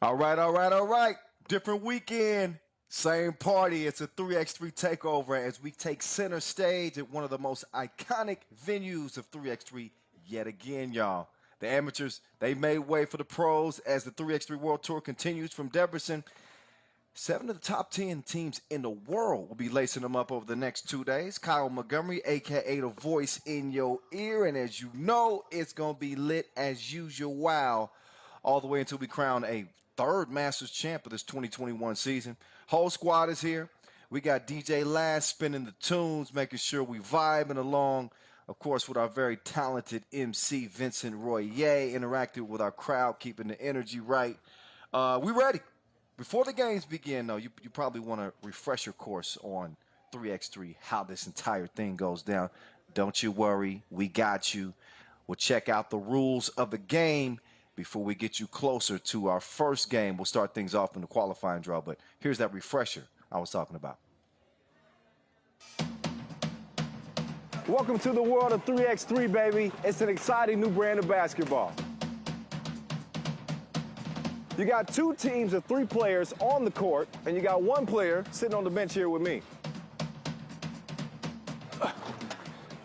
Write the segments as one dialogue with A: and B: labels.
A: All right. Different weekend, same party. It's a 3x3 takeover as we take center stage at one of the most iconic venues of 3x3 yet again, y'all. The amateurs, they made way for the pros as the 3x3 World Tour continues from Debrecen. 7 of the top 10 teams in the world will be lacing them up over the next 2 days. Kyle Montgomery, a.k.a. the voice in your ear. And as you know, it's going to be lit as usual. Wow. All the way until we crown a third Masters champ of this 2021 season. Whole squad is here. We got DJ Last spinning the tunes, making sure we vibing along. Of course, with our very talented MC, Vincent Royer, interacting with our crowd, keeping the energy right. We ready. Before the games begin, though, you probably want to refresh your course on 3x3, how this entire thing goes down. Don't you worry. We got you. We'll check out the rules of the game before we get you closer to our first game. We'll start things off in the qualifying draw, but here's that refresher I was talking about.
B: Welcome to the world of 3x3, baby. It's an exciting new brand of basketball. You got 2 teams of 3 players on the court, and you got 1 player sitting on the bench here with me.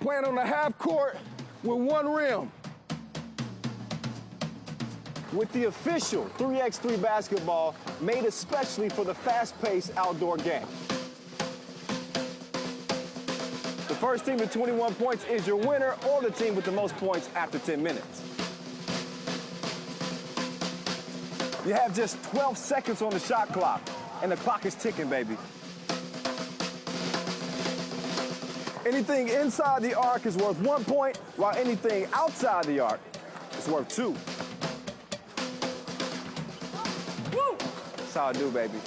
B: Playing on the half court with 1 rim. With the official 3x3 basketball made especially for the fast-paced outdoor game. The first team with 21 points is your winner, or the team with the most points after 10 minutes. You have just 12 seconds on the shot clock, and the clock is ticking, baby. Anything inside the arc is worth 1 point, while anything outside the arc is worth 2. Woo! That's how I do, baby.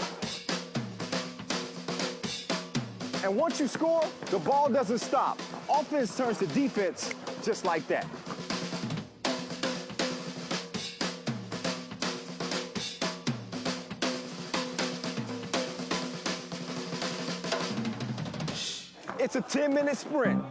B: And once you score, the ball doesn't stop. Offense turns to defense just like that. It's a 10-minute sprint.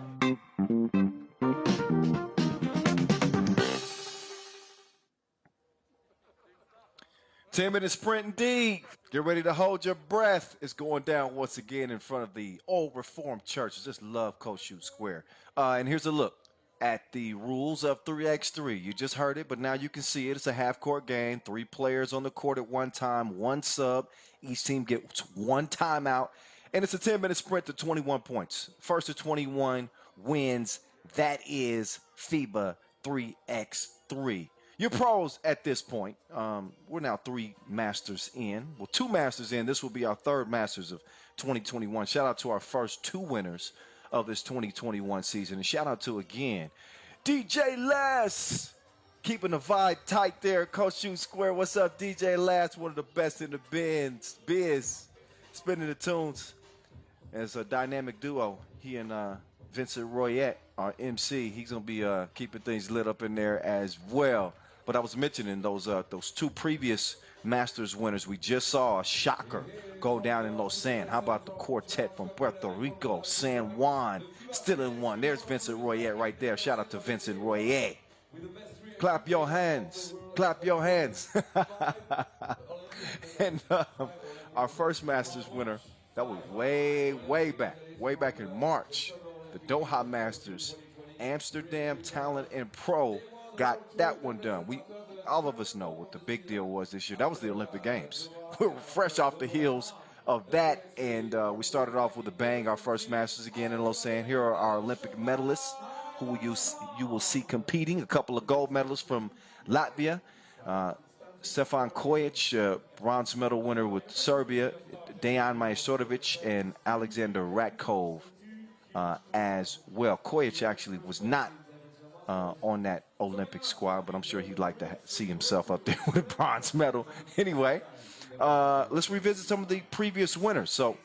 A: Ten-minute sprint indeed. Get ready to hold your breath. It's going down once again in front of the old Reformed Church. I just love Coach Shoot Square. And here's a look at the rules of 3x3. You just heard it, but now you can see it. It's a half-court game. 3 players on the court at one time, 1 sub. Each team gets 1 timeout. And it's a 10-minute sprint to 21 points. First to 21 wins. That is FIBA 3x3. You're pros at this point. We're now 3 Masters in. Well, 2 Masters in. This will be our 3rd Masters of 2021. Shout out to our first 2 winners of this 2021 season. And shout out to, again, DJ Last. Keeping the vibe tight there. Coach Shoot Square. What's up, DJ Last? One of the best in the biz. Spinning the tunes. As a dynamic duo, he and Vincent Royer, our MC, he's going to be keeping things lit up in there as well. But I was mentioning those 2 previous Masters winners. We just saw a shocker go down in Lausanne. How about the quartet from Puerto Rico, San Juan, still in 1. There's Vincent Royer right there. Shout out to Vincent Royer. Clap your hands. Clap your hands. And our first Masters winner, that was way back in March. The Doha Masters, Amsterdam Talent&Pro got that one done. All of us know what the big deal was this year. That was the Olympic Games. We were fresh off the heels of that, and we started off with a bang. Our first Masters again in Lausanne. Here are our Olympic medalists who you will see competing. A couple of gold medalists from Latvia. Stefan Kojic, bronze medal winner with Serbia, Dejan Majstorovic, and Alexander Ratkov as well. Kojic actually was not on that Olympic squad, but I'm sure he'd like to see himself up there with a bronze medal. Anyway, let's revisit some of the previous winners. So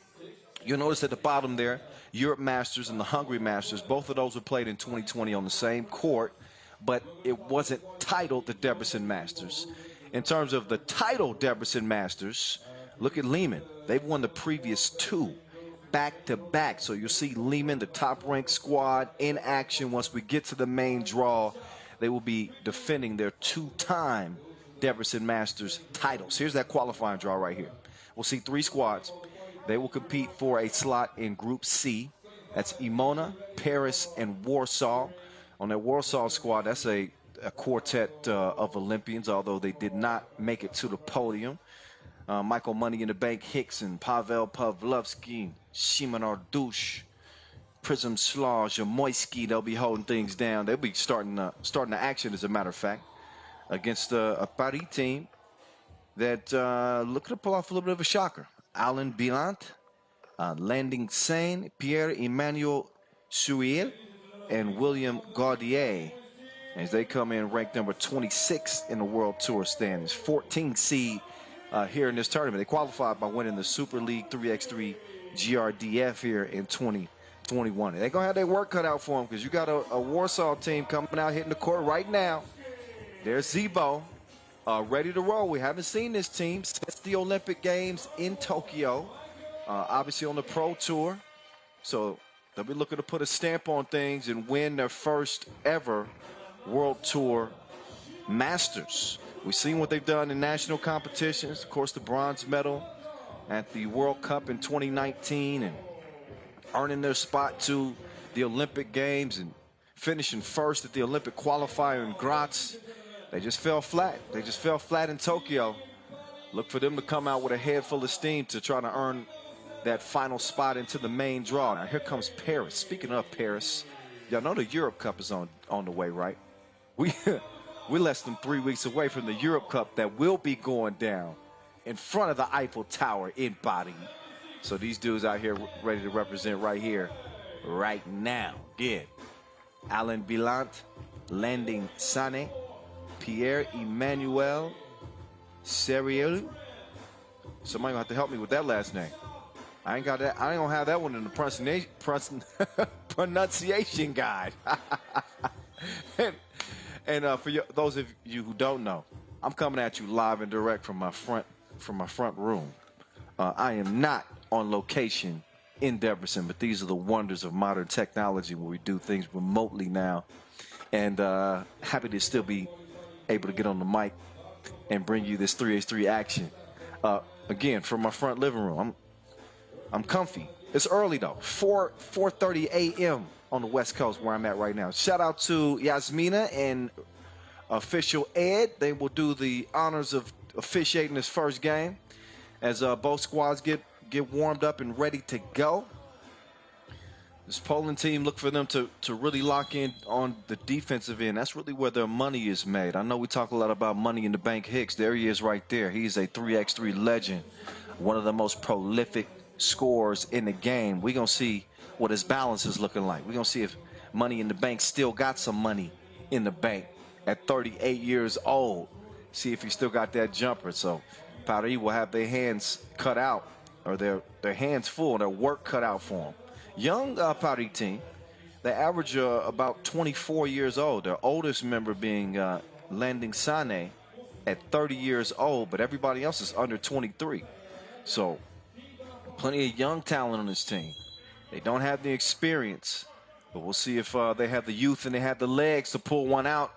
A: you'll notice at the bottom there, Europe Masters and the Hungary Masters, both of those were played in 2020 on the same court, but it wasn't titled the Debrecen Masters. In terms of the title Debrecen Masters, look at Liman. They've won the previous 2 back-to-back. So you'll see Liman, the top-ranked squad, in action. Once we get to the main draw, they will be defending their 2-time Debrecen Masters titles. Here's that qualifying draw right here. We'll see 3 squads. They will compete for a slot in Group C. That's Emona, Paris, and Warsaw. On that Warsaw squad, that's a quartet of Olympians, although they did not make it to the podium. Michael Money in the Bank Hickson, Pavel Pavlovsky, Shimon Ardush, Prism Slaw, Jamoyski. They'll be holding things down. They'll be starting the action, as a matter of fact, against a Paris team that looking to pull off a little bit of a shocker. Alain Bilant, Landing Sain, Pierre-Emmanuel Suil, and William Gaudier, as they come in ranked number 26 in the World Tour standings, 14 seed here in this tournament. They qualified by winning the Super League 3x3 GRDF here in 2021. They're going to have their work cut out for them, because you got a Warsaw team coming out hitting the court right now. There's Zebo, ready to roll. We haven't seen this team since the Olympic Games in Tokyo, obviously on the Pro Tour. So they'll be looking to put a stamp on things and win their first ever World Tour Masters. We've seen what they've done in national competitions. Of course, the bronze medal at the World Cup in 2019, and earning their spot to the Olympic Games and finishing first at the Olympic qualifier in Graz. They just fell flat. They just fell flat in Tokyo. Look for them to come out with a head full of steam to try to earn that final spot into the main draw. Now here comes Paris. Speaking of Paris, y'all know the Europe Cup is on the way, right? We're less than 3 weeks away from the Europe Cup that will be going down in front of the Eiffel Tower in Paris. So these dudes out here ready to represent right here, right now. Again, Alain Bilant, Landing Sané, Pierre-Emmanuel Serielu. Somebody gonna have to help me with that last name. I ain't got that. I ain't gonna have that one in the pronunciation guide. and for those of you who don't know, I'm coming at you live and direct from my front room. I am not on location in Debrecen, but these are the wonders of modern technology where we do things remotely now. And happy to still be able to get on the mic and bring you this 3x3 action. Again, from my front living room. I'm comfy. It's early though, 4:30 a.m. on the West Coast where I'm at right now. Shout out to Yasmina and official Ed. They will do the honors of officiating this first game as both squads get warmed up and ready to go. This Poland team, look for them to really lock in on the defensive end. That's really where their money is made. I know we talk a lot about Money in the Bank Hicks. There he is right there. He's a 3x3 legend, one of the most prolific scorers in the game. We're going to see what his balance is looking like. We're going to see if Money in the Bank still got some money in the bank at 38 years old. See if he still got that jumper. So Paris will have their hands cut out, or their hands full, their work cut out for them. Young Paris team. They average about 24 years old. Their oldest member being Landing Sané at 30 years old, but everybody else is under 23. So plenty of young talent on this team. They don't have the experience, but we'll see if they have the youth and they have the legs to pull one out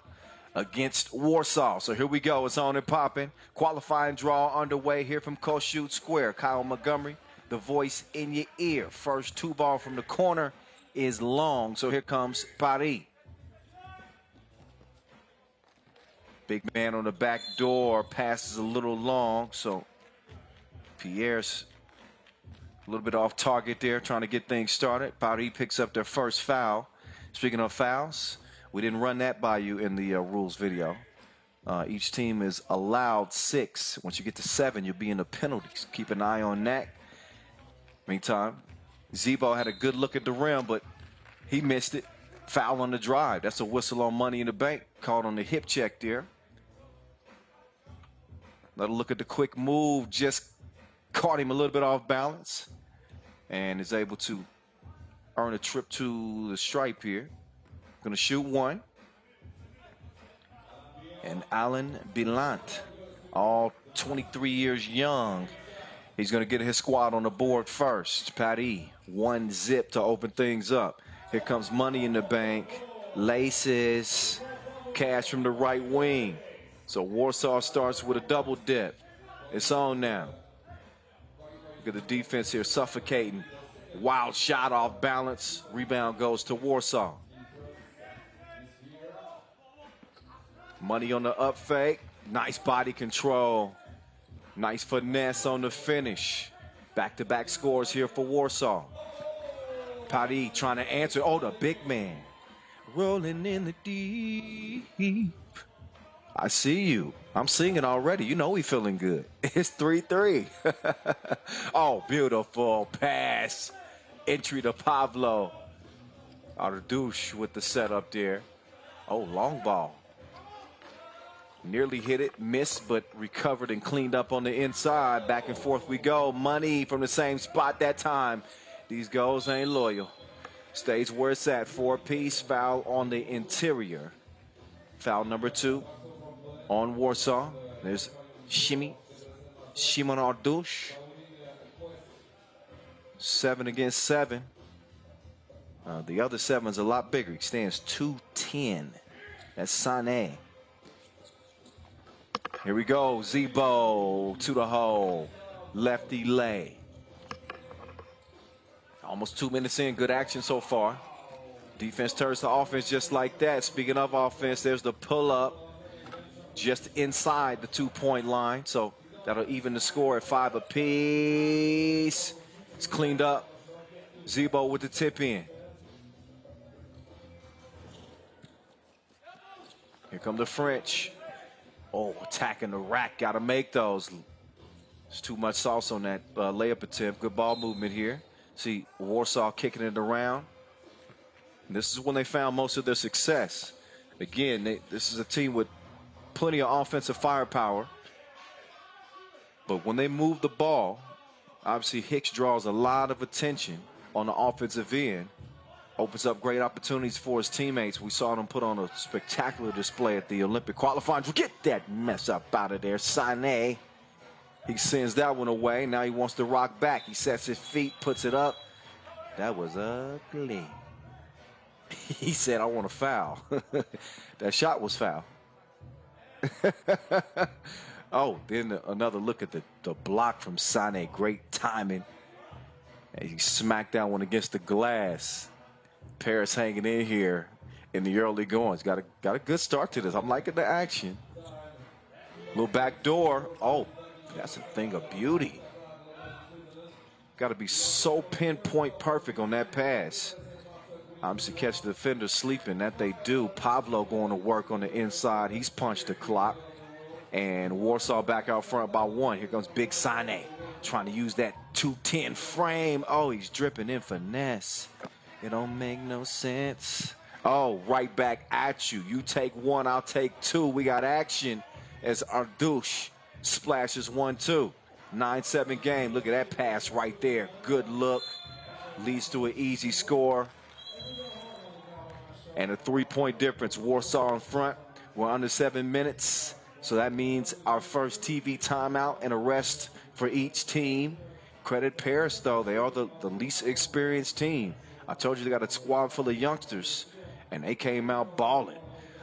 A: against Warsaw. So here we go. It's on and popping. Qualifying draw underway here from Kossuth Square. Kyle Montgomery, the voice in your ear. First 2 ball from the corner is long. So here comes Paris. Big man on the back door. Passes a little long. So Pierre's a little bit off target there, trying to get things started. Paris picks up their first foul. Speaking of fouls, we didn't run that by you in the rules video. Each team is allowed 6. Once you get to 7, you'll be in the penalties. Keep an eye on that. Meantime, Zebo had a good look at the rim, but he missed it. Foul on the drive. That's a whistle on Money in the Bank. Called on the hip check there. Another look at the quick move. Just caught him a little bit off balance and is able to earn a trip to the stripe here. Going to shoot one. And Alain Bilant, all 23 years young. He's going to get his squad on the board first. Paris, 1 zip to open things up. Here comes Money in the Bank. Laces. Cash from the right wing. So Warsaw starts with a double dip. It's on now. Look at the defense here suffocating. Wild shot off balance. Rebound goes to Warsaw. Money on the up fake. Nice body control. Nice finesse on the finish. Back-to-back scores here for Warsaw. Paris trying to answer. Oh, the big man. Rolling in the deep. I see you. I'm singing already. You know we feeling good. It's 3-3. Oh, beautiful pass. Entry to Pablo. Hajdú-Bihar with the setup there. Oh, long ball. Nearly hit it, missed, but recovered and cleaned up on the inside. Back and forth we go. Money from the same spot that time. These goals ain't loyal. Stays where it's at. 4-piece foul on the interior. Foul number 2 on Warsaw. There's Shimon Hajdú-Bihar. 7 against 7. The other 7's a lot bigger. He stands 2'10". That's Sané. Here we go. Zebo to the hole. Lefty lay. Almost 2 minutes in. Good action so far. Defense turns to offense just like that. Speaking of offense, there's the pull-up just inside the 2-point line. So that'll even the score at 5 apiece. It's cleaned up. Zebo with the tip in. Here come the French. Oh, attacking the rack. Got to make those. There's too much sauce on that layup attempt. Good ball movement here. See Warsaw kicking it around. And this is when they found most of their success. Again, this is a team with plenty of offensive firepower. But when they move the ball, obviously Hicks draws a lot of attention on the offensive end. Opens up great opportunities for his teammates. We saw them put on a spectacular display at the Olympic qualifying. Get that mess up out of there. Sané. He sends that one away. Now he wants to rock back. He sets his feet, puts it up. That was ugly. He said, I want a foul. That shot was foul. Oh, then another look at the block from Sané. Great timing. And he smacked that one against the glass. Paris hanging in here in the early goings. Got a good start to this. I'm liking the action. Little back door. Oh, that's a thing of beauty. Got to be so pinpoint perfect on that pass. Obviously catch the defender sleeping. That they do. Pablo going to work on the inside. He's punched the clock. And Warsaw back out front by 1. Here comes Big Sané trying to use that 210 frame. Oh, he's dripping in finesse. It don't make no sense. Oh, right back at you. You take 1, I'll take 2. We got action as Hajdú-Bihar splashes 1-2. 9-7 game. Look at that pass right there. Good look. Leads to an easy score. And a 3-point difference. Warsaw in front. We're under 7 minutes. So that means our first TV timeout and a rest for each team. Credit Paris, though. They are the least experienced team. I told you they got a squad full of youngsters, and they came out balling.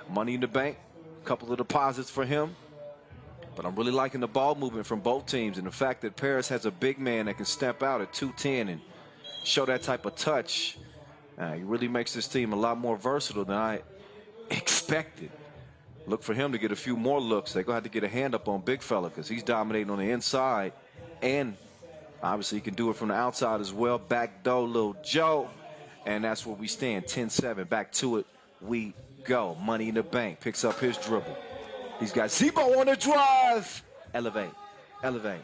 A: Money in the bank, a couple of deposits for him. But I'm really liking the ball movement from both teams, and the fact that Paris has a big man that can step out at 210 and show that type of touch. He really makes this team a lot more versatile than I expected. Look for him to get a few more looks. They're going to have to get a hand up on big fella because he's dominating on the inside, and obviously he can do it from the outside as well. Back door, Lil Joe. And that's where we stand, 10-7. Back to it we go. Money in the bank. Picks up his dribble. He's got Zebo on the drive. Elevate. Elevate.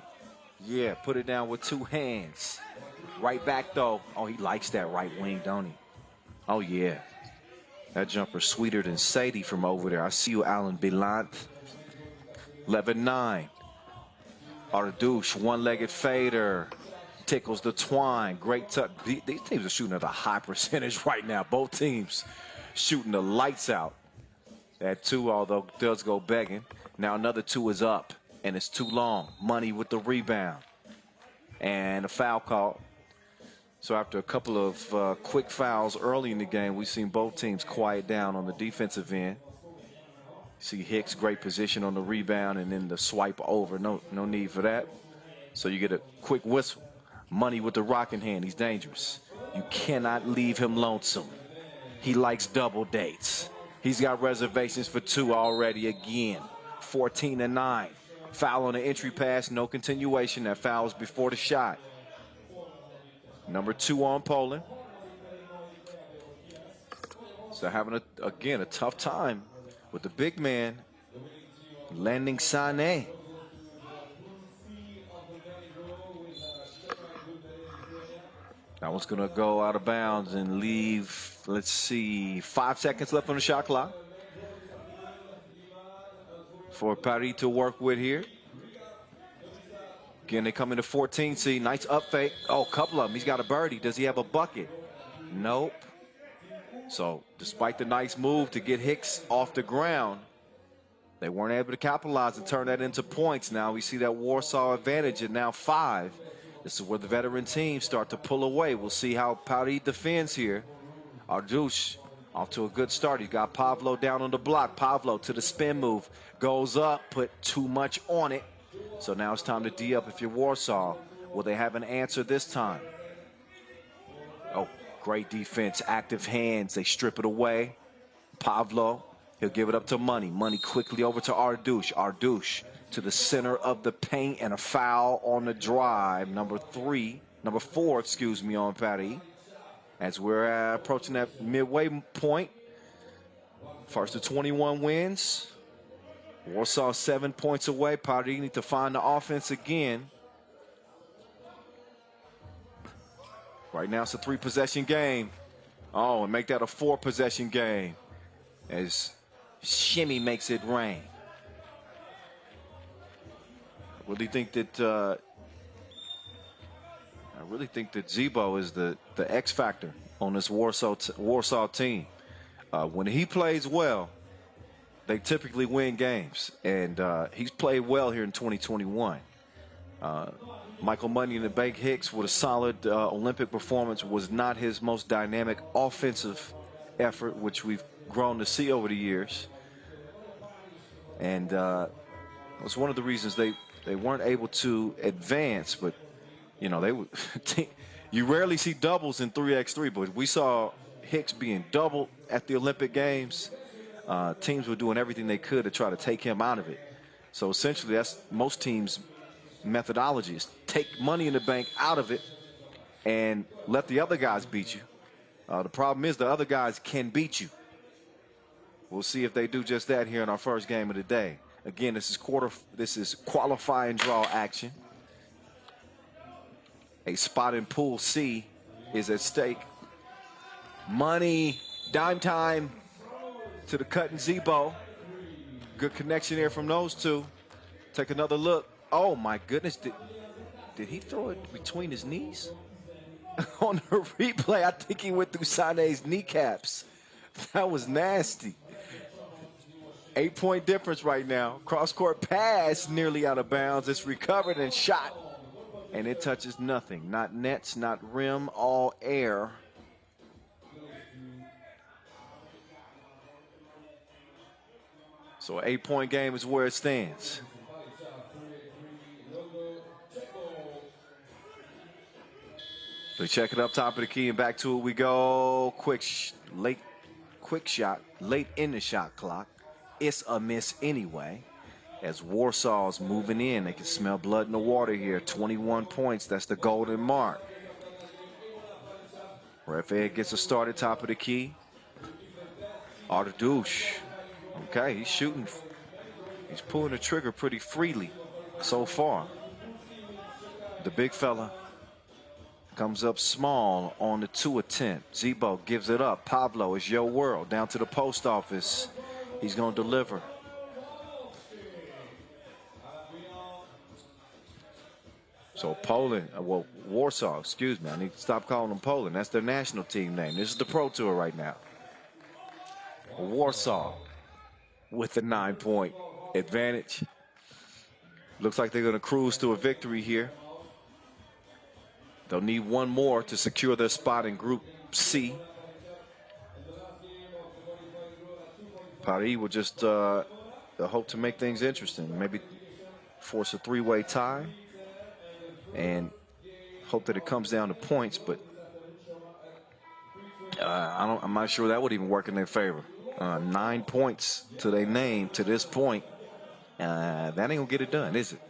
A: Yeah, put it down with 2 hands. Right back, though. Oh, he likes that right wing, don't he? Oh, yeah. That jumper sweeter than Sadie from over there. I see you, Alan Bilant. 11-9. Hajdú-Bihar, one-legged fader. Tickles the twine. Great touch. These teams are shooting at a high percentage right now. Both teams shooting the lights out. That 2, although, does go begging. Now another 2 is up, and it's too long. Money with the rebound. And a foul call. So after a couple of quick fouls early in the game, we've seen both teams quiet down on the defensive end. See Hicks, great position on the rebound, and then the swipe over. No need for that. So you get a quick whistle. Money with the rock in hand. He's dangerous. You cannot leave him lonesome. He likes double dates. He's got reservations for 2 already again. 14-9. Foul on the entry pass, no continuation. That foul was before the shot. Number 2 on Poland. So having, again, a tough time with the big man landing Sané. That one's going to go out of bounds and leave, let's see, 5 seconds left on the shot clock for Paris to work with here. Again, they come into 14 seed. Nice up fake. Oh, a couple of them. He's got a birdie. Does he have a bucket? Nope. So despite the nice move to get Hicks off the ground, they weren't able to capitalize and turn that into points. Now we see that Warsaw advantage at now 5. This is where the veteran teams start to pull away. We'll see how Paris defends here. Hajdú off to a good start. He's got Pavlo down on the block. Pavlo to the spin move. Goes up, put too much on it. So now it's time to D up if you're Warsaw. Will they have an answer this time? Oh, great defense. Active hands. They strip it away. Pavlo, he'll give it up to Money. Money quickly over to Hajdú. Hajdú to the center of the paint, and a foul on the drive. Number 4, excuse me, on Paris. As we're approaching that midway point. First to 21 wins. Warsaw 7 points away. Paris need to find the offense again. Right now it's a 3-possession game. Oh, and make that a 4-possession game as Shimmy makes it rain. I really think that Zebo is the X factor on this Warsaw team. When he plays well, they typically win games, and he's played well here in 2021. Michael Money in the Bank Hicks with a solid Olympic performance was not his most dynamic offensive effort, which we've grown to see over the years. And it was one of the reasons they weren't able to advance, but you know, they would you rarely see doubles in 3x3, but we saw Hicks being doubled at the Olympic Games. Teams were doing everything they could to try to take him out of it. So essentially that's most teams' methodology, is take Money in the Bank out of it and let the other guys beat you. The problem is the other guys can beat you. We'll see if they do just that here in our first game of the day. Again, this is qualifying draw action. A spot in Pool C is at stake. Money, dime time to the cut and Zebo. Good connection here from those two. Take another look. Oh my goodness, did he throw it between his knees? On the replay, I think he went through Sané's kneecaps. That was nasty. 8-point difference right now. Cross-court pass nearly out of bounds. It's recovered and shot. And it touches nothing. Not nets, not rim, all air. So an 8-point game is where it stands. So check it up top of the key and back to it we go. Quick shot, late in the shot clock. It's a miss anyway. As Warsaw's moving in, they can smell blood in the water here. 21 points, that's the golden mark. Ref Ed gets a start at top of the key. Hajdú. Okay, he's shooting. He's pulling the trigger pretty freely so far. The big fella comes up small on the 2 attempt. Zebo gives it up. Pablo is your world. Down to the post office. He's going to deliver. So Poland, well, Warsaw, excuse me. I need to stop calling them Poland. That's their national team name. This is the Pro Tour right now. Warsaw with the 9-point advantage. Looks like they're going to cruise to a victory here. They'll need one more to secure their spot in Group C. Paris will just hope to make things interesting. Maybe force a three-way tie and hope that it comes down to points, but I'm not sure that would even work in their favor. 9 points to their name to this point. That ain't gonna get it done, is it?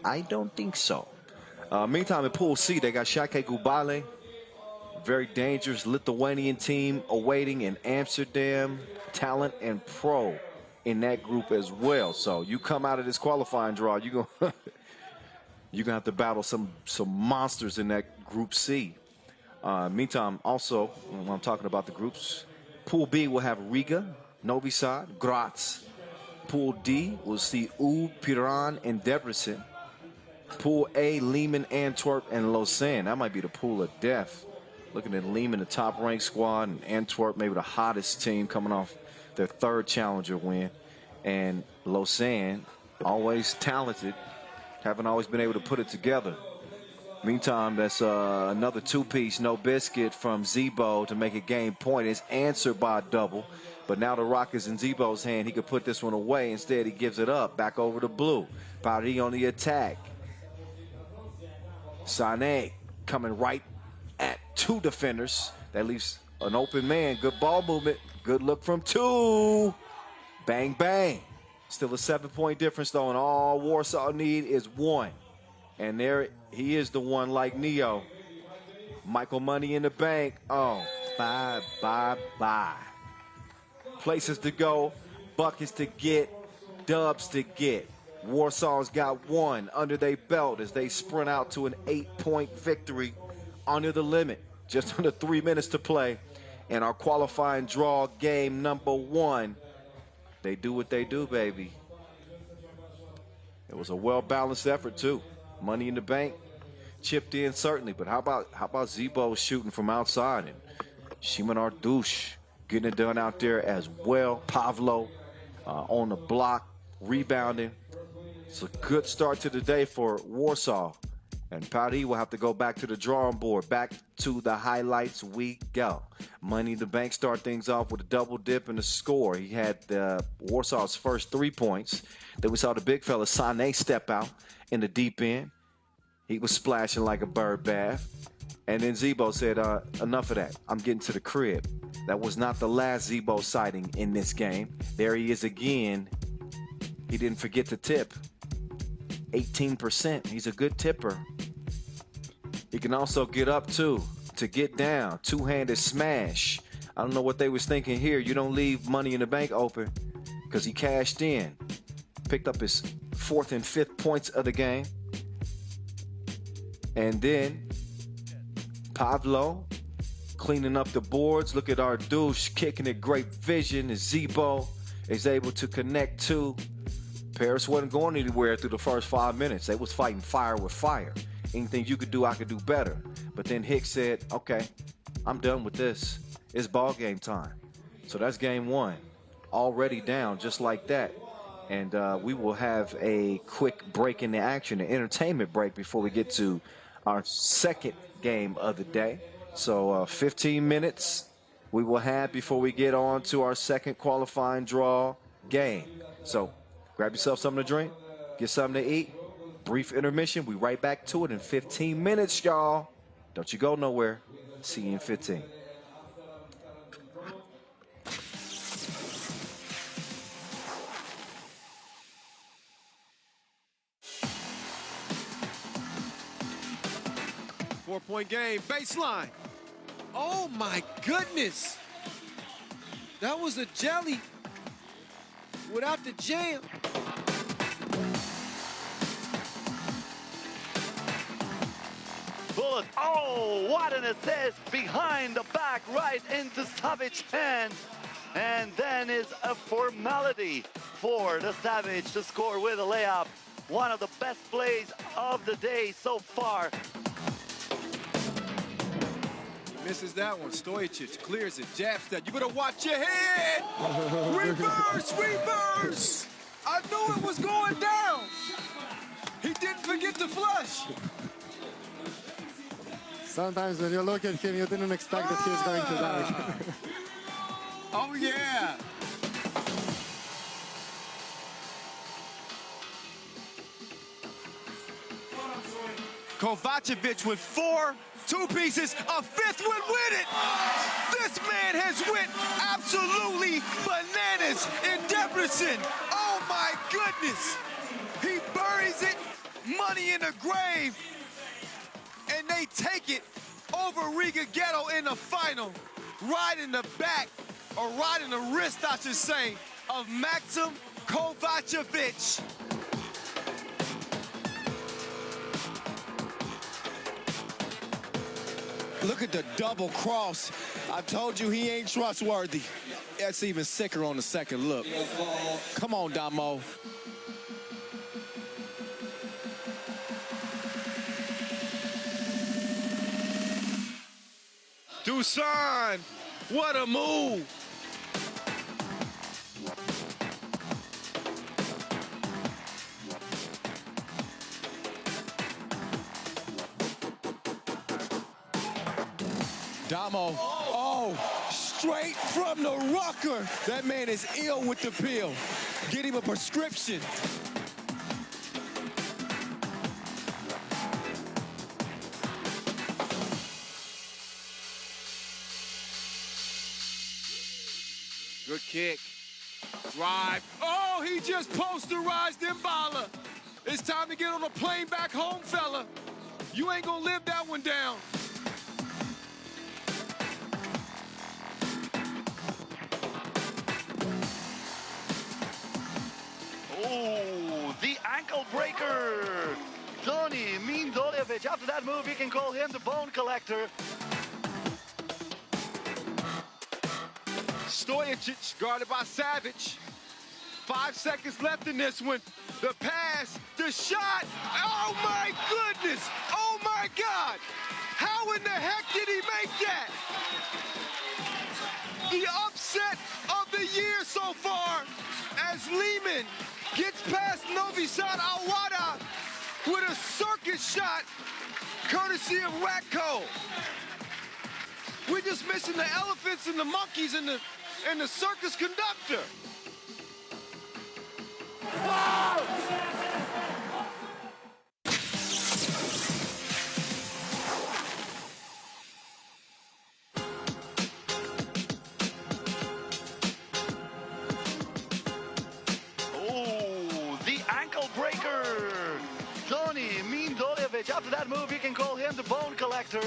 A: I don't think so. Meantime, in Pool C, they got Šakiai Gulbelė, very dangerous Lithuanian team awaiting in Amsterdam, Talent&Pro in that group as well. So you come out of this qualifying draw, you're gonna have to battle some monsters in that Group C. Meantime, also, when I'm talking about the groups, Pool B will have Riga, Novi, Graz. Pool D will see Piran and Debrecen. Pool A, Liman, Antwerp, and Lausanne. That might be the pool of death. Looking at Liman, the top-ranked squad, and Antwerp, maybe the hottest team coming off their third challenger win. And Lausanne, always talented, haven't always been able to put it together. Meantime, that's another two-piece, no biscuit from Zebo to make a game point. It's answered by a double, but now the rock is in Zebo's hand. He could put this one away. Instead, he gives it up, back over to blue. Piran on the attack. Sane coming right at two defenders. That leaves an open man. Good ball movement. Good look from two. Bang, bang. Still a 7-point difference, though, and all Warsaw need is one. And there he is, the one like Neo. Michael Money in the bank. Oh, bye, bye, bye. Places to go, buckets to get, dubs to get. Warsaw's got one under their belt as they sprint out to an 8-point victory under the limit. Just under 3 minutes to play. And our qualifying draw game number 1. They do what they do, baby. It was a well-balanced effort, too. Money in the bank, chipped in certainly, but how about Zebo shooting from outside and Shimon Ardush getting it done out there as well. Pavlo on the block, rebounding. It's a good start to the day for Warsaw. And Piran will have to go back to the drawing board. Back to the highlights we go. Money in the bank start things off with a double dip and a score. He had Warsaw's first 3 points. Then we saw the big fella Sane step out in the deep end. He was splashing like a bird bath. And then Zebo said, enough of that. I'm getting to the crib. That was not the last Zebo sighting in this game. There he is again. He didn't forget to tip. 18%. He's a good tipper. He can also get up too, to get down. Two-handed smash. I don't know what they was thinking here. You don't leave Money in the Bank open because he cashed in. Picked up his 4th and 5th points of the game. And then Pavlo cleaning up the boards. Look at Ardush kicking it, great vision. And Zebo is able to connect too. Paris wasn't going anywhere through the first 5 minutes. They was fighting fire with fire. Anything you could do, I could do better. But then Hicks said, okay, I'm done with this. It's ball game time. So that's game 1. Already down just like that. And we will have a quick break in the action, an entertainment break before we get to our second game of the day. So 15 minutes we will have before we get on to our second qualifying draw game. So grab yourself something to drink, get something to eat. Brief intermission. We right back to it in 15 minutes, y'all. Don't you go nowhere. See you in 15.
C: Four-point game, baseline. Oh my goodness. That was a jelly without the jam.
D: Bullet. Oh, what an assist behind the back, right into Savage's hand. And then is a formality for the Savage to score with a layup. One of the best plays of the day so far.
C: Misses that one. Stojic clears it. Jab step. You better watch your head. Reverse, reverse. I knew it was going down. He didn't forget to flush.
E: Sometimes when you look at him, you didn't expect that he was going to dunk.
C: Oh, yeah. Kovacevic with 4 two-pieces, a 5th would win it. This man has went absolutely bananas in Debrecen. Oh my goodness. He buries it, money in the grave, and they take it over Riga Ghetto in the final, right in the back, or right in the wrist, I should say, of Maxim Kovacevic. Look at the double cross. I told you he ain't trustworthy. That's even sicker on the second look. Come on, Damo. Dusan, what a move. Damo, oh, straight from the rucker. That man is ill with the pill. Get him a prescription. Good kick. Drive. Oh, he just posterized Mbala. It's time to get on a plane back home, fella. You ain't gonna live that one down.
D: Oh, the ankle breaker. Tony Mindoljevic. After that move, you can call him the bone collector.
C: Stojacic guarded by Savage. 5 seconds left in this one. The pass, the shot. Oh my goodness. Oh my God. How in the heck did he make that? The upset of the year so far as Liman gets past Novi Awada with a circus shot courtesy of Ratko. We're just missing the elephants and the monkeys and the circus conductor.
D: Oh, the ankle breaker. Tony Mindoljevic. After that move, you can call him the bone collector.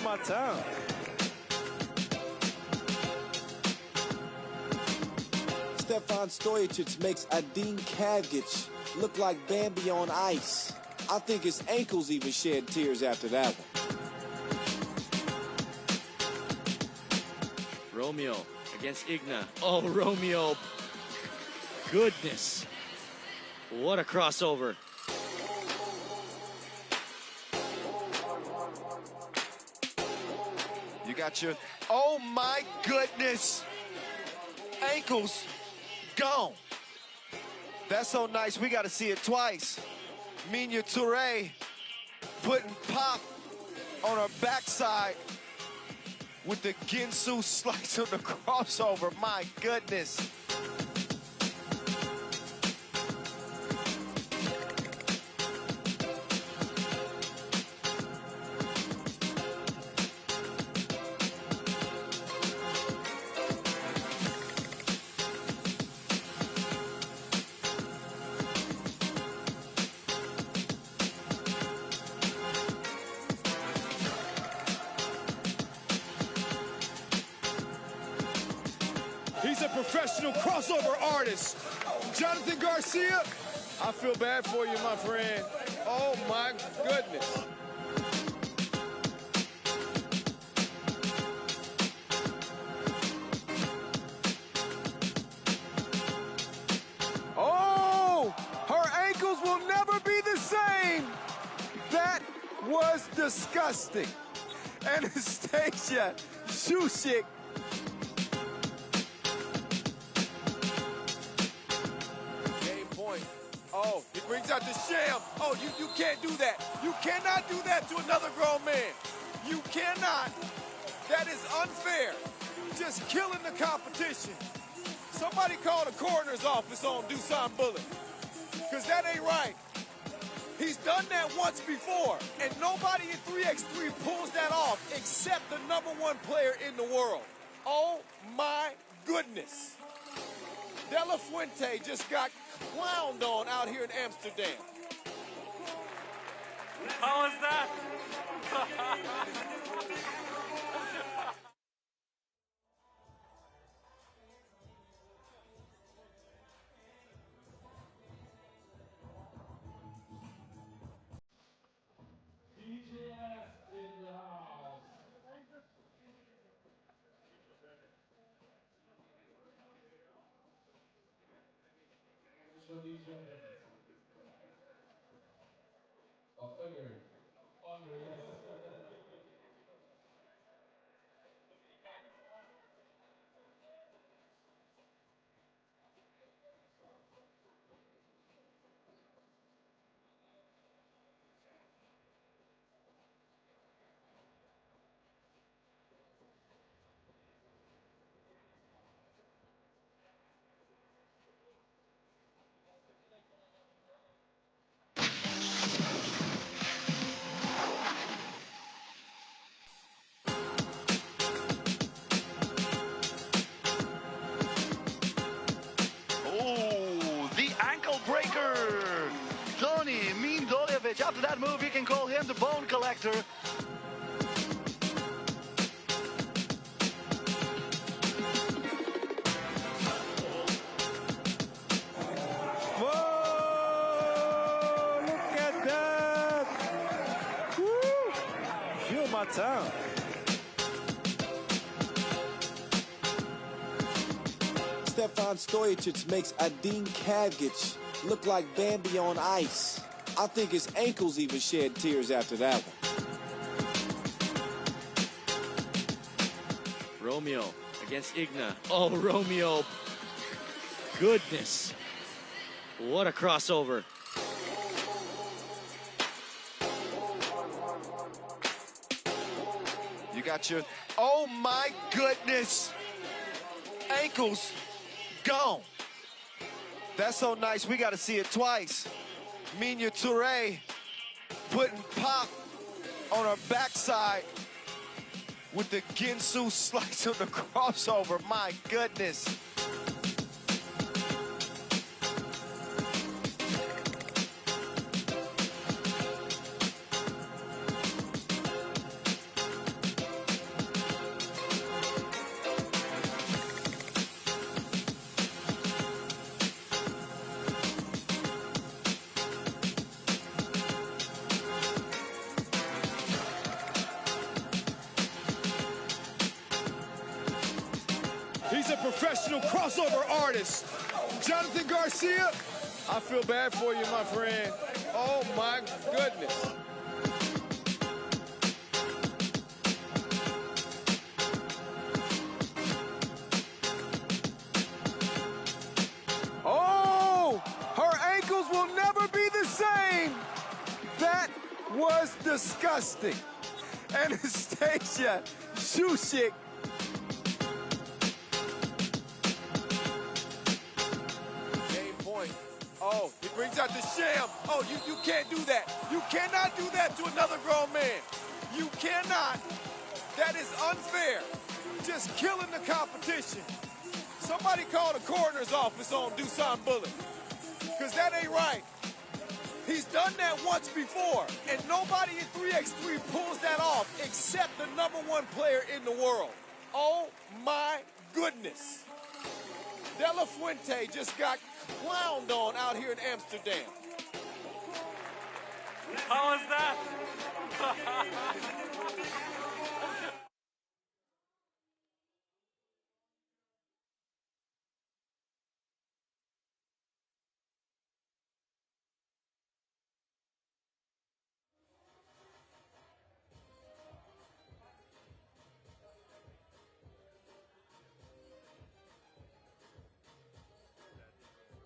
B: My time.
F: Stefan Stojacic makes Adin Kavgic look like Bambi on ice. I think his ankles even shed tears after that one.
G: Romeo against Igna. Oh, Romeo. Goodness. What a crossover.
C: You got your, oh my goodness. Ankles gone. That's so nice, we gotta see it twice. Minya Touré putting pop on her backside with the Ginsu slice on the crossover, my goodness. He's a professional crossover artist. Jonathan Garcia, I feel bad for you, my friend. Oh my goodness. Oh, her ankles will never be the same. That was disgusting. Anastasia Shusik. Oh, he brings out the sham. Oh, you can't do that. You cannot do that to another grown man. You cannot. That is unfair. Just killing the competition. Somebody call the coroner's office on Dusan Bullet, because that ain't right. He's done that once before, and nobody in 3x3 pulls that off except the #1 player in the world. Oh my goodness. De La Fuente just got clowned on out here in Amsterdam.
H: How was that?
D: After that move, you can call him the bone collector.
B: Whoa! Look at that! Woo! Feel my time.
F: Stefan Stojacic makes Adin Kavgic look like Bambi on ice. I think his ankles even shed tears after that one.
G: Romeo against Igna. Oh, Romeo. Goodness. What a crossover.
C: You got your, oh my goodness, ankles gone. That's so nice, we got to see it twice. Minya Touré putting pop on her backside with the Ginsu slice of the crossover. My goodness. He's a professional crossover artist. Jonathan Garcia, I feel bad for you, my friend. Oh, my goodness. Oh, her ankles will never be the same. That was disgusting. Anastasia Shusik. Oh, he brings out the sham. Oh, you can't do that. You cannot do that to another grown man. You cannot. That is unfair. Just killing the competition. Somebody call the coroner's office on Dusan Bullet, because that ain't right. He's done that once before, and nobody in 3x3 pulls that off except the #1 player in the world. Oh my goodness. De La Fuente just got clowned on out here in Amsterdam.
H: How was that?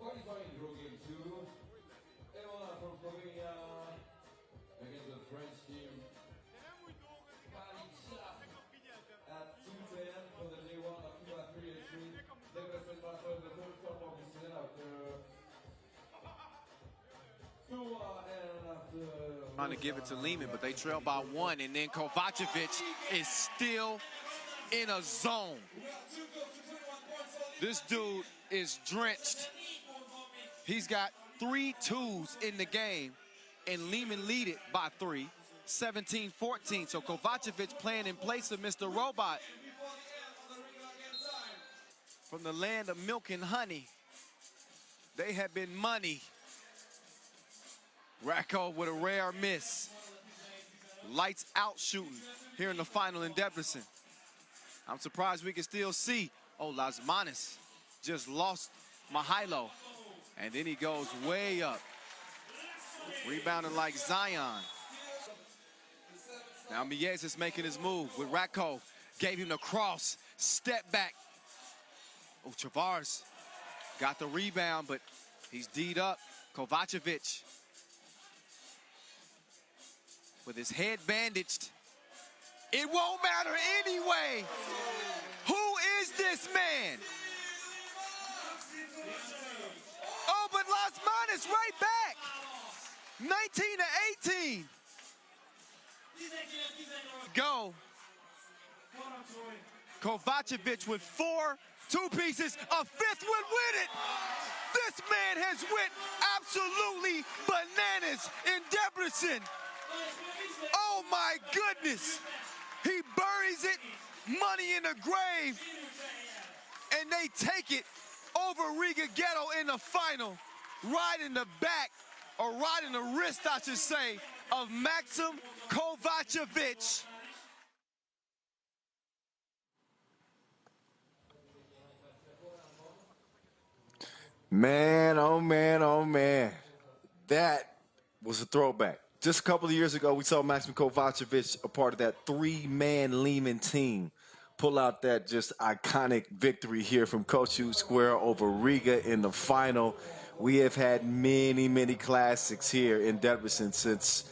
I: Qualifying draw game 2,
C: Trying to give it to Liman, but they trail by 1, and then Kovacevic is still in a zone. This dude is drenched. He's got 3 twos in the game, and Liman lead it by 3, 17-14. So Kovacevic playing in place of Mr. Robot. From the land of milk and honey, they have been money. Racco with a rare miss. Lights out shooting here in the final in Debrecen. I'm surprised we can still see. Oh, Lasmanis just lost Mihailo. And then he goes way up. Rebounding like Zion. Now Mies is making his move with Racco. Gave him the cross, step back. Oh, Tchaff got the rebound, but he's D'd up. Kovacevic with his head bandaged. It won't matter anyway. Who is this man? Oh, but Lasmanis right back. 19-18. Go. Kovacevic with 4 two-pieces, a 5th would win it. This man has went absolutely bananas in Debrecen. Oh my goodness. He buries it, money in the grave, and they take it over Riga Ghetto in the final, right in the back, or right in the wrist, I should say, of Maxim Kovacevic.
A: Man, oh man, oh man. That was a throwback. Just a couple of years ago, we saw Maxim Kovacevic, a part of that 3-man Liman team, pull out that just iconic victory here from Kossuth Square over Riga in the final. We have had many, many classics here in Debrecen since,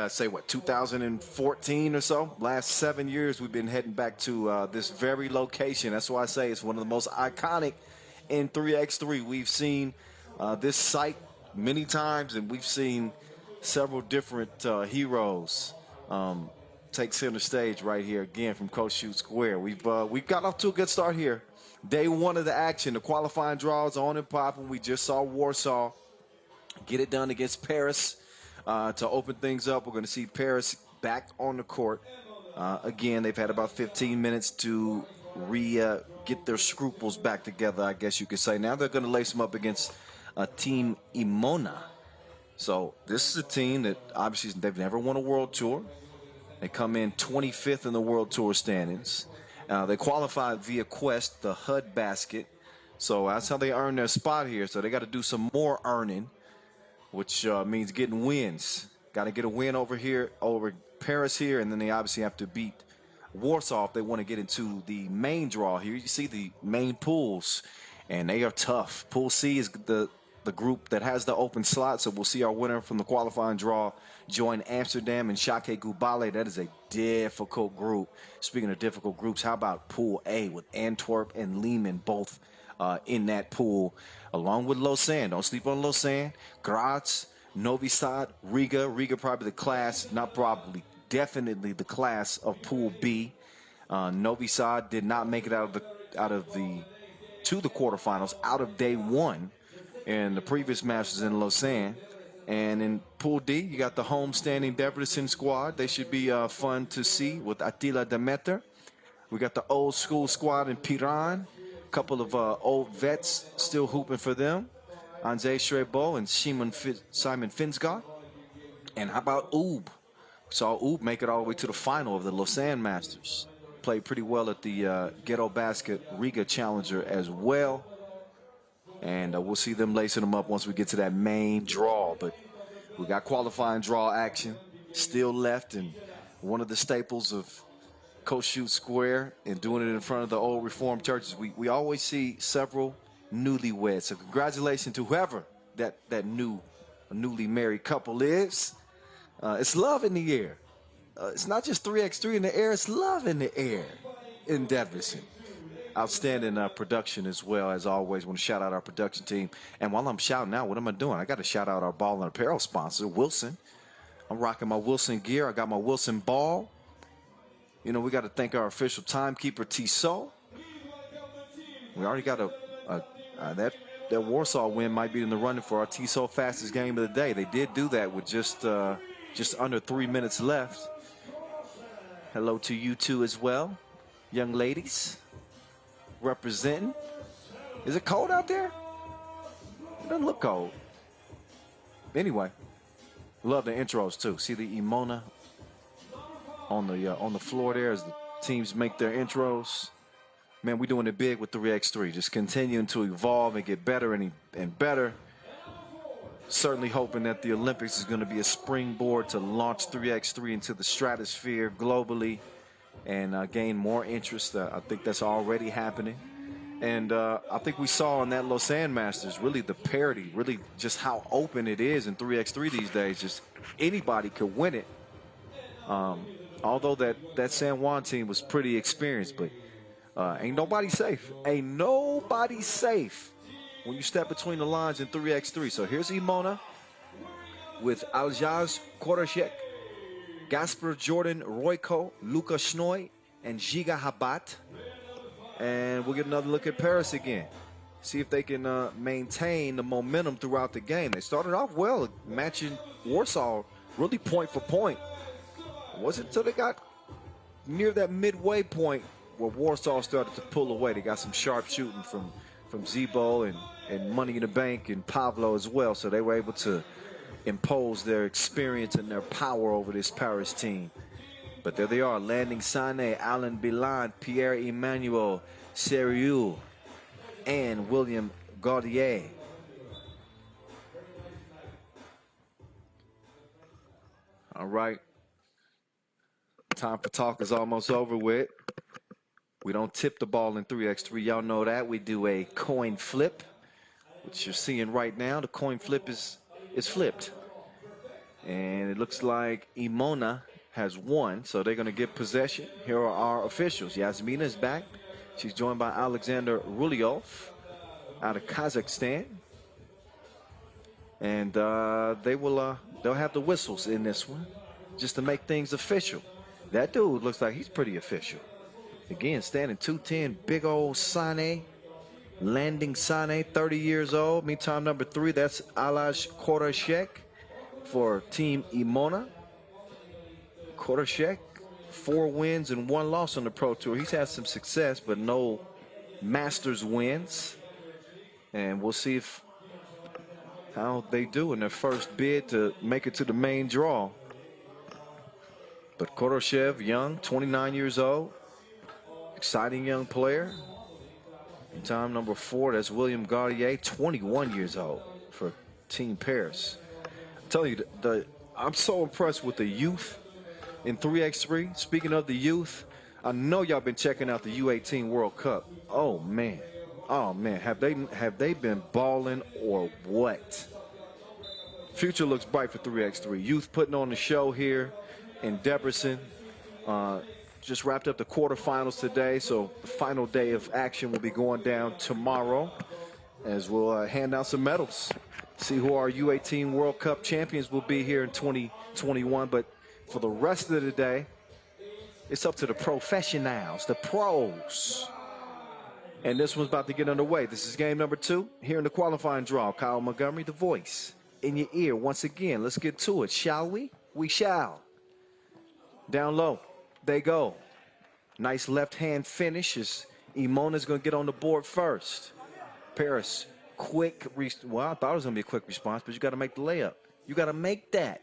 A: say what, 2014 or so? Last 7 years, we've been heading back to this very location. That's why I say it's one of the most iconic in 3x3. We've seen this site many times, and we've seen several different heroes take center stage right here again from Kossuth Square. We've got off to a good start here. Day 1 of the action, the qualifying draws on and popping. We just saw Warsaw get it done against Paris to open things up. We're going to see Paris back on the court. Again, they've had about 15 minutes to get their scruples back together, I guess you could say. Now they're going to lace them up against Team Emona. So this is a team that obviously they've never won a world tour. They come in 25th in the world tour standings. They qualified via Quest, the HUD basket. So that's how they earn their spot here. So they got to do some more earning, which means getting wins. Got to get a win over here, over Paris here, and then they obviously have to beat Warsaw if they want to get into the main draw here. You see the main pools, and they are tough. Pool C is the group that has the open slot, so we'll see our winner from the qualifying draw join Amsterdam and Šakiai Gulbelė. That is a difficult group. Speaking of difficult groups, how about Pool A with Antwerp and Liman both in that pool, along with Lausanne. Don't sleep on Lausanne. Graz, Novi, Riga. Riga probably the class, not probably, definitely the class of Pool B. Novi did not make it to the quarterfinals out of day 1. And the previous match was in Lausanne. And in Pool D, you got the home-standing Debrecen squad. They should be fun to see with Attila Demeter. We got the old-school squad in Piran. A couple of old vets still hooping for them. Andrzej Shrebo and Simon Finsgaard. And how about Ub? Saw Ub make it all the way to the final of the Lausanne Masters. Played pretty well at the Ghetto Basket Riga Challenger as well. And we'll see them lacing them up once we get to that main draw. But we got qualifying draw action still left, and one of the staples of Kossuth Square and doing it in front of the old Reformed churches. We always see several newlyweds. So congratulations to whoever that newly married couple is. It's love in the air. It's not just 3x3 in the air, it's love in the air in Debrecen. Outstanding production as well, as always. Want to shout out our production team. And while I'm shouting out, what am I doing? I got to shout out our ball and apparel sponsor, Wilson. I'm rocking my Wilson gear. I got my Wilson ball. You know, we got to thank our official timekeeper, Tissot. We already got that Warsaw win might be in the running for our Tissot fastest game of the day. They did do that with just under 3 minutes left. Hello to you two as well, young ladies. Representing. Is it cold out there? It doesn't look cold. Anyway, love the intros too. See the Emona on the floor there as the teams make their intros. Man, we're doing it big with 3x3. Just continuing to evolve and get better and better. Certainly hoping that the Olympics is going to be a springboard to launch 3x3 into the stratosphere globally and gain more interest. I think that's already happening. And I think we saw in that Lausanne Masters really the parity, really just how open it is in 3x3 these days. Just anybody could win it. Although that San Juan team was pretty experienced, but ain't nobody safe. Ain't nobody safe when you step between the lines in 3x3. So here's Emona with Aljaz Korashek, Gasper Jordan Royko, Luka Schnoy, and Giga Habat. And we'll get another look at Paris again. See if they can maintain the momentum throughout the game. They started off well, matching Warsaw really point for point. It wasn't until they got near that midway point where Warsaw started to pull away. They got some sharp shooting from Zebo and Money in the Bank and Pablo as well. So they were able to impose their experience and their power over this Paris team. But there they are, Landing Sane, Alain Bilan, Pierre-Emmanuel Seriou, and William Gaudier. All right. Time for talk is almost over with. We don't tip the ball in 3x3. Y'all know that. We do a coin flip, which you're seeing right now. The coin flip is flipped. And it looks like Emona has won, so they're going to get possession. Here are our officials. Yasmina is back. She's joined by Alexander Ruliov out of Kazakhstan. And they'll have the whistles in this one just to make things official. That dude looks like he's pretty official. Again, standing 210, big old Sane. Landing Sane, 30 years old. Meantime, number 3, that's Alaj Korashek for Team Emona. Korashek, 4 wins and 1 loss on the Pro Tour. He's had some success, but no Masters wins. And we'll see how they do in their first bid to make it to the main draw. But Koroshev, young, 29 years old. Exciting young player. Time number 4, that's William Gaudier, 21 years old for Team Paris. I'm telling you, I'm so impressed with the youth in 3x3. Speaking of the youth, I know y'all been checking out the U18 World Cup. Oh man, have they been balling or what? Future looks bright for 3x3. Youth putting on the show here in Debrecen. Just wrapped up the quarterfinals today, so the final day of action will be going down tomorrow as we'll hand out some medals. See who our U18 World Cup champions will be here in 2021. But for the rest of the day, it's up to the professionals, the pros. And this one's about to get underway. This is game number 2 here in the qualifying draw. Kyle Montgomery, the voice in your ear once again. Let's get to it, shall we? We shall. Down low. They go. Nice left-hand finish as Emona's going to get on the board first. Paris, quick. Well, I thought it was going to be a quick response, but you got to make the layup. You got to make that.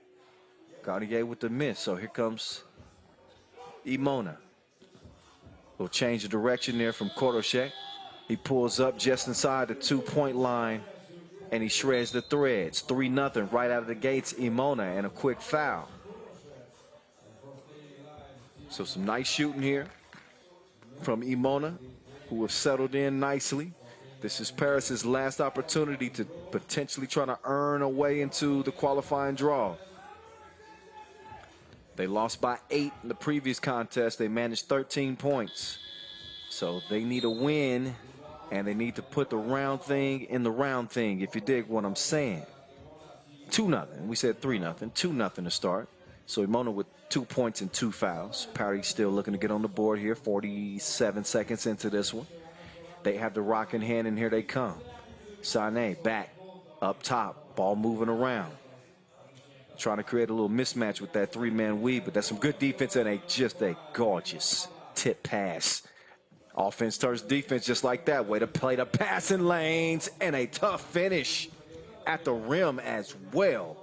A: Gaudier with the miss. So here comes Emona. We'll change the direction there from Koroshev. He pulls up just inside the 2-point line, and he shreds the threads. 3-0 right out of the gates, Emona, and a quick foul. So some nice shooting here from Emona, who have settled in nicely. This is Paris's last opportunity to potentially try to earn a way into the qualifying draw. They lost by 8 in the previous contest. They managed 13 points. So they need a win, and they need to put the round thing in the round thing, if you dig what I'm saying. 2-0. We said 3-0. 2-0 to start. So Emona with 2 points and 2 fouls. Paris still looking to get on the board here. 47 seconds into this one. They have the rock in hand, and here they come. Sané back up top. Ball moving around. Trying to create a little mismatch with that 3-man weave, but that's some good defense and just a gorgeous tip pass. Offense turns defense just like that. Way to play the passing lanes, and a tough finish at the rim as well.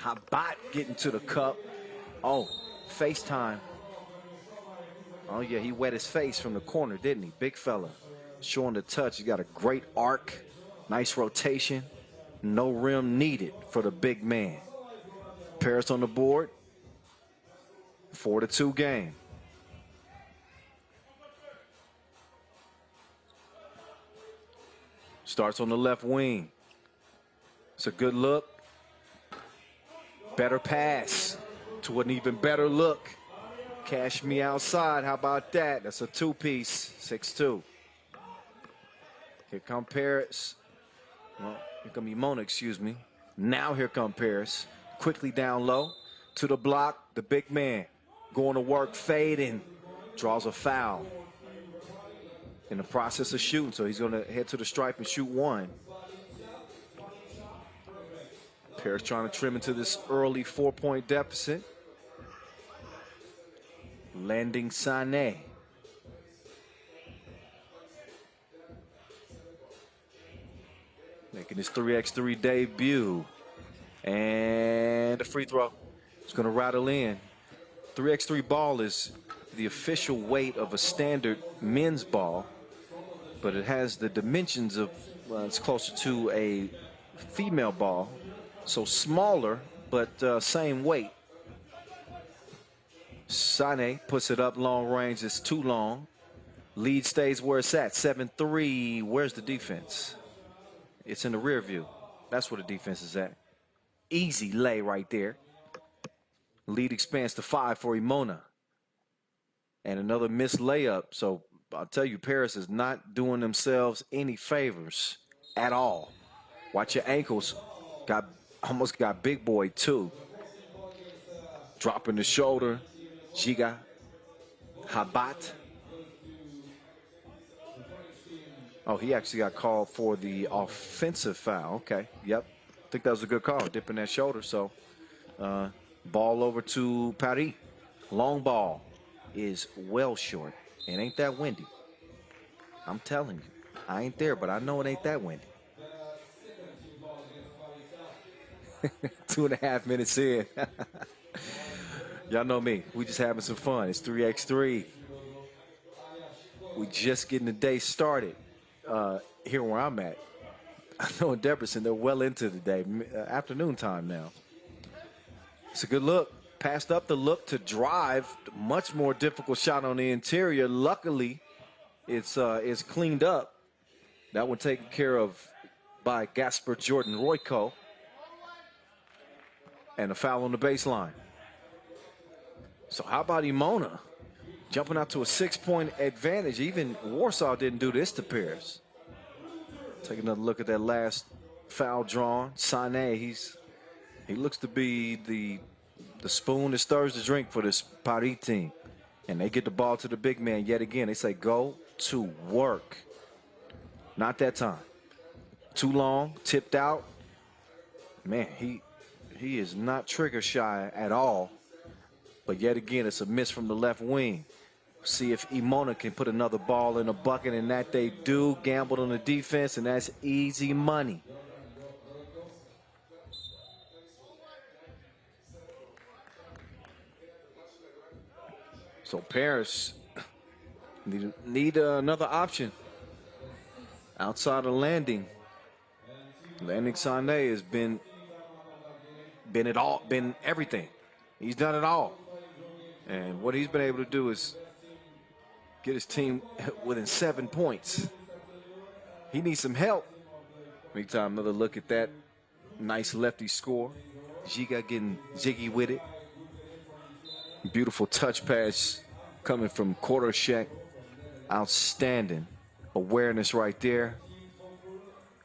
A: Habat getting to the cup. Oh, FaceTime. Oh, yeah, he wet his face from the corner, didn't he? Big fella. Showing the touch. He's got a great arc. Nice rotation. No rim needed for the big man. Paris on the board. 4-2 game. Starts on the left wing. It's a good look. Better pass to an even better look. Cash me outside. How about that? That's a two-piece. 6-2. Here come Paris. Well, here come Emona, excuse me. Now here come Paris. Quickly down low to the block. The big man going to work, fading. Draws a foul in the process of shooting. So he's going to head to the stripe and shoot one. Paris trying to trim into this early 4-point deficit. Landing Sané. Making his 3x3 debut. And a free throw. It's going to rattle in. 3x3 ball is the official weight of a standard men's ball, but it has the dimensions of, it's closer to a female ball. So smaller, but same weight. Sané puts it up long range. It's too long. Lead stays where it's at. 7-3. Where's the defense? It's in the rear view. That's where the defense is at. Easy lay right there. Lead expands to 5 for Emona. And another missed layup. So I'll tell you, Paris is not doing themselves any favors at all. Watch your ankles. Almost got big boy too. Dropping the shoulder. Giga. Habat. Oh, he actually got called for the offensive foul. Okay, yep. I think that was a good call, dipping that shoulder. So, ball over to Paris. Long ball is well short. It ain't that windy. I'm telling you. I ain't there, but I know it ain't that windy. 2.5 minutes in. Y'all know me. We just having some fun. It's 3x3. We just getting the day started. Here where I'm at. I know in Debrecen, they're well into the day. Afternoon time now. It's a good look. Passed up the look to drive. Much more difficult shot on the interior. Luckily, it's cleaned up. That one taken care of by Gasper Jordan Royko. And a foul on the baseline. So how about Emona? Jumping out to a 6-point advantage. Even Warsaw didn't do this to Paris. Take another look at that last foul drawn. Sané, he looks to be the spoon that stirs the drink for this Paris team. And they get the ball to the big man yet again. They say go to work. Not that time. Too long, tipped out. Man, he is not trigger shy at all. But yet again, it's a miss from the left wing. See if Emona can put another ball in the bucket, and that they do. Gambled on the defense, and that's easy money. So Paris need another option outside of landing. Landing Sané has been everything. He's done it all. And what he's been able to do is get his team within 7 points. He needs some help. Meantime, another look at that nice lefty score. Giga getting jiggy with it. Beautiful touch pass coming from Quartershek. Outstanding awareness right there.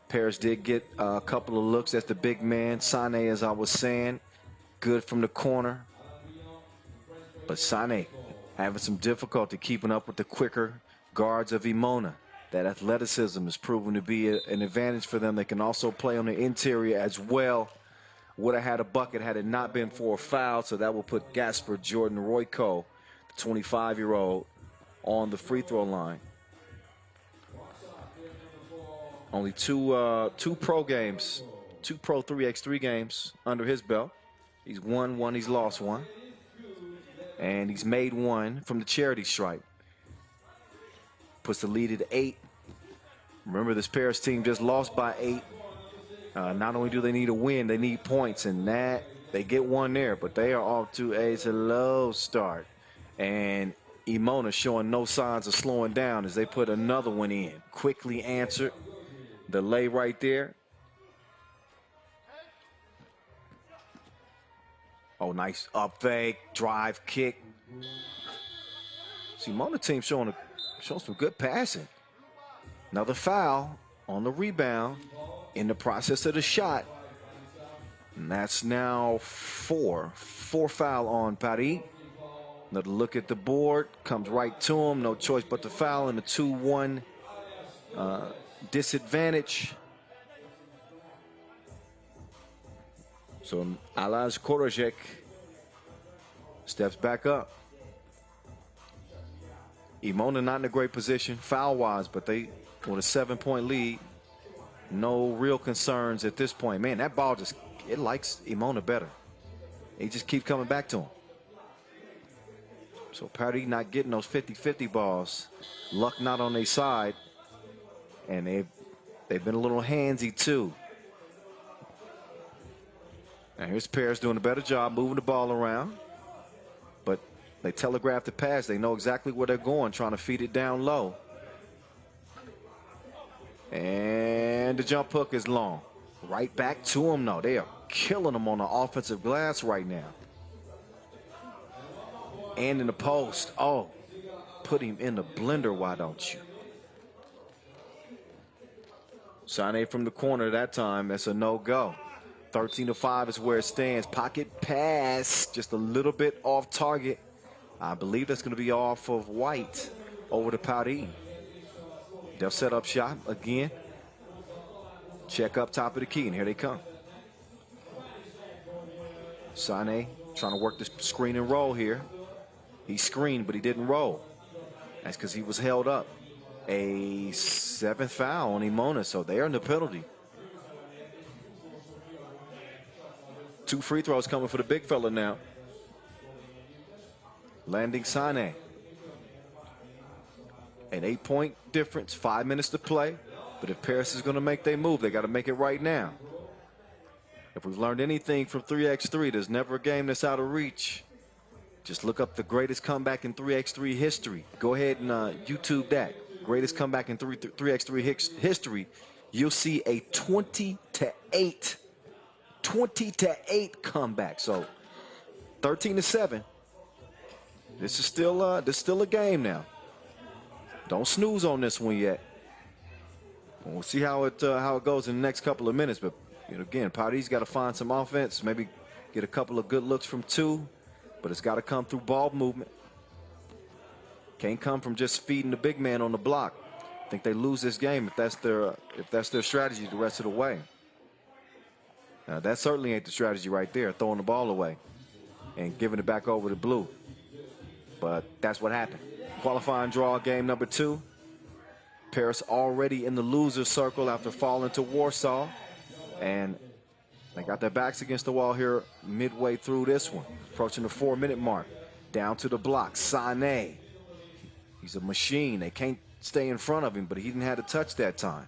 A: Paris did get a couple of looks at the big man. Sané, as I was saying, good from the corner. But Sane having some difficulty keeping up with the quicker guards of Emona. That athleticism has proven to be an advantage for them. They can also play on the interior as well. Would have had a bucket had it not been for a foul, so that will put Gasper Jordan Royko, the 25-year-old, on the free throw line. Only two pro games, 2 pro 3x3 games under his belt. He's won one, he's lost one. And he's made one from the charity stripe. Puts the lead at 8. Remember, this Paris team just lost by 8. Not only do they need a win, they need points, and that they get one there, but they are off to a slow start. And Emona showing no signs of slowing down as they put another one in. Quickly answered. The lay right there. Oh, nice up fake, drive, kick. See, Emona team showing some good passing. Another foul on the rebound in the process of the shot. And that's now 4 foul on Paris. Another look at the board, comes right to him. No choice but to foul in the 2-1 disadvantage. So Alaz Korojek steps back up. Emona not in a great position foul-wise, but they with a 7-point lead. No real concerns at this point. Man, that ball just, it likes Emona better. He just keeps coming back to him. So Paris not getting those 50-50 balls. Luck not on their side. And they've been a little handsy too. Now here's Paris doing a better job moving the ball around. But they telegraph the pass. They know exactly where they're going, trying to feed it down low. And the jump hook is long. Right back to him, though. They are killing him on the offensive glass right now. And in the post. Oh, put him in the blender, why don't you? Sane from the corner that time. That's a no-go. 13-5 is where it stands. Pocket pass, just a little bit off target. I believe that's going to be off of White over to Paris. They'll set up shot again. Check up top of the key, and here they come. Sane trying to work the screen and roll here. He screened, but he didn't roll. That's because he was held up. A 7th foul on Emona, so they are in the penalty. 2 free throws coming for the big fella now. Landing Sane. An 8-point difference, 5 minutes to play. But if Paris is going to make their move, they got to make it right now. If we've learned anything from 3x3, there's never a game that's out of reach. Just look up the greatest comeback in 3x3 history. Go ahead and YouTube that. Greatest comeback in 3x3 history. You'll see a 20-8 comeback. So 13-7. This is still a game now. Don't snooze on this one yet. We'll see how it goes in the next couple of minutes. But again, Paris got to find some offense, maybe get a couple of good looks from 2, but it's got to come through ball movement. Can't come from just feeding the big man on the block. I think they lose this game if that's their strategy the rest of the way. Now, that certainly ain't the strategy right there, throwing the ball away and giving it back over to Blue. But that's what happened. Qualifying draw game number 2. Paris already in the loser circle after falling to Warsaw. And they got their backs against the wall here midway through this one. Approaching the 4-minute mark. Down to the block. Sane. He's a machine. They can't stay in front of him, but he didn't have to touch that time.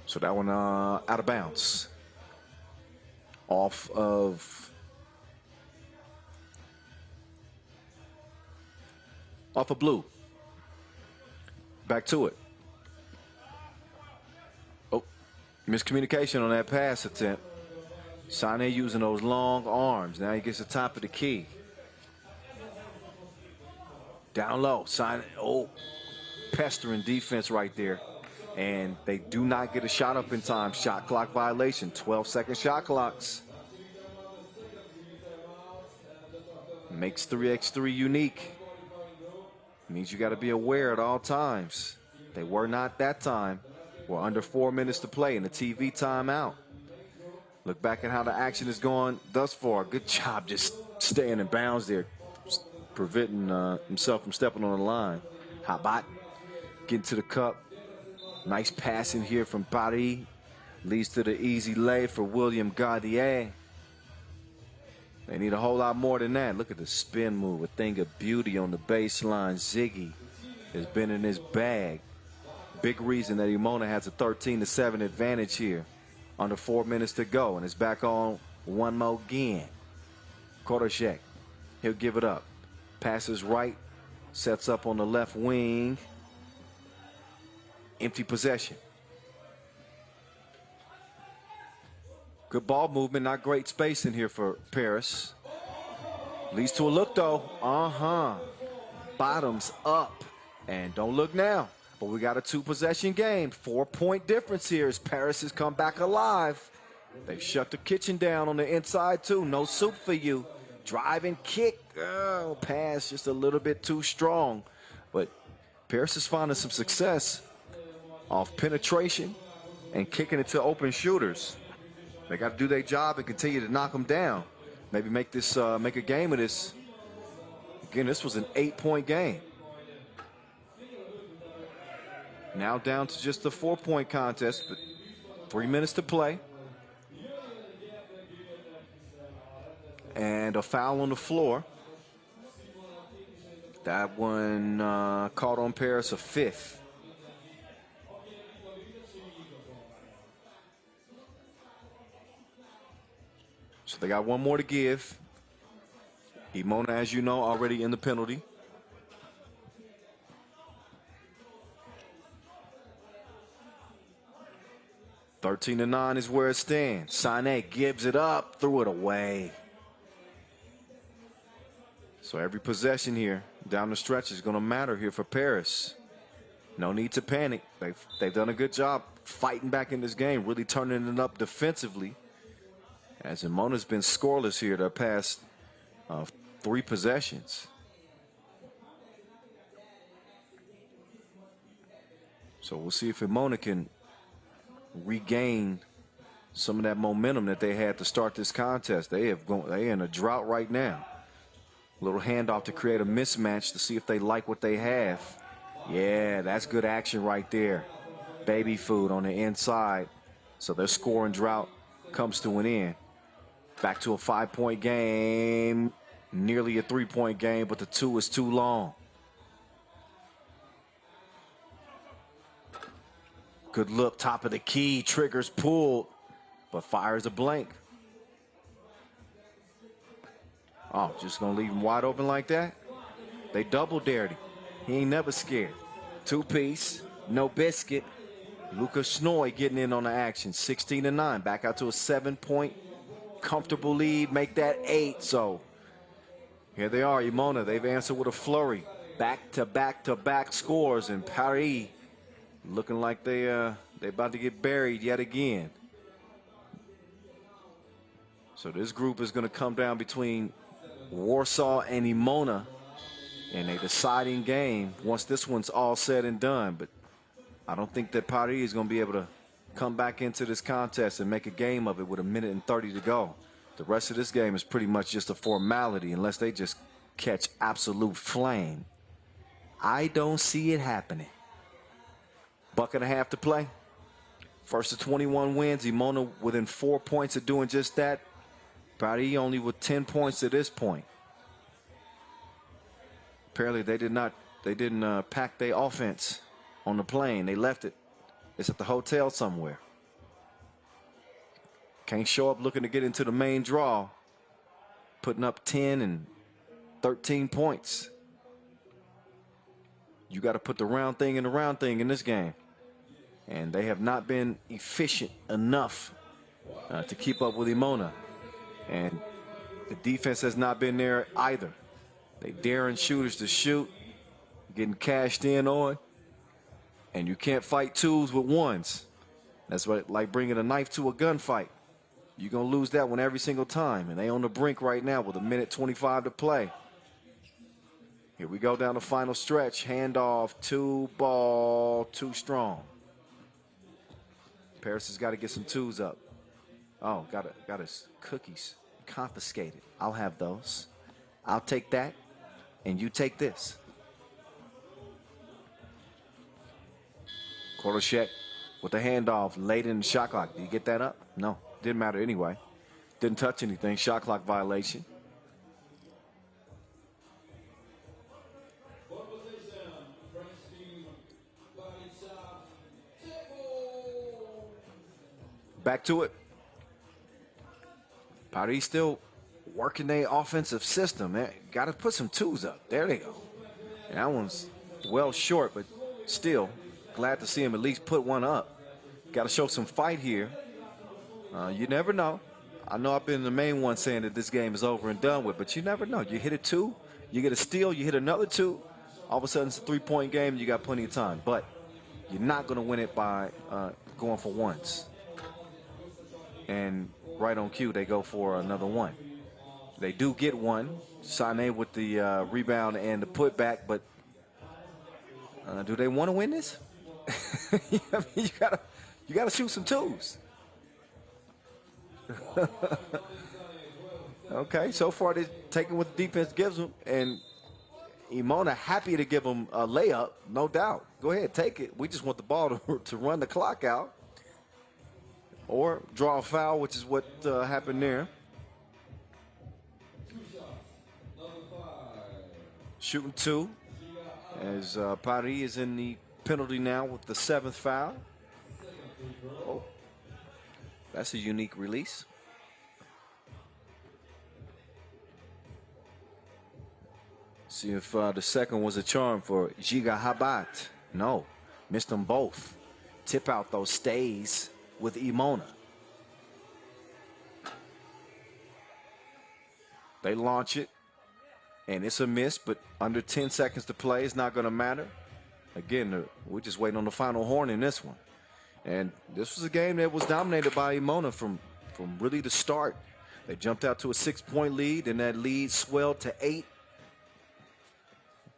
A: So that one out of bounds. Off of Blue. Back to it. Oh, miscommunication on that pass attempt. Sane using those long arms. Now he gets the top of the key. Down low. Sane, pestering defense right there. And they do not get a shot up in time. Shot clock violation, 12-second shot clocks. Makes 3x3 unique. Means you got to be aware at all times. They were not that time. We're under 4 minutes to play in the TV timeout. Look back at how the action is going thus far. Good job just staying in bounds there, preventing himself from stepping on the line. Habat getting to the cup. Nice passing here from Paris. Leads to the easy lay for William Gardier. They need a whole lot more than that. Look at the spin move. A thing of beauty on the baseline. Ziggy has been in his bag. Big reason that Emona has a 13-7 advantage here. Under 4 minutes to go. And it's back on one more again. Korosek. He'll give it up. Passes right. Sets up on the left wing. Empty possession. Good ball movement, not great space in here for Paris. Leads to a look though. Bottoms up. And don't look now. But we got a 2-possession game. 4-point difference here as Paris has come back alive. They've shut the kitchen down on the inside too. No soup for you. Drive and kick. Oh, pass just a little bit too strong. But Paris is finding some success off penetration and kicking it to open shooters. They got to do their job and continue to knock them down. Maybe make this make a game of this. Again, this was an 8-point game. Now down to just a 4-point contest, but 3 minutes to play. And a foul on the floor. That one caught on Paris, a 5th. So they got one more to give. Emona, as you know, already in the penalty. (13-9) is where it stands. Sané gives it up, threw it away. So every possession here down the stretch is going to matter here for Paris. No need to panic. They've done a good job fighting back in this game, really turning it up defensively. As Emona's been scoreless here the past 3 possessions. So we'll see if Emona can regain some of that momentum that they had to start this contest. They're in a drought right now. A little handoff to create a mismatch to see if they like what they have. Yeah, that's good action right there. Baby food on the inside. So their scoring drought comes to an end. Back to a 5-point game. Nearly a 3-point game, but the 2 is too long. Good look, top of the key, triggers pulled, but fires a blank. Oh, just gonna leave him wide open like that? They double dared him. He ain't never scared. 2-piece, no biscuit. Lucas Snoy getting in on the action. 16-9, back out to a 7-point comfortable lead, make that 8. So here they are, Emona. They've answered with a flurry. Back-to-back-to-back scores, and Paris looking like they're about to get buried yet again. So this group is going to come down between Warsaw and Emona in a deciding game once this one's all said and done. But I don't think that Paris is going to be able to come back into this contest and make a game of it with 1:30 to go. The rest of this game is pretty much just a formality unless they just catch absolute flame. I don't see it happening. 1.5 to play. First of 21 wins. Emona within 4 points of doing just that. Paris only with 10 points to this point. Apparently they didn't pack their offense on the plane. They left it. It's at the hotel somewhere. Can't show up looking to get into the main draw. Putting up 10 and 13 points. You got to put the round thing in the round thing in this game. And they have not been efficient enough to keep up with Emona. And the defense has not been there either. They daring shooters to shoot, getting cashed in on. And you can't fight twos with ones. That's what, like bringing a knife to a gunfight. You're going to lose that one every single time. And they on the brink right now with 1:25 to play. Here we go down the final stretch. Handoff, 2-ball, too strong. Paris has got to get some twos up. Oh, got his cookies confiscated. I'll have those. I'll take that, and you take this. Koroshet with the handoff late in the shot clock. Did you get that up? No, didn't matter anyway. Didn't touch anything. Shot clock violation. Back to it. Paris still working their offensive system. Got to put some twos up. There they go. And that one's well short, but still glad to see him at least put one up. Got to show some fight here. You never know. I know I've been the main one saying that this game is over and done with, but you never know. You hit a two, you get a steal, you hit another two. All of a sudden it's a 3-point game and you got plenty of time. But you're not going to win it by going for ones. And right on cue, they go for another one. They do get one. Sané with the rebound and the putback, but do they want to win this? I mean, you gotta shoot some twos. Okay, so far they're taking what the defense gives them, and Emona happy to give them a layup, no doubt. Go ahead, take it. We just want the ball to run the clock out. Or draw a foul, which is what happened there. Shooting two, as Paris is in the penalty now with the 7th foul. Oh, that's a unique release. See if the second was a charm for Giga Habat. No, missed them both. Tip out those stays with Emona. They launch it, and it's a miss, but under 10 seconds to play, it's not going to matter. Again, we're just waiting on the final horn in this one. And this was a game that was dominated by Emona from really the start. They jumped out to a 6-point lead, and that lead swelled to 8.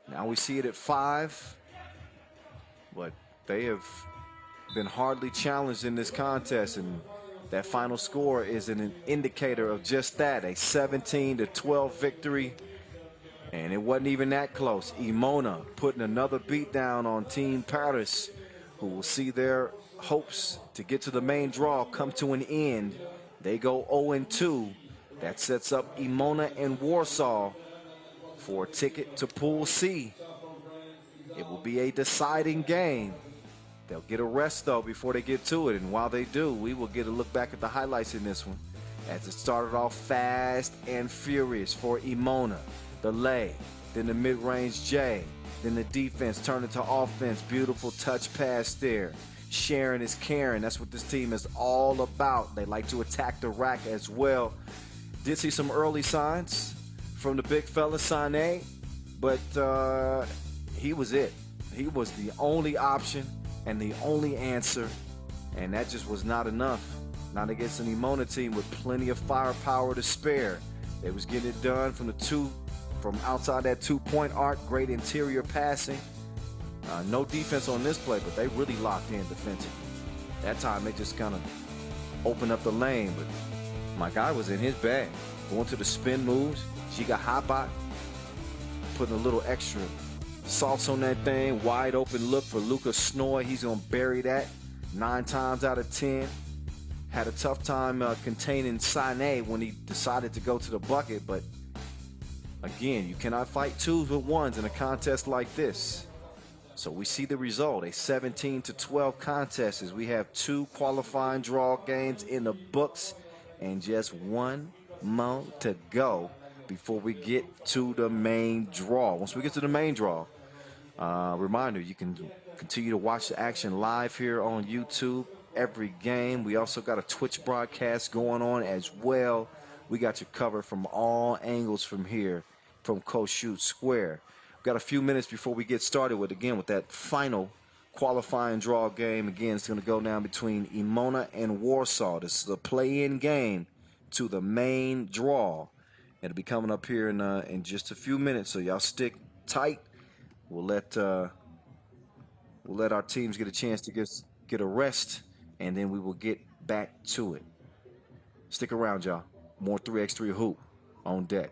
A: Now we see it at 5, but they have been hardly challenged in this contest, and that final score is an indicator of just that, a 17-12 victory, and it wasn't even that close. Emona putting another beat down on Team Paris, who will see their hopes to get to the main draw come to an end. They go 0-2. That sets up Emona and Warsaw for a ticket to Pool C. It will be a deciding game. They'll get a rest, though, before they get to it. And while they do, we will get a look back at the highlights in this one, as it started off fast and furious for Emona. The lay, then the mid-range J, then the defense turned into offense. Beautiful touch pass there. Sharing is caring. That's what this team is all about. They like to attack the rack as well. Did see some early signs from the big fella, Sané, but he was it. He was the only option and the only answer, and that just was not enough. Not against an Emona team with plenty of firepower to spare. They was getting it done from outside that 2-point arc. Great interior passing. No defense on this play, but they really locked in defensively. That time they just kind of opened up the lane, but my guy was in his bag. Going to the spin moves. Giga Habat putting a little extra sauce on that thing. Wide open look for Lucas Snoy. He's going to bury that 9 times out of 10. Had a tough time containing Sané when he decided to go to the bucket, but again, you cannot fight twos with ones in a contest like this. So we see the result, a 17-12 contest, as we have 2 qualifying draw games in the books and just 1 more to go before we get to the main draw. Once we get to the main draw, reminder, you can continue to watch the action live here on YouTube every game. We also got a Twitch broadcast going on as well. We got you covered from all angles from here, from Kossuth Square. We've got a few minutes before we get started with that final qualifying draw game. Again, it's going to go down between Emona and Warsaw. This is a play-in game to the main draw. It'll be coming up here in just a few minutes, so y'all stick tight. We'll let our teams get a chance to get a rest, and then we will get back to it. Stick around, y'all. More 3x3 hoop on deck.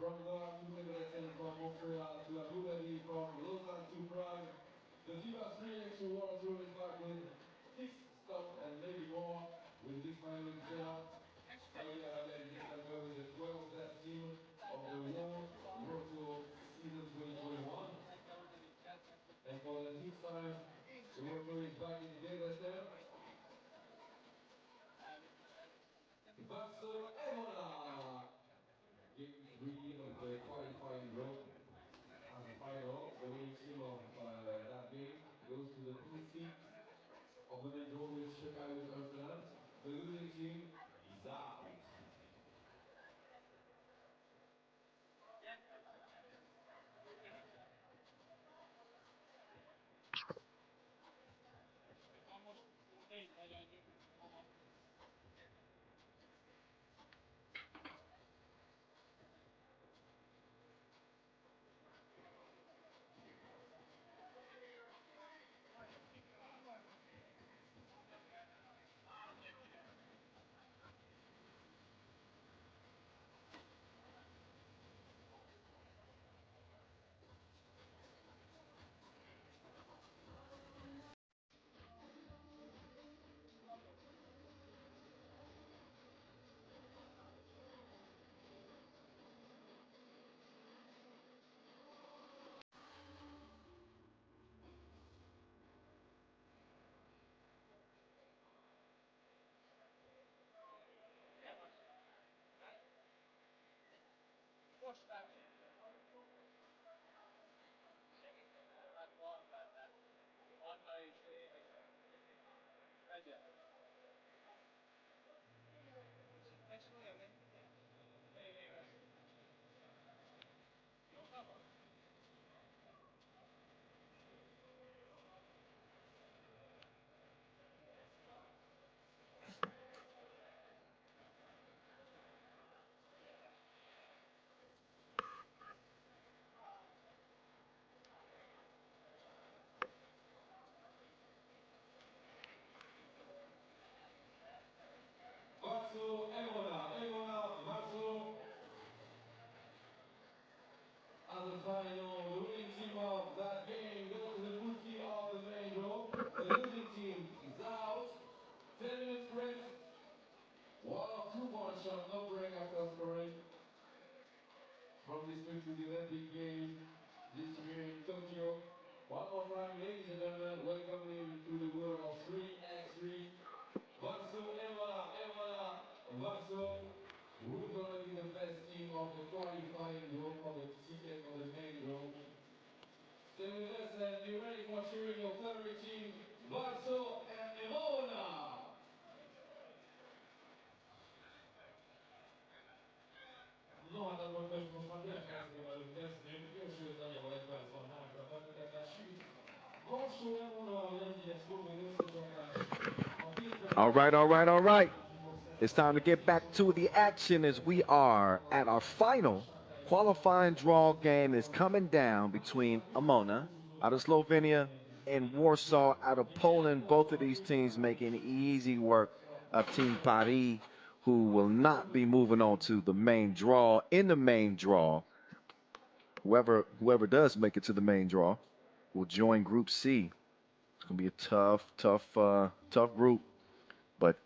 I: From Graz to Debrecen, from Montreal to Hajdú-Bihar, from Lausanne to Prague. The FIBA 3x3 World Tour is back with 6 stops and maybe more with this final result. Saudi Arabia just away with the 12th best team of the World Tour season 2021. And for the 6th time, the World Tour is back in Debrecen. Warsaw, Emona! Game 3 of the qualifying draw. As a final, the winning team of that game goes to the Pool C of the main draw with Šakiai with Amsterdam. The losing team is out. Warsaw, Emona, Warsaw. As a final, the winning team of that game goes to the Pool C of the main draw. The losing team is out. 10 minutes rest. Wow, 2-point shot, not break after scoring. From this trip to the Olympic Games this year in Tokyo. One more time, ladies and gentlemen, welcome to the world of 3x3. Warsaw, Emona, Warsaw. Who's gonna be the best team of the qualifying draw for the ticket for the main draw? Stay with us and be ready for cheering your favorite team, Warsaw and Emona. No, hát akkor most már tényleg kezdeni velünk kezdünk. Első ötlenyel egy perc van hátra a befektetésig. Warsaw, Emona, hogy egy szurvai összecsapás.
A: All right, all right, all right. It's time to get back to the action as we are at our final qualifying draw game is coming down between Emona out of Slovenia and Warsaw out of Poland. Both of these teams making easy work of Team Paris, who will not be moving on to the main draw. In the main draw, whoever does make it to the main draw will join Group C. It's gonna be a tough group. But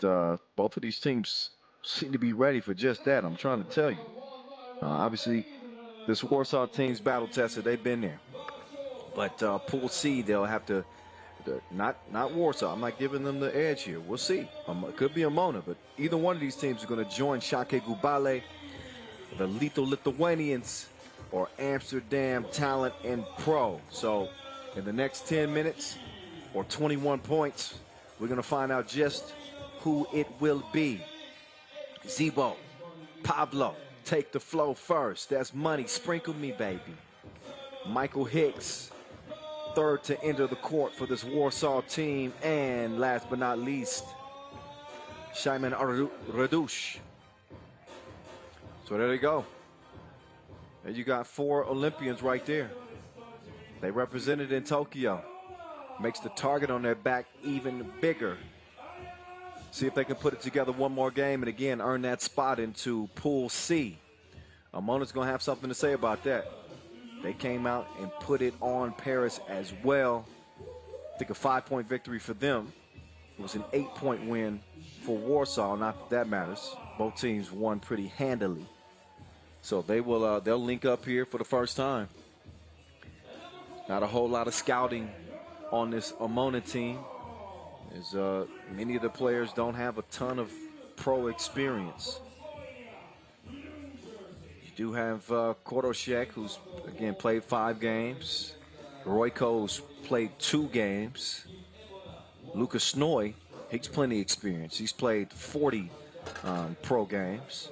A: both of these teams seem to be ready for just that. I'm trying to tell you. Obviously, this Warsaw team's battle tested. They've been there. But Pool C, they'll have to not Warsaw. I'm not giving them the edge here. We'll see. It could be Emona, but either one of these teams are going to join Šakiai Gulbelė, the Lithuanians, or Amsterdam Talent&Pro. So in the next 10 minutes or 21 points, we're going to find out just who it will be. Zebo, Pablo, take the flow first. That's money. Sprinkle me, baby. Michael Hicks, third to enter the court for this Warsaw team. And last but not least, Szymon Radush. So there you go. And you got 4 Olympians right there. They represented in Tokyo. Makes the target on their back even bigger. See if they can put it together one more game and again earn that spot into Pool C Emona's going to have something to say about that. They came out and put it on Paris as well. I think a 5-point victory for them. It was an 8-point win for Warsaw. Not that that matters. Both teams won pretty handily. So they will they'll link up here for the first time. Not a whole lot of scouting on this Emona team, as many of the players don't have a ton of pro experience. You do have Koroshek, who's, again, played 5 games. Royko's played 2 games. Lucas Snoy, he's plenty of experience. He's played 40 pro games.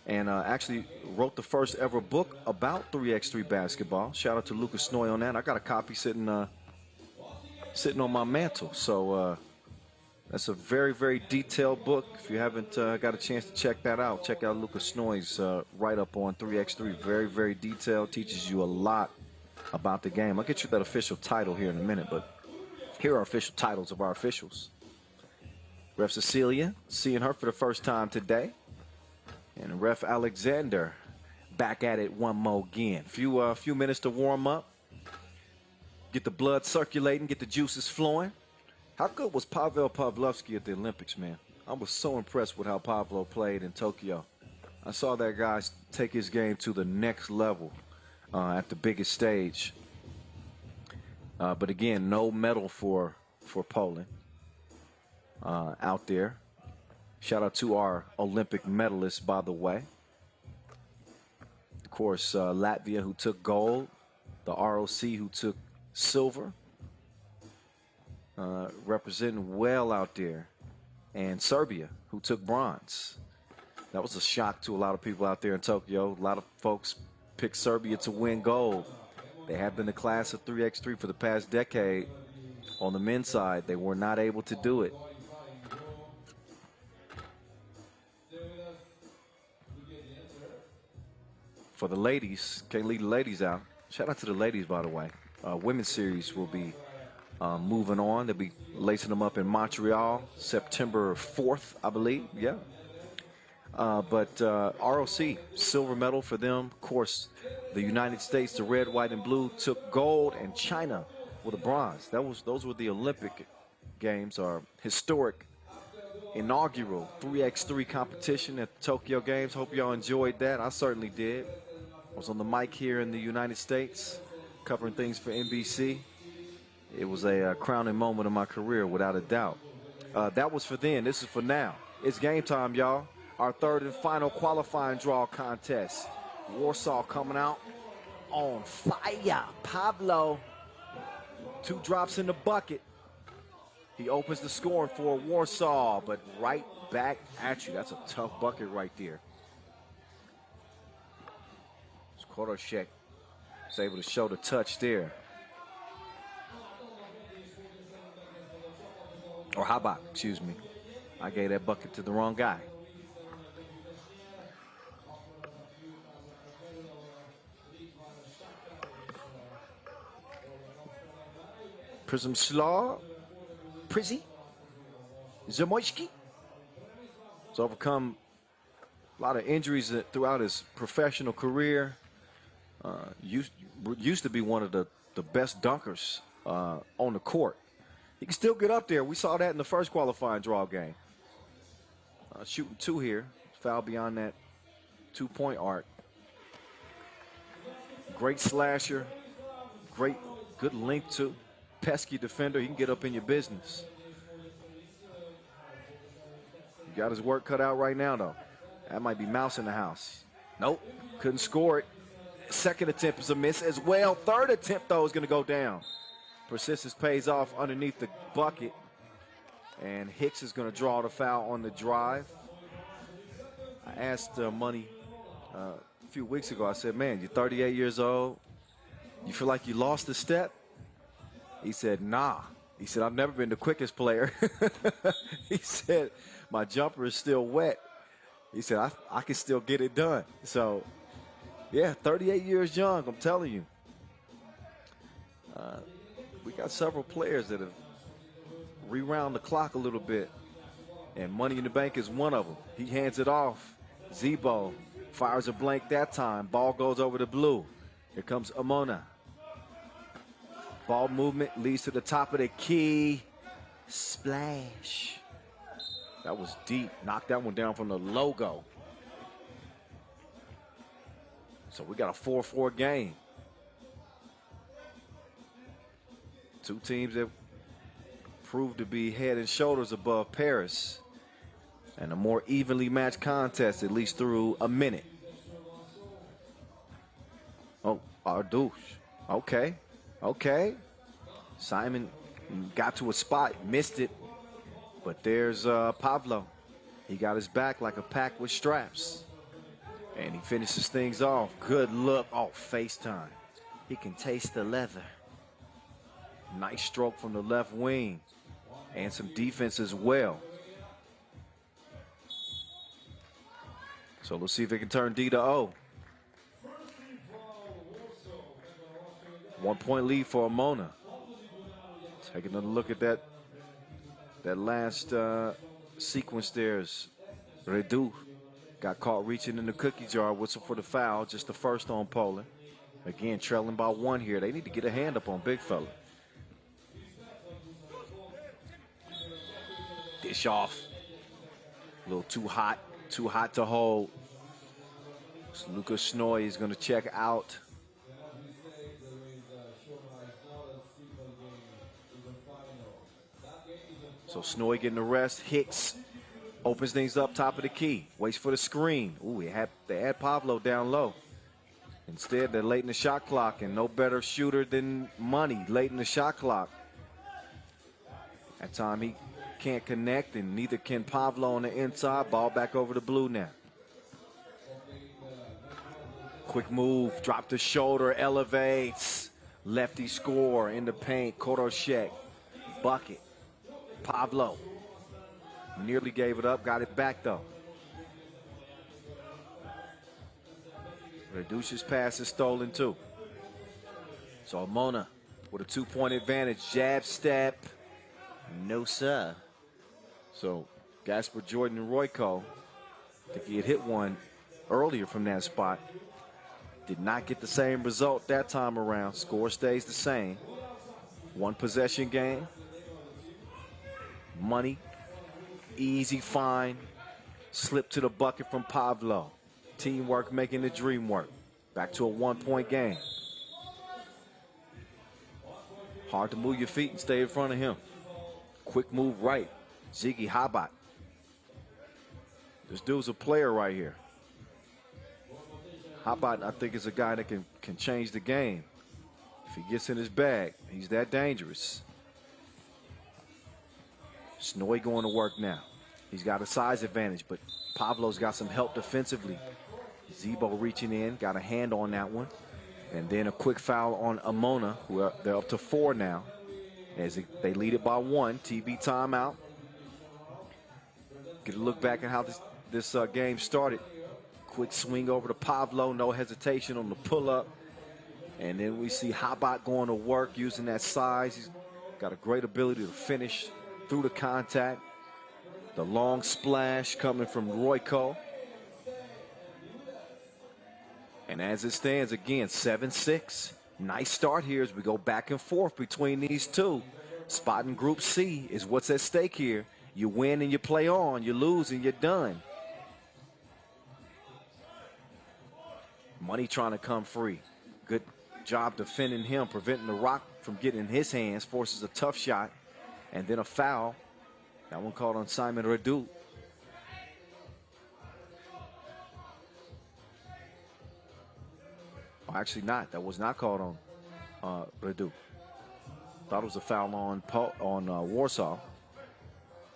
A: And actually wrote the first ever book about 3x3 basketball. Shout out to Lucas Snoy on that. I got a copy sitting on my mantle. So that's a very, very detailed book. If you haven't got a chance to check that out, check out Lucas Snoy's write-up on 3x3. Very, very detailed. Teaches you a lot about the game. I'll get you that official title here in a minute, but here are official titles of our officials. Ref Cecilia, seeing her for the first time today. And Ref Alexander back at it one more again. Few minutes to warm up. Get the blood circulating, get the juices flowing. How good was Pavel Pavlovsky at the Olympics, man? I was so impressed with how Pavlo played in Tokyo. I saw that guy take his game to the next level at the biggest stage. But again, no medal for Poland out there. Shout out to our Olympic medalists, by the way. Of course, Latvia, who took gold. The ROC, who took silver. Representing well out there. And Serbia, who took bronze. That was a shock to a lot of people out there in Tokyo. A lot of folks picked Serbia to win gold. They have been the class of 3x3 for the past decade. On the men's side, they were not able to do it. For the ladies, can't leave the ladies out. Shout out to the ladies, by the way. Women's series will be moving on. They'll be lacing them up in Montreal, September 4th, I believe. Yeah. But ROC, silver medal for them. Of course, the United States, the red, white, and blue, took gold, and China with a bronze. Those were the Olympic Games, our historic inaugural 3x3 competition at the Tokyo Games. Hope y'all enjoyed that. I certainly did. I was on the mic here in the United States covering things for NBC. It was a crowning moment of my career, without a doubt. That was for then. This is for now. It's game time, y'all. Our third and final qualifying draw contest. Warsaw coming out on fire. Pablo, 2 drops in the bucket. He opens the scoring for Warsaw, but right back at you. That's a tough bucket right there. Koroshek is able to show the touch there. Or how about, excuse me. I gave that bucket to the wrong guy. Prism Slaw. Prizzy. Zamoyski. He's overcome a lot of injuries throughout his professional career. Used to be one of the best dunkers on the court. He can still get up there. We saw that in the first qualifying draw game. Shooting 2 here. Foul beyond that 2-point arc. Great slasher. Good length too. Pesky defender. He can get up in your business. He got his work cut out right now, though. That might be Mouse in the house. Nope. Couldn't score it. Second attempt is a miss as well. Third attempt, though, is going to go down. Persistence pays off underneath the bucket. And Hicks is going to draw the foul on the drive. I asked Money a few weeks ago. I said, man, you're 38 years old. You feel like you lost a step? He said, nah. He said, I've never been the quickest player. He said, my jumper is still wet. He said, I can still get it done. So, yeah, 38 years young, I'm telling you. We got several players that have rewound the clock a little bit, and Money in the Bank is one of them. He hands it off. Zebo Fires a blank that time. Ball goes over to blue. Here comes Emona. Ball movement leads to the top of the key. Splash. That was deep. Knocked that one down from the logo. So we got a 4-4 game. Two teams that proved to be head and shoulders above Paris. And a more evenly matched contest, at least through a minute. Oh, Ardouche. Okay. Okay. Simon got to a spot, missed it. But there's Pablo. He got his back like a pack with straps. And he finishes things off. Good look. Oh, FaceTime. He can taste the leather. Nice stroke from the left wing. And some defense as well. So let's see if it can turn D to O. 1 point lead for Emona. Take another look at that last sequence there. Redu got caught reaching in the cookie jar. Whistle for the foul. Just the first on Poland. Again, trailing by 1 here. They need to get a hand up on big fella. Dish off. A little too hot to hold. So Lucas Snoy is going to check out. So Snoy getting the rest. Hicks opens things up top of the key. Waits for the screen. Ooh, they had Pablo down low. Instead, they're late in the shot clock, and no better shooter than Money late in the shot clock. That time he can't connect, and neither can Pablo on the inside. Ball back over to blue now. Quick move, drop the shoulder, elevates. Lefty score in the paint. Koroshek, bucket. Pablo nearly gave it up, got it back though. Reduce's pass is stolen too. So Emona with a 2-point advantage. Jab step. No sir. So Gasper Jordan and Royko, I think he had hit one earlier from that spot. Did not get the same result that time around. Score stays the same. 1 possession game. Money. Easy find. Slip to the bucket from Pablo. Teamwork making the dream work. Back to a 1-point game. Hard to move your feet and stay in front of him. Quick move right. Ziggy Habat. This dude's a player right here. Habat, I think, is a guy that can change the game. If he gets in his bag, he's that dangerous. Snoy going to work now. He's got a size advantage, but Pablo's got some help defensively. Zebo reaching in, got a hand on that one. And then a quick foul on Emona, who they're up to 4 now. As they lead it by 1, TV timeout. Get a look back at how this game started. Quick swing over to Pablo, no hesitation on the pull-up. And then we see Habat going to work using that size. He's got a great ability to finish through the contact. The long splash coming from Royko. And as it stands, again, 7-6. Nice start here as we go back and forth between these two. Spot in Group C is what's at stake here. You win and you play on. You lose and you're done. Money trying to come free. Good job defending him, preventing the rock from getting in his hands. Forces a tough shot. And then a foul. That one called on Simon Redu. Oh, actually not. That was not called on Redu. Thought it was a foul on Warsaw.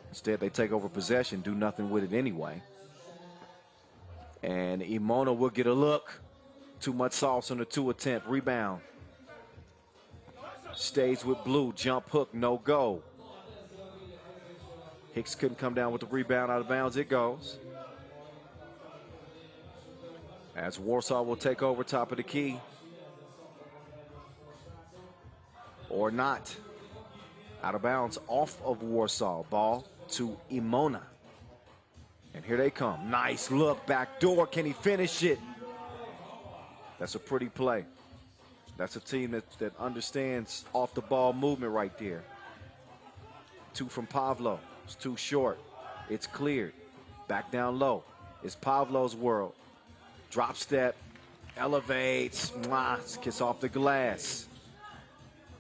A: Instead, they take over possession, do nothing with it anyway. And Emona will get a look. Too much sauce on the 2 attempt. Rebound. Stays with blue. Jump hook, no go. Hicks couldn't come down with the rebound. Out of bounds it goes. As Warsaw will take over top of the key. Or not. Out of bounds off of Warsaw. Ball to Emona. And here they come. Nice look, back door. Can he finish it? That's a pretty play. That's a team that understands off-the-ball movement right there. 2 from Pavlo. It's too short. It's cleared. Back down low. It's Pavlo's world. Drop step. Elevates. Mwah, kiss off the glass.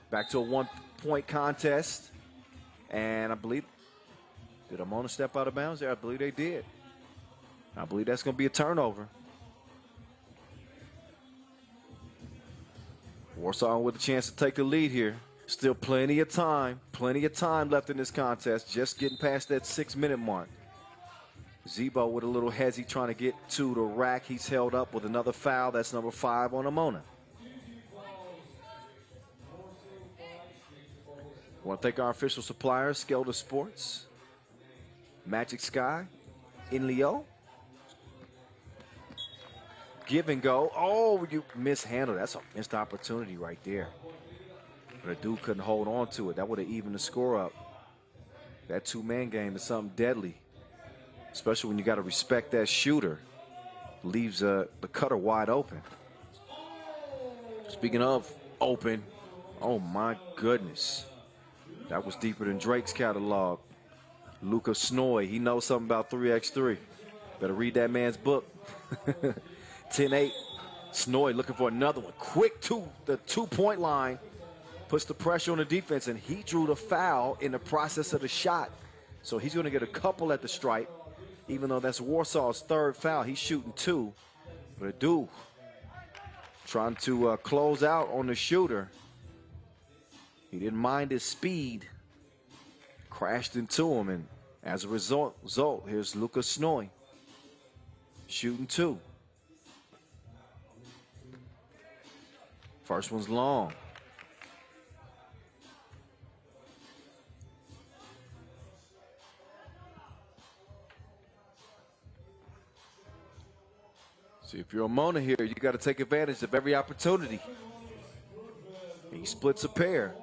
A: Back to a one-point contest. And I believe, did Emona step out of bounds there? I believe they did. I believe that's going to be a turnover. Warsaw with a chance to take the lead here. Still plenty of time left in this contest. Just getting past that 6-minute mark. Zebo with a little hezzy trying to get to the rack. He's held up with another foul. That's number 5 on Emona. Want to thank our official suppliers, Skelter Sports, Magic Sky, Inleo. Give and go. Oh, you mishandled. That's a missed opportunity right there. But a dude couldn't hold on to it. That would have evened the score up. That 2-man game is something deadly, especially when you got to respect that shooter. Leaves the cutter wide open. Speaking of open, oh my goodness. That was deeper than Drake's catalog. Luka Snoy, he knows something about 3x3. Better read that man's book. 10-8. Snoy looking for another one. Quick to the 2-point line. Puts the pressure on the defense, and he drew the foul in the process of the shot. So he's going to get a couple at the stripe, even though that's Warsaw's 3rd foul. He's shooting 2. But a dude trying to close out on the shooter. He didn't mind his speed. Crashed into him, and as a result, here's Luka Snoy shooting 2. First one's long. See, if you're Emona here, you got to take advantage of every opportunity. He splits a pair.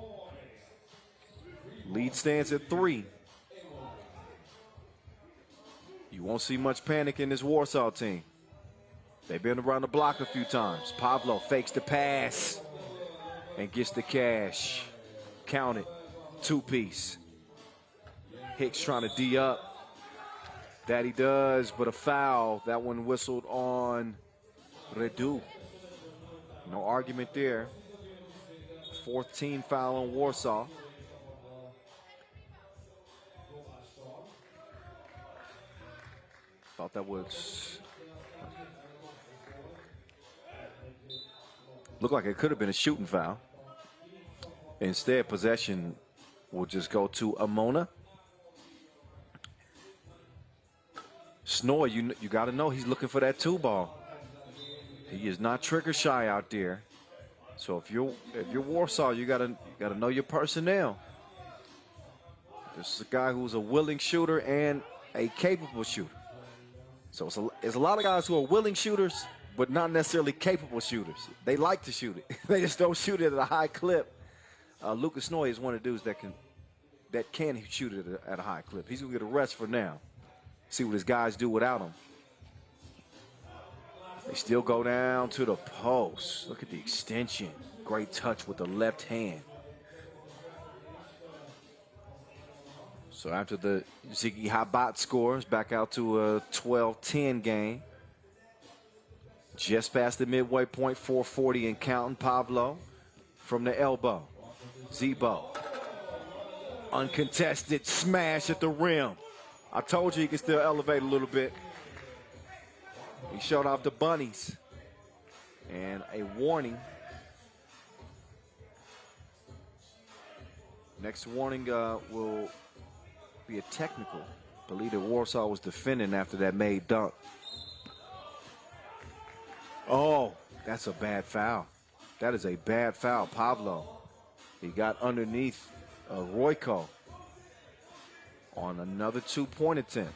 A: Lead stands at 3. You won't see much panic in this Warsaw team. They've been around the block a few times. Pavlo fakes the pass and gets the cash. Count it. 2-piece. Hicks trying to D up. That he does, but a foul. That one whistled on Redu. No argument there. 4th team foul on Warsaw. Thought that was... Looked like it could have been a shooting foul. Instead, possession will just go to Emona. Snoy, you got to know he's looking for that 2-ball. He is not trigger shy out there. So if you're Warsaw, you got to know your personnel. This is a guy who's a willing shooter and a capable shooter. So it's a lot of guys who are willing shooters, but not necessarily capable shooters. They like to shoot it. They just don't shoot it at a high clip. Luka Snoy is one of the dudes that can shoot it at a high clip. He's gonna get a rest for now. See what his guys do without him. They still go down to the post. Look at the extension. Great touch with the left hand. So after the Ziggy Habat scores, back out to a 12-10 game. Just past the midway point, 4:40 and counting. Pavlo from the elbow. Zebo. Uncontested smash at the rim. I told you he can still elevate a little bit. He showed off the bunnies. And a warning. Next warning will be a technical. I believe that Warsaw was defending after that made dunk. Oh, that's a bad foul. That is a bad foul. Pavlo. He got underneath Royko on another 2-point attempt.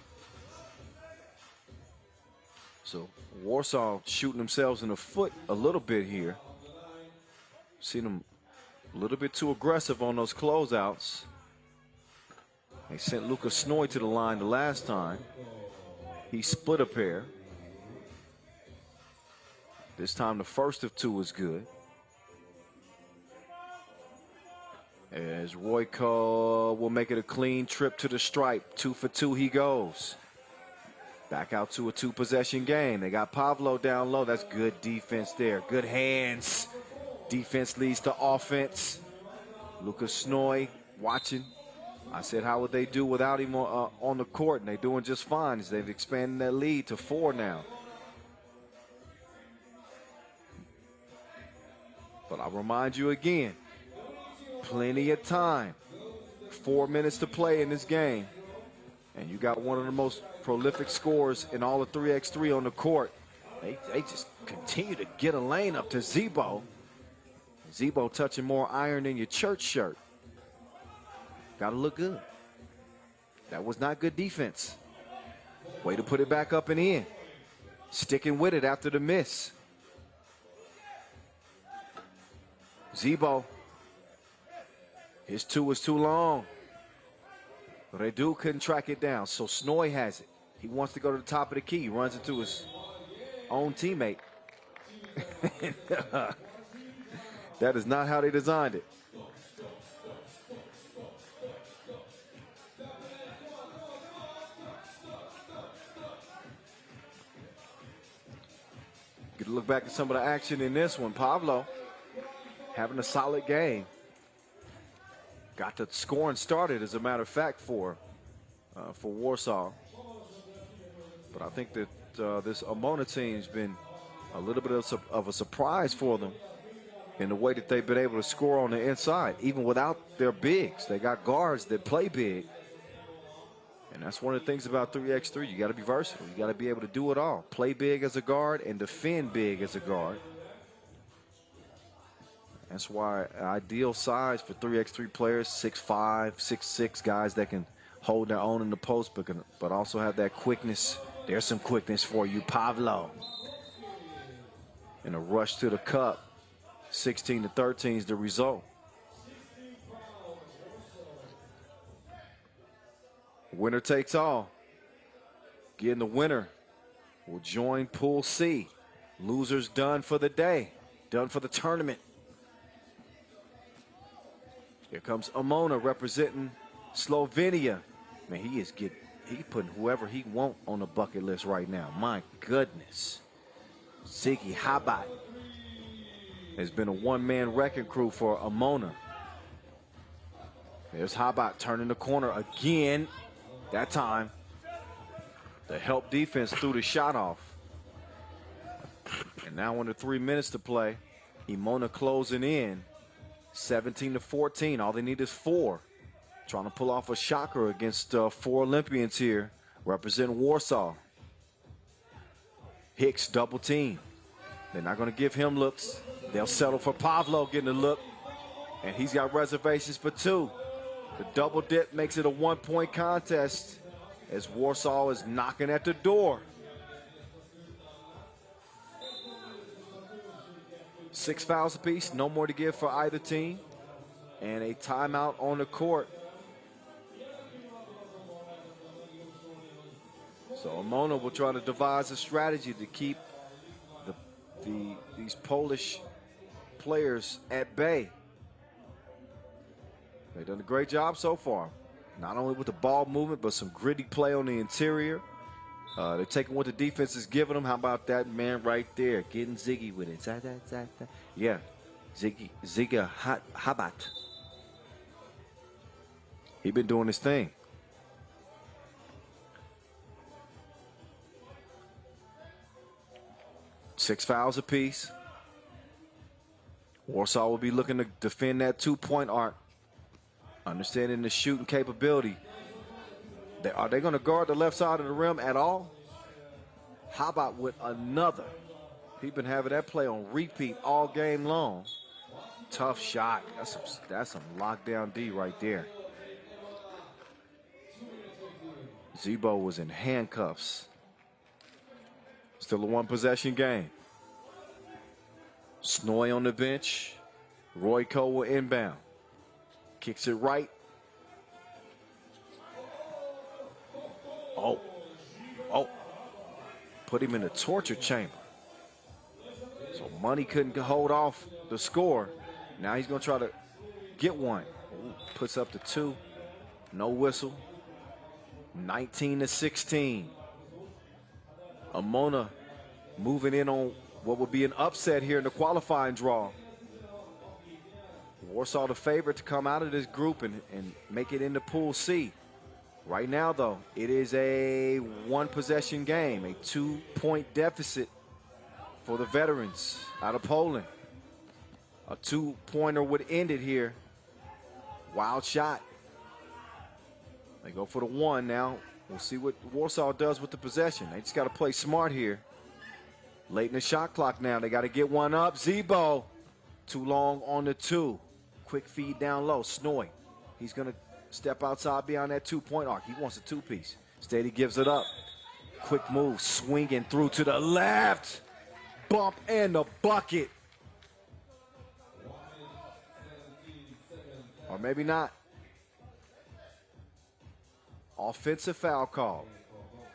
A: So Warsaw shooting themselves in the foot a little bit here. Seen them a little bit too aggressive on those closeouts. They sent Luka Snoy to the line the last time. He split a pair. This time the first of two was good. As Royko will make it a clean trip to the stripe. 2 for 2 he goes. Back out to a 2-possession game. They got Pavlo down low. That's good defense there. Good hands. Defense leads to offense. Lucas Snoy watching. I said, how would they do without him on the court? And they're doing just fine as they've expanded their lead to 4 now. But I'll remind you again, plenty of time. 4 minutes to play in this game. And you got one of the most prolific scorers in all of 3x3 on the court. They just continue to get a lane up to Zebo. Zebo touching more iron than your church shirt. Got to look good. That was not good defense. Way to put it back up and in. Sticking with it after the miss. Zebo. His 2 was too long. Redu couldn't track it down, so Snoy has it. He wants to go to the top of the key. He runs into his own teammate. That is not how they designed it. Get a look back at some of the action in this one. Pavlo having a solid game. Got the scoring started, as a matter of fact, for Warsaw. But I think that this Emona team's been a little bit of a surprise for them in the way that they've been able to score on the inside, even without their bigs. They got guards that play big. And that's one of the things about 3x3. You got to be versatile. You got to be able to do it all. Play big as a guard and defend big as a guard. That's why ideal size for 3x3 players, 6'5", 6'6", guys that can hold their own in the post, but also have that quickness. There's some quickness for you, Pavlo. In a rush to the cup, 16-13 is the result. Winner takes all. Again, the winner will join Pool C. Losers done for the day, done for the tournament. Here comes Emona representing Slovenia. Man, he putting whoever he want on the bucket list right now. My goodness. Ziggy Habat has been a one-man wrecking crew for Emona. There's Habat turning the corner again. That time, the help defense threw the shot off. And now under 3 minutes to play, Emona closing in. 17-14. All they need is 4. Trying to pull off a shocker against 4 Olympians here, representing Warsaw. Hicks double team. They're not going to give him looks. They'll settle for Pavlo getting a look, and he's got reservations for 2. The double dip makes it a 1-point contest as Warsaw is knocking at the door. 6 fouls apiece, no more to give for either team, and a timeout on the court. So Emona will try to devise a strategy to keep these Polish players at bay. They've done a great job so far, not only with the ball movement, but some gritty play on the interior. They're taking what the defense is giving them. How about that man right there, getting Ziggy with it? Yeah, Ziggy Habat. He been doing his thing. Six fouls apiece. Warsaw will be looking to defend that 2-point arc. Understanding the shooting capability. Are they going to guard the left side of the rim at all? How about with another? He's been having that play on repeat all game long. Tough shot. That's some lockdown D right there. Zebo was in handcuffs. Still a 1-possession game. Snoy on the bench. Royko will inbound. Kicks it right. Oh. put him in a torture chamber. So Money couldn't hold off the score. Now he's going to try to get one. Ooh, puts up the 2. No whistle. 19-16. Emona moving in on what would be an upset here in the qualifying draw. Warsaw the favorite to come out of this group and make it into Pool C. Right now, though, it is a one-possession game, a 2-point deficit for the veterans out of Poland. A 2-pointer would end it here. Wild shot. They go for the 1 now. We'll see what Warsaw does with the possession. They just got to play smart here. Late in the shot clock now. They got to get one up. Zebo. Too long on the 2. Quick feed down low. Snoy. He's going to step outside beyond that 2-point arc. He wants a 2-piece. Instead, he gives it up. Quick move. Swinging through to the left. Bump and the bucket. Or maybe not. Offensive foul call.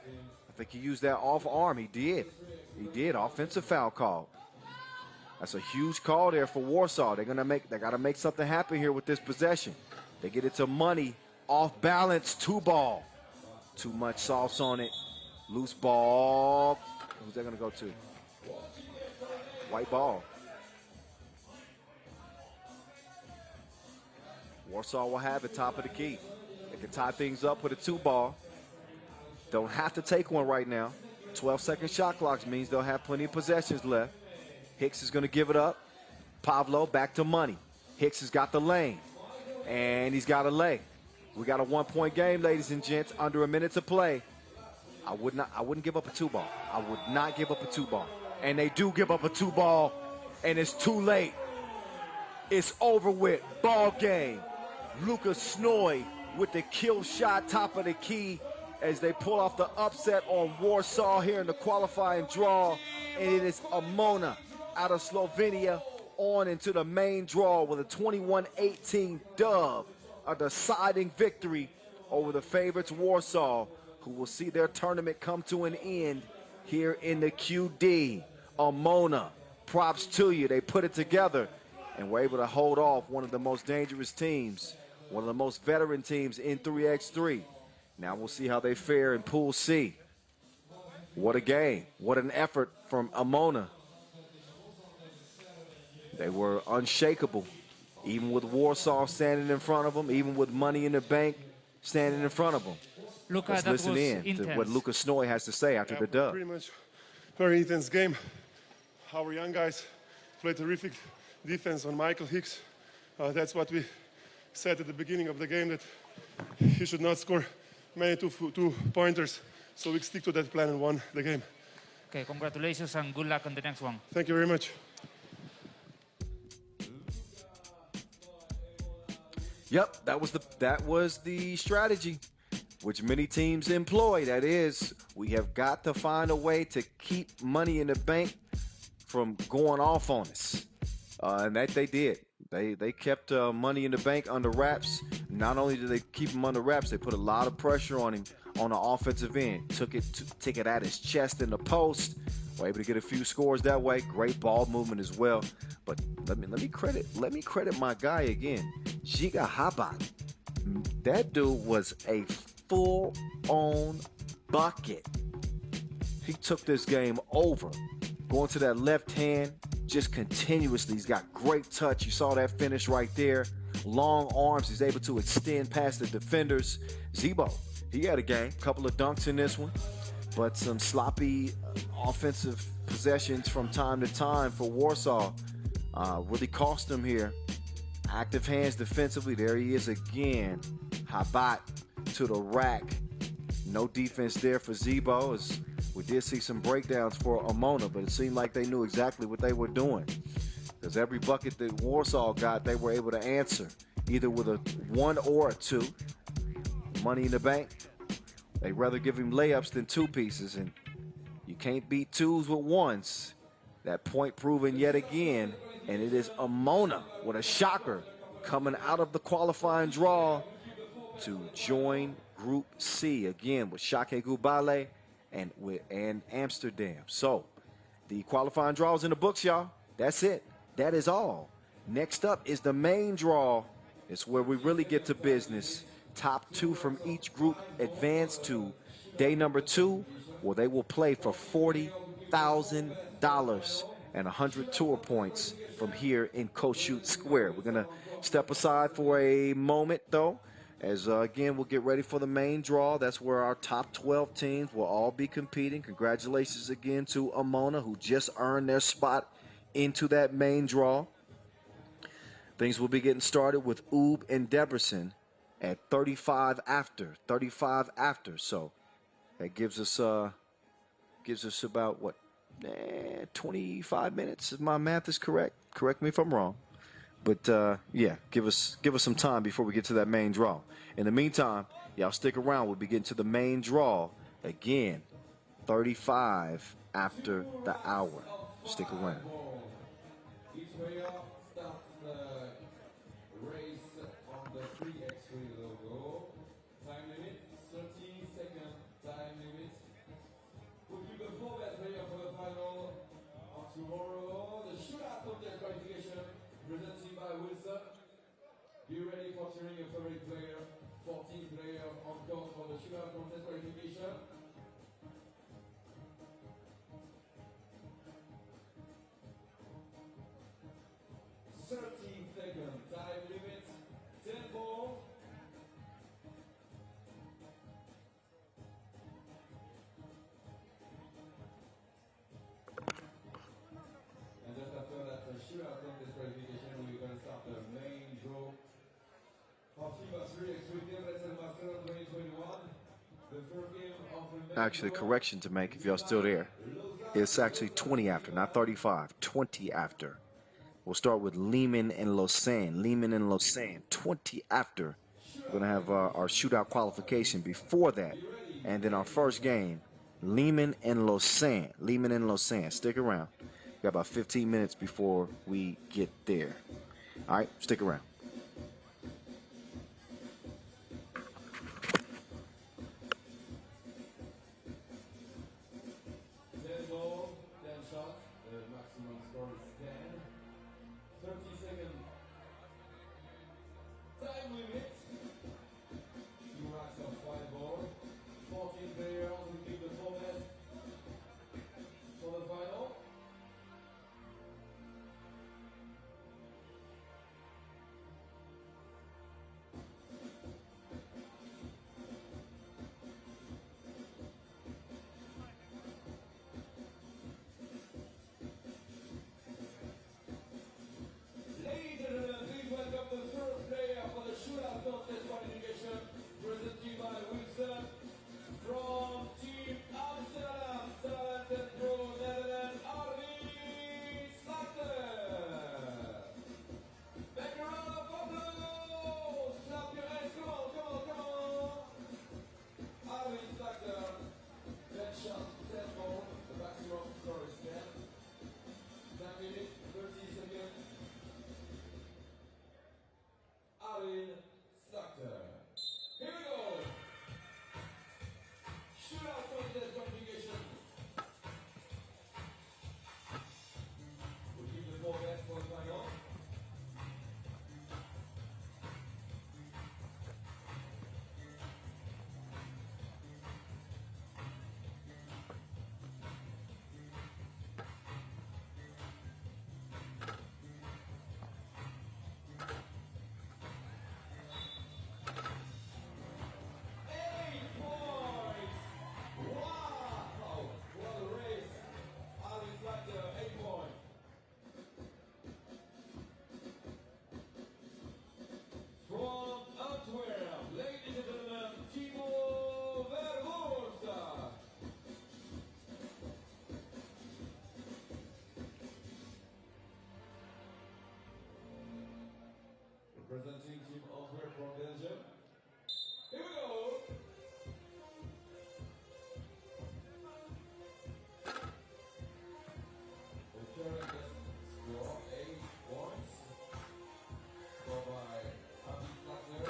A: I think he used that off arm. He did. He did. Offensive foul call. That's a huge call there for Warsaw. They gotta make something happen here with this possession. They get it to Money. Off balance. 2-ball. Too much sauce on it. Loose ball. Who's that gonna go to? White ball. Warsaw will have it top of the key. They can tie things up with a 2-ball. Don't have to take one right now. 12-second shot clocks means they'll have plenty of possessions left. Hicks is going to give it up. Pavlo back to Money. Hicks has got the lane. And he's got a lay. We got a 1-point game, ladies and gents. Under a minute to play. I wouldn't give up a 2-ball. I would not give up a 2-ball. And they do give up a 2-ball. And it's too late. It's over with. Ball game. Lucas Snoy with the kill shot, top of the key, as they pull off the upset on Warsaw here in the qualifying draw. And it is Emona out of Slovenia on into the main draw with a 21-18 dub, a deciding victory over the favorites Warsaw, who will see their tournament come to an end here in the QD. Emona, props to you. They put it together and were able to hold off one of the most dangerous teams, one of the most veteran teams in 3x3. Now we'll see how they fare in Pool C. What a game. What an effort from Emona. They were unshakable, even with Warsaw standing in front of them, even with Money in the Bank standing in front of them. Let's listen in to what Lucas Snoy has to say after the dub.
E: Pretty much very intense game. Our young guys played terrific defense on Michael Hicks. That's what we said at the beginning of the game, that he should not score many two-pointers. So we stick to that plan and won the game.
J: Okay, congratulations and good luck on the next one.
E: Thank you very much.
A: Yep, that was the strategy which many teams employ. That is, we have got to find a way to keep Money in the Bank from going off on us. And that they did. They kept Money in the Bank under wraps. Not only did they keep him under wraps, they put a lot of pressure on him on the offensive end. Took it at his chest in the post. Were able to get a few scores that way. Great ball movement as well. But let me credit my guy again, Giga Habat. That dude was a full-on bucket. He took this game over. Going to that left hand, just continuously. He's got great touch. You saw that finish right there. Long arms. He's able to extend past the defenders. Zebo, he had a game. Couple of dunks in this one. But some sloppy offensive possessions from time to time for Warsaw. Really cost them here. Active hands defensively. There he is again. Habat to the rack. No defense there for Zebo. As we did see some breakdowns for Emona, but it seemed like they knew exactly what they were doing. Because every bucket that Warsaw got, they were able to answer, either with a 1 or a 2. Money in the Bank, they'd rather give him layups than 2 pieces, and you can't beat 2s with 1s. That point proven yet again, and it is Emona with a shocker coming out of the qualifying draw to join Group C again with Šakiai Gulbelė and Amsterdam. So the qualifying draw is in the books, y'all. That's it. That is all. Next up is the main draw. It's where we really get to business. Top 2 from each group advance to day number 2, where they will play for $40,000 and 100 tour points from here in Kossuth Square. We're going to step aside for a moment, though, as, again, we'll get ready for the main draw. That's where our top 12 teams will all be competing. Congratulations again to Emona, who just earned their spot into that main draw. Things will be getting started with Ub and Debrecen at 35 after. So that gives us about, what, 25 minutes, if my math is correct. Correct me if I'm wrong. But, yeah, give us some time before we get to that main draw. In the meantime, y'all stick around. We'll be getting to the main draw again, 35 after the hour. Stick around.
I: Each player starts the race on the 3x3 logo. Time limit, 30 second time limit. We'll give the 4 best player for the final of tomorrow. The shootout contest qualification presented by Wilson. Be ready for cheering your favorite player. 14 players on court for the shootout contest qualification. 13-second time limit, tempo. And just after that shootout contest qualification, we're going to start the main draw of FIBA 3x3 Debrecen Barcelona 2021. The first game of the
A: Actually, correction to make if y'all still there. It's actually 20 after, not 35. 20 after. We'll start with Liman and Lausanne. 20 after. We're going to have our shootout qualification before that. And then our first game, Liman and Lausanne. Stick around. We got about 15 minutes before we get there. All right, stick around.
I: Presented by Wilson from Team Amsterdam, Talent&Pro, Netherlands, Back a round of applause! Clap your hands, come on! Arvin Slagter, 10 shots, 10 goals, the maximum score is 10. Time limit, 30 seconds. Arvin Slagter. Here we go! Shootout contest qualification. We'll keep the 4 best for the final. From Antwerp, ladies and gentlemen, Timo Verhoorta. Representing Team Antwerp from Belgium. Here we go. The current score 8 points. Scored by Arvin Slagter.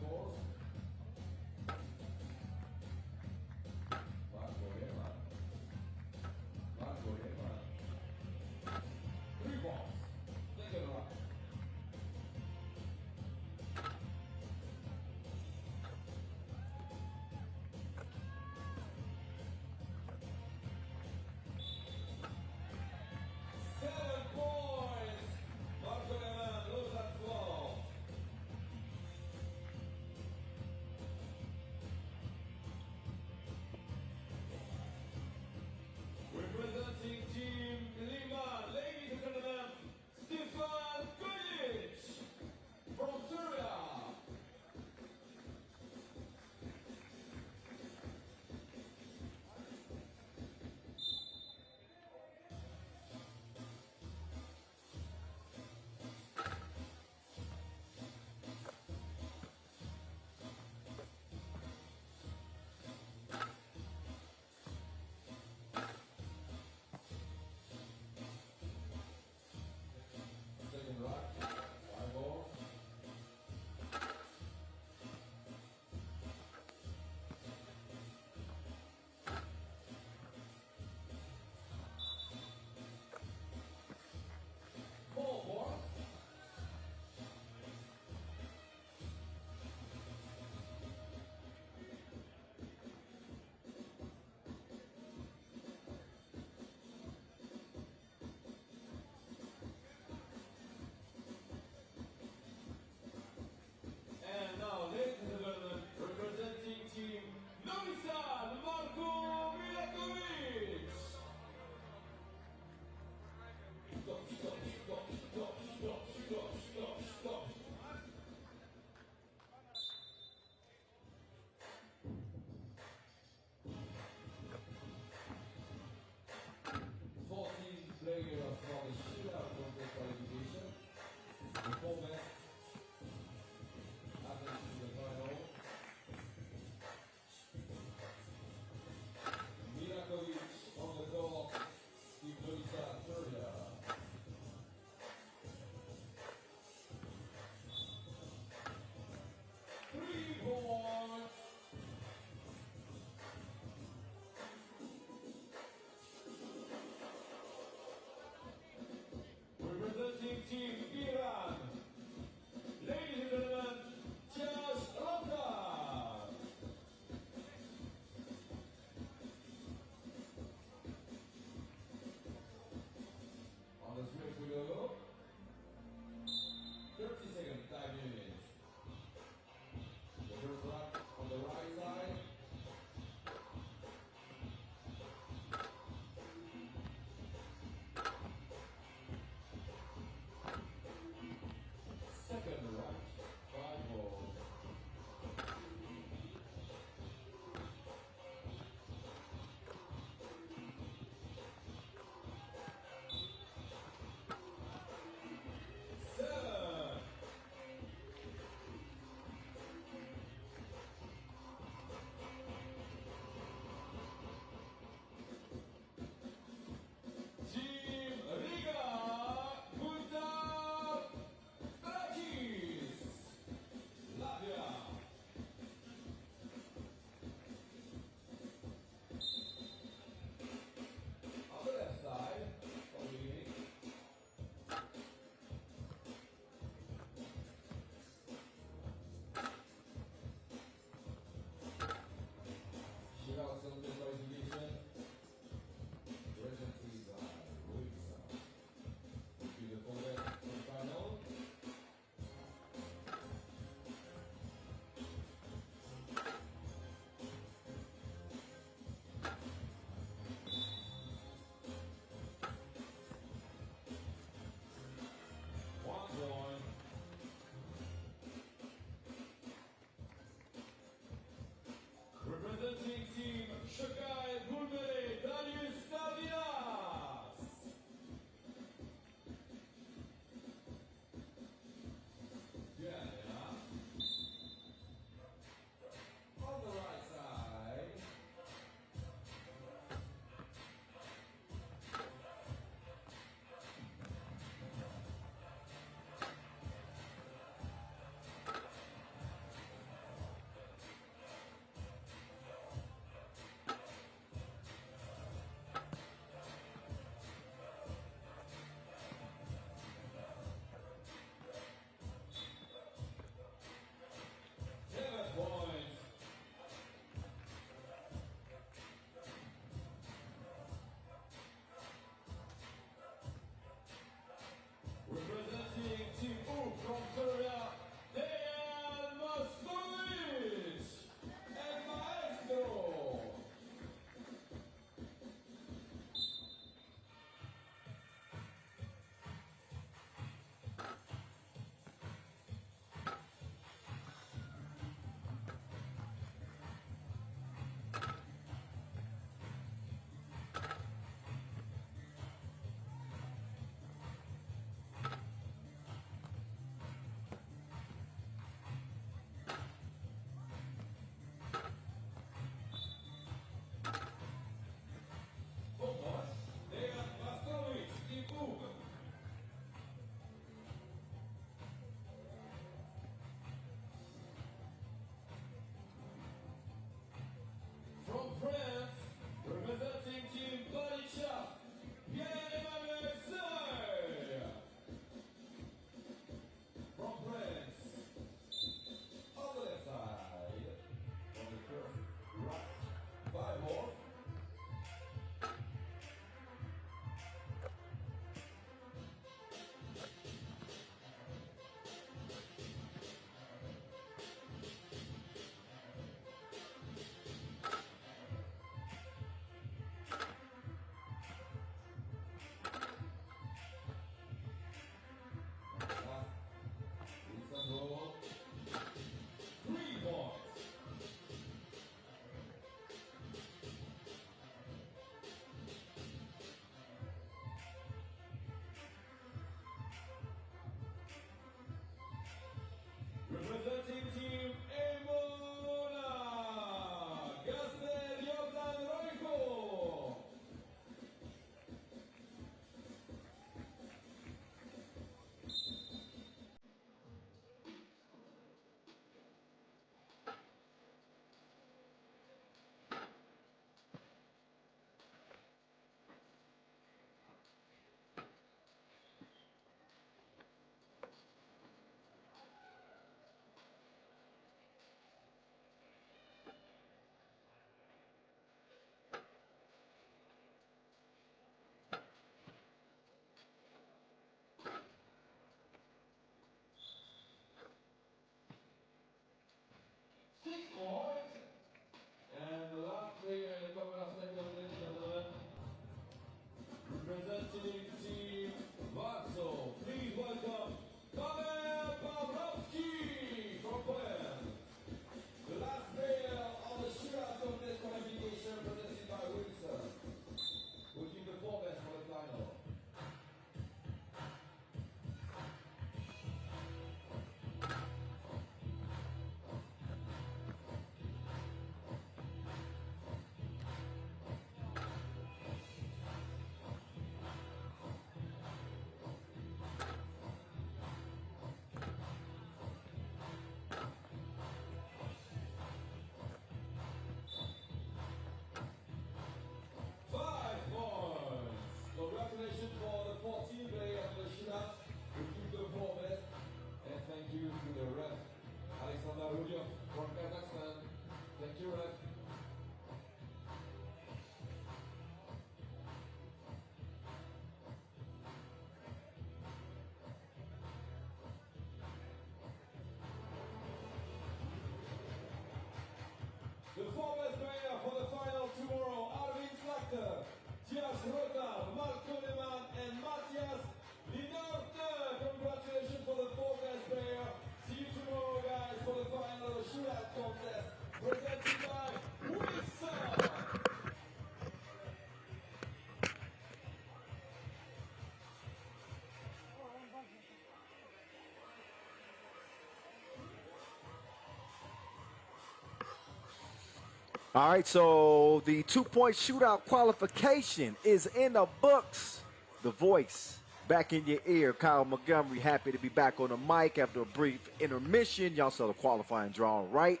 A: All right, so the two-point shootout qualification is in the books. The voice back in your ear. Kyle Montgomery, happy to be back on the mic after a brief intermission. Y'all saw the qualifying draw, right?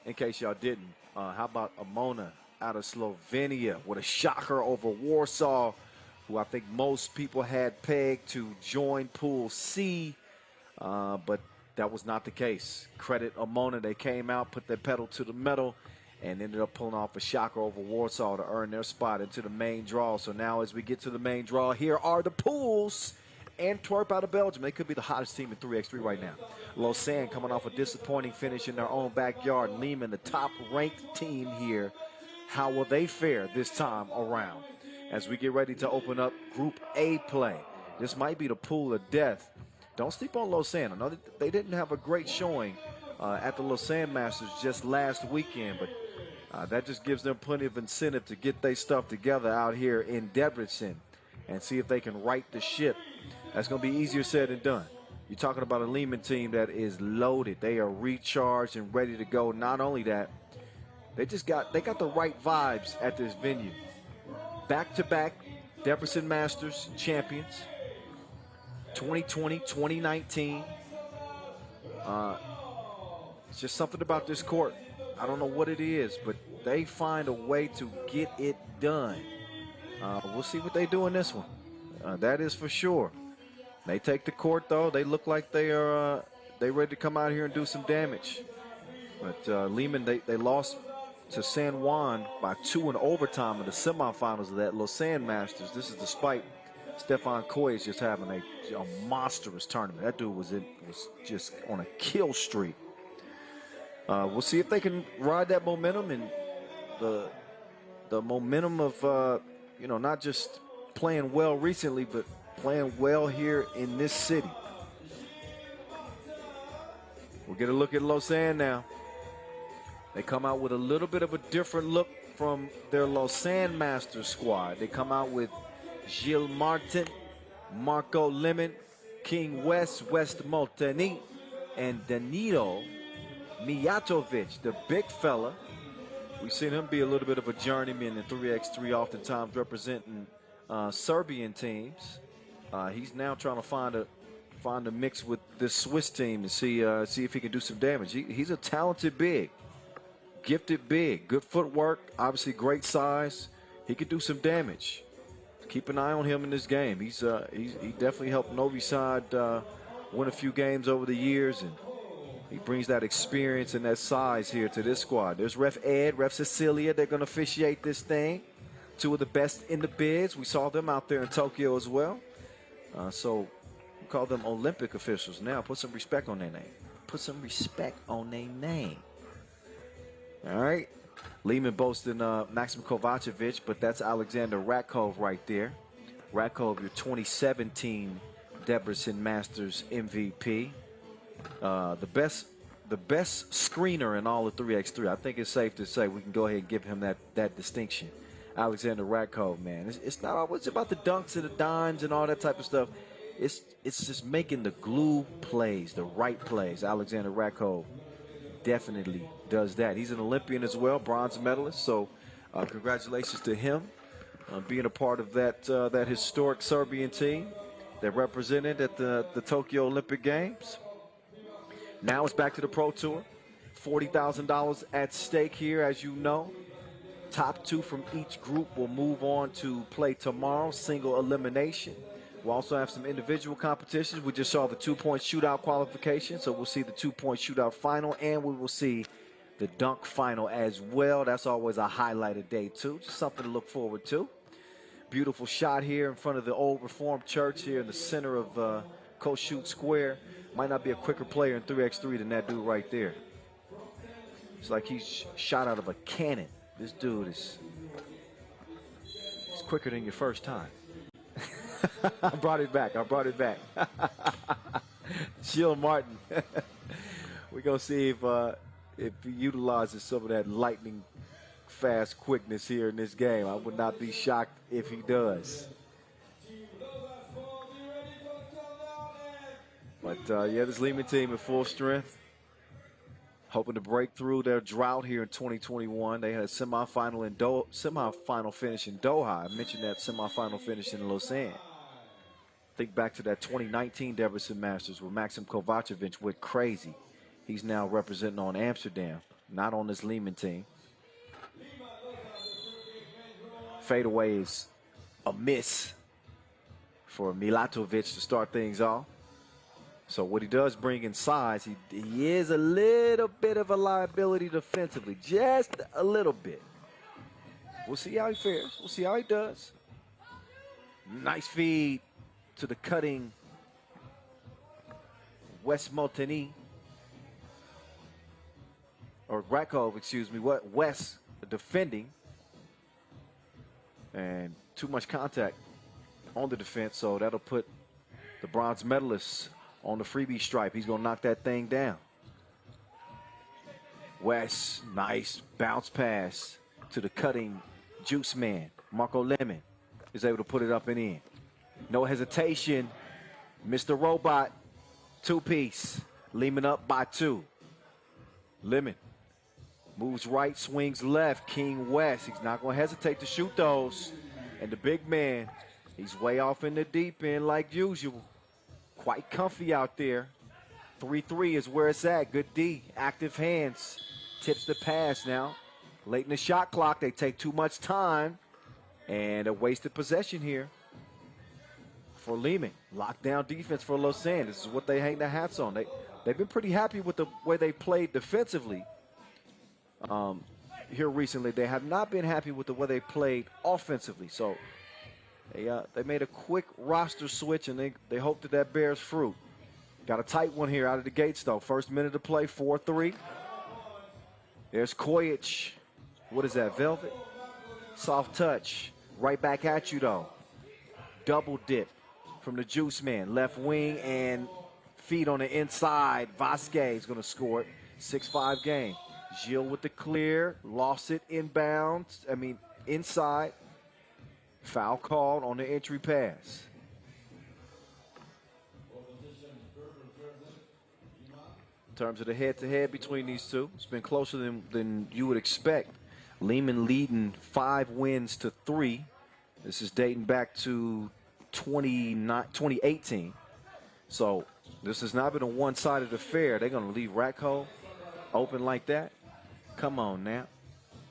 A: In case y'all didn't, how about Emona out of Slovenia with a shocker over Warsaw, who I think most people had pegged to join Pool C, but that was not the case. Credit Emona, they came out, put their pedal to the metal, and ended up pulling off a shocker over Warsaw to earn their spot into the main draw. So now as we get to the main draw, here are the pools. Antwerp out of Belgium. They could be the hottest team in 3x3 right now. Lausanne coming off a disappointing finish in their own backyard. Liman, the top-ranked team here. How will they fare this time around? As we get ready to open up Group A play. This might be the pool of death. Don't sleep on Lausanne. I know that they didn't have a great showing at the Lausanne Masters just last weekend, but that just gives them plenty of incentive to get their stuff together out here in Debrecen and see if they can right the ship. That's going to be easier said than done. You're talking about a Liman team that is loaded. They are recharged and ready to go. Not only that, they got the right vibes at this venue. Back-to-back Debrecen Masters champions, 2020, 2019. It's just something about this court. I don't know what it is, but they find a way to get it done. We'll see what they do in this one. That is for sure. They take the court, though. They look like they ready to come out here and do some damage. But Liman, they lost to San Juan by 2 in overtime in the semifinals of that Lausanne Masters. This is despite Stefan Koyes just having a monstrous tournament. That dude was just on a kill streak. We'll see if they can ride that momentum and the momentum of not just playing well recently, but playing well here in this city. We'll get a look at Lausanne now. They come out with a little bit of a different look from their Lausanne Masters squad. They come out with Gilles Martin, Marco Liman, King West Molteni, and Danilo Mijatovic, the big fella. We've seen him be a little bit of a journeyman in 3x3, oftentimes representing Serbian teams. He's now trying to find a mix with this Swiss team to see if he can do some damage. He's a talented big, gifted big, good footwork, obviously great size. He could do some damage. Keep an eye on him in this game. He definitely helped Novi side win a few games over the years, and he brings that experience and that size here to this squad. There's Ref Ed, Ref Cecilia. They're going to officiate this thing. 2 of the best in the bids. We saw them out there in Tokyo as well. So we call them Olympic officials now. Put some respect on their name. Put some respect on their name. All right. Liman boasting Maxim Kovacevic, but that's Alexander Ratkov right there. Ratkov, your 2017 Debrecen Masters MVP. The best screener in all of 3x3. I think it's safe to say we can go ahead and give him that distinction. Alexander Ratkov, man. It's not always about the dunks and the dimes and all that type of stuff. It's just making the glue plays, the right plays. Alexander Ratkov definitely does that. He's an Olympian as well, bronze medalist. So congratulations to him being a part of that historic Serbian team that represented at the Tokyo Olympic Games. Now it's back to the Pro Tour. $40,000 at stake here, as you know. Top 2 from each group will move on to play tomorrow, single elimination. We'll also have some individual competitions. We just saw the 2-point shootout qualification, so we'll see the 2-point shootout final, and we will see the dunk final as well. That's always a highlight of day 2, just something to look forward to. Beautiful shot here in front of the old Reformed Church here in the center of Kossuth Square. Might not be a quicker player in 3x3 than that dude right there. It's like he's shot out of a cannon. This dude is quicker than your first time. I brought it back. Jill Martin. We're going to see if he utilizes some of that lightning fast quickness here in this game. I would not be shocked if he does. But, yeah, this Liman team at full strength. hoping to break through their drought here in 2021. They had a semifinal finish in Doha. I mentioned that semifinal finish in Lausanne. Think back to that 2019 Debrecen Masters where Maxim Kovacevic went crazy. He's now representing on Amsterdam, not on this Liman team. Fadeaway is a miss for Milatovic to start things off. So what he does bring in size, he is a little bit of a liability defensively, just a little bit. We'll see how he fares. We'll see how he does. Nice feed to the cutting Wes Motini. Or Rakov, excuse me, Wes defending. And too much contact on the defense, so that'll put the bronze medalists on the freebie stripe. He's going to knock that thing down. Wes, nice bounce pass to the cutting juice man. Marco Lemon is able to put it up and in. No hesitation. Mr. Robot, two-piece. Liman up by 2. Lemon moves right, swings left. King West, he's not going to hesitate to shoot those. And the big man, he's way off in the deep end like usual. Quite comfy out there. 3-3 is where it's at. Good D, active hands. Tips the pass now. Late in the shot clock, they take too much time. And a wasted possession here for Liman. Lockdown defense for Lausanne. This is what they hang their hats on. They've been pretty happy with the way they played defensively here recently. They have not been happy with the way they played offensively. So they made a quick roster switch, and they hope that bears fruit. Got a tight one here out of the gates, though. First minute of play, 4-3. There's Kojic. What is that, Velvet? Soft touch. Right back at you, though. Double dip from the juice man. Left wing and feet on the inside. Vasquez is going to score it. 6-5 game. Gilles with the clear. Lost it inside. Foul called on the entry pass. In terms of the head-to-head between these two, it's been closer than you would expect. Liman leading 5 wins to 3. This is dating back to 2018. So this has not been a one-sided affair. They're going to leave Ratko open like that? Come on now.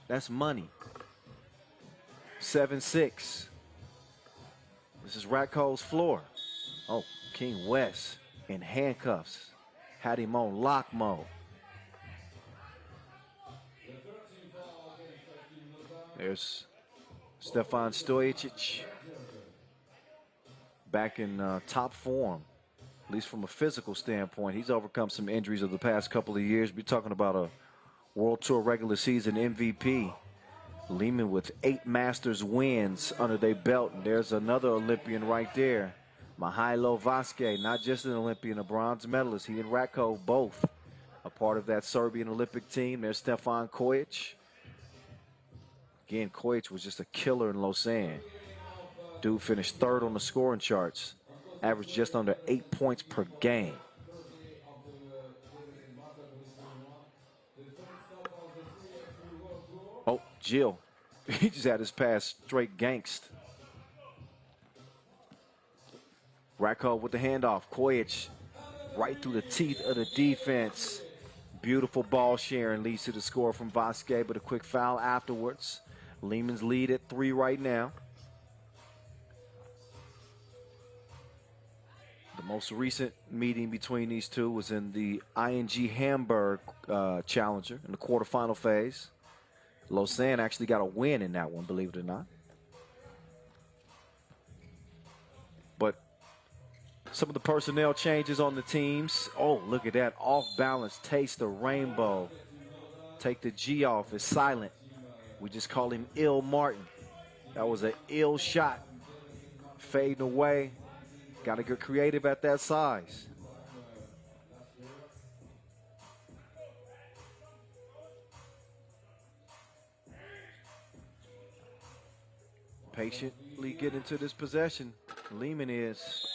A: That's money. 7-6. This is Ratko's floor. Oh, King West in handcuffs. Had him on lock mode. There's Stefan Stojacic. Back in top form, at least from a physical standpoint. He's overcome some injuries over the past couple of years. We're talking about a World Tour regular season MVP. Liman with 8 Masters wins under their belt. And there's another Olympian right there. Mihailo Vasquez, not just an Olympian, a bronze medalist. He and Ratko both a part of that Serbian Olympic team. There's Stefan Kojic. Again, Kojic was just a killer in Lausanne. Dude finished 3rd on the scoring charts. Averaged just under 8 points per game. Oh, Gilles. He just had his pass straight gangst. Ratko with the handoff. Kojic right through the teeth of the defense. Beautiful ball sharing leads to the score from Vasquez, but a quick foul afterwards. Liman's lead at 3 right now. The most recent meeting between these two was in the ING Hamburg Challenger in the quarterfinal phase. Lausanne actually got a win in that one, believe it or not. But some of the personnel changes on the teams. Oh, look at that. Off balance. Taste the rainbow. Take the G off. It's silent. We just call him Ill Martin. That was an ill shot. Fading away. Got to get creative at that size. Patiently get into this possession. Liman is.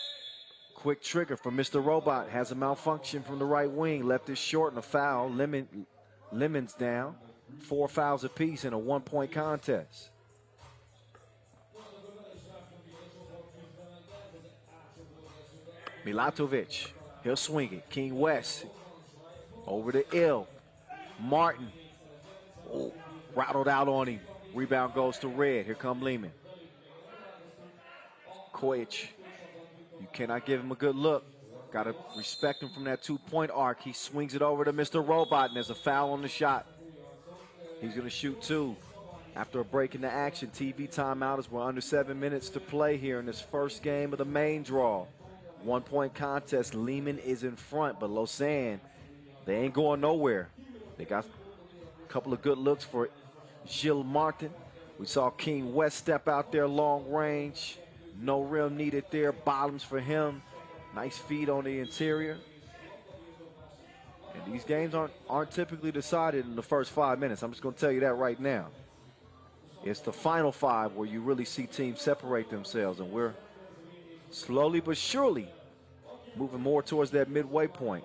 A: Quick trigger from Mr. Robot. Has a malfunction from the right wing. Left it short and a foul. Liman Liman's down. 4 fouls apiece in a 1-point contest. Milatovic, he'll swing it. King West over to Ill. Martin, oh, rattled out on him. Rebound goes to Red. Here come Liman. Kojic, you cannot give him a good look. Got to respect him from that 2-point arc. He swings it over to Mr. Robot, and there's a foul on the shot. He's going to shoot 2. After a break in the action, TV timeout as we're under 7 minutes to play here in this first game of the main draw. 1-point contest. Liman is in front, but Lausanne, they ain't going nowhere. They got a couple of good looks for Gilles Martin. We saw King West step out there long range. No rim needed there. Bottoms for him. Nice feed on the interior. And these games aren't typically decided in the first 5 minutes. I'm just going to tell you that right now. It's the final 5 where you really see teams separate themselves, and we're slowly but surely moving more towards that midway point.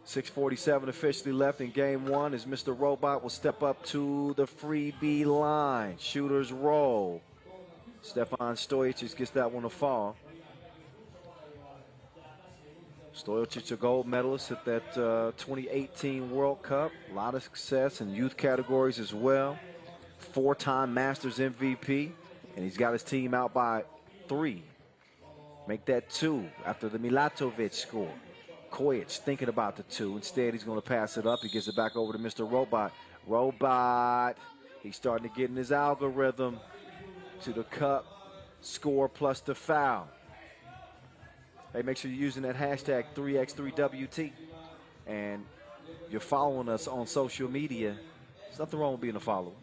A: 6:47 officially left in game 1 as Mr. Robot will step up to the freebie line. Shooters roll. Stefan Stojic gets that one to fall. Stojic, a gold medalist at that 2018 World Cup. A lot of success in youth categories as well. 4-time Masters MVP, and he's got his team out by 3. Make that 2 after the Milatovic score. Kojic thinking about the 2. Instead, he's going to pass it up. He gives it back over to Mr. Robot. Robot, he's starting to get in his algorithm to the cup, score plus the foul. Hey, make sure you're using that hashtag 3x3WT. And you're following us on social media. There's nothing wrong with being a follower.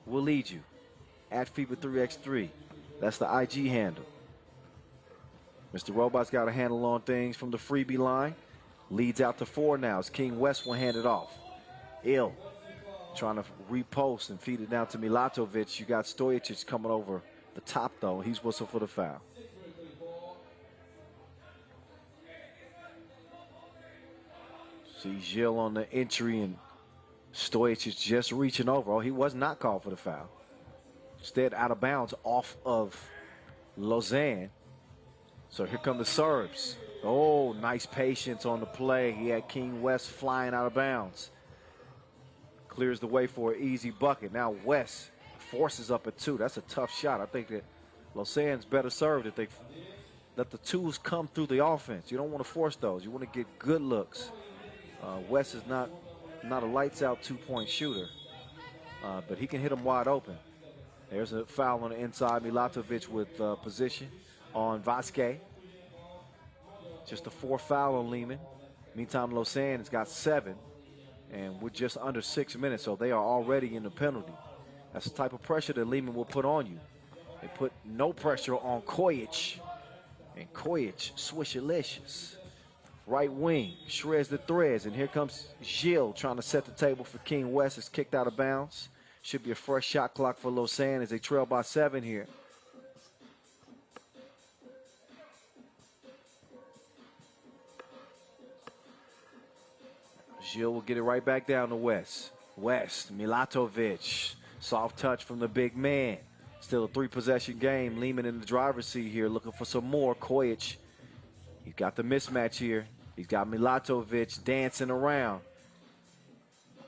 A: We'll lead you at FIBA 3x3. That's the IG handle. Mr. Robot's got a handle on things from the freebie line. Leads out to 4 now as King West will hand it off. Ill trying to repost and feed it down to Milatovic. You got Stojic coming over the top, though. He's whistled for the foul. See Gilles on the entry, and Stojic is just reaching over. Oh, he was not called for the foul. Instead, out of bounds off of Lausanne. So here come the Serbs. Oh, nice patience on the play. He had King West flying out of bounds. Clears the way for an easy bucket. Now West forces up at 2. That's a tough shot. I think that Lausanne's better served if they let the 2s come through the offense. You don't want to force those. You want to get good looks. West is not a lights-out 2-point shooter, but he can hit them wide open. There's a foul on the inside. Milatovic with position on Vasquez. Just a 4th foul on Liman. Meantime, Lausanne has got 7, and we're just under 6 minutes, so they are already in the penalty. That's the type of pressure that Liman will put on you. They put no pressure on Kojic, and Kojic, swishalicious. Right wing, shreds the threads, and here comes Gilles trying to set the table for King West. It's kicked out of bounds. Should be a fresh shot clock for Lausanne as they trail by 7 here. Gilles will get it right back down to West. West, Milatovic, soft touch from the big man. Still a 3-possession game. Liman in the driver's seat here looking for some more. Kojic, he's got the mismatch here. He's got Milatovic dancing around.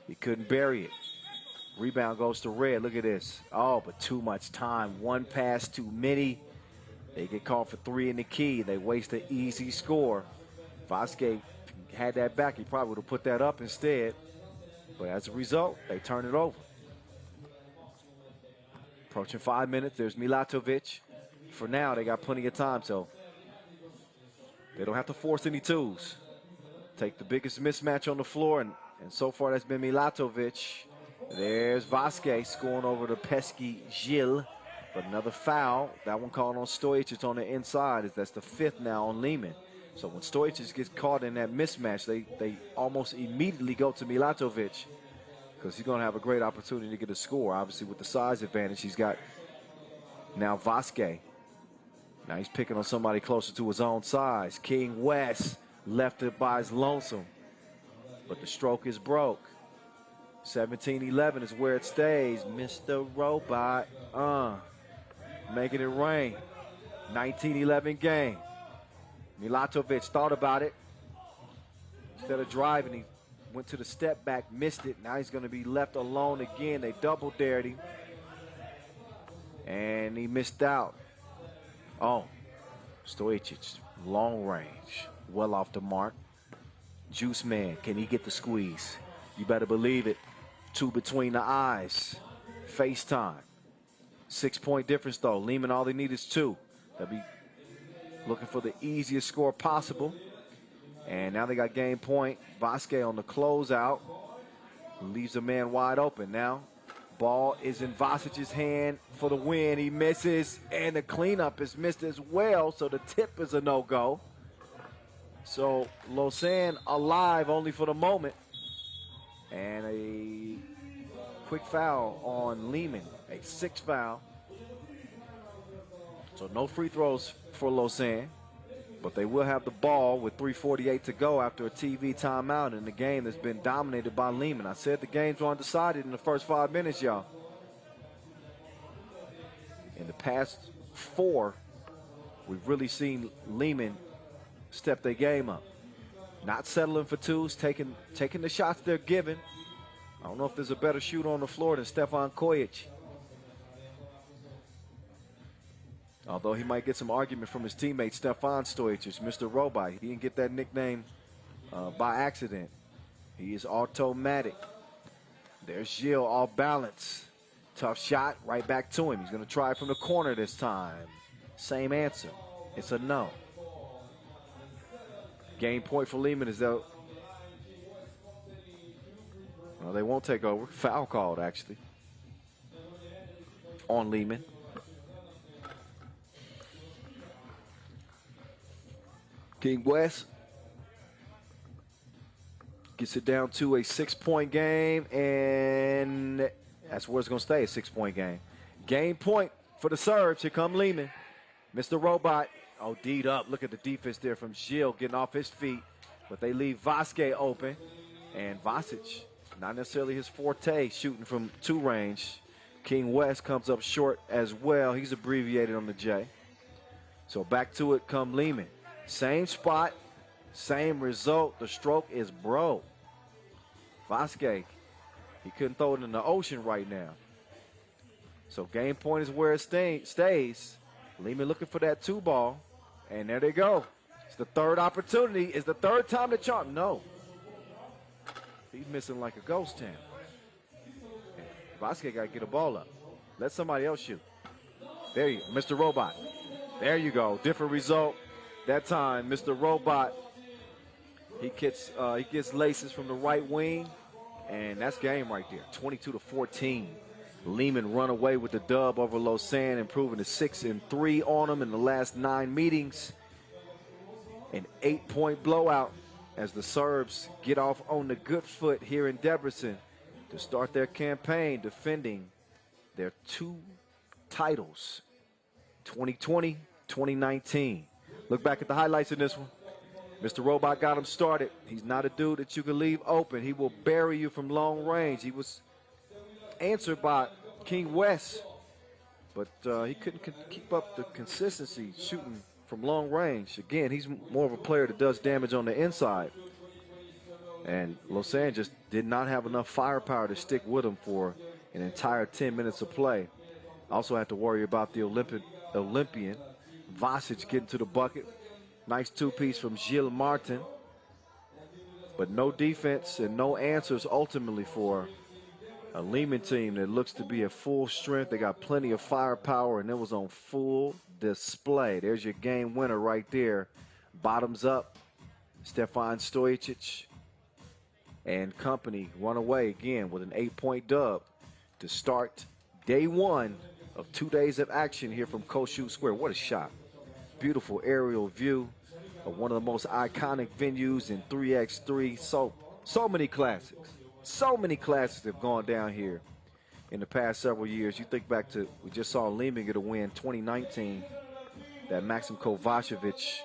A: He couldn't bury it. Rebound goes to Red. Look at this. Oh, but too much time. 1 pass too many. They get called for 3 in the key. They waste an easy score. Vasquez had that back. He probably would have put that up instead. But as a result, they turn it over. Approaching 5 minutes. There's Milatovic. For now, they got plenty of time, so they don't have to force any 2s. Take the biggest mismatch on the floor, and so far that's been Milatovic. There's Vasquez scoring over the pesky Gilles. But another foul. That one called on Stojic on the inside. That's the 5th now on Liman. So when Stojic gets caught in that mismatch, they almost immediately go to Milatovic because he's going to have a great opportunity to get a score. Obviously, with the size advantage, he's got now Vasquez. Now he's picking on somebody closer to his own size. King West left it by his lonesome. but the stroke is broke. 17-11 is where it stays. Mr. Robot, making it rain. 19-11 game. Milatovic thought about it. Instead of driving, he went to the step back, missed it. Now he's going to be left alone again. They double dared him. And he missed out. Oh, Stojic, long range, well off the mark. Juice Man, can he get the squeeze? You better believe it. 2 between the eyes. FaceTime. 6-point difference though. Liman, all they need is 2. They'll be looking for the easiest score possible. And now they got game point. Vasquez on the closeout. Leaves a man wide open. Now, ball is in Vasic's hand for the win. He misses, and the cleanup is missed as well, so the tip is a no-go. So Lausanne alive only for the moment. And a quick foul on Liman, a 6th foul. So no free throws for Lausanne, but they will have the ball with 3:48 to go after a TV timeout in the game that's been dominated by Liman. I said the games were undecided in the first 5 minutes, y'all. In the past 4, we've really seen Liman step their game up. Not settling for twos, taking the shots they're given. I don't know if there's a better shooter on the floor than Stefan Kojic. Although he might get some argument from his teammate Stefan Stojic, Mr. Robot. He didn't get that nickname by accident. He is automatic. There's Gilles off balance. Tough shot, right back to him. He's going to try from the corner this time. Same answer. It's a no. Game point for Liman is though. Well, they won't take over. Foul called, actually, on Liman. King West gets it down to a 6-point game, and that's where it's going to stay, a 6-point game. Game point for the Serbs. Here come Liman. Mr. Robot, D'd up. Look at the defense there from Gilles getting off his feet, but they leave Vasquez open, and Vasic, not necessarily his forte, shooting from 2 range. King West comes up short as well. He's abbreviated on the J. So back to it come Liman. Same spot, same result. The stroke is broke. Vasquez, he couldn't throw it in the ocean right now. So game point is where it stays. Liman looking for that 2 ball, and there they go. It's the 3rd opportunity. Is the 3rd time to charm? No. He's missing like a ghost town. Vasquez got to get a ball up. Let somebody else shoot. There you go, Mr. Robot. There you go. Different result. That time, Mr. Robot, he gets laces from the right wing, and that's game right there. 22-14. Liman run away with the dub over Lausanne, improving to 6-3 on them in the last 9 meetings. An 8-point blowout as the Serbs get off on the good foot here in Debrecen to start their campaign defending their 2 titles, 2020, 2019. Look back at the highlights in this one. Mr. Robot got him started. He's not a dude that you can leave open. He will bury you from long range. He was answered by King West, but he couldn't keep up the consistency shooting from long range. Again, he's more of a player that does damage on the inside. And Lausanne just did not have enough firepower to stick with him for an entire 10 minutes of play. Also had to worry about the Olympian. Vasic getting to the bucket. Nice 2-piece from Gilles Martin. But no defense and no answers ultimately for a Liman team that looks to be at full strength. They got plenty of firepower, and it was on full display. There's your game winner right there. Bottoms up. Stefan Stojic and company run away again with an 8-point dub to start day 1 of 2 days of action here from Kossuth Square. What a shot. Beautiful aerial view of one of the most iconic venues in 3x3. So many classics. So many classics have gone down here in the past several years. You think back to, we just saw Liman get a win 2019. That Maxim Kovacevic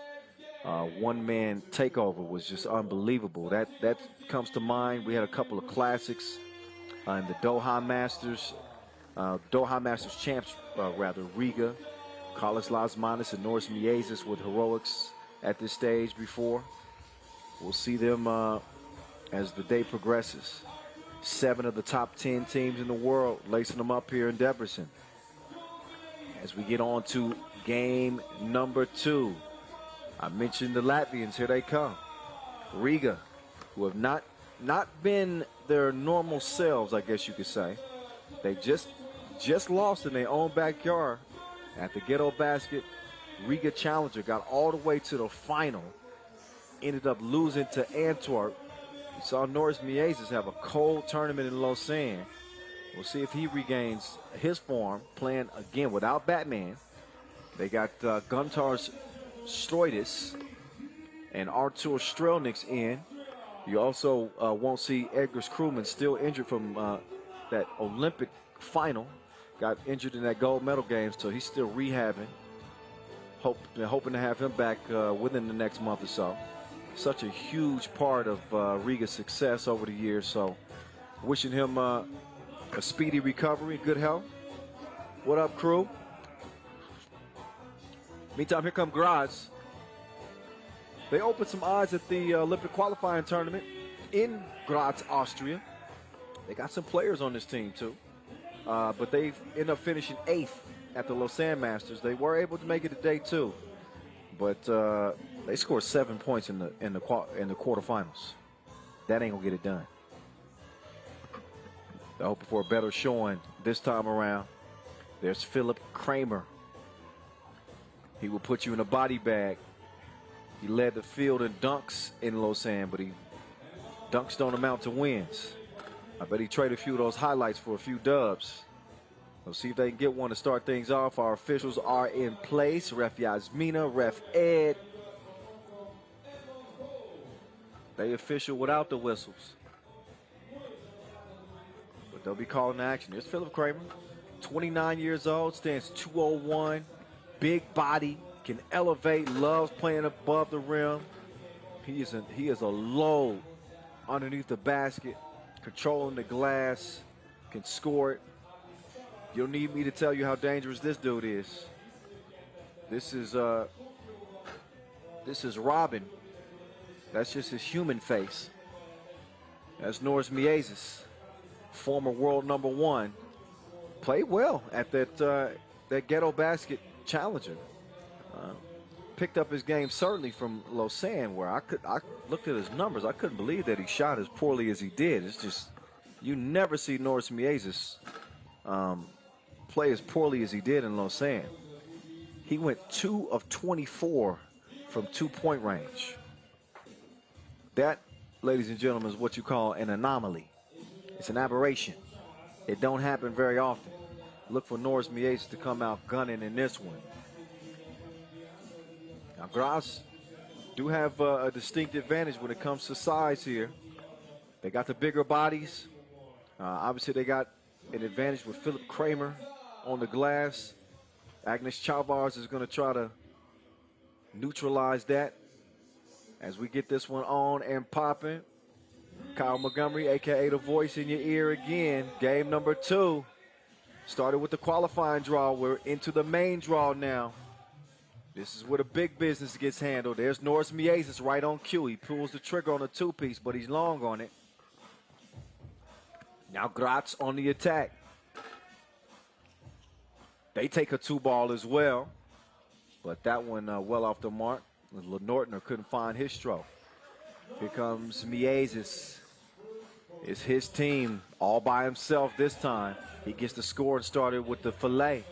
A: one-man takeover was just unbelievable. That comes to mind. We had a couple of classics in the Doha Masters champs, Riga, Carlos Lasmanis and Norris Miezis with heroics at this stage before. We'll see them as the day progresses. 7 of the top 10 teams in the world lacing them up here in Debrecen. As we get on to game number 2. I mentioned the Latvians, here they come. Riga, who have not been their normal selves, I guess you could say. They just lost in their own backyard at the ghetto basket. Riga Challenger got all the way to the final, ended up losing to Antwerp. We saw Norris Miezis have a cold tournament in Lausanne. We'll see if he regains his form, playing again without Batman. They got Guntar Stroidis and Artur Strelniks in. You also won't see Edgar Krugman, still injured from that Olympic final. Got injured in that gold medal game, so he's still rehabbing. Hoping to have him back within the next month or so. Such a huge part of Riga's success over the years, so wishing him a speedy recovery, good health. What up, crew? Meantime, here come Graz. They opened some odds at the Olympic qualifying tournament in Graz, Austria. They got some players on this team, too. But they end up finishing 8th at the Lausanne Masters. They were able to make it to day 2. But they scored 7 points in the quarterfinals. That ain't gonna get it done. They're hoping for a better showing this time around. There's Philip Kramer. He will put you in a body bag. He led the field in dunks in Lausanne, but dunks don't amount to wins. I bet he traded a few of those highlights for a few dubs. We'll see if they can get one to start things off. Our officials are in place. Ref Yasmina, Ref Ed. They official without the whistles. But they'll be calling the action. Here's Philip Kramer, 29 years old, stands 201, big body, can elevate, loves playing above the rim. He is a load underneath the basket, controlling the glass, can score it. You don't need me to tell you how dangerous this dude is. This is Robin. That's just his human face. That's Norris Miezis, former world #1. Played well at that ghetto basket challenger. Picked up his game certainly from Lausanne, where I looked at his numbers. I couldn't believe that he shot as poorly as he did. It's just, you never see Norris Miezis play as poorly as he did in Lausanne. He went 2 of 24 from 2-point range. That, ladies and gentlemen, is what you call an anomaly. It's an aberration. It don't happen very often. Look for Norris Miezis to come out gunning in this one. Now, Graz do have a distinct advantage when it comes to size here. They got the bigger bodies. Obviously, they got an advantage with Philip Kramer on the glass. Agnes Chavars is going to try to neutralize that as we get this one on and popping. Kyle Montgomery, a.k.a. the voice in your ear again. Game number 2. Started with the qualifying draw. We're into the main draw now. This is where the big business gets handled. There's Norris Miezis right on cue. He pulls the trigger on a 2-piece, but he's long on it. Now Graz on the attack. They take a 2-ball as well, but that one well off the mark. Lenortner couldn't find his stroke. Here comes Miezis. It's his team all by himself this time. He gets the score and started with the fillet.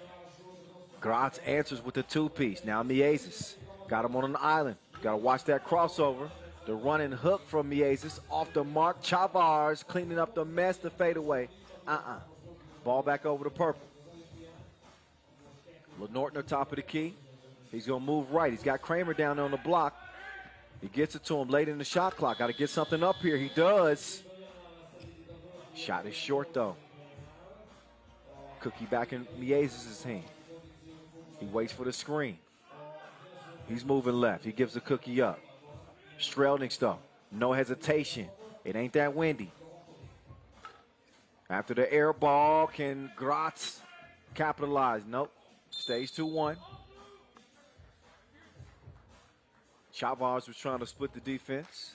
A: Graz answers with the 2-piece. Now Miezis got him on an island. Got to watch that crossover. The running hook from Miezis off the mark. Chavars cleaning up the mess, the fadeaway. Ball back over to purple. Lenortner top of the key. He's going to move right. He's got Kramer down on the block. He gets it to him late in the shot clock. Got to get something up here. He does. Shot is short, though. Cookie back in Miezis' hand. He waits for the screen. He's moving left. He gives the cookie up. Strelnick's though. No hesitation. It ain't that windy. After the air ball, can Graz capitalize? Nope. Stays 2-1. Chavars was trying to split the defense.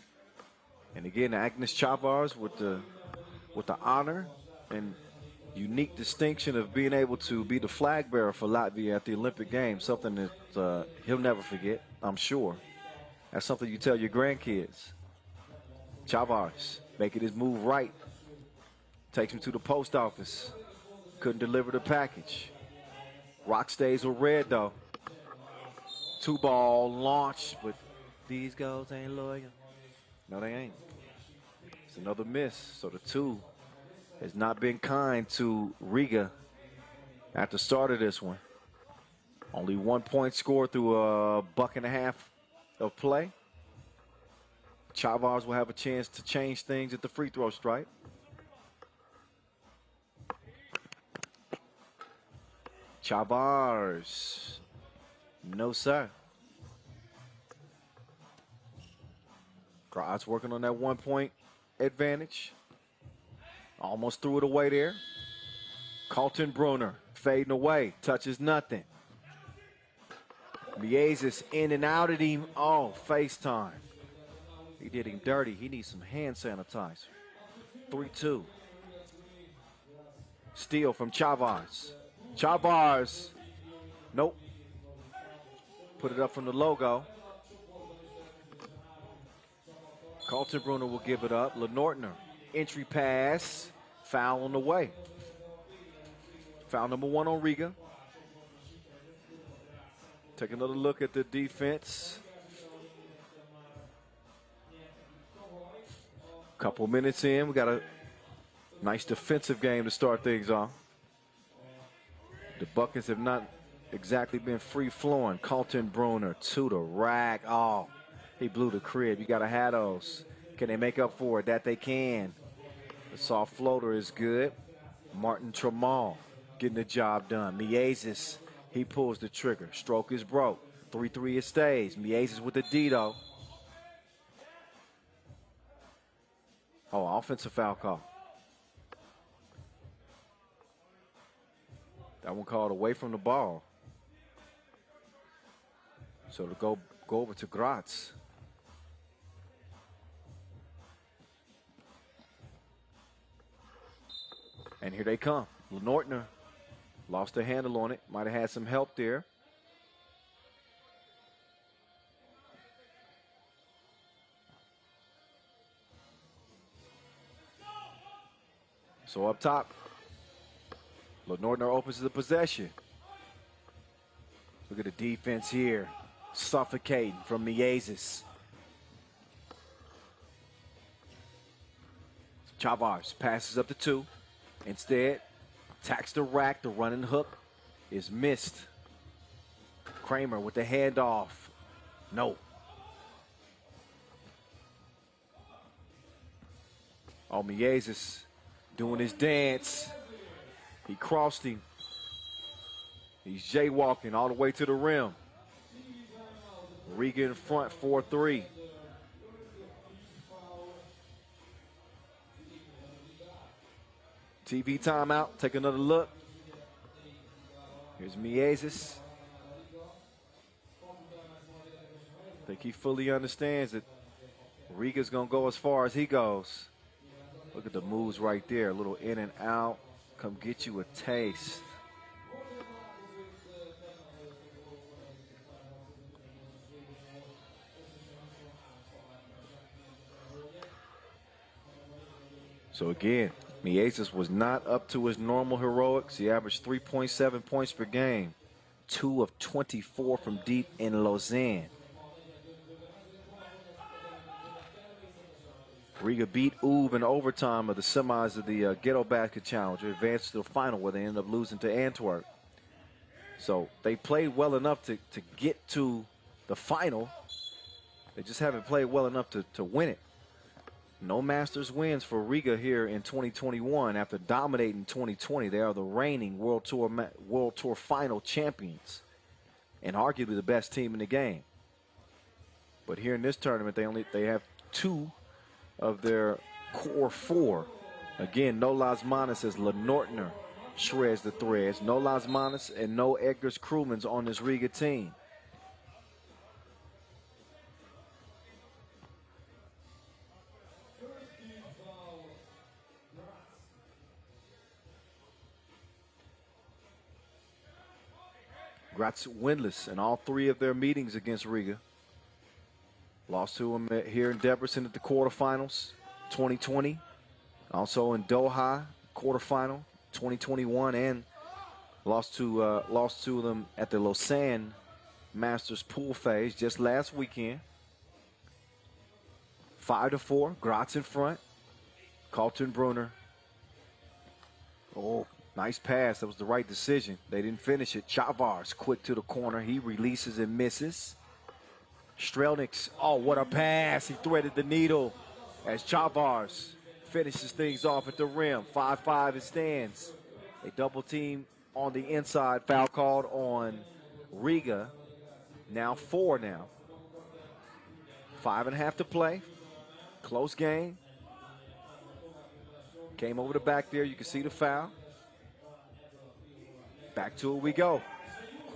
A: And again, Agnes Chavars with the honor and unique distinction of being able to be the flag bearer for Latvia at the Olympic Games, something that he'll never forget, I'm sure. That's something you tell your grandkids. Chavars making his move right. Takes him to the post office. Couldn't deliver the package. Rock stays with red though. 2-ball launch, but these goals ain't loyal. No, they ain't. It's another miss. So the 2 has not been kind to Riga at the start of this one. Only 1 point scored through a buck and a half of play. Chavars will have a chance to change things at the free throw stripe. Chavars. No, sir. Graz working on that 1 point advantage. Almost threw it away there. Kaltenbrunner fading away. Touches nothing. Miezis in and out at him. Oh, FaceTime. He did him dirty. He needs some hand sanitizer. 3-2. Steal from Chavars. Chavars. Nope. Put it up from the logo. Kaltenbrunner will give it up. Lenortner. Entry pass. Foul on the way. Foul number 1 on Riga. Take another look at the defense. Couple minutes in. We got a nice defensive game to start things off. The buckets have not exactly been free-flowing. Kaltenbrunner to the rack. Oh, he blew the crib. You got to have those. Can they make up for it? That they can. The soft floater is good. Martin Tramal getting the job done. Miezis, he pulls the trigger. Stroke is broke. 3-3 it stays. Miezis with the Dito. Oh, offensive foul call. That one called away from the ball. So to go over to Graz. And here they come. Lenortner lost a handle on it. Might have had some help there. So up top, Lenortner opens the possession. Look at the defense here. Suffocating from Miezis. Chavars passes up to 2. Instead, attacks the rack. The running hook is missed. Kramer with the handoff. No. Oh, Miezis doing his dance. He crossed him. He's jaywalking all the way to the rim. Riga in front, 4-3. TV timeout. Take another look. Here's Miezis. I think he fully understands that Riga's going to go as far as he goes. Look at the moves right there. A little in and out. Come get you a taste. So again, Miezis was not up to his normal heroics. He averaged 3.7 points per game. 2 of 24 from deep in Lausanne. Riga beat Ub in overtime of the semis of the Ghetto Basket Challenge. They advanced to the final where they ended up losing to Antwerp. So they played well enough to get to the final. They just haven't played well enough to win it. No Masters wins for Riga here in 2021 after dominating 2020. They are the reigning World Tour final champions and arguably the best team in the game. But here in this tournament, they have 2 of their core 4. Again, no Lasmanis as Lenortner shreds the threads. No Lasmanis and no Edgar's Krumans on this Riga team. Graz winless in all 3 of their meetings against Riga. Lost to them here in Debrecen at the quarterfinals, 2020. Also in Doha, quarterfinal, 2021, and lost to them at the Lausanne Masters pool phase just last weekend. 5-4, Graz in front. Kaltenbrunner. Oh, nice pass. That was the right decision. They didn't finish it. Chavars quick to the corner. He releases and misses. Strelniks, oh, what a pass. He threaded the needle as Chavars finishes things off at the rim. 5-5 it stands. A double team on the inside. Foul called on Riga. Now 4 now. 5.5 to play. Close game. Came over the back there. You can see the foul. Back to it we go.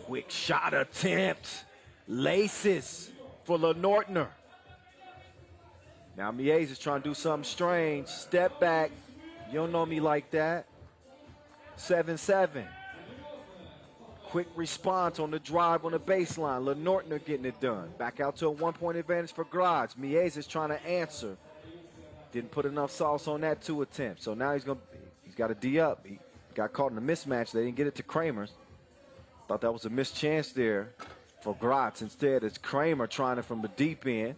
A: Quick shot attempt. Laces for Lenortner. Now Mies is trying to do something strange. Step back. You don't know me like that. 7-7. Quick response on the drive on the baseline. Lenortner getting it done. Back out to a 1-point advantage for Graz. Mies is trying to answer. Didn't put enough sauce on that 2 attempts. So now he's got a D up. He got caught in a mismatch. They didn't get it to Kramer. Thought that was a missed chance there for Graz. Instead, it's Kramer trying it from the deep end.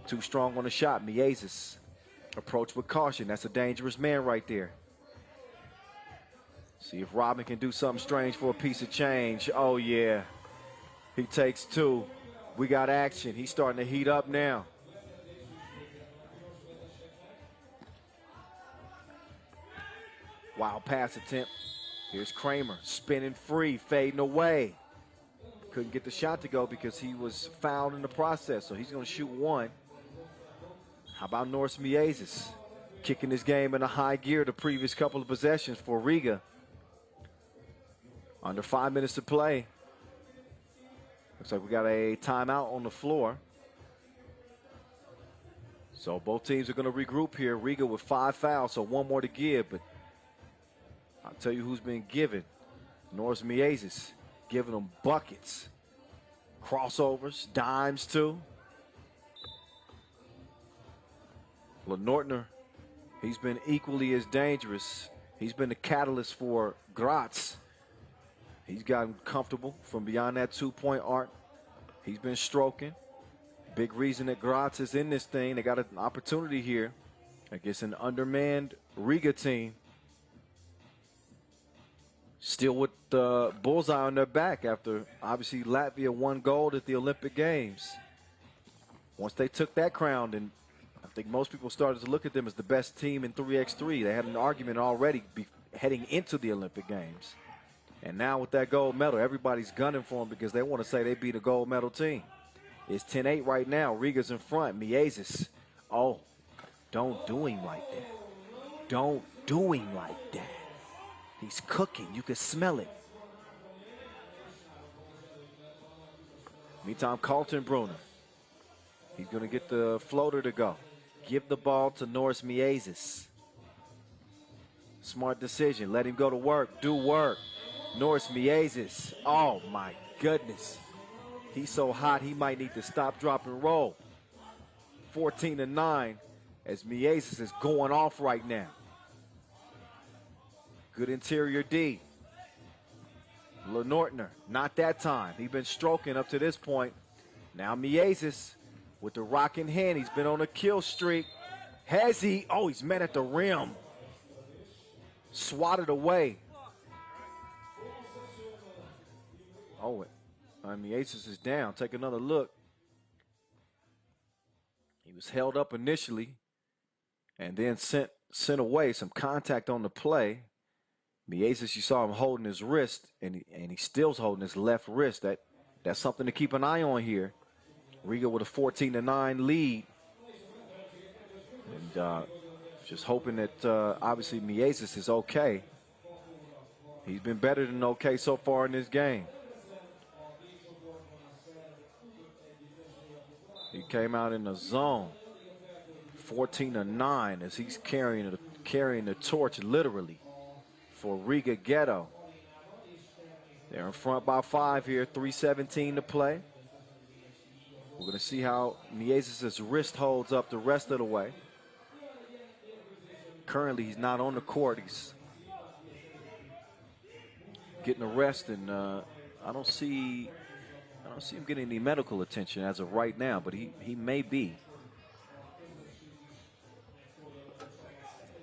A: Too strong on the shot. Mieses approach with caution. That's a dangerous man right there. See if Robin can do something strange for a piece of change. Oh, yeah. He takes 2. We got action. He's starting to heat up now. Wild pass attempt. Here's Kramer spinning free, fading away. Couldn't get the shot to go because he was fouled in the process, so he's going to shoot 1. How about Norris Mieses? Kicking this game in a high gear the previous couple of possessions for Riga. Under 5 minutes to play. Looks like we got a timeout on the floor. So both teams are going to regroup here. Riga with 5 fouls, so 1 more to give, but I'll tell you who's been given. Norris Mieses giving them buckets. Crossovers, dimes too. Lenortner, he's been equally as dangerous. He's been the catalyst for Graz. He's gotten comfortable from beyond that 2-point arc. He's been stroking. Big reason that Graz is in this thing. They got an opportunity here against an undermanned Riga team. Still with the bullseye on their back after, obviously, Latvia won gold at the Olympic Games. Once they took that crown, and I think most people started to look at them as the best team in 3x3. They had an argument already heading into the Olympic Games. And now with that gold medal, everybody's gunning for them because they want to say they beat a gold medal team. It's 10-8 right now. Riga's in front. Mieses. Oh, don't do him like that. Don't do him like that. He's cooking. You can smell it. Meantime, Kaltenbrunner. He's going to get the floater to go. Give the ball to Norris Mieses. Smart decision. Let him go to work. Do work. Norris Mieses. Oh, my goodness. He's so hot, he might need to stop, drop, and roll. 14-9 as Mieses is going off right now. Good interior D. Lenortner, not that time. He's been stroking up to this point. Now Mieses with the rock in hand. He's been on a kill streak. Has he? Oh, he's met at the rim. Swatted away. Oh, Mieses is down. Take another look. He was held up initially and then sent away. Some contact on the play. Mieses, you saw him holding his wrist, and he's still holding his left wrist. That's something to keep an eye on here. Riga with a 14-9 lead. And just hoping that obviously Miezis is okay. He's been better than okay so far in this game. He came out in the zone. 14-9 as he's carrying the torch literally for Riga Ghetto. They're in front by 5 here, 3:17 to play. We're going to see how Miezis' wrist holds up the rest of the way. Currently, he's not on the court. He's getting a rest, and I don't see him getting any medical attention as of right now, but he may be.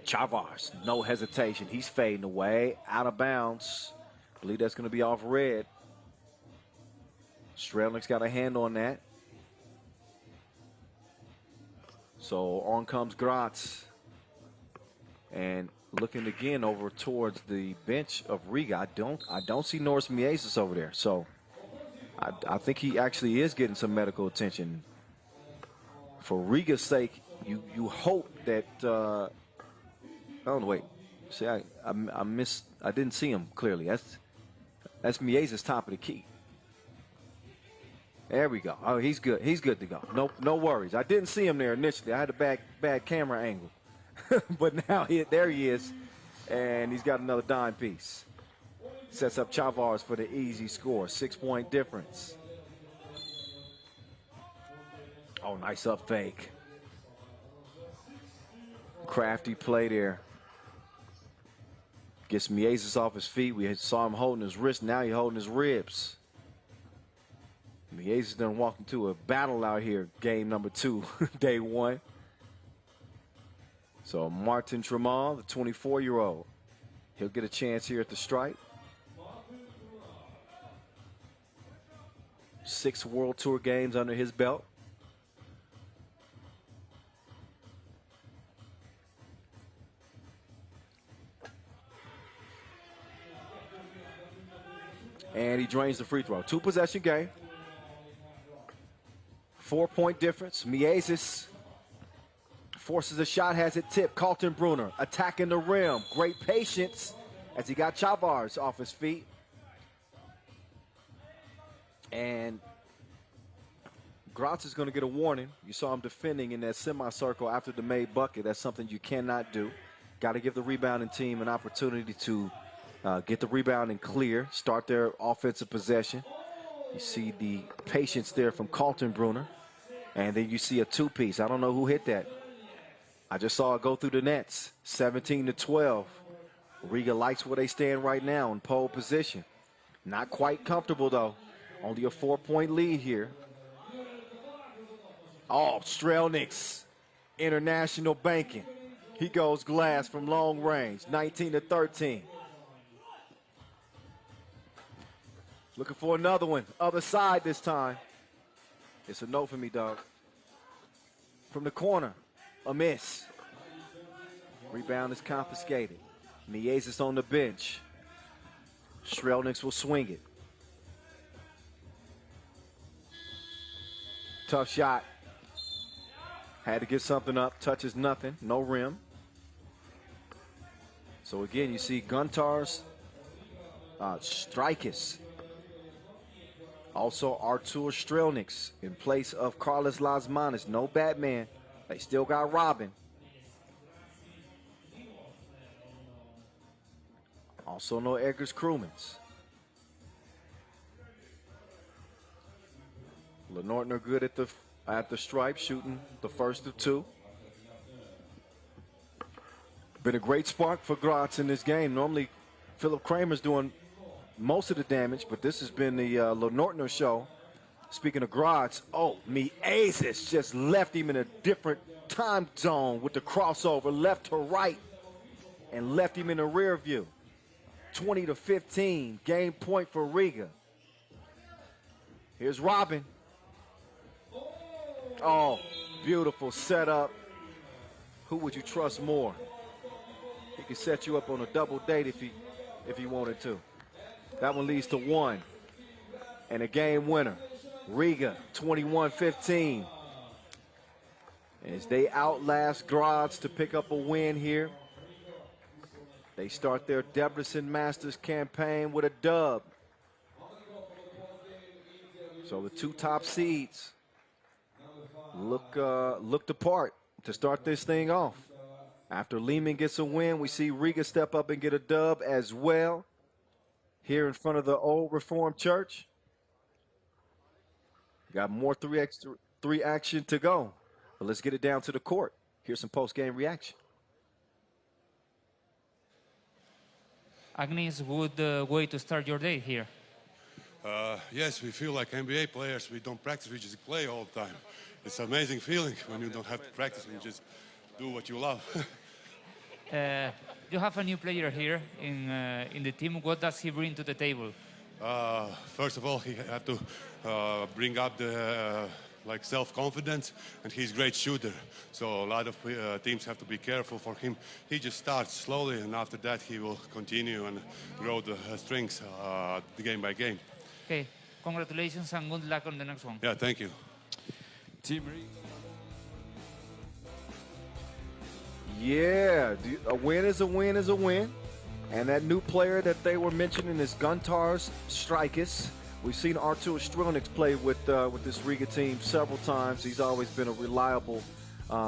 A: Chavars, no hesitation. He's fading away, out of bounds. I believe that's going to be off red. Strelnick's got a hand on that. So on comes Graz. And looking again over towards the bench of Riga. I don't see Norris Miezis over there. So I think he actually is getting some medical attention. For Riga's sake, you hope that oh wait. See, I didn't see him clearly. That's Miezis top of the key. There we go. Oh, he's good. He's good to go. No worries. I didn't see him there initially. I had a bad camera angle. But now there he is, and he's got another dime piece. Sets up Chavars for the easy score, 6-point difference. Oh, nice up fake. Crafty play there. Gets Miezis off his feet. We saw him holding his wrist. Now he's holding his ribs. Miezis done walked into a battle out here, game number 2, day 1. So Martin Tremal, the 24-year-old, he'll get a chance here at the stripe. 6 World Tour games under his belt. And he drains the free throw. 2-possession game. 4-point difference. Miezis forces a shot, has it tipped. Kaltenbrunner attacking the rim. Great patience as he got Chavars off his feet. And Graz is going to get a warning. You saw him defending in that semicircle after the made bucket. That's something you cannot do. Got to give the rebounding team an opportunity to get the rebound and clear, start their offensive possession. You see the patience there from Kaltenbrunner. And then you see a 2-piece. I don't know who hit that. I just saw it go through the nets. 17-12. Riga likes where they stand right now in pole position. Not quite comfortable, though. Only a 4-point lead here. Oh, Strelnick's international banking. He goes glass from long range, 19-13. Looking for another one. Other side this time. It's a no for me, dog. From the corner, a miss. Rebound is confiscated. Miezis on the bench. Strelnick will swing it. Tough shot. Had to get something up. Touches nothing. No rim. So again, you see Guntar's Strikis. Also Artur Strelnick in place of Carlos Lasmanis. No Batman. They still got Robin. Also no Eggers Krumans. Lenortner good at the stripe, shooting the first of 2. Been a great spark for Graz in this game. Normally, Philip Kramer's doing most of the damage, but this has been the Lenortner show. Speaking of Graz, oh, Miezis just left him in a different time zone with the crossover left to right and left him in the rear view. 20-15, game point for Riga. Here's Robin. Oh, beautiful setup. Who would you trust more? He could set you up on a double date if he wanted to. That one leads to 1 and a game winner. Riga 21-15. As they outlast Graz to pick up a win here. They start their Debrecen Masters campaign with a dub. So the two top seeds looked apart to start this thing off. After Liman gets a win, we see Riga step up and get a dub as well here in front of the Old Reformed Church. Got more 3x3 action to go. But let's get it down to the court. Here's some post-game reaction.
J: Agnes, good way to start your day here.
E: Yes, we feel like NBA players. We don't practice, we just play all the time. It's an amazing feeling when you don't have to practice and you just do what you love.
J: You have a new player here in the team. What does he bring to the table?
E: First of all, he had to bring up the self-confidence, and he's a great shooter. So a lot of teams have to be careful for him. He just starts slowly, and after that he will continue and grow the strengths the game by game.
J: Okay, congratulations and good luck on the next one.
E: Yeah, thank you.
C: Team
A: Yeah, a win is a win is a win. And that new player that they were mentioning is Guntar's Strikers. We've seen Artur Strilnik play with this Riga team several times. He's always been a reliable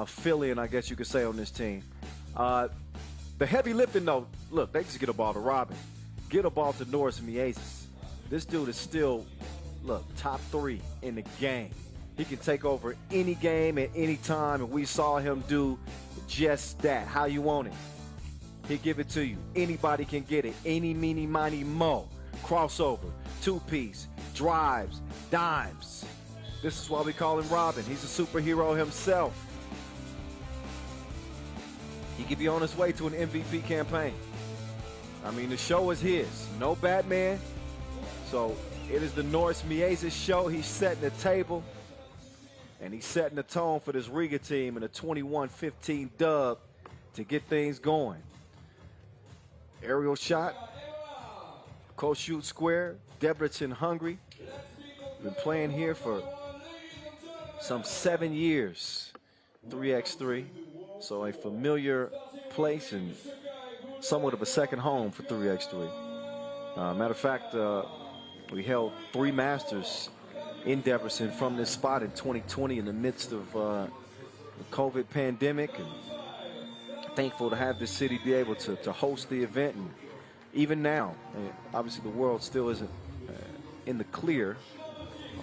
A: fill-in, I guess you could say, on this team. The heavy lifting, though, look, they just get a ball to Robin. Get a ball to Norris Miezis. This dude is still, look, top 3 in the game. He can take over any game at any time, and we saw him do just that. How you want it? He'll give it to you. Anybody can get it. Any, meeny, miny, mo. Crossover, two-piece, drives, dimes. This is why we call him Robin. He's a superhero himself. He could be on his way to an MVP campaign. I mean, the show is his. No Batman. So it is the Norris Miezis show. He's setting the table. And he's setting the tone for this Riga team in a 21-15 dub to get things going. Aerial shot. Koshut Square, Debrecen, Hungary. Been playing here for some 7 years. 3x3. So a familiar place and somewhat of a second home for 3x3. Matter of fact, we held 3 Masters in Debrecen from this spot in 2020 in the midst of the COVID pandemic, and thankful to have this city be able to host the event. And even now, obviously the world still isn't in the clear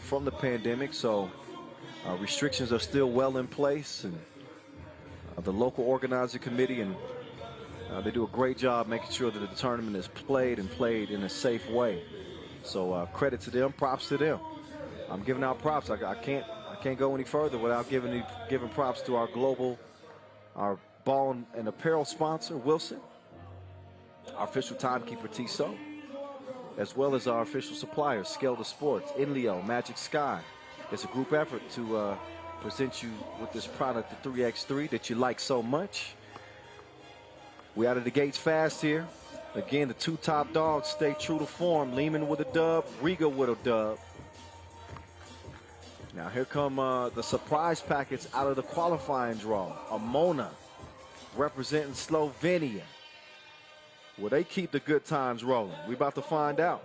A: from the pandemic, so restrictions are still well in place, and the local organizing committee, and they do a great job making sure that the tournament is played in a safe way. So credit to them, props to them. I'm giving out props. I can't go any further without giving props to our our ball and apparel sponsor, Wilson, our official timekeeper, Tissot, as well as our official suppliers, Skelda Sports, Inleo, Magic Sky. It's a group effort to present you with this product, the 3x3, that you like so much. We out of the gates fast here. Again, the 2 top dogs stay true to form. Liman with a dub, Riga with a dub. Now here come the surprise packets out of the qualifying draw. Emona representing Slovenia. Will they keep the good times rolling? We about to find out.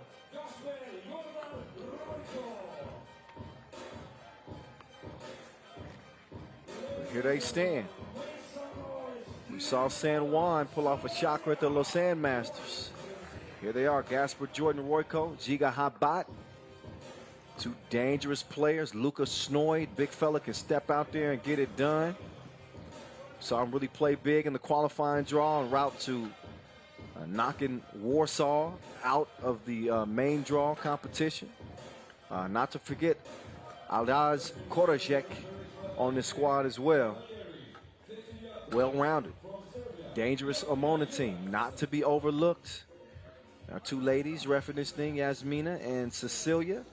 A: Here they stand. We saw San Juan pull off a shocker at the Lausanne Masters. Here they are, Gasper Jordan Royko, Giga Habat. 2 dangerous players. Luka Snoid, big fella, can step out there and get it done. Saw him really play big in the qualifying draw en route to knocking Warsaw out of the main draw competition. Not to forget Aldaz Korajek on this squad as well. Well-rounded. Dangerous Emona team, not to be overlooked. Our 2 ladies refereeing this thing, Yasmina and Cecilia.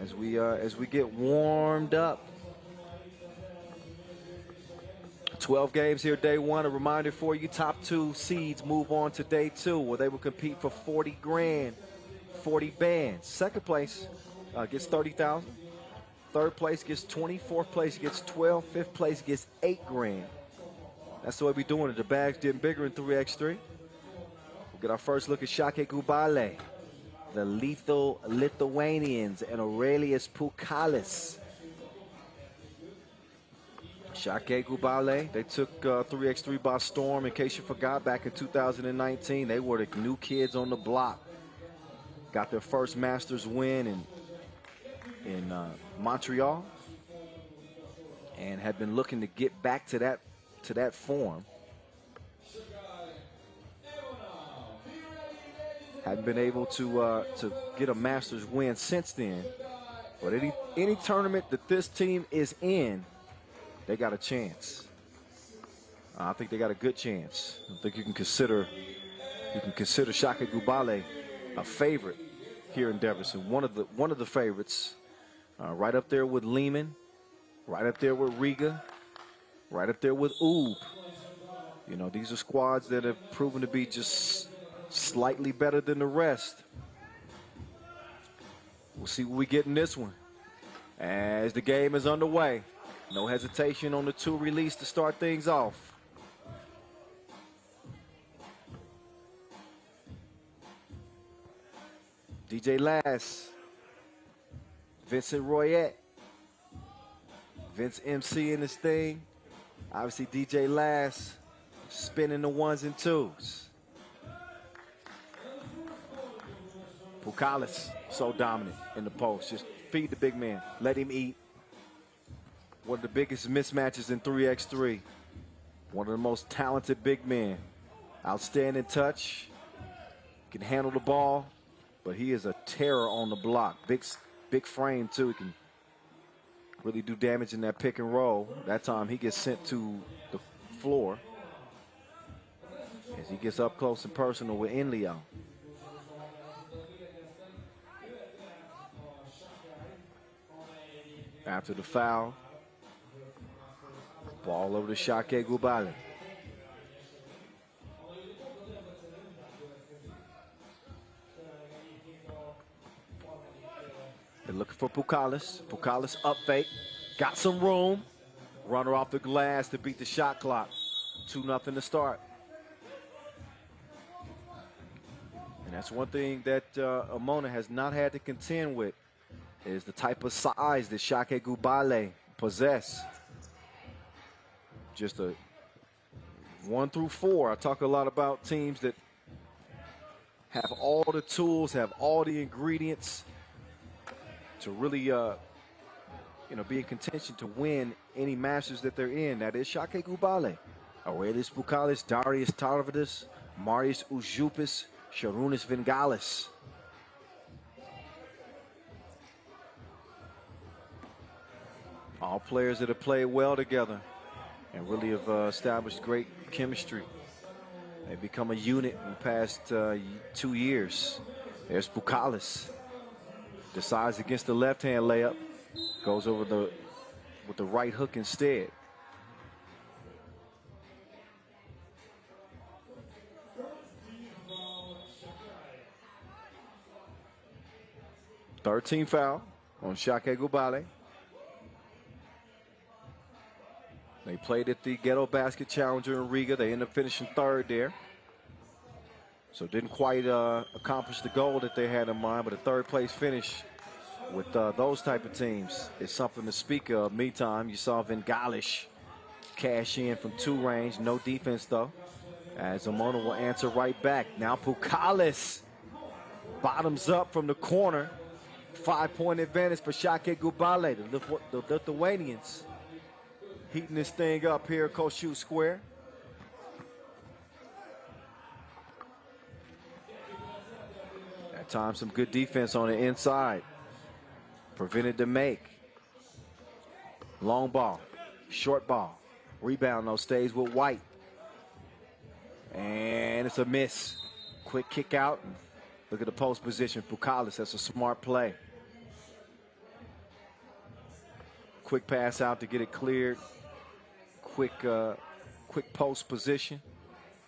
A: As we get warmed up. 12 games here day 1. A reminder for you, top 2 seeds move on to day 2, where they will compete for 40 grand, 40 bands. Second place, gets 30,000. Third place gets 20. Fourth place gets 12. Fifth place gets 8 grand. That's the way we're doing it. The bag's getting bigger in 3x3. We'll get our first look at Šakiai Gulbelė, the lethal Lithuanians, and Aurelius Pukalis. Šakiai Gulbelė, they took 3x3 by storm. In case you forgot, back in 2019, they were the new kids on the block. Got their first Masters win in Montreal, and had been looking to get back to that form. Hadn't been able to get a Masters win since then. But any tournament that this team is in, they got a chance. I think they got a good chance. I think you can consider Šakiai Gulbelė a favorite here in Debrecen. One of the favorites, right up there with Liman, right up there with Riga, right up there with Ub. You know, these are squads that have proven to be just slightly better than the rest. We'll see what we get in this one as the game is underway. No hesitation on the 2 release to start things off. DJ Lass, Vincent Royette, Vince MC in this thing. Obviously DJ Lass spinning the 1s and 2s. Pukalis, so dominant in the post. Just feed the big man, let him eat. One of the biggest mismatches in 3x3. One of the most talented big men. Outstanding touch, can handle the ball, but he is a terror on the block. Big frame too. He can really do damage in that pick and roll. That time he gets sent to the floor as he gets up close and personal with Enlio. After the foul, ball over to Šakiai Gulbelė. They're looking for Pukalis. Pukalis up fake. Got some room. Runner off the glass to beat the shot clock. 2-0 to start. And that's one thing that Emona has not had to contend with, is the type of size that Šakiai Gulbelė possess. Just a 1 through 4. I talk a lot about teams that have all the tools, have all the ingredients to really, be in contention to win any Masters that they're in. That is Šakiai Gulbelė. Aurelius Pukalis, Darius Tarvidis, Marius Užupis, Šarūnas Vingalis. All players that have played well together and really have established great chemistry. They've become a unit in the past 2 years. There's Pukalis. Decides against the left-hand layup. Goes over with the right hook instead. Third team foul on Šakiai Gulbelė. They played at the Ghetto Basket Challenger in Riga. They ended up finishing 3rd there. So didn't quite accomplish the goal that they had in mind, but a 3rd place finish with those type of teams is something to speak of. Meantime, you saw Vingalis cash in from 2 range. No defense, though, as Emona will answer right back. Now Pukalis bottoms up from the corner. 5-point advantage for Šakiai Gulbelė. The Lithuanians heating this thing up here at Kosciuszko Square. At times, some good defense on the inside. Prevented the make. Long ball, short ball. Rebound, though, stays with White. And it's a miss. Quick kick out. Look at the post position. Pukalis, that's a smart play. Quick pass out to get it cleared. Quick post position.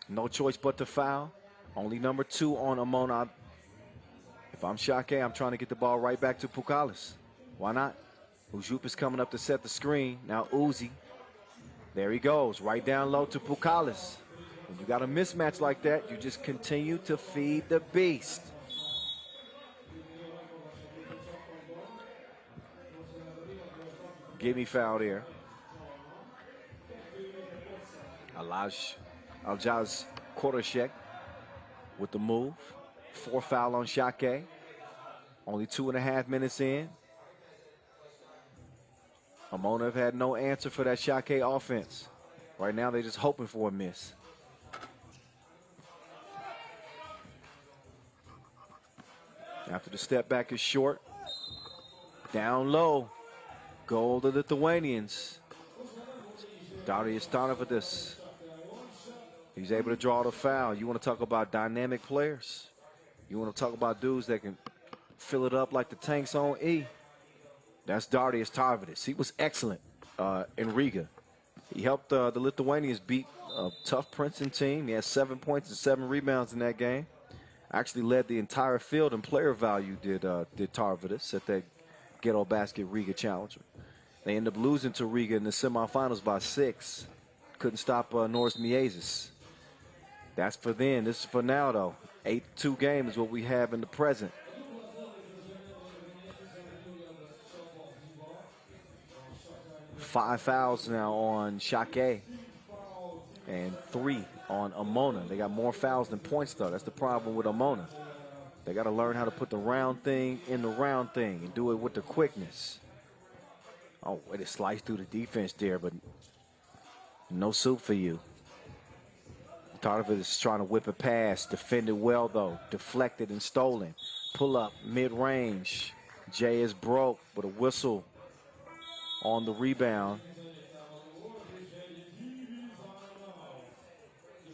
A: No choice but to foul. Only number 2 on Emona. If I'm Šakiai, I'm trying to get the ball right back to Pukalis. Why not? Ujup is coming up to set the screen. Now Uzi. There he goes, right down low to Pukalis. When you got a mismatch like that, you just continue to feed the beast. Give me foul there. Aljaz Korashek with the move. 4 foul on Šakiai. Only 2.5 minutes in. Emona have had no answer for that Šakiai offense. Right now, they're just hoping for a miss. After the step back is short. Down low. Goal to the Lithuanians. Darius Stanavadis. He's able to draw the foul. You want to talk about dynamic players. You want to talk about dudes that can fill it up like the tanks on E. That's Darius Tarvidis. He was excellent in Riga. He helped the Lithuanians beat a tough Princeton team. He had 7 points and 7 rebounds in that game. Actually led the entire field in player value, did Tarvidis at that Ghetto Basket Riga Challenger. They ended up losing to Riga in the semifinals by 6. Couldn't stop Norris Miezis. That's for then. This is for now, though. 8-2 game is what we have in the present. Five fouls now on Šakiai and 3 on Emona. They got more fouls than points, though. That's the problem with Emona. They got to learn how to put the round thing in the round thing and do it with the quickness. Oh, way to slice through the defense there, but no soup for you. Tarvidis is trying to whip it past. Defended well, though. Deflected and stolen. Pull up, mid-range. Jay is broke, but a whistle on the rebound.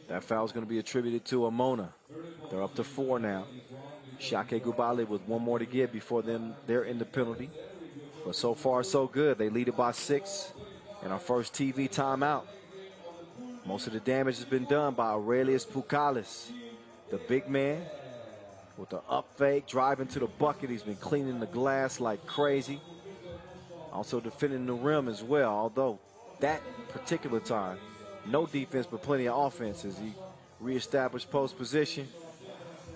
A: That foul is going to be attributed to Emona. They're up to 4 now. Šakiai Gulbelė with 1 more to give before they're in the penalty. But so far, so good. They lead it by 6 in our first TV timeout. Most of the damage has been done by Aurelius Pukalis, the big man with the up fake, driving to the bucket. He's been cleaning the glass like crazy. Also defending the rim as well, although that particular time, no defense but plenty of offense as he reestablished post position.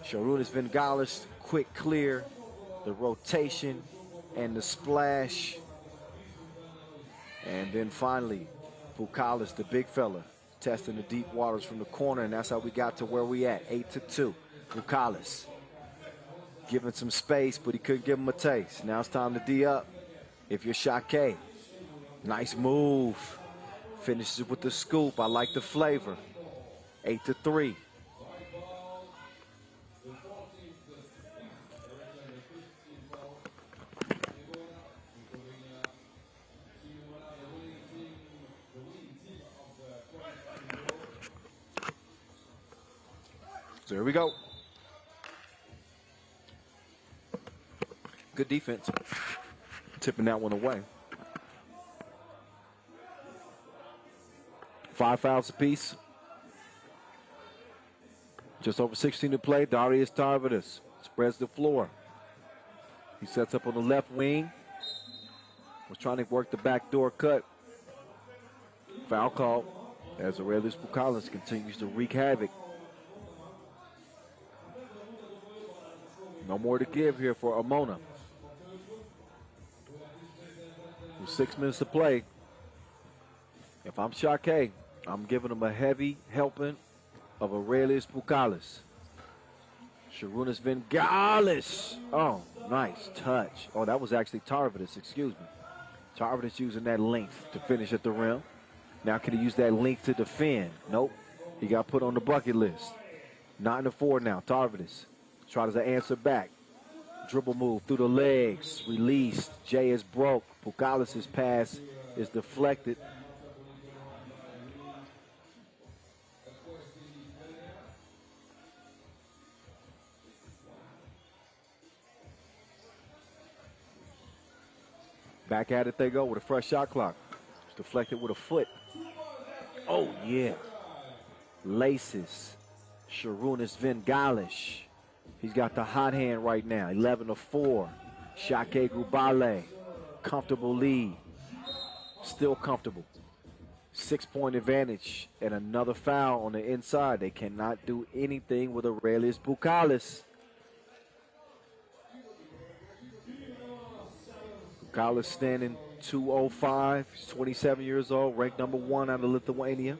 A: Šarūnas Vingalis, quick clear, the rotation and the splash. And then finally, Pukalis, the big fella, testing the deep waters from the corner, and that's how we got to where we at, 8-2. Pukalis giving some space, but he couldn't give him a taste. Now it's time to D up. If you're Šakiai, nice move. Finishes with the scoop. I like the flavor. 8-3. So here we go. Good defense. Tipping that one away. 5 fouls apiece. Just over 16 to play. Darius Tarvidis spreads the floor. He sets up on the left wing. Was trying to work the backdoor cut. Foul call as Aurelius Pukalis continues to wreak havoc. No more to give here for Emona. With 6 minutes to play, if I'm Šakiai, I'm giving him a heavy helping of Aurelius Pukalis. Šarūnas Vingalis. Oh, nice touch. Oh, that was actually Tarvidis, excuse me. Tarvidis using that length to finish at the rim. Now can he use that length to defend? Nope. He got put on the bucket list. 9-4 now, Tarvidis. Tries to answer back. Dribble move through the legs. Released. Jay is broke. Pukalis' pass is deflected. Back at it they go with a fresh shot clock. It's deflected with a foot. Oh, yeah. Laces. Šarūnas Vingalis. He's got the hot hand right now, 11-4. Šakiai Gulbelė, comfortable lead, still comfortable. 6-point advantage and another foul on the inside. They cannot do anything with Aurelius Bukalis. Bukalis standing 205. He's 27 years old, ranked number 1 out of Lithuania.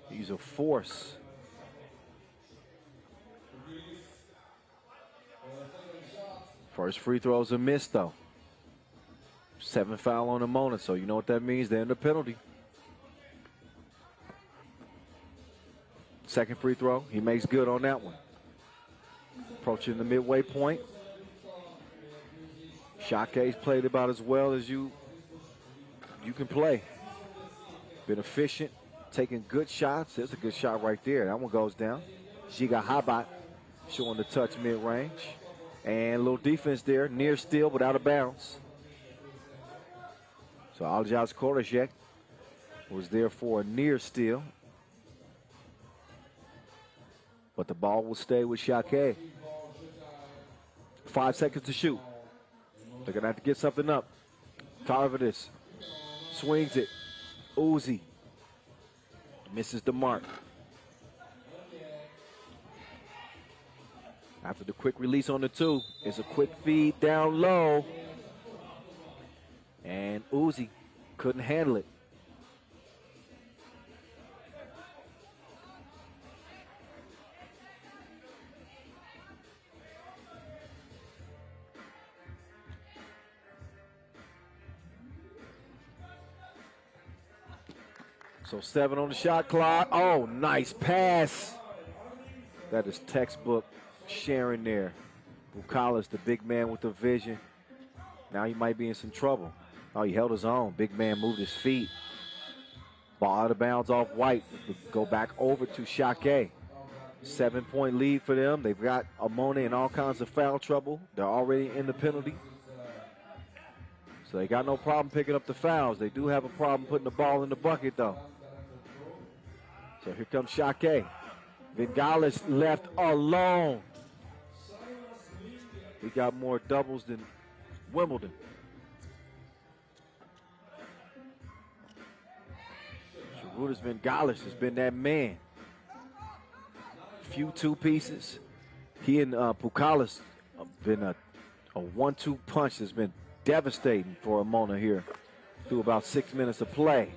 A: He's a force. First free throw is a miss, though. 7 foul on Emona, so you know what that means. They're in the penalty. Second free throw, he makes good on that one. Approaching the midway point. Šakai's played about as well as you can play. Been efficient, taking good shots. There's a good shot right there. That one goes down. Giga Habat showing the touch mid-range. And a little defense there, near steal but out of bounds. So Aljaz Korajek was there for a near steal. But the ball will stay with Šakiai. 5 seconds to shoot. They're going to have to get something up. Tarvidis swings it. Uzi misses the mark. After the quick release on the 2, it's a quick feed down low. And Uzi couldn't handle it. So 7 on the shot clock. Oh, nice pass. That is textbook sharing there. Bukalis, the big man with the vision. Now he might be in some trouble. Oh, he held his own. Big man moved his feet. Ball out of bounds off White. Go back over to Šakiai. 7-point lead for them. They've got Emona in all kinds of foul trouble. They're already in the penalty. So they got no problem picking up the fouls. They do have a problem putting the ball in the bucket, though. So here comes Šakiai. Vingalis left alone. He got more doubles than Wimbledon. Sharudas Vingalis has been that man. Few 2 pieces. He and Bukalis have been a 1-2 punch that's been devastating for Emona here through about 6 minutes of play.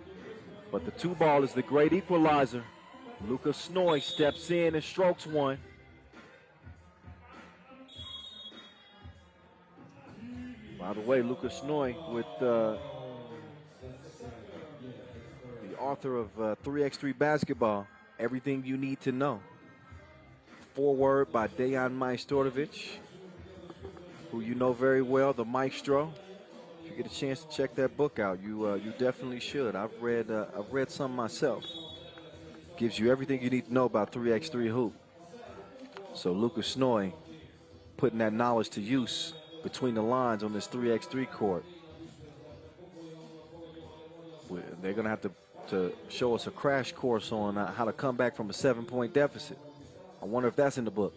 A: But the 2 ball is the great equalizer. Luka Snoy steps in and strokes one. By the way, Luka Snoy with the author of 3x3 Basketball, Everything You Need to Know. Foreword by Dejan Majstorovic, who you know very well, the maestro. If you get a chance to check that book out, you definitely should. I've read some myself. Gives you everything you need to know about 3x3 hoop. So Luka Snoy putting that knowledge to use between the lines on this 3x3 court. They're going to have to show us a crash course on how to come back from a 7-point deficit. I wonder if that's in the book.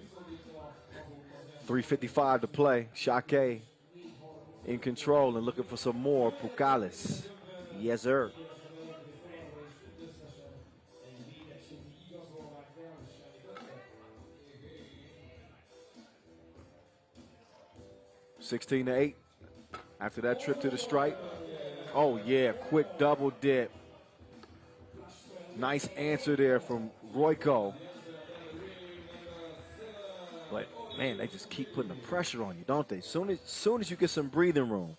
A: 3:55 to play. Šakiai in control and looking for some more. Bukalis. Yes, sir. (16-8) after that trip to the stripe. Oh, yeah, quick double dip. Nice answer there from Royko. But, man, they just keep putting the pressure on you, don't they? Soon as you get some breathing room,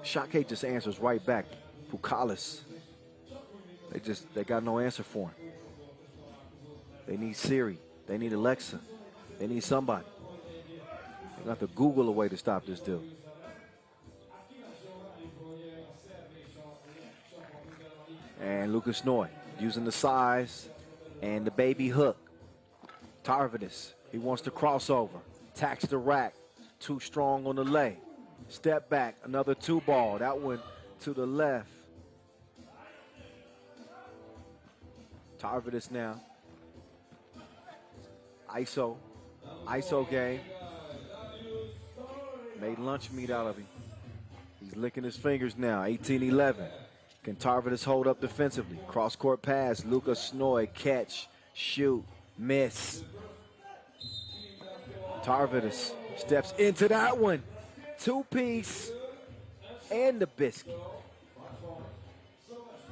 A: Šakiai just answers right back. Bukalis, they got no answer for him. They need Siri. They need Alexa. They need somebody. They have to Google a way to stop this dude. And Lucas Noy using the size and the baby hook. Tarvidis, he wants to cross over. Tax the rack. Too strong on the lay. Step back, another 2 ball. That one to the left. Tarvidus now. ISO game. Made lunch meat out of him. He's licking his fingers now, 18-11. Can Tarvidus hold up defensively? Cross-court pass, Lucas Snoy, catch, shoot, miss. Tarvidus steps into that one. Two-piece and the biscuit.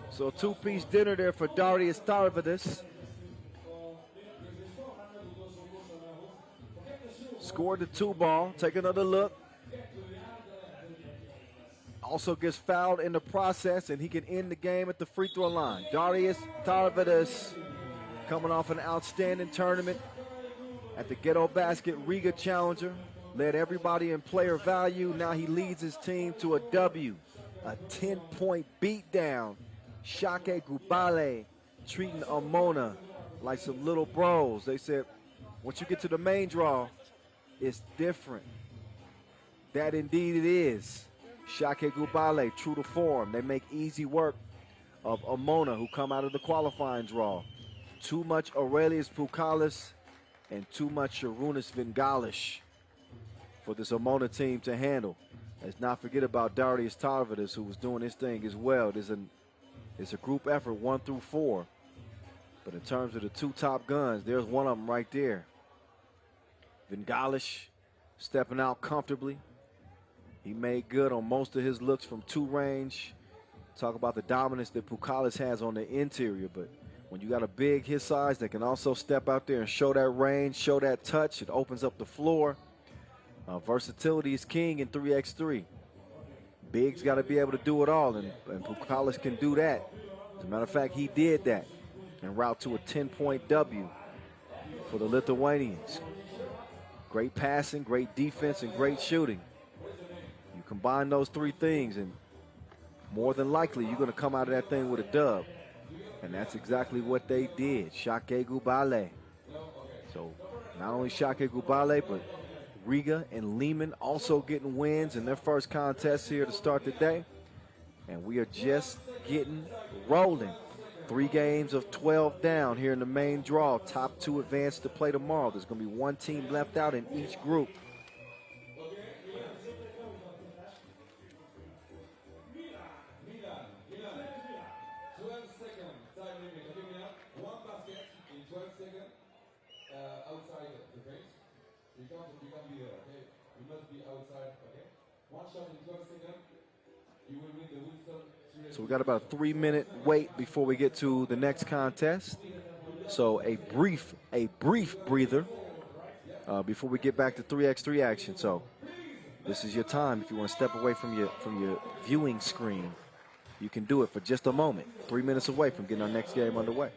A: So two-piece dinner there for Darius Tarvidus. Scored the 2-ball. Take another look. Also gets fouled in the process, and he can end the game at the free throw line. Darius Tarvidus coming off an outstanding tournament at the Ghetto Basket Riga Challenger. Led everybody in player value. Now he leads his team to a W. A 10-point beatdown. Šakiai Gulbelė treating Emona like some little bros. They said, once you get to the main draw, it's different. That indeed it is. Šakiai Gulbelė, true to form. They make easy work of Emona, who come out of the qualifying draw. Too much Aurelius Pukalis and too much Sharunas Vingalish for this Emona team to handle. Let's not forget about Darius Tarvidus, who was doing his thing as well. It's a group effort, 1 through 4. But in terms of the two top guns, there's one of them right there. Vingalish stepping out comfortably. He made good on most of his looks from 2 range. Talk about the dominance that Pukalis has on the interior, but when you got a big his size that can also step out there and show that range, show that touch, it opens up the floor. Versatility is king in 3x3. Big's got to be able to do it all, and Pukalis can do that. As a matter of fact, he did that en route to a 10-point W for the Lithuanians. Great passing, great defense, and great shooting. You combine those 3 things, and more than likely, you're going to come out of that thing with a dub. And that's exactly what they did. Šakiai Gulbelė. So not only Šakiai Gulbelė, but Riga and Liman also getting wins in their first contest here to start the day. And we are just getting rolling. 3 games of 12 down here in the main draw. Top 2 advance to play tomorrow. There's going to be 1 team left out in each group. So we got about a 3-minute wait before we get to the next contest. So a brief breather before we get back to 3x3 action. So this is your time. If you want to step away from your viewing screen, you can do it for just a moment. 3 minutes away from getting our next game underway.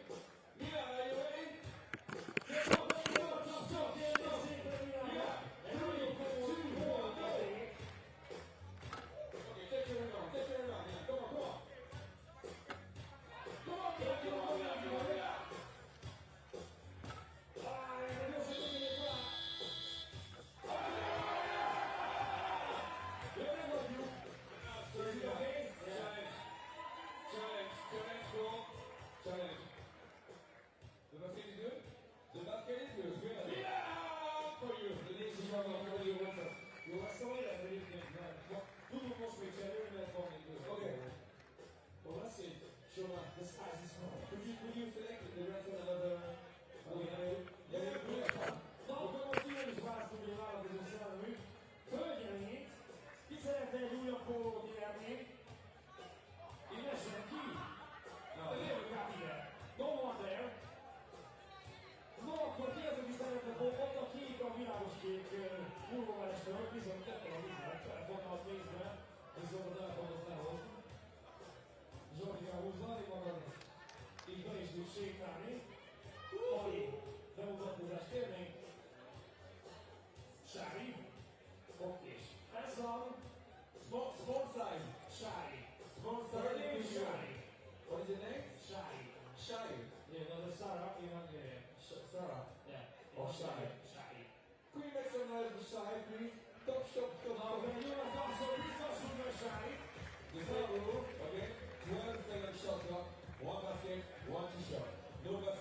I: Okay, 12 second shot clock, 1 basket, 1 to shot. No basket.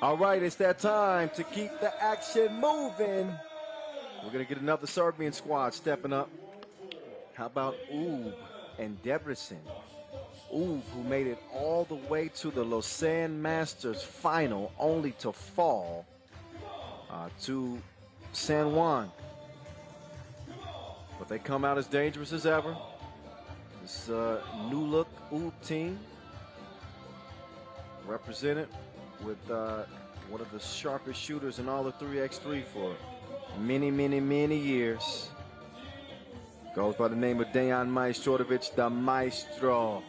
A: All right, it's that time to keep the action moving. We're going to get another Serbian squad stepping up. How about Ub and Debrecen? Ub, who made it all the way to the Lausanne Masters final, only to fall to San Juan. But they come out as dangerous as ever. This new look Ub team, represented with one of the sharpest shooters in all of 3x3 for many, many, many years. Goes by the name of Dejan Majstorovic, the Maestro.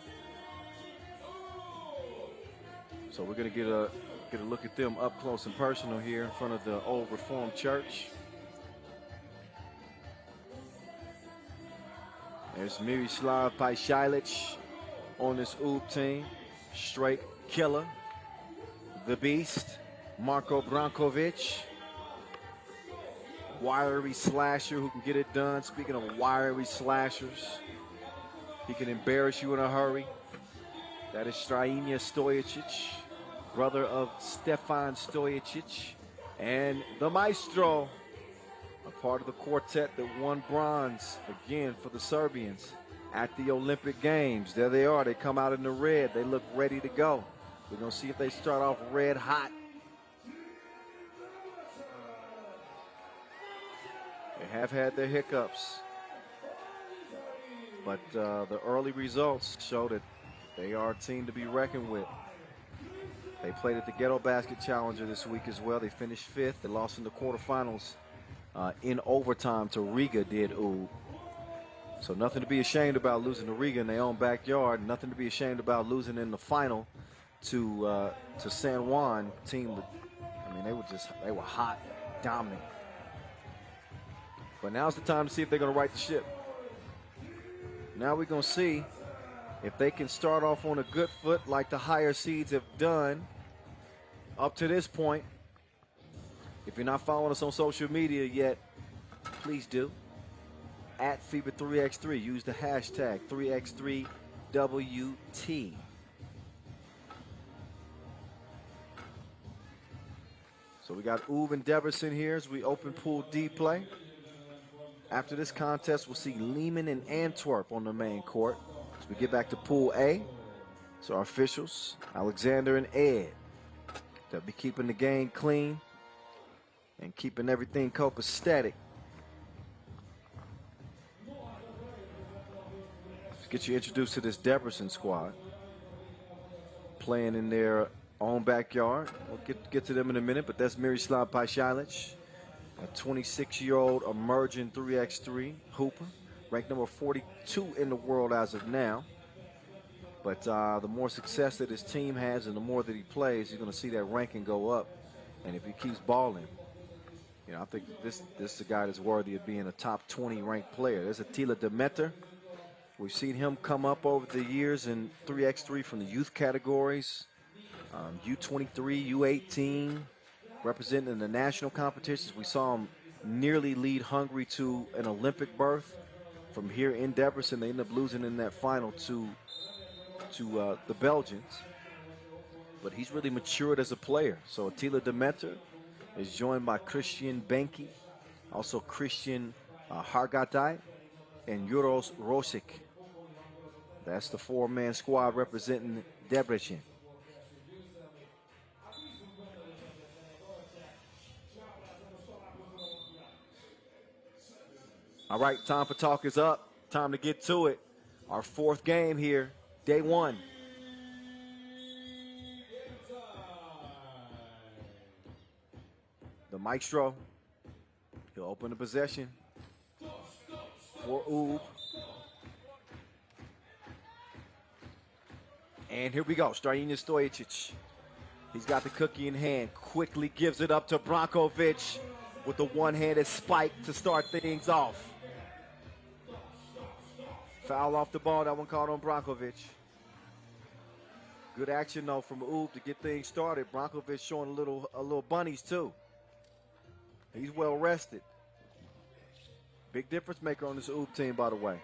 A: So we're going to get a look at them up close and personal here in front of the old Reformed Church. There's Miroslav Pajšajlić on this Ub team. Straight killer. The Beast. Marko Brankovic. Wiry slasher who can get it done. Speaking of wiry slashers, he can embarrass you in a hurry. That is Strajinja Stojicic, brother of Stefan Stojicic, and the Maestro, a part of the quartet that won bronze again for the Serbians at the Olympic Games. There they are. They come out in the red. They look ready to go. We're going to see if they start off red hot. They have had their hiccups, but the early results show that they are a team to be reckoned with. They played at the Ghetto Basket Challenger this week as well. They finished 5th. They lost in the quarterfinals in overtime to Riga, did Ub. So nothing to be ashamed about losing to Riga in their own backyard. Nothing to be ashamed about losing in the final to San Juan team. I mean, they were hot, dominant. But now's the time to see if they're going to right the ship. Now we're going to see if they can start off on a good foot like the higher seeds have done up to this point. If you're not following us on social media yet, please do. At FIBA 3x3, use the hashtag 3x3WT. So we got Ub and Debrecen here as we open Pool D play. After this contest, we'll see Liman and Antwerp on the main court. As we get back to Pool A, so our officials, Alexander and Ed, they'll be keeping the game clean and keeping everything copacetic. Let's get you introduced to this Debrecen squad, playing in their own backyard. We'll get to them in a minute, but that's Miroslav Pajšajlić, a 26-year-old emerging 3x3 hooper, ranked number 42 in the world as of now. But the more success that his team has and the more that he plays, you're going to see that ranking go up. And if he keeps balling, you know, I think this is a guy that's worthy of being a top 20 ranked player. There's Attila Demeter. We've seen him come up over the years in 3x3 from the youth categories, U23, U18, representing in the national competitions. We saw him nearly lead Hungary to an Olympic berth. From here in Debrecen, they ended up losing in that final to the Belgians. But he's really matured as a player. So Attila Demeter is joined by Christian Benki, also Christian Hargatai, and Juros Rosic. That's the 4-man squad representing Debrecen. All right, time for talk is up. Time to get to it. Our 4th game here, day 1. The Maestro, he'll open the possession for Ub. And here we go, Strajinja Stojicic. He's got the cookie in hand, quickly gives it up to Brankovic with the one-handed spike to start things off. Foul off the ball, that one called on Brankovic. Good action though from Ub to get things started. Brankovic showing a little bunnies too. He's well rested. Big difference maker on this Ub team, by the way.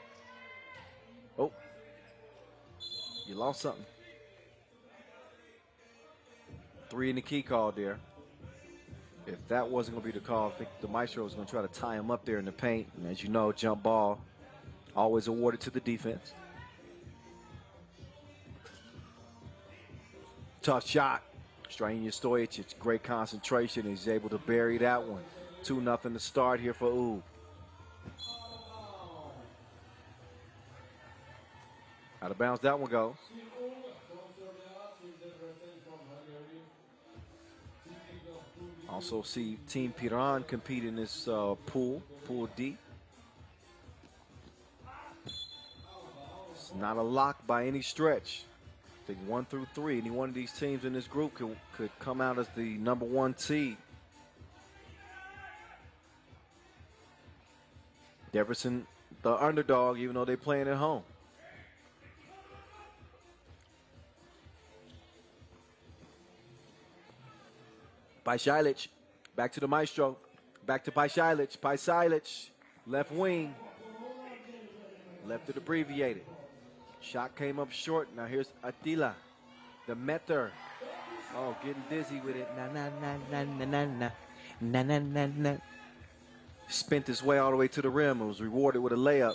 A: Oh, you lost something. 4-3 in the key call there. If that wasn't going to be the call, I think the Maestro was going to try to tie him up there in the paint. And as you know, jump ball always awarded to the defense. Tough shot. Strahinja Stojic, it's great concentration. He's able to bury that one. 2-0 to start here for Ub. Out of bounds that one goes. Also see Team Piran compete in this pool D. It's not a lock by any stretch. I think 1 through 3, any one of these teams in this group could come out as the #1 seed. Debrecen, the underdog, even though they're playing at home. Pajsilic, back to the Maestro. Back to Pajsilic. Pajsilic, left wing. Left it abbreviated. Shot came up short. Now here's Attila, the Metter. Oh, getting dizzy with it. Na na na na na na na na na na na. Spent his way all the way to the rim and was rewarded with a layup.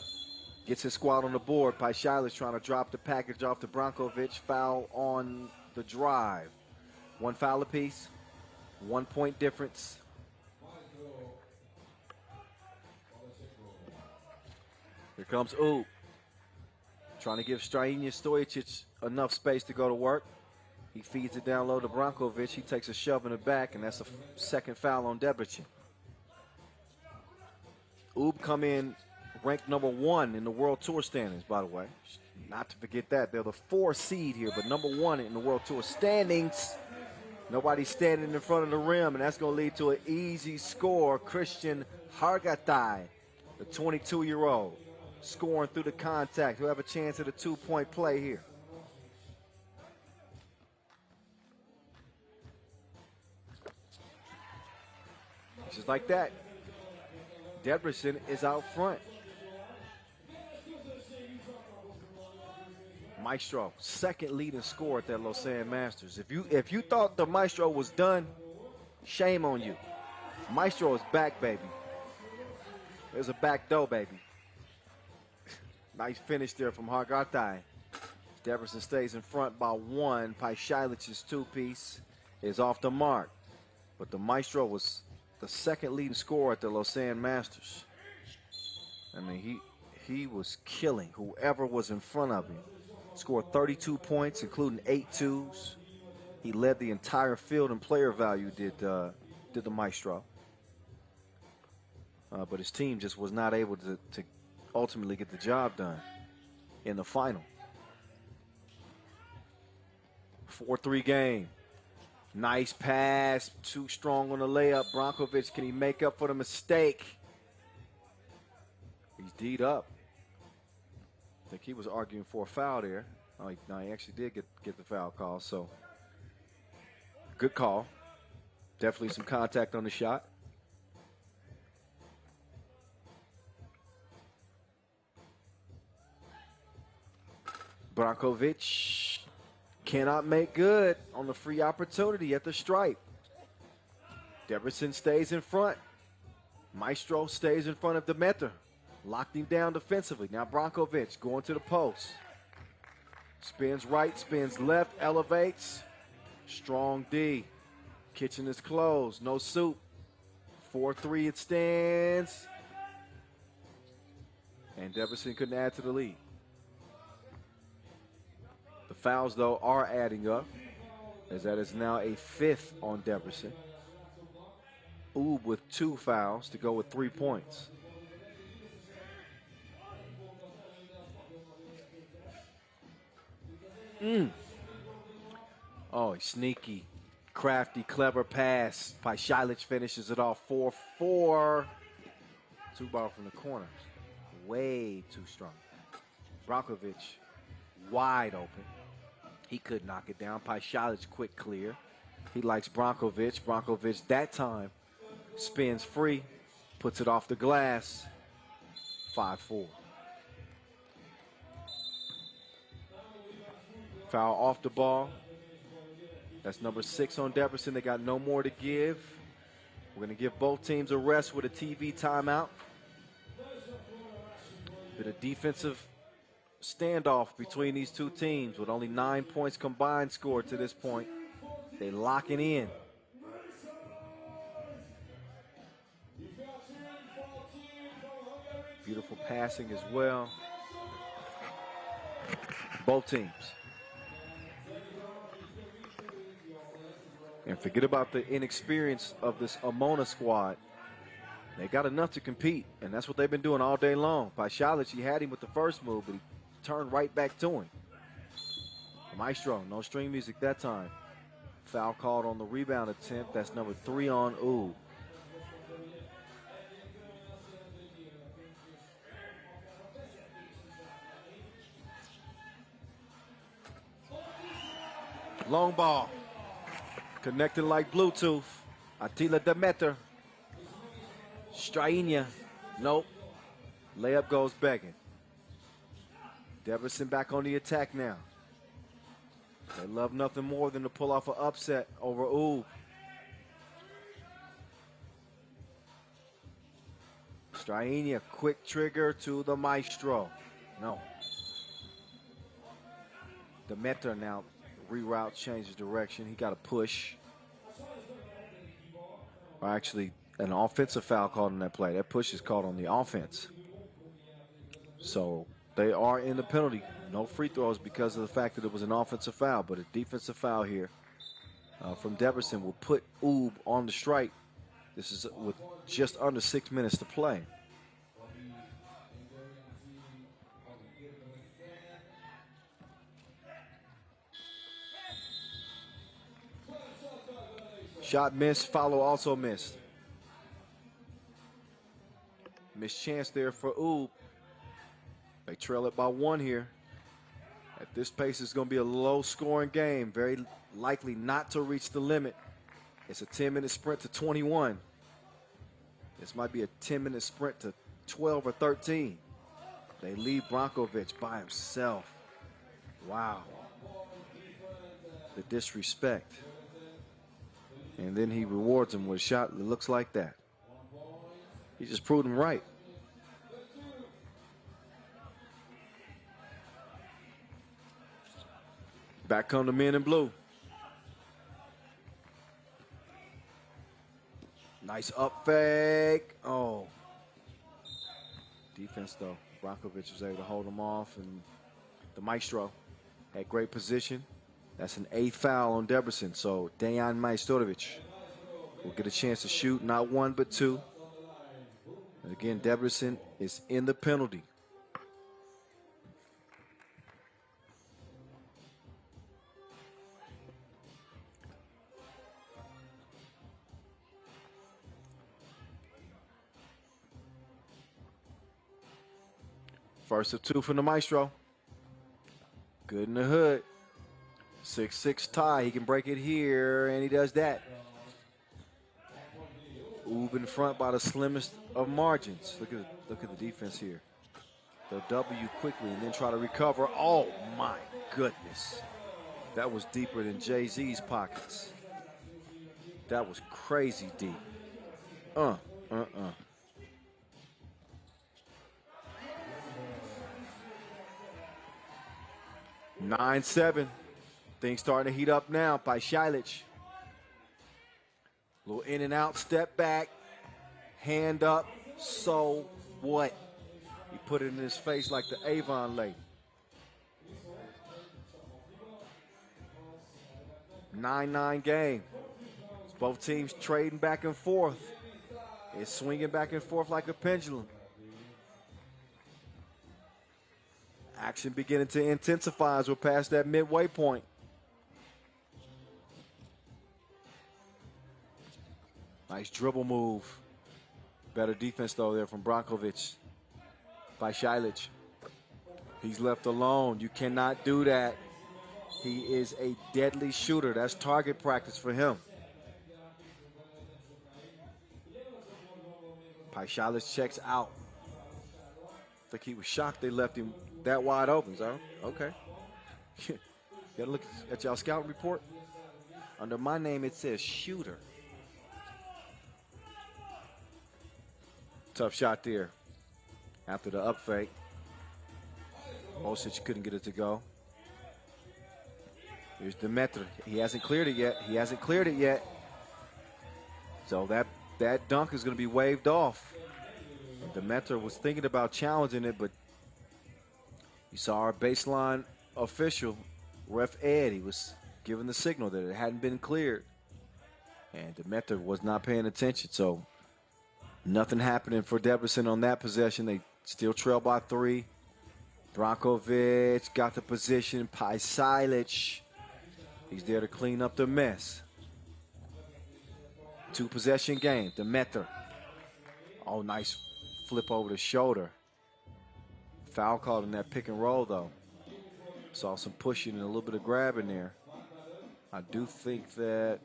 A: Gets his squad on the board. Pajsilic trying to drop the package off to Brankovic. Foul on the drive. 1 foul apiece. 1 point difference. Here comes Ub. Trying to give Strahinja Stojic enough space to go to work. He feeds it down low to Brankovic. He takes a shove in the back, and that's a second foul on Debrecen. Ub come in ranked #1 in the World Tour standings, by the way. Not to forget that. They're the 4 seed here, but #1 in the World Tour standings. Nobody's standing in front of the rim, and that's going to lead to an easy score. Christian Hargatai, the 22-year-old, scoring through the contact. He'll have a chance at a 2-point play here. Just like that, Debrecen is out front. Maestro, second leading scorer at that Lausanne Masters. If you thought the Maestro was done, shame on you. Maestro is back, baby. There's a back door, baby. Nice finish there from Hargatai. Debrecen stays in front by 1. Pajsilic's 2-piece is off the mark. But the Maestro was the second leading scorer at the Lausanne Masters. I mean, he was killing whoever was in front of him. Scored 32 points, including 8 twos. He led the entire field in player value, did the Maestro. But his team just was not able to ultimately get the job done in the final. 4-3 game. Nice pass, too strong on the layup. Brankovic, can he make up for the mistake? He's D'd up. I think he was arguing for a foul there. Oh, no, he actually did get the foul call, so good call. Definitely some contact on the shot. Brankovic cannot make good on the free opportunity at the stripe. Debrecen stays in front. Maestro stays in front of Demeter. Locked him down defensively. Now Brankovic going to the post. Spins right, spins left, elevates. Strong D. Kitchen is closed. No soup. 4-3 it stands. And Debrecen couldn't add to the lead. The fouls, though, are adding up, as that is now a 5th on Debrecen. Ub with 2 fouls to go with 3 points. Oh, sneaky, crafty, clever pass. Pajsilic finishes it off 4-4. 2 ball from the corner. Way too strong. Brankovic wide open. He could knock it down. Pajsilic quick clear. He likes Brankovic. Brankovic that time spins free, puts it off the glass. 5-4. Foul off the ball. That's number 6 on Debrecen. They got no more to give. We're going to give both teams a rest with a TV timeout. Bit of defensive standoff between these two teams with only 9 points combined scored to this point. They lock it in. Beautiful passing as well. Both teams. And forget about the inexperience of this Emona squad. They got enough to compete, and that's what they've been doing all day long. Pašalić, he had him with the first move, but he turned right back to him. Maestro, no string music that time. Foul called on the rebound attempt. That's number 3 on Ooh. Long ball. Connected like Bluetooth. Attila Demeter. Strainia. Nope. Layup goes begging. Debrecen back on the attack now. They love nothing more than to pull off an upset over Ooh. Strainia, quick trigger to the Maestro. No. Demeter now reroute, changes direction. He got a push. Or actually, an offensive foul called on that play. That push is called on the offense. So they are in the penalty. No free throws because of the fact that it was an offensive foul, but a defensive foul here from Debrecen will put Oob on the strike. This is with just under 6 minutes to play. Shot missed, follow also missed. Missed chance there for Oob. They trail it by 1 here. At this pace, it's going to be a low-scoring game. Very likely not to reach the limit. It's a 10-minute sprint to 21. This might be a 10-minute sprint to 12 or 13. They leave Brankovic by himself. Wow. The disrespect. And then he rewards him with a shot that looks like that. He just proved him right. Back come the men in blue. Nice up fake. Oh. Defense, though. Brankovic was able to hold him off, and the Maestro had great position. That's an 8th foul on Debrecen, so Dejan Majstorovic will get a chance to shoot, not 1 but 2. And again, Debrecen is in the penalty. First of 2 from the Maestro. Good in the hood. 6-6 tie. He can break it here, and he does that. Oob in front by the slimmest of margins. Look at the defense here. They'll W quickly and then try to recover. Oh my goodness. That was deeper than Jay-Z's pockets. That was crazy deep. 9-7. Things starting to heat up now by Pašalić. Little in and out, step back, hand up, so what? He put it in his face like the Avon lady. 9-9 game. It's both teams trading back and forth. It's swinging back and forth like a pendulum. Action beginning to intensify as we're past that midway point. Nice dribble move. Better defense, though, there from Brankovic. Pašalić. He's left alone. You cannot do that. He is a deadly shooter. That's target practice for him. Pašalić checks out. I think he was shocked they left him that wide open. So, okay. You gotta look at y'all scouting report. Under my name, it says shooter. Tough shot there after the up fake. Osic couldn't get it to go. Here's Demeter. He hasn't cleared it yet. So that dunk is going to be waved off. Demeter was thinking about challenging it, but you saw our baseline official, Ref Ed. He was giving the signal that it hadn't been cleared. And Demeter was not paying attention, so nothing happening for Debrecen on that possession. They still trail by 3. Brankovic got the position. Pajsilic, he's there to clean up the mess. 2-possession game. Demeter. Oh, nice flip over the shoulder. Foul called in that pick and roll, though. Saw some pushing and a little bit of grabbing there. I do think that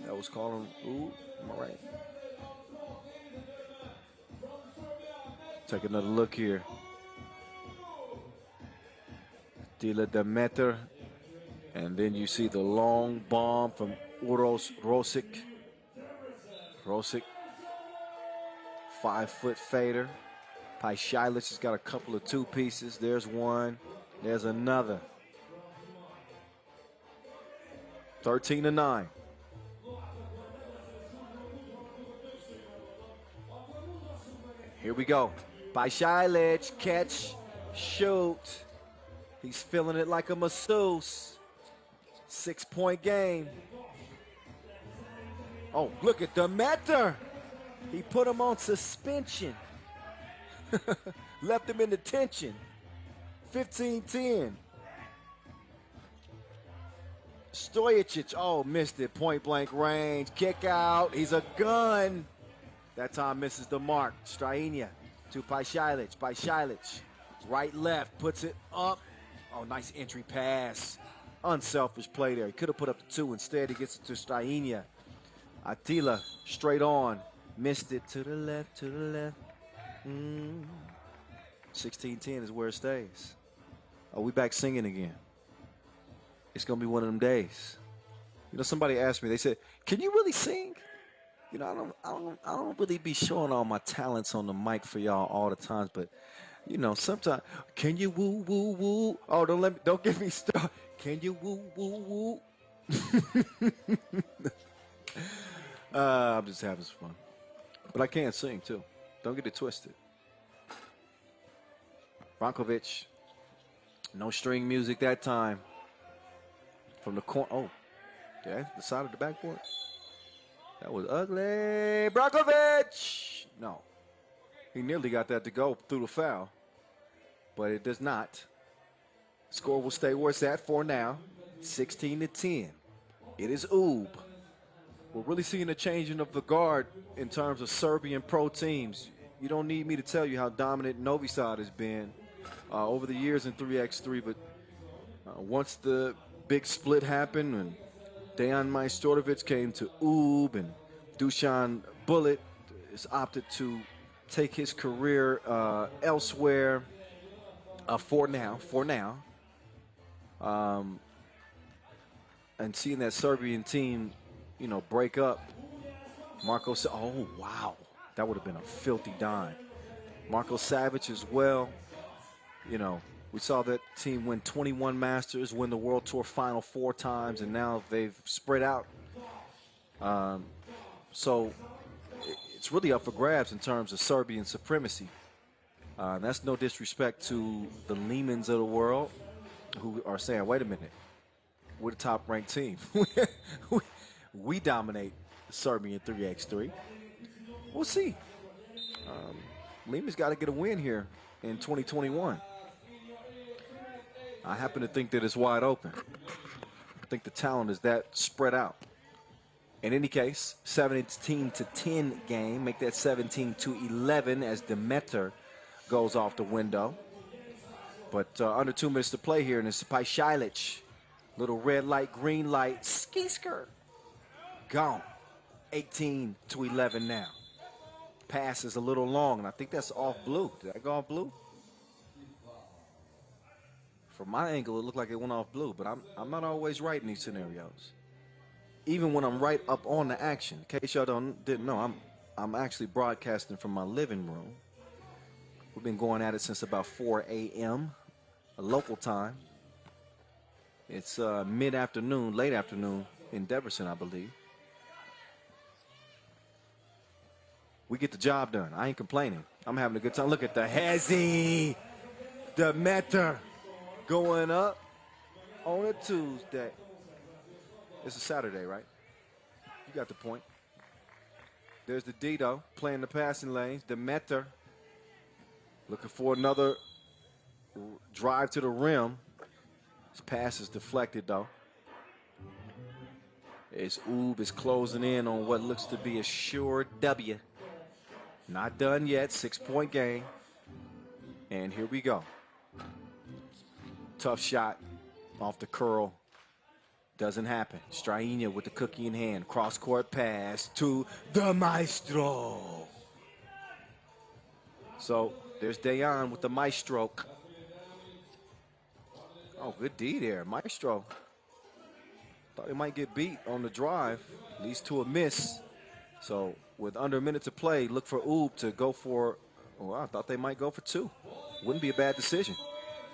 A: was calling. Ooh, am I right? Take another look here. Dila Demeter. And then you see the long bomb from Uros Rosic. Rosic, 5-foot fader. Pajsilic has got a couple of 2 pieces. There's one. There's another. 13-9. Here we go. Pajsilic, catch, shoot. He's feeling it like a masseuse. 6-point game. Oh, look at Demeter. He put him on suspension. Left him in detention. 15-10. Stojacic, oh, missed it. Point blank range. Kick out. He's a gun. That time misses the mark. Strainia to Pajsilic. Pajsilic, right, left, puts it up. Oh, nice entry pass. Unselfish play there. He could have put up the 2. Instead, he gets it to Strainia. Attila, straight on. Missed it to the left, to the left. 16-10 is where it stays. Oh, we back singing again. It's going to be one of them days. You know, somebody asked me, they said, can you really sing? You know, I don't really be showing all my talents on the mic for y'all all the times, but you know, sometimes, can you woo, woo, woo? Oh, don't get me started. Can you woo, woo, woo? I'm just having some fun. But I can sing, too. Don't get it twisted. Brankovic, no string music that time. From the corner. Oh, yeah, the side of the backboard. That was ugly. Brankovic! No. He nearly got that to go through the foul. But it does not. Score will stay where it's at for now. 16-10. It is Oob. We're really seeing a changing of the guard in terms of Serbian pro teams. You don't need me to tell you how dominant Novi side has been over the years in 3x3, but once the big split happened and Dejan Majstorovic came to Oob and Dusan Bullet has opted to take his career elsewhere for now. And seeing that Serbian team, you know, break up. Oh, wow. That would have been a filthy dime. Marko Savic as well. You know, we saw that team win 21 Masters, win the World Tour Final 4 times, and now they've spread out. So it's really up for grabs in terms of Serbian supremacy. That's no disrespect to the Limans of the world who are saying, wait a minute, we're the top-ranked team. We dominate the Serbian 3x3. We'll see. Lima's got to get a win here in 2021. I happen to think that it's wide open. I think the talent is that spread out. In any case, 17-10 game. Make that 17-11 as Demeter goes off the window. But under 2 minutes to play here, and it's Pajsilic. Little red light, green light, ski skirt. Gone. 18-11 now. Pass is a little long, and I think that's off blue. Did I go off blue? From my angle, it looked like it went off blue, but I'm not always right in these scenarios. even when I'm right up on the action. In case y'all didn't know, I'm actually broadcasting from my living room. We've been going at it since about 4 a.m. local time. It's mid-afternoon, late afternoon in Debrecen, I believe. We get the job done. I ain't complaining. I'm having a good time. Look at the hezzy, the Meter going up on a Tuesday. It's a Saturday, right? You got the point. There's the Dido playing the passing lanes. The Meter looking for another drive to the rim. His pass is deflected, though. As Oob is closing in on what looks to be a sure W. Not done yet, 6-point game. And here we go. Tough shot off the curl. Doesn't happen. Strainia with the cookie in hand. Cross-court pass to the Maestro. So there's Dayan with the Maestro. Oh, good D there, Maestro. Thought he might get beat on the drive. Leads to a miss. So with under a minute to play, look for Oob to go for, well, I thought they might go for 2. Wouldn't be a bad decision.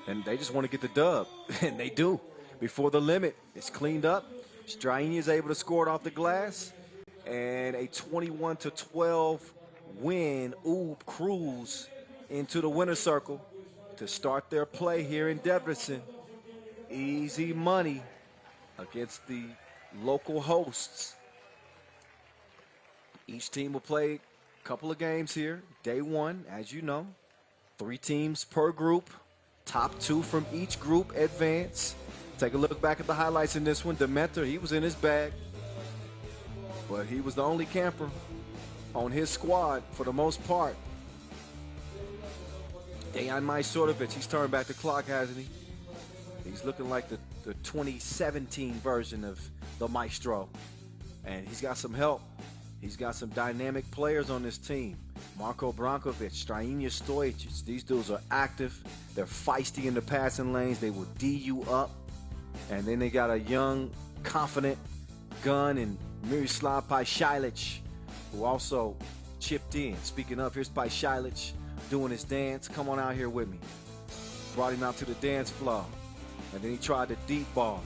A: And they just want to get the dub, and they do. Before the limit, it's cleaned up. Strainia is able to score it off the glass. And a 21-12 win. Oob cruise into the winner's circle to start their play here in Debrecen. Easy money against the local hosts. Each team will play a couple of games here. Day 1, as you know, 3 teams per group. Top 2 from each group advance. Take a look back at the highlights in this one. Demeter, he was in his bag, but he was the only camper on his squad for the most part. Dejan Majstorovic, he's turned back the clock, hasn't he? He's looking like the 2017 version of the Maestro. And he's got some help. He's got some dynamic players on this team. Marko Brankovic, Strainia Stojic. These dudes are active. They're feisty in the passing lanes. They will D you up. And then they got a young, confident gun in Miroslav Pajšajlić, who also chipped in. Speaking of, here's Pajšajlić doing his dance. Come on out here with me. Brought him out to the dance floor. And then he tried the deep ball.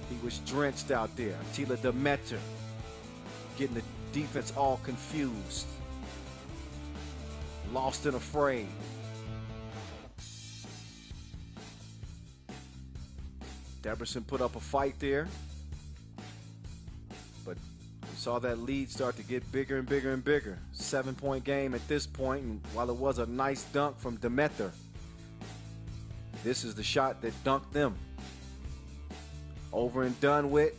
A: He was drenched out there. Attila Demeter getting the defense all confused. Lost and afraid. Debrecen put up a fight there. But we saw that lead start to get bigger and bigger and bigger. 7-point game at this point. And while it was a nice dunk from Demeter, this is the shot that dunked them. Over and done with.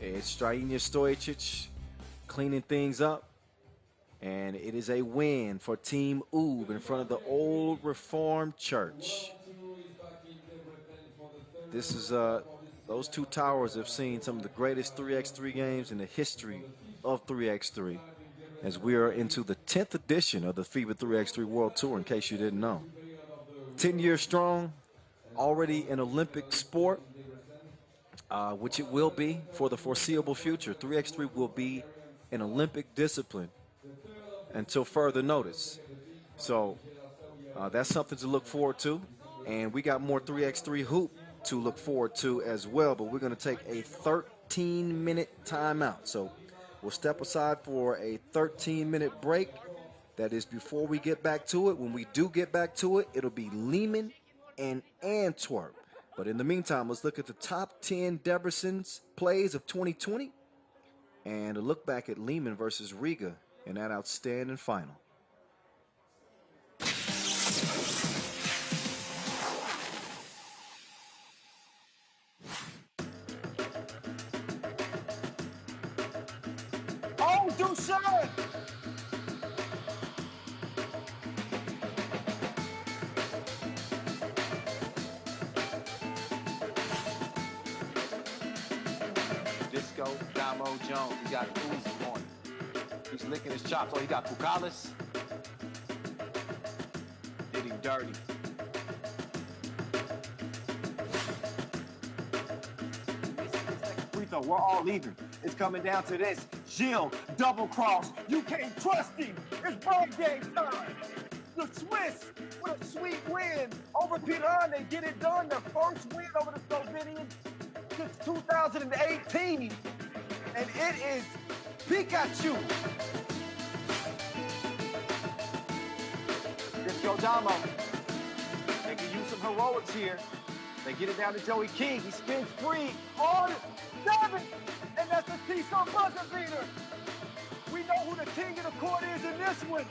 A: It's Strainia Stojic cleaning things up. And it is a win for Team Oob in front of the Old Reformed Church. This is, those 2 towers have seen some of the greatest 3x3 games in the history of 3x3, as we are into the 10th edition of the FIBA 3x3 World Tour, in case you didn't know. 10 years strong, already an Olympic sport, which it will be for the foreseeable future. 3x3 will be an Olympic discipline until further notice. So that's something to look forward to. And we got more 3x3 hoop to look forward to as well, but we're going to take a 13-minute timeout. So we'll step aside for a 13-minute break. That is before we get back to it. When we do get back to it, it'll be Liman and Antwerp. But in the meantime, let's look at the top 10 Debrecen's plays of 2020 and a look back at Liman versus Riga in that outstanding final.
B: Oh, Dusan!
A: Disco, Damo Jones, he got Uzi on him. He's licking his chops. Oh, he got Pucalis. Did him dirty.
B: So we're all even. It's coming down to this. Gilles, double cross. You can't trust him. It's ball game time. The Swiss with a sweet win over Piran. They get it done. Their first win over the Slovenians since 2018. And it is Pikachu. Let's go, Damo. They can use some heroics here. They get it down to Joey King. He spins free on 7. And that's the T-Star buzzer beater. We know who the king of the court is in this one.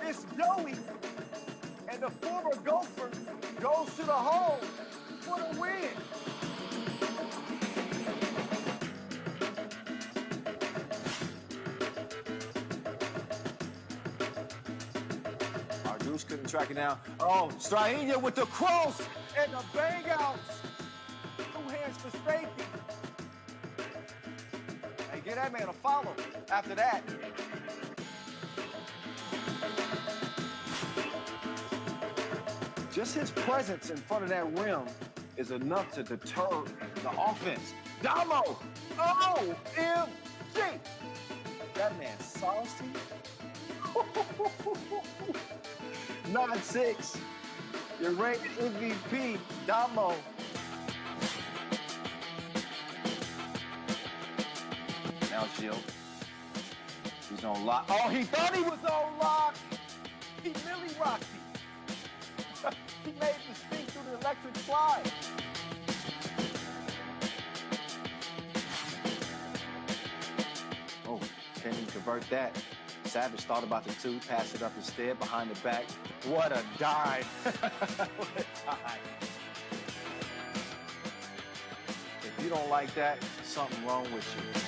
B: It's Joey. And the former Gopher goes to the hole for the win. Argus couldn't track it down. Oh, Strahinja with the cross and the bang outs. 2 hands for safety. Hey, get that man a follow after that. Just his presence in front of that rim is enough to deter the offense. Damo! OMG! That man's saucy. 9-6. Your rated MVP, Damo. Now Gilles. He's on lock. Oh, he thought he was on lock. He really rocked him. He made the speed through the electric slide. Oh, can't even convert that. Savage thought about the 2, passed it up instead, behind the back. What a dive. What a dive. If you don't like that, something wrong with you.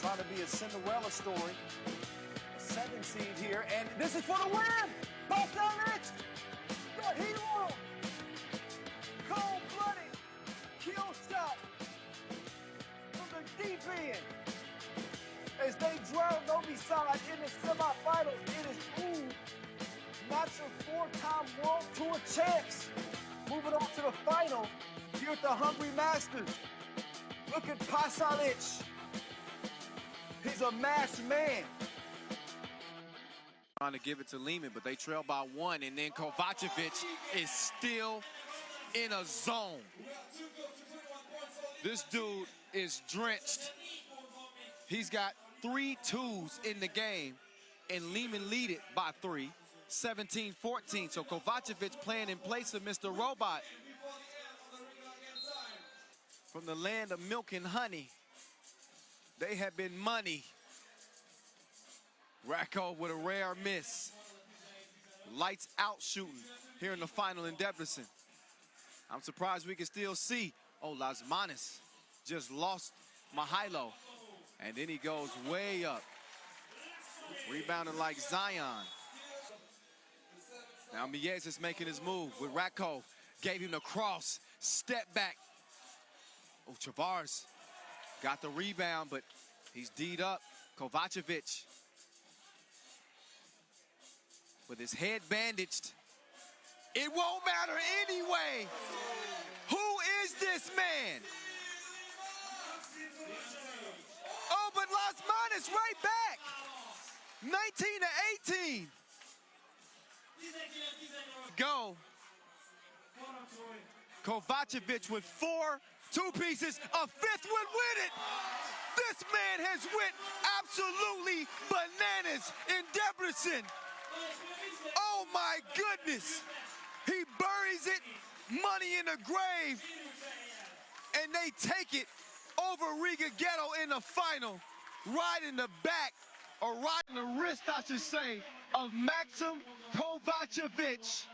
B: Trying to be a Cinderella story. 7 seed here, and this is for the win! Pasalic! The hero! Cold-blooded kill shot from the deep end. As they drown Novi side in the semifinals, it is not your 4-time World Tour champs. Moving on to the final here at the Hungary Masters. Look at Pasalic. He's a masked man.
C: Trying to give it to Liman, but they trail by 1, and then Kovacevic is still in a zone. This dude is drenched. He's got 3 twos in the game, and Liman lead it by 3, 17-14. So Kovacevic playing in place of Mr. Robot from the land of milk and honey. They have been money. Racco with a rare miss. Lights out shooting here in the final in Debrecen. I'm surprised we can still see. Oh, Lasmanis just lost Mihailo. And then he goes way up. Rebounding like Zion. Now Mies is making his move with Racco. Gave him the cross, step back. Oh, Tavares got the rebound, but he's D'd up. Kovacevic with his head bandaged. It won't matter anyway. Who is this man? Oh, but Lasmanis right back. 19-18. Go. Kovacevic with 4 two-pieces, a 5th would win it. This man has went absolutely bananas in Debrecen. Oh my goodness. He buries it, money in the grave, and they take it over Riga Ghetto in the final.
B: right in the back, or right in the wrist, I should say, of Maxim Kovacevic.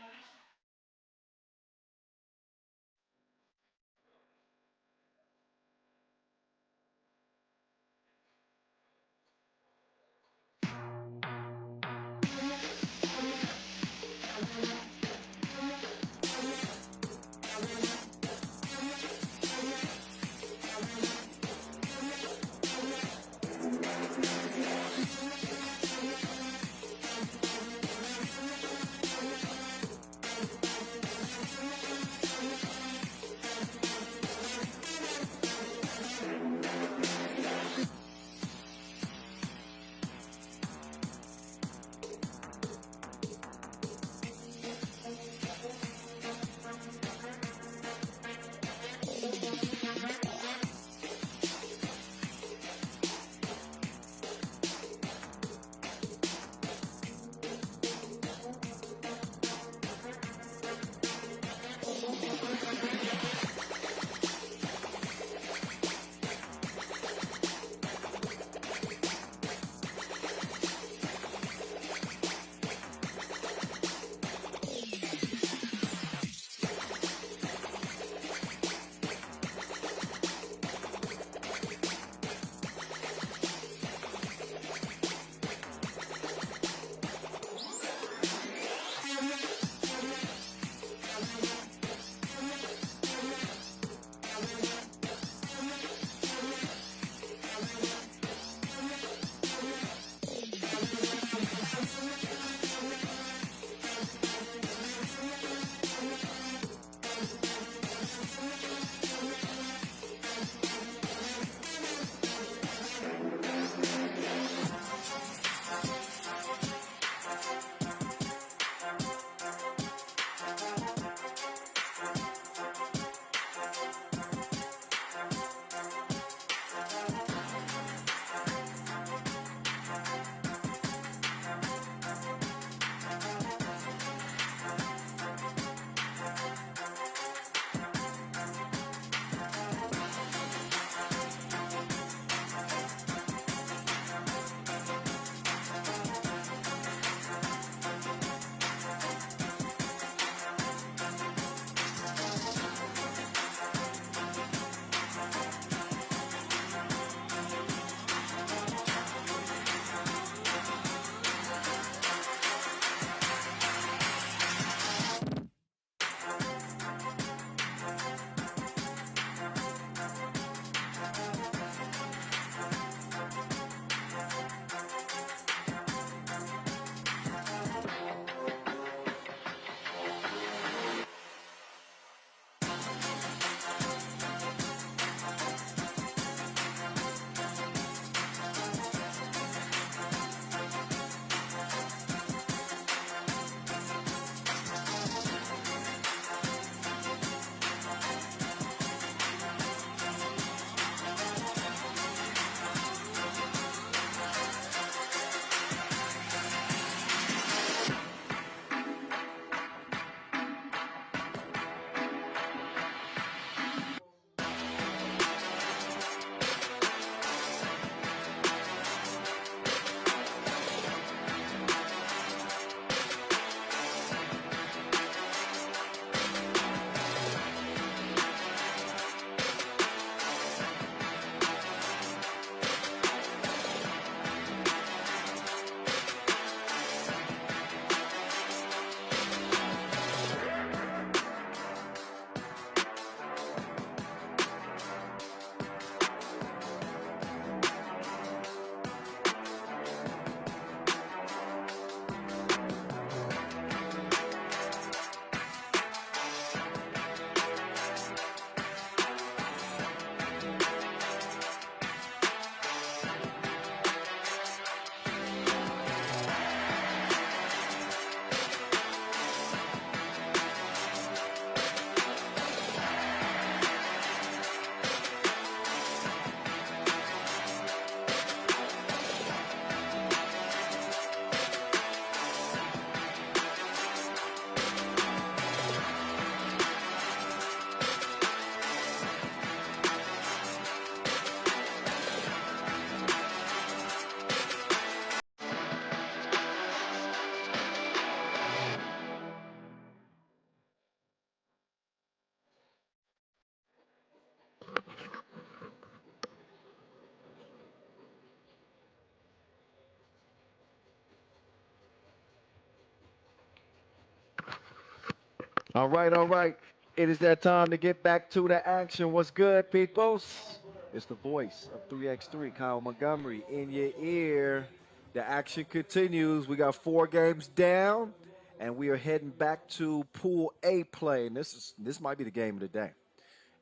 A: All right. It is that time to get back to the action. What's good, peoples? It's the voice of 3x3, Kyle Montgomery, in your ear. The action continues. We got 4 games down, and we are heading back to Pool A play. And this might be the game of the day.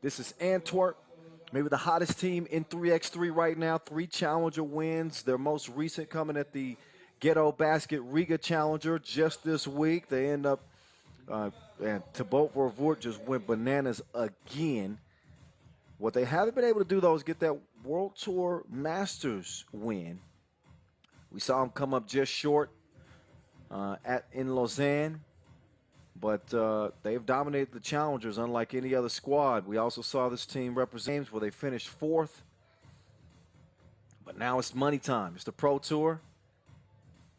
A: This is Antwerp, maybe the hottest team in 3x3 right now. 3 challenger wins. Their most recent coming at the Ghetto Basket Riga Challenger just this week. They end up, and Thibaut Vervoort just went bananas again. What they haven't been able to do, though, is get that World Tour Masters win. We saw them come up just short in Lausanne, but they've dominated the challengers unlike any other squad. We also saw this team represent games where they finished 4th, but now it's money time. It's the Pro Tour,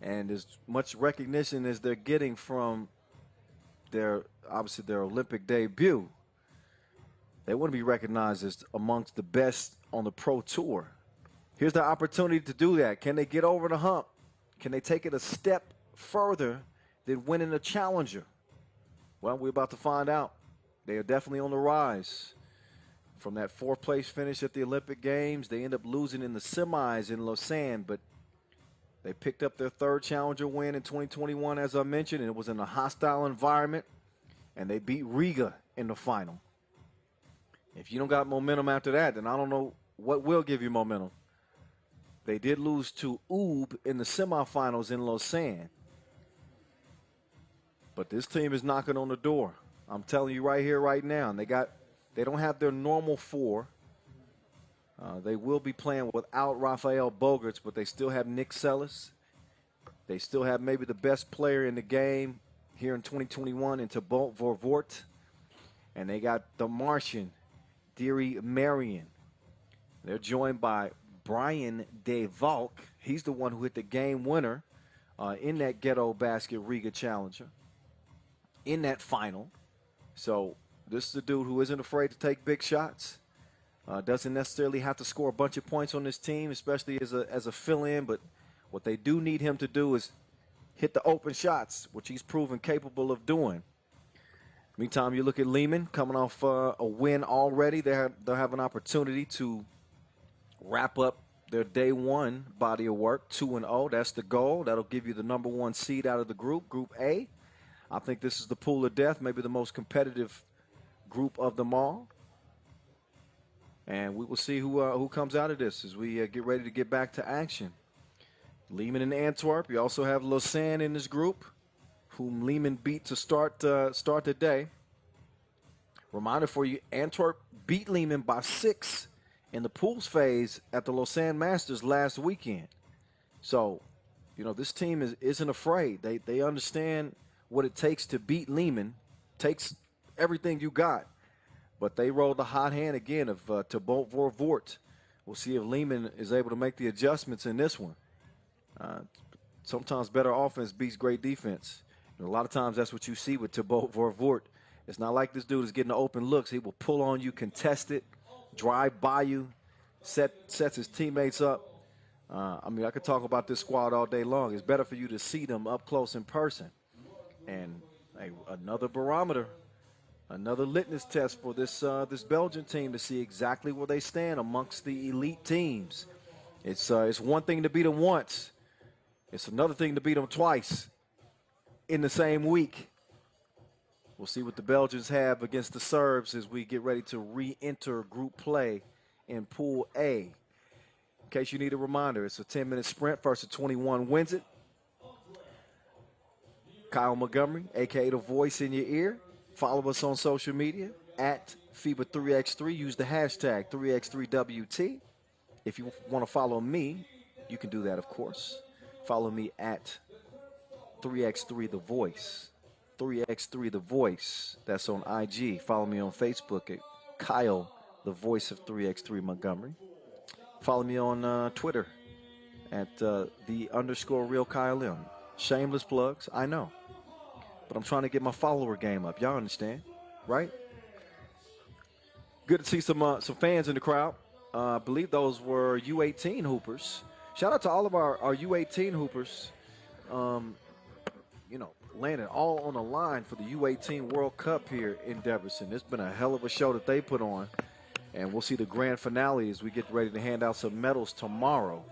A: and as much recognition as they're getting from obviously their Olympic debut, they want to be recognized as amongst the best on the Pro Tour. Here's the opportunity to do that. Can they get over the hump? Can they take it a step further than winning a challenger? Well, we're about to find out. They are definitely on the rise. From that 4th place finish at the Olympic Games, they end up losing in the semis in Lausanne, but they picked up their 3rd challenger win in 2021, as I mentioned, and it was in a hostile environment, and they beat Riga in the final. If you don't got momentum after that, then I don't know what will give you momentum. They did lose to UB in the semifinals in Lausanne. But this team is knocking on the door. I'm telling you right here, right now. And they don't have their normal 4. They will be playing without Rafael Bogarts, but they still have Nick Sellis. They still have maybe the best player in the game here in 2021 in Thibaut Vervoort. And they got the Martian, Thierry Marion. They're joined by Brian De Valk. He's the one who hit the game winner in that Ghetto Basket Riga Challenger in that final. So this is a dude who isn't afraid to take big shots. Doesn't necessarily have to score a bunch of points on this team, especially as a fill-in. But what they do need him to do is hit the open shots, which he's proven capable of doing. Meantime, you look at Liman coming off a win already. They'll have an opportunity to wrap up their day 1 body of work, 2-0. That's the goal. That'll give you the number 1 seed out of the group, Group A. I think this is the pool of death, maybe the most competitive group of them all. And we will see who comes out of this as we get ready to get back to action. Liman and Antwerp. You also have Lausanne in this group, whom Liman beat to start the day. Reminder for you, Antwerp beat Liman by 6 in the pools phase at the Lausanne Masters last weekend. So, this team isn't afraid. They understand what it takes to beat Liman. Takes everything you got. But they rolled the hot hand again of Thibaut Vervoort. We'll see if Liman is able to make the adjustments in this one. Sometimes better offense beats great defense. And a lot of times that's what you see with Thibaut Vervoort. It's not like this dude is getting the open looks. He will pull on you, contest it, drive by you, sets his teammates up. I could talk about this squad all day long. It's better for you to see them up close in person. And another barometer, another litmus test for this Belgian team to see exactly where they stand amongst the elite teams. It's one thing to beat them once. It's another thing to beat them twice in the same week. We'll see what the Belgians have against the Serbs as we get ready to re-enter group play in Pool A. In case you need a reminder, it's a 10-minute sprint. First to 21 wins it. Kyle Montgomery, a.k.a. the voice in your ear. Follow us on social media at FIBA 3x3. Use the hashtag 3x3WT. If you want to follow me, you can do that, of course. Follow me at 3x3 The Voice. 3x3 The Voice. That's on IG. Follow me on Facebook at Kyle, the voice of 3x3 Montgomery. Follow me on Twitter at _real Kyle M. Shameless plugs, I know. But I'm trying to get my follower game up. Y'all understand, right? Good to see some fans in the crowd. I believe those were U18 hoopers. Shout out to all of our U18 hoopers. you know, laying it all on the line for the U18 World Cup here in Debrecen. It's been a hell of a show that they put on. And we'll see the grand finale as we get ready to hand out some medals tomorrow.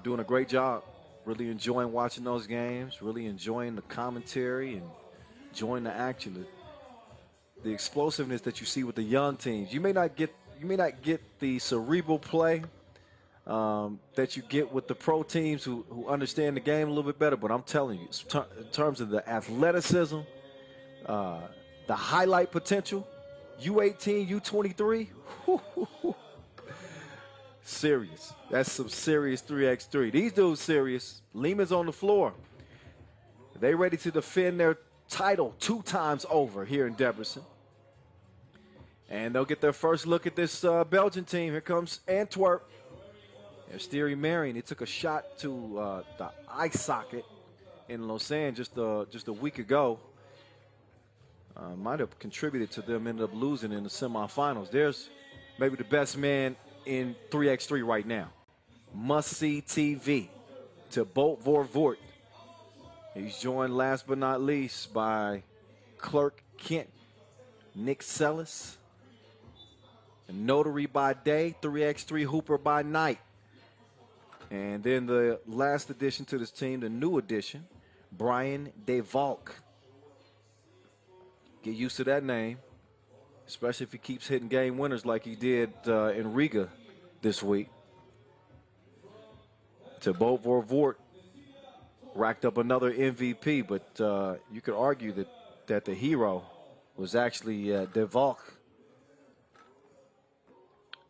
A: Doing a great job. Really enjoying watching those games. Really enjoying the commentary and enjoying the action. The explosiveness that you see with the young teams. You may not get the cerebral play that you get with the pro teams who understand the game a little bit better. But I'm telling you, in terms of the athleticism, the highlight potential, U18, U23, serious. That's some serious 3x3. These dudes serious. Liman's on the floor. They ready to defend their title 2 times over here in Debrecen. And they'll get their first look at this Belgian team. Here comes Antwerp. There's Thierry Marion. He took a shot to the eye socket in Lausanne just a week ago. Might have contributed to them ended up losing in the semifinals. There's maybe the best man in 3x3 right now. Must-see TV to Bolt Vorvoort. He's joined last but not least by Clark Kent, Nick Sellis, a notary by day, 3x3 hooper by night. And then the last addition to this team, the new addition, Brian DeValk. Get used to that name, especially if he keeps hitting game winners like he did in Riga this week. To Bolt Vorvoort, racked up another MVP, but you could argue that the hero was actually DeValk.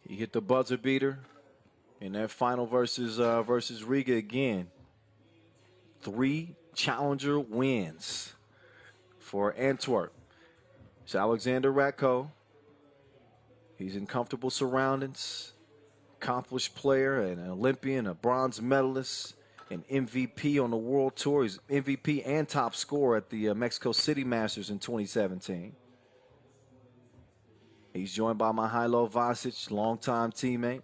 A: He hit the buzzer beater in that final versus Riga again. 3 challenger wins for Antwerp. It's Alexander Ratko. He's in comfortable surroundings. Accomplished player, an Olympian, a bronze medalist, an MVP on the World Tour. He's MVP and top scorer at the Mexico City Masters in 2017. He's joined by Mihailo Vasic, longtime teammate,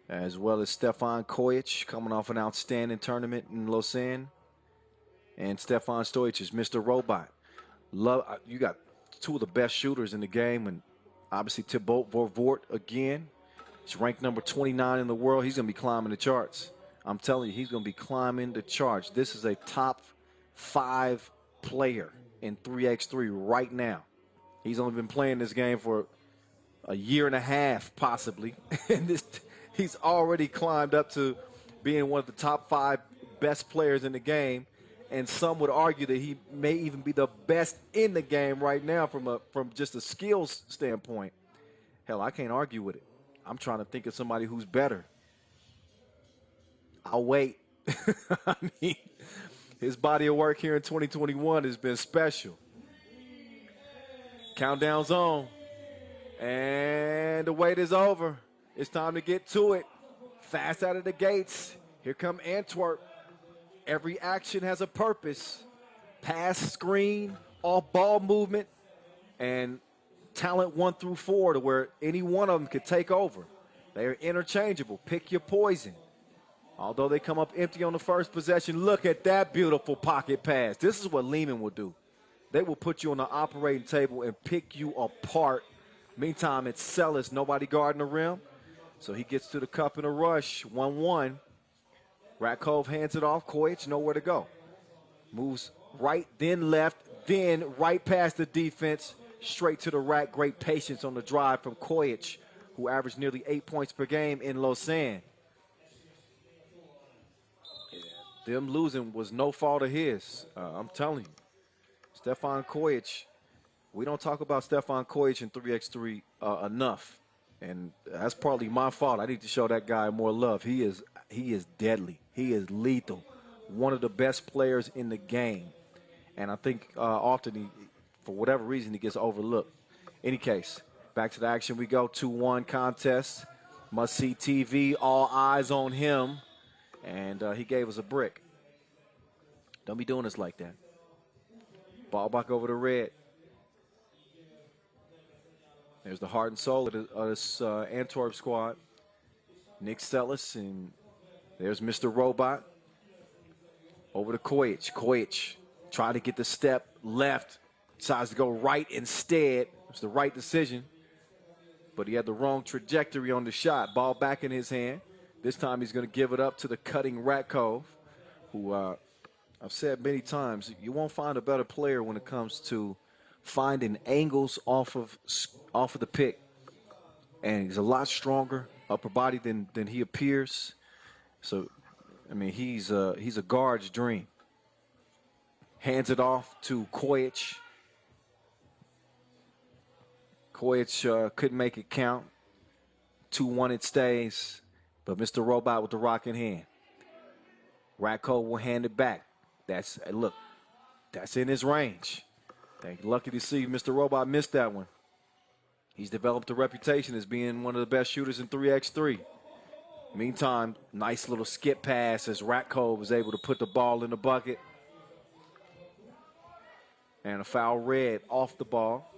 A: as well as Stefan Kojic, coming off an outstanding tournament in Lausanne, and Stefan Stojic, Mr. Robot. You got 2 of the best shooters in the game, and obviously Thibaut Vorvoort again. He's ranked number 29 in the world. He's going to be climbing the charts. I'm telling you, he's going to be climbing the charts. This is a top 5 player in 3x3 right now. He's only been playing this game for a year and a half, possibly. And he's already climbed up to being one of the top 5 best players in the game. And some would argue that he may even be the best in the game right now from just a skills standpoint. Hell, I can't argue with it. I'm trying to think of somebody who's better. I'll wait. I mean, his body of work here in 2021 has been special. Countdown's on. And the wait is over. It's time to get to it. Fast out of the gates. Here come Antwerp. Every action has a purpose. Pass, screen, all ball movement, and talent 1 through 4 to where any one of them could take over. They are interchangeable. Pick your poison. Although they come up empty on the first possession, look at that beautiful pocket pass. This is what Liman will do. They will put you on the operating table and pick you apart. Meantime, it's Sellis, nobody guarding the rim. So he gets to the cup in a rush, 1-1. Ratkov hands it off. Kojic, nowhere to go. Moves right, then left, then right past the defense, straight to the rack. Great patience on the drive from Kojic, who averaged nearly 8 points per game in Lausanne. Them losing was no fault of his. I'm telling you. Stefan Kojic, we don't talk about Stefan Kojic in 3x3 enough. And that's partly my fault. I need to show that guy more love. He is deadly. He is lethal. One of the best players in the game. And I think often, for whatever reason, he gets overlooked. Any case, back to the action we go. 2-1 contest. Must-see TV. All eyes on him. And he gave us a brick. Don't be doing us like that. Ball back over to Red. There's the heart and soul of this Antwerp squad. Nick Sellis, and there's Mr. Robot. Over to Kojic. Kojic trying to get the step left. Decides to go right instead. It's the right decision. But he had the wrong trajectory on the shot. Ball back in his hand. This time he's going to give it up to the cutting Ratkov, who I've said many times, you won't find a better player when it comes to finding angles off of the pick. And he's a lot stronger upper body than he appears. So, I mean, he's a guard's dream. Hands it off to Kojic. Kojic couldn't make it count. 2-1 it stays. But Mr. Robot with the rock in hand. Ratkov will hand it back. That's in his range. Lucky to see Mr. Robot missed that one. He's developed a reputation as being one of the best shooters in 3x3. Meantime, nice little skip pass as Ratkov was able to put the ball in the bucket. And a foul red off the ball.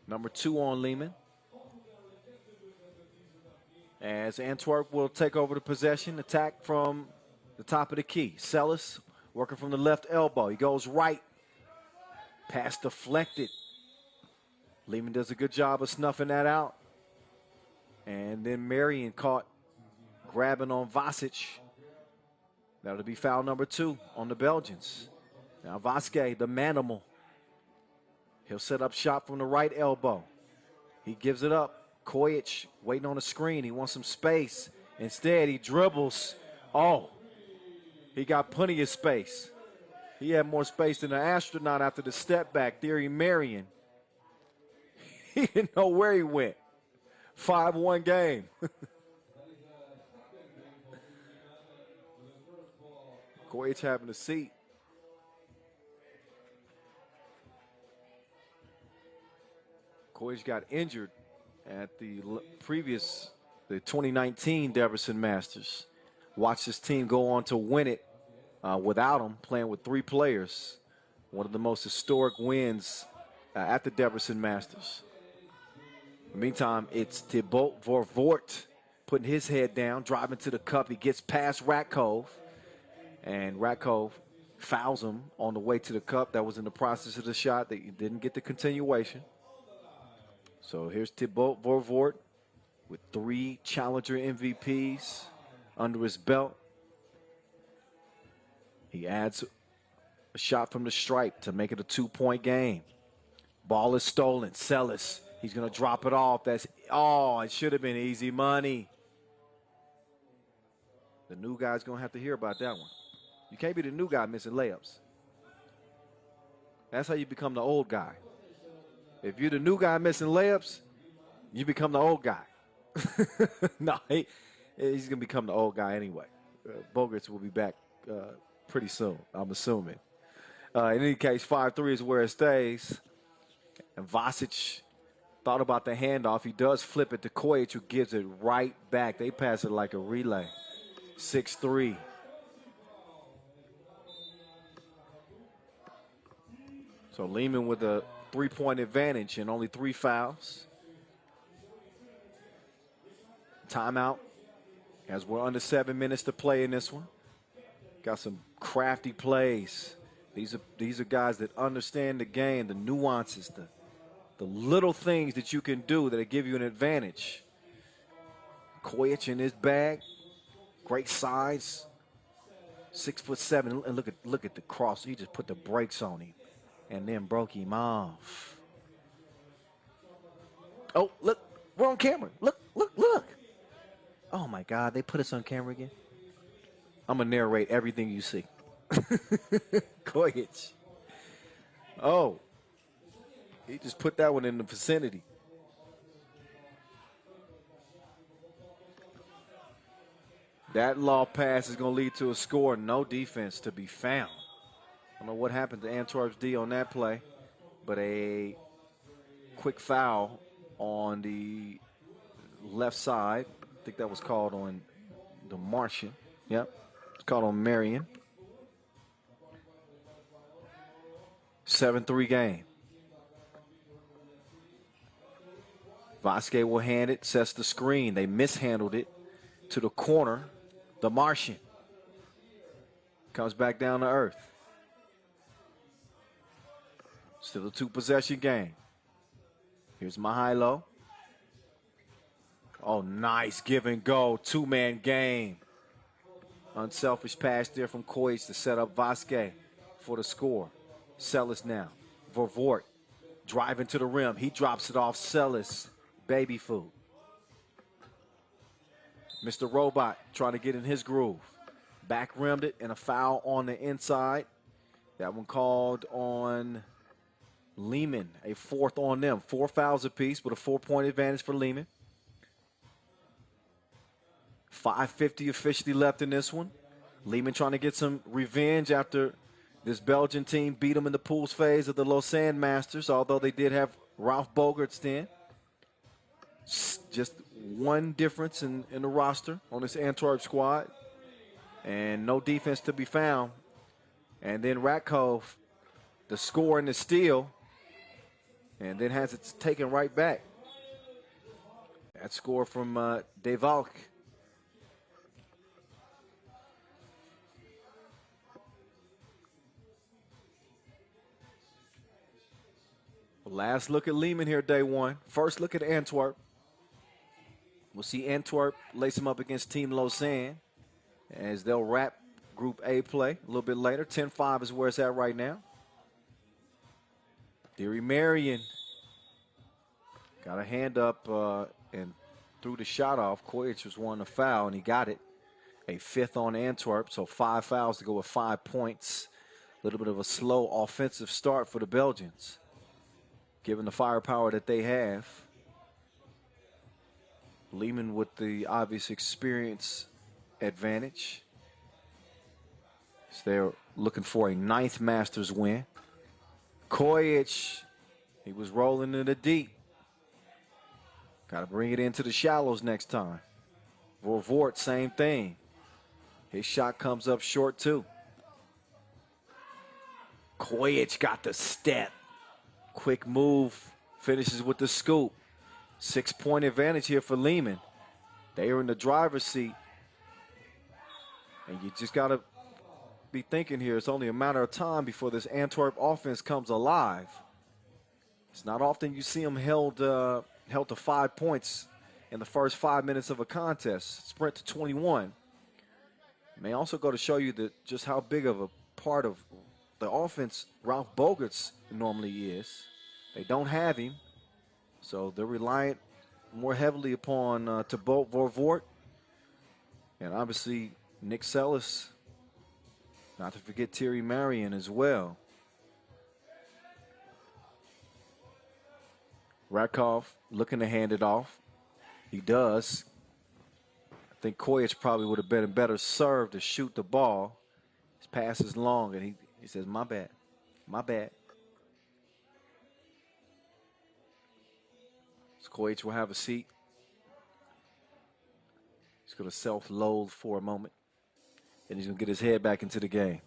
A: Number 2 on Liman. As Antwerp will take over the possession, attack from the top of the key. Sellis working from the left elbow. He goes right. Pass deflected. Liman does a good job of snuffing that out. And then Marion caught grabbing on Vasic. That'll be foul number 2 on the Belgians. Now Vasquez, the manimal. He'll set up shot from the right elbow. He gives it up. Kojic waiting on the screen. He wants some space. Instead, he dribbles. Oh, he got plenty of space. He had more space than an astronaut after the step back. Thierry Marion. He didn't know where he went. 5-1 game. Kojic having a seat. Kojic got injured at the 2019 Debrecen Masters. Watched his team go on to win it without him, playing with 3 players. One of the most historic wins at the Debrecen Masters. In the meantime, it's Thibaut Vervoort putting his head down, driving to the cup. He gets past Ratkov, and Ratkov fouls him on the way to the cup. That was in the process of the shot. They didn't get the continuation. So here's Thibaut Vervoort with 3 Challenger MVPs under his belt. He adds a shot from the stripe to make it a 2-point game. Ball is stolen. Sellis, he's going to drop it off. It should have been easy money. The new guy's going to have to hear about that one. You can't be the new guy missing layups. That's how you become the old guy. If you're the new guy missing layups, you become the old guy. No, he's going to become the old guy anyway. Bogarts will be back pretty soon, I'm assuming. In any case, 5-3 is where it stays. And Vasic thought about the handoff. He does flip it to Kojic, who gives it right back. They pass it like a relay. 6-3. So Liman with a 3-point advantage and only 3 fouls. Timeout as we're under 7 minutes to play in this one. Got some crafty plays. These are guys that understand the game, the nuances, the little things that you can do that give you an advantage. Kojic in his bag, great size, 6'7", and look at the cross. He just put the brakes on him and then broke him off. Oh, look, we're on camera. Look. Oh my God, they put us on camera again. I'm gonna narrate everything you see. Kojic. Oh, he just put that one in the vicinity. That law pass is going to lead to a score. No defense to be found. I don't know what happened to Antwerp's D on that play, but a quick foul on the left side. I think that was called on the Martian. Yep, it's called on Marion. 7-3 game. Vasquez will hand it, sets the screen. They mishandled it to the corner The Martian comes back down to earth. Still a 2-possession game. Here's Mihailo. Oh, nice give and go. 2-man game. Unselfish pass there from Kojic to set up Vasquez for the score. Sellis now. Vervoort driving to the rim. He drops it off Sellis. Baby food. Mr. Robot trying to get in his groove. Back rimmed it and a foul on the inside. That one called on Liman. A 4th on them. 4 fouls apiece with a 4-point advantage for Liman. 5:50 officially left in this one. Liman trying to get some revenge after this Belgian team beat them in the pools phase of the Lausanne Masters, although they did have Ralph Bogarts then. Just one difference in the roster on this Antwerp squad. And no defense to be found. And then Ratkov, the score and the steal, and then has it taken right back. That score from De Valk. Last look at Liman here, day one. First look at Antwerp. We'll see Antwerp lace them up against Team Lausanne as they'll wrap Group A play a little bit later. 10-5 is where it's at right now. Thierry Marion got a hand up and threw the shot off. Kojic was wanting a foul, and he got it. A 5th on Antwerp, so 5 fouls to go with 5 points. A little bit of a slow offensive start for the Belgians, given the firepower that they have. Liman with the obvious experience advantage. So they're looking for a 9th Masters win. Kojic, he was rolling in the deep. Got to bring it into the shallows next time. Vervoort, same thing. His shot comes up short too. Kojic got the step. Quick move, finishes with the scoop. 6-point advantage here for Liman. They are in the driver's seat. And you just got to be thinking here, it's only a matter of time before this Antwerp offense comes alive. It's not often you see them held to 5 points in the first 5 minutes of a contest. Sprint to 21. May also go to show you that just how big of a part of the offense Ralph Bogarts normally is. They don't have him, so they're reliant more heavily upon Thibaut Vervoort and obviously Nick Sellis, not to forget Thierry Marion as well. Ratkov looking to hand it off. He does. I think Kojic probably would have been a better serve to shoot the ball. His pass is long, and he says, my bad, my bad. So Kojic will have a seat. He's going to self-load for a moment, and he's going to get his head back into the game.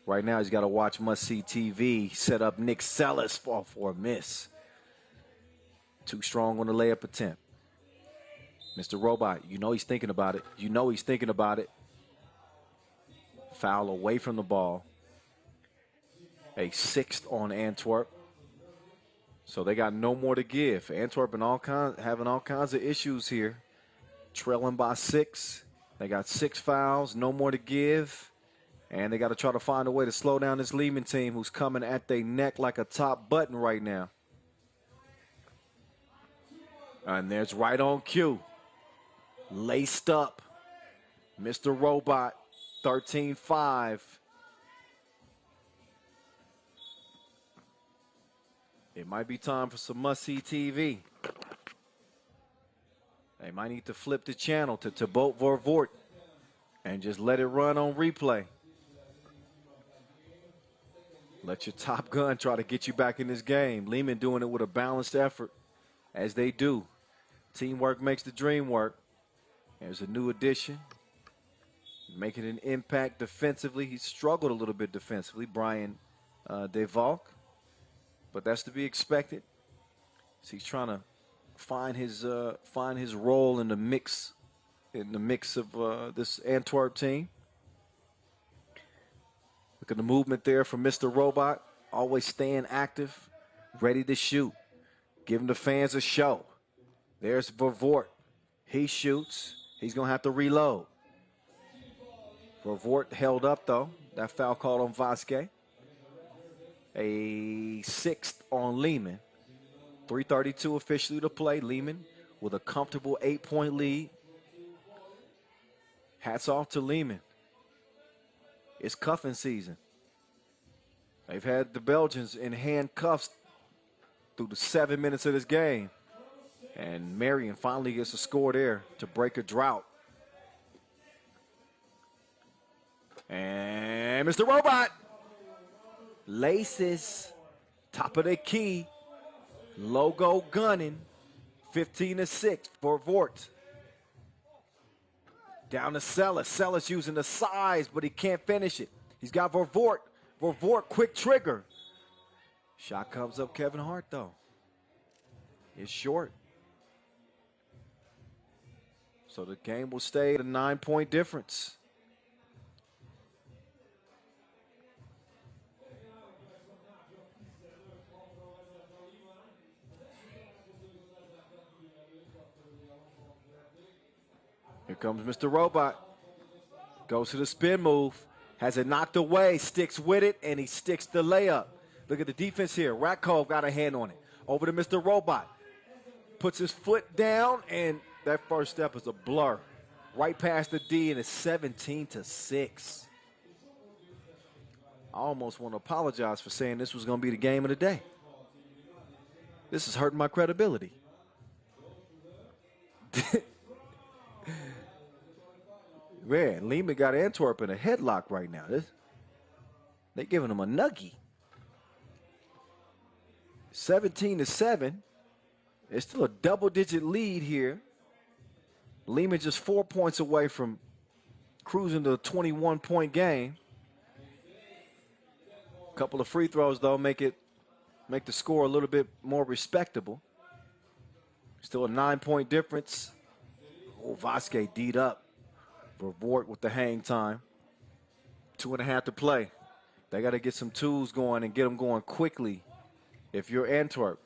A: Right now, he's got to watch must-see TV, set up Nick Sellis for a miss. Too strong on the layup attempt. Mr. Robot, you know he's thinking about it. You know he's thinking about it. Foul away from the ball. A 6th on Antwerp. So they got no more to give. Antwerp having all kinds of issues here. Trailing by 6. They got 6 fouls, no more to give. And they got to try to find a way to slow down this Liman team who's coming at their neck like a top button right now. And there's right on cue. Laced up. Mr. Robot, 13-5. It might be time for some must-see TV. They might need to flip the channel to Thibaut Vervoort and just let it run on replay. Let your top gun try to get you back in this game. Liman doing it with a balanced effort, as they do. Teamwork makes the dream work. There's a new addition, making an impact defensively. He struggled a little bit defensively, Brian De Valk, but that's to be expected. So he's trying to find his role in the mix in the mix of this Antwerp team. Look at the movement there from Mr. Robot. Always staying active, ready to shoot. Giving the fans a show. There's Vervoort. He shoots. He's going to have to reload. Vervoort held up, though. That foul called on Vasquez. A sixth on Liman. 3:32 officially to play. Liman with a comfortable 8-point lead. Hats off to Liman. It's cuffing season. They've had the Belgians in handcuffs through the 7 minutes of this game. And Marion finally gets a score there to break a drought. And Mr. Robot. Laces. Top of the key. Logo gunning. 15-6 for Vort. Down to Sellis. Sellis using the size, but he can't finish it. He's got Vervoort. Vervoort, quick trigger. Shot comes up Kevin Hart, though. It's short. So the game will stay at a 9-point difference. Here comes Mr. Robot. Goes to the spin move. Has it knocked away. Sticks with it, and he sticks the layup. Look at the defense here. Ratkov got a hand on it. Over to Mr. Robot. Puts his foot down, and that first step is a blur. Right past the D, and it's 17-6. I almost want to apologize for saying this was going to be the game of the day. This is hurting my credibility. Man, Liman got Antwerp in a headlock right now. They're giving him a nuggie. 17-7. It's still a double-digit lead here. Liman just 4 points away from cruising to a 21-point game. A couple of free throws, though, make the score a little bit more respectable. Still a 9-point difference. Oh, Vasquez D'd up. Vervoort with the hang time. 2.5 to play. They got to get some twos going and get them going quickly if you're Antwerp.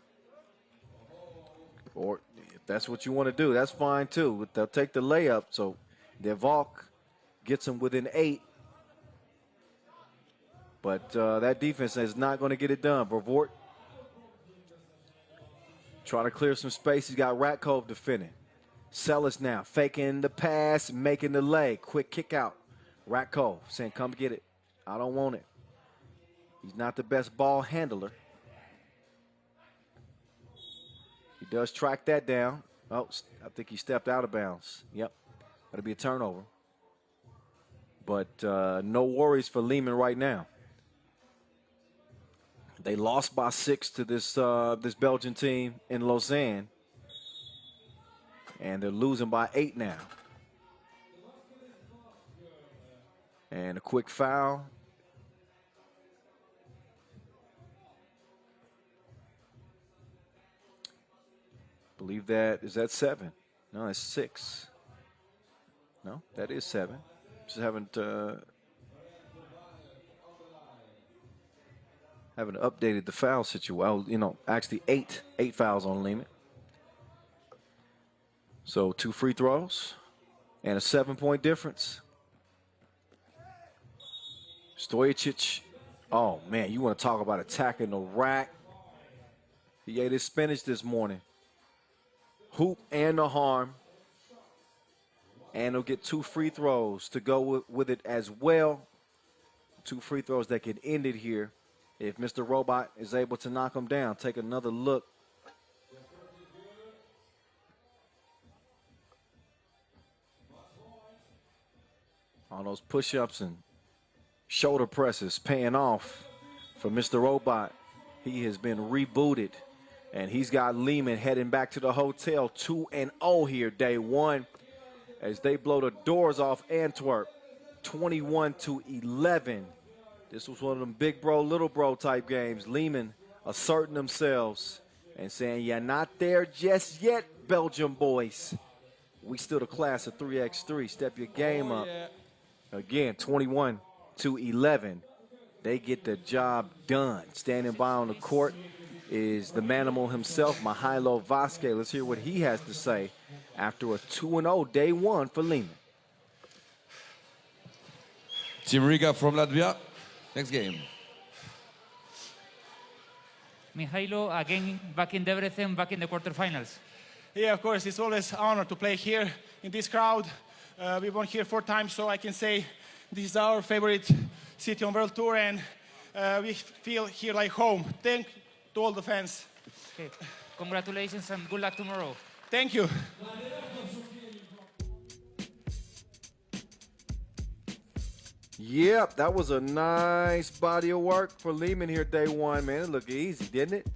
A: Or if that's what you want to do, that's fine too. They'll take the layup. So De Valk gets them within 8. But that defense is not going to get it done. Vervoort trying to clear some space. He's got Ratkov defending. Sellis now faking the pass, making the lay. Quick kick out. Ratkov saying, come get it. I don't want it. He's not the best ball handler. He does track that down. Oh, I think he stepped out of bounds. Yep, that'll be a turnover. But no worries for Liman right now. They lost by 6 to this Belgian team in Lausanne. And they're losing by 8 now. And a quick foul. Believe that, is that 7? No, that's 6. No, that is 7. Just haven't updated the foul situation. Well, you know, actually 8 fouls on Liman. So 2 free throws and a 7-point difference. Stojacic, oh man, you want to talk about attacking the rack. He ate his spinach this morning. Hoop and the harm. And he'll get 2 free throws to go with it as well. 2 free throws that could end it here if Mr. Robot is able to knock him down. Take another look. All those push-ups and shoulder presses paying off for Mr. Robot. He has been rebooted, and he's got Liman heading back to the hotel. 2-0 here, day 1, as they blow the doors off Antwerp, 21-11. This was one of them big bro, little bro type games. Liman asserting themselves and saying, "You're not there just yet, Belgium boys. we still the class of 3x3. Step your game up.
K: Yeah.
A: Again, 21-11. They get the job done. Standing by on the court is the manimal himself, Mihailo Vasquez. Let's hear what he has to say after a 2-0 day one for Liman.
L: Team Riga from Latvia. Next game.
J: Mihailo, again back in Debrecen, back in the quarterfinals.
K: Yeah, of course, it's always an honor to play here in this crowd. We won here 4 times, so I can say this is our favorite city on World Tour, and we feel here like home. Thank to all the fans.
J: Okay. Congratulations and good luck tomorrow.
K: Thank you.
A: Yep, that was a nice body of work for Liman here day one, man. It looked easy, didn't it?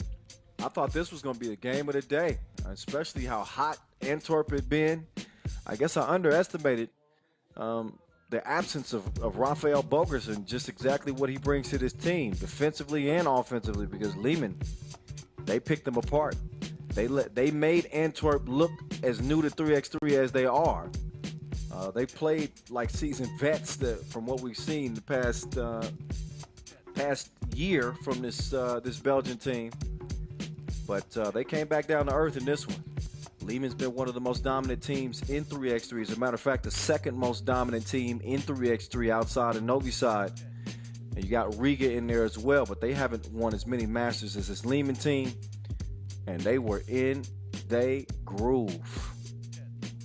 A: I thought this was going to be the game of the day, especially how hot Antwerp had been. I guess I underestimated the absence of Rafael Bogerson, just exactly what he brings to this team, defensively and offensively, because Liman, they picked them apart. They made Antwerp look as new to 3x3 as they are. They played like seasoned vets from what we've seen the past year from this Belgian team. But they came back down to earth in this one. Liman's been one of the most dominant teams in 3x3. As a matter of fact, the second most dominant team in 3x3 outside of Novi side. And you got Riga in there as well, but they haven't won as many Masters as this Liman team. And they were in their groove.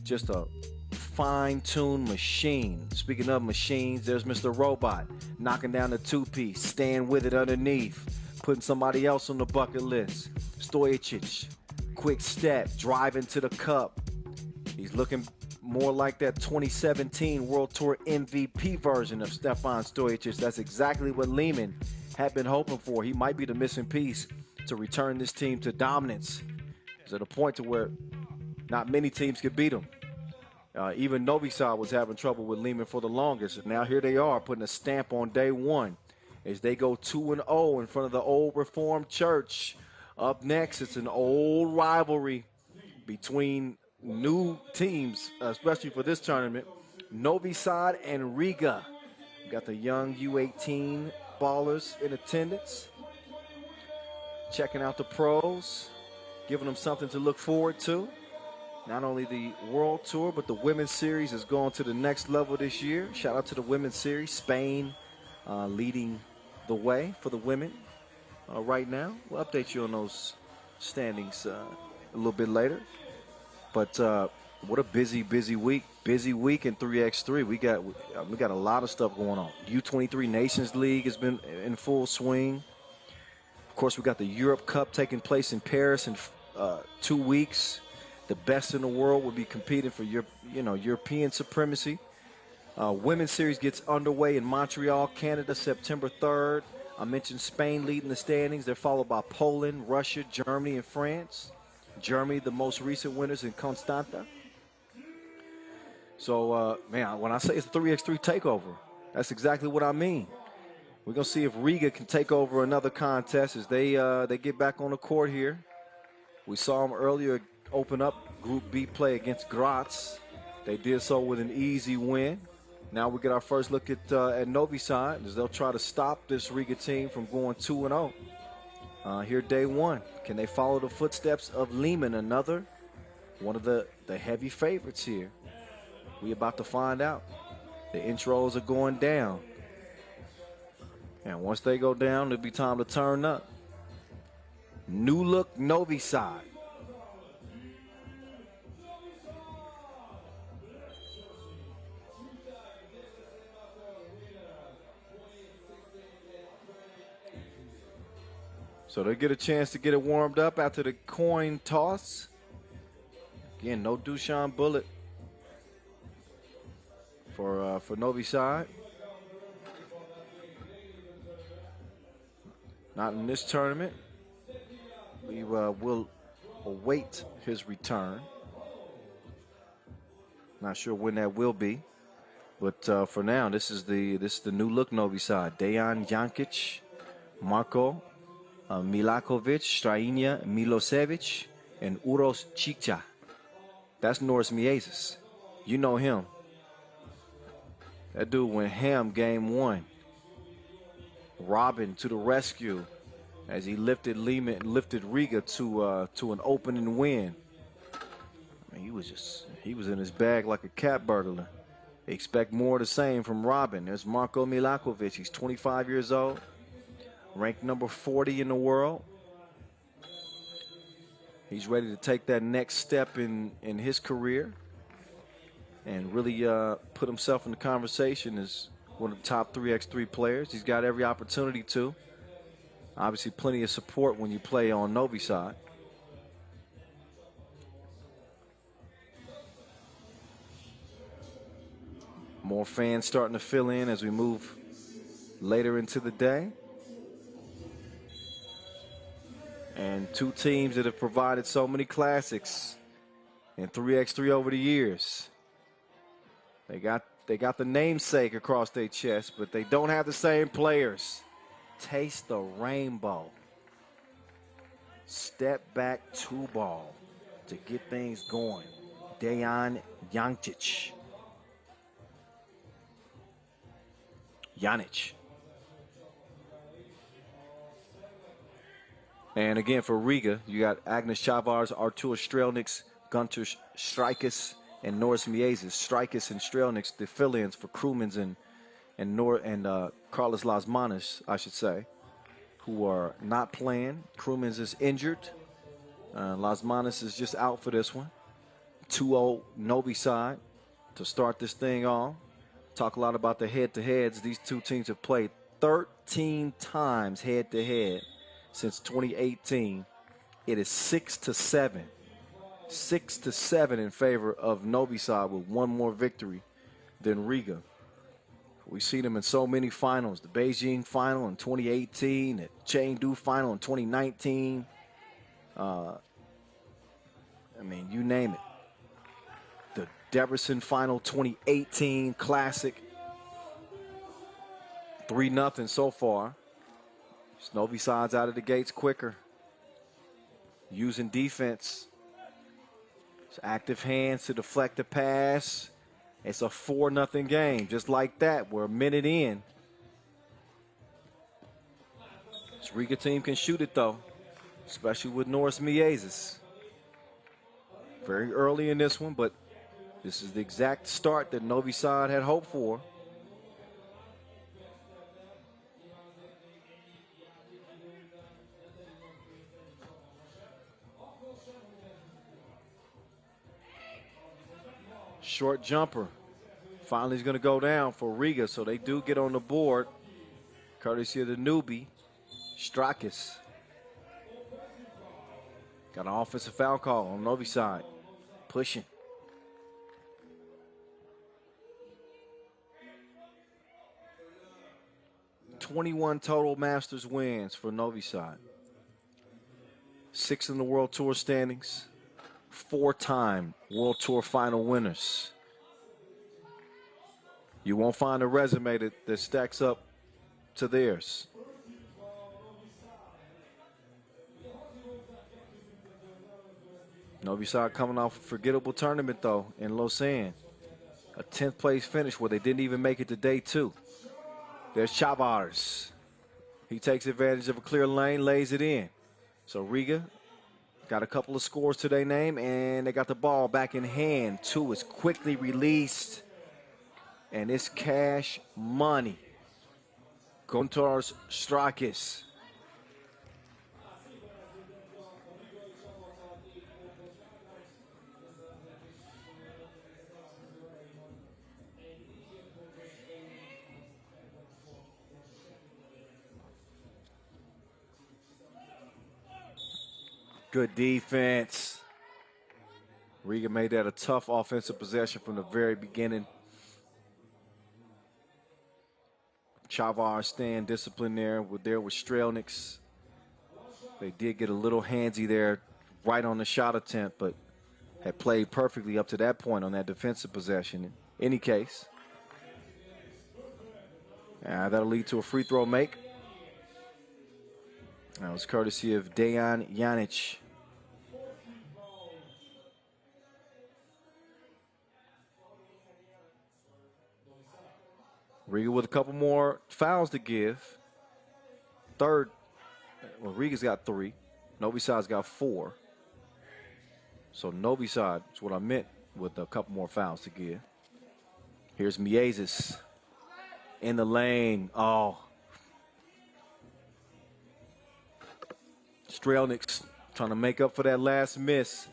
A: Just a fine-tuned machine. Speaking of machines, there's Mr. Robot knocking down the 2-piece, staying with it underneath, putting somebody else on the bucket list. Stojic, quick step, driving to the cup. He's looking more like that 2017 World Tour MVP version of Stefan Stojic. That's exactly what Liman had been hoping for. He might be the missing piece to return this team to dominance. It's at a point to where not many teams could beat him. Even Novi side was having trouble with Liman for the longest. And now here they are putting a stamp on day one as they go 2-0 in front of the old Reformed Church. Up next, it's an old rivalry between new teams, especially for this tournament. Novi side and Riga. We got the young U18 ballers in attendance, checking out the pros, giving them something to look forward to. Not only the World Tour, but the Women's Series has gone to the next level this year. Shout out to the Women's Series. Spain leading the way for the women right now. We'll update you on those standings a little bit later. But what a busy week. Busy week in 3x3. We got a lot of stuff going on. U23 Nations League has been in full swing. Of course, we got the Europe Cup taking place in Paris in 2 weeks. The best in the world will be competing for European supremacy. Women's Series gets underway in Montreal, Canada, September 3rd. I mentioned Spain leading the standings. They're followed by Poland, Russia, Germany, and France. Germany, the most recent winners in Constanta. So, man, when I say it's a 3x3 takeover, that's exactly what I mean. We're going to see if Riga can take over another contest as they get back on the court here. We saw them earlier open up Group B play against Graz. They did so with an easy win. Now we get our first look at Novi side as they'll try to stop this Riga team from going 2-0. Here day one. Can they follow the footsteps of Liman, another one of the heavy favorites here? We about to find out. The intros are going down. And once they go down, it'll be time to turn up. New look Novi side. So they get a chance to get it warmed up after the coin toss. Again, no Dushan bullet for Novi side. Not in this tournament. We will await his return. Not sure when that will be, but for now, this is the new look Novi side. Dejan Jankic, Marko Milakovic, Strainia Milosevic, and Uros Cikca. That's Norris Miezes. You know him. That dude went ham game 1. Robin to the rescue as he lifted Liman, lifted Riga to an opening win. I mean, he was in his bag like a cat burglar. Expect more of the same from Robin. There's Marko Milakovic. He's 25 years old, ranked number 40 in the world. He's ready to take that next step in his career and really put himself in the conversation as one of the top 3x3 players. He's got every opportunity to. Obviously, plenty of support when you play on Novi side. More fans starting to fill in as we move later into the day. And two teams that have provided so many classics in 3x3 over the years. They got the namesake across their chest, but they don't have the same players. Taste the rainbow. Step back 2-ball to get things going. Dejan Jančić. And again for Riga, you got Agnes Chavars, Artur Strelniks, Gunter Strijkes, and Norris Miezes. Strijkes and Strelniks, the fill-ins for Krumens and Carlos Lasmanis, I should say, who are not playing. Krumens is injured. Lasmanis is just out for this one. 2-0 Novi side to start this thing off. Talk a lot about the head-to-heads. These two teams have played 13 times head-to-head since 2018. It is 6-7. 6-7 in favor of Novi side with one more victory than Riga. We've seen them in so many finals. The Beijing final in 2018, the Chengdu final in 2019. I mean, you name it. The Debrecen final 2018 classic. 3-0 so far. Novi side's out of the gates quicker. Using defense. It's active hands to deflect the pass. It's a 4-0 game, just like that. We're a minute in. This Riga team can shoot it, though, especially with Norris Miezes. Very early in this one, but this is the exact start that Novi side had hoped for. Short jumper. Finally is going to go down for Riga, so they do get on the board. Courtesy of the newbie, Strakis. Got an offensive foul call on Novi side. Pushing. $21 total Masters wins for Novi side. 6 in the World Tour standings. 4-time World Tour final winners. You won't find a resume that stacks up to theirs. Novi side coming off a forgettable tournament, though, in Lausanne. A 10th place finish where they didn't even make it to day 2. There's Chavars. He takes advantage of a clear lane, lays it in. So Riga got a couple of scores to their name, and they got the ball back in hand. 2 is quickly released, and it's cash money. Gunter Strakis. Good defense. Riga made that a tough offensive possession from the very beginning. Chavars staying disciplined there with Strelniks. They did get a little handsy there right on the shot attempt, but had played perfectly up to that point on that defensive possession. In any case, that'll lead to a free throw make. That was courtesy of Dejan Jančić. Riga with a couple more fouls to give. Third, well, Riga's got 3. Novi Sad's got 4. So Novi Sad is what I meant with a couple more fouls to give. Here's Miezis in the lane. Oh. Strelnick's trying to make up for that last miss.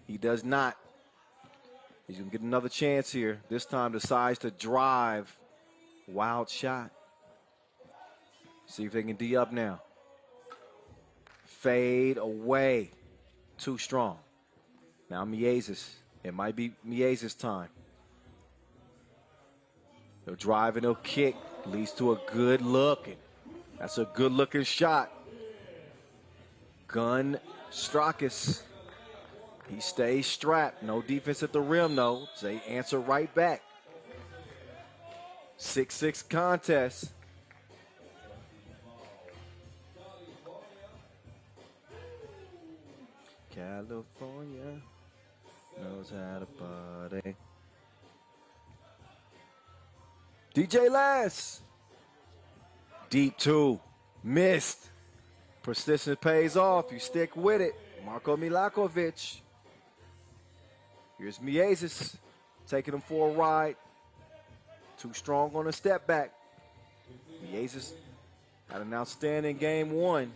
A: He does not. He's going to get another chance here. This time decides to drive. Wild shot. See if they can D up now. Fade away. Too strong. Now Miezis. It might be Miezis' time. He'll drive and he'll kick. Leads to a good look. That's a good looking shot. Gun Strakis. He stays strapped. No defense at the rim, though. They answer right back. 6-6 contest. California knows how to party. DJ Lass. Deep 2. Missed. Persistence pays off. You stick with it. Marko Milakovic. Here's Miezis taking him for a ride. Too strong on a step back. Miezis had an outstanding game 1.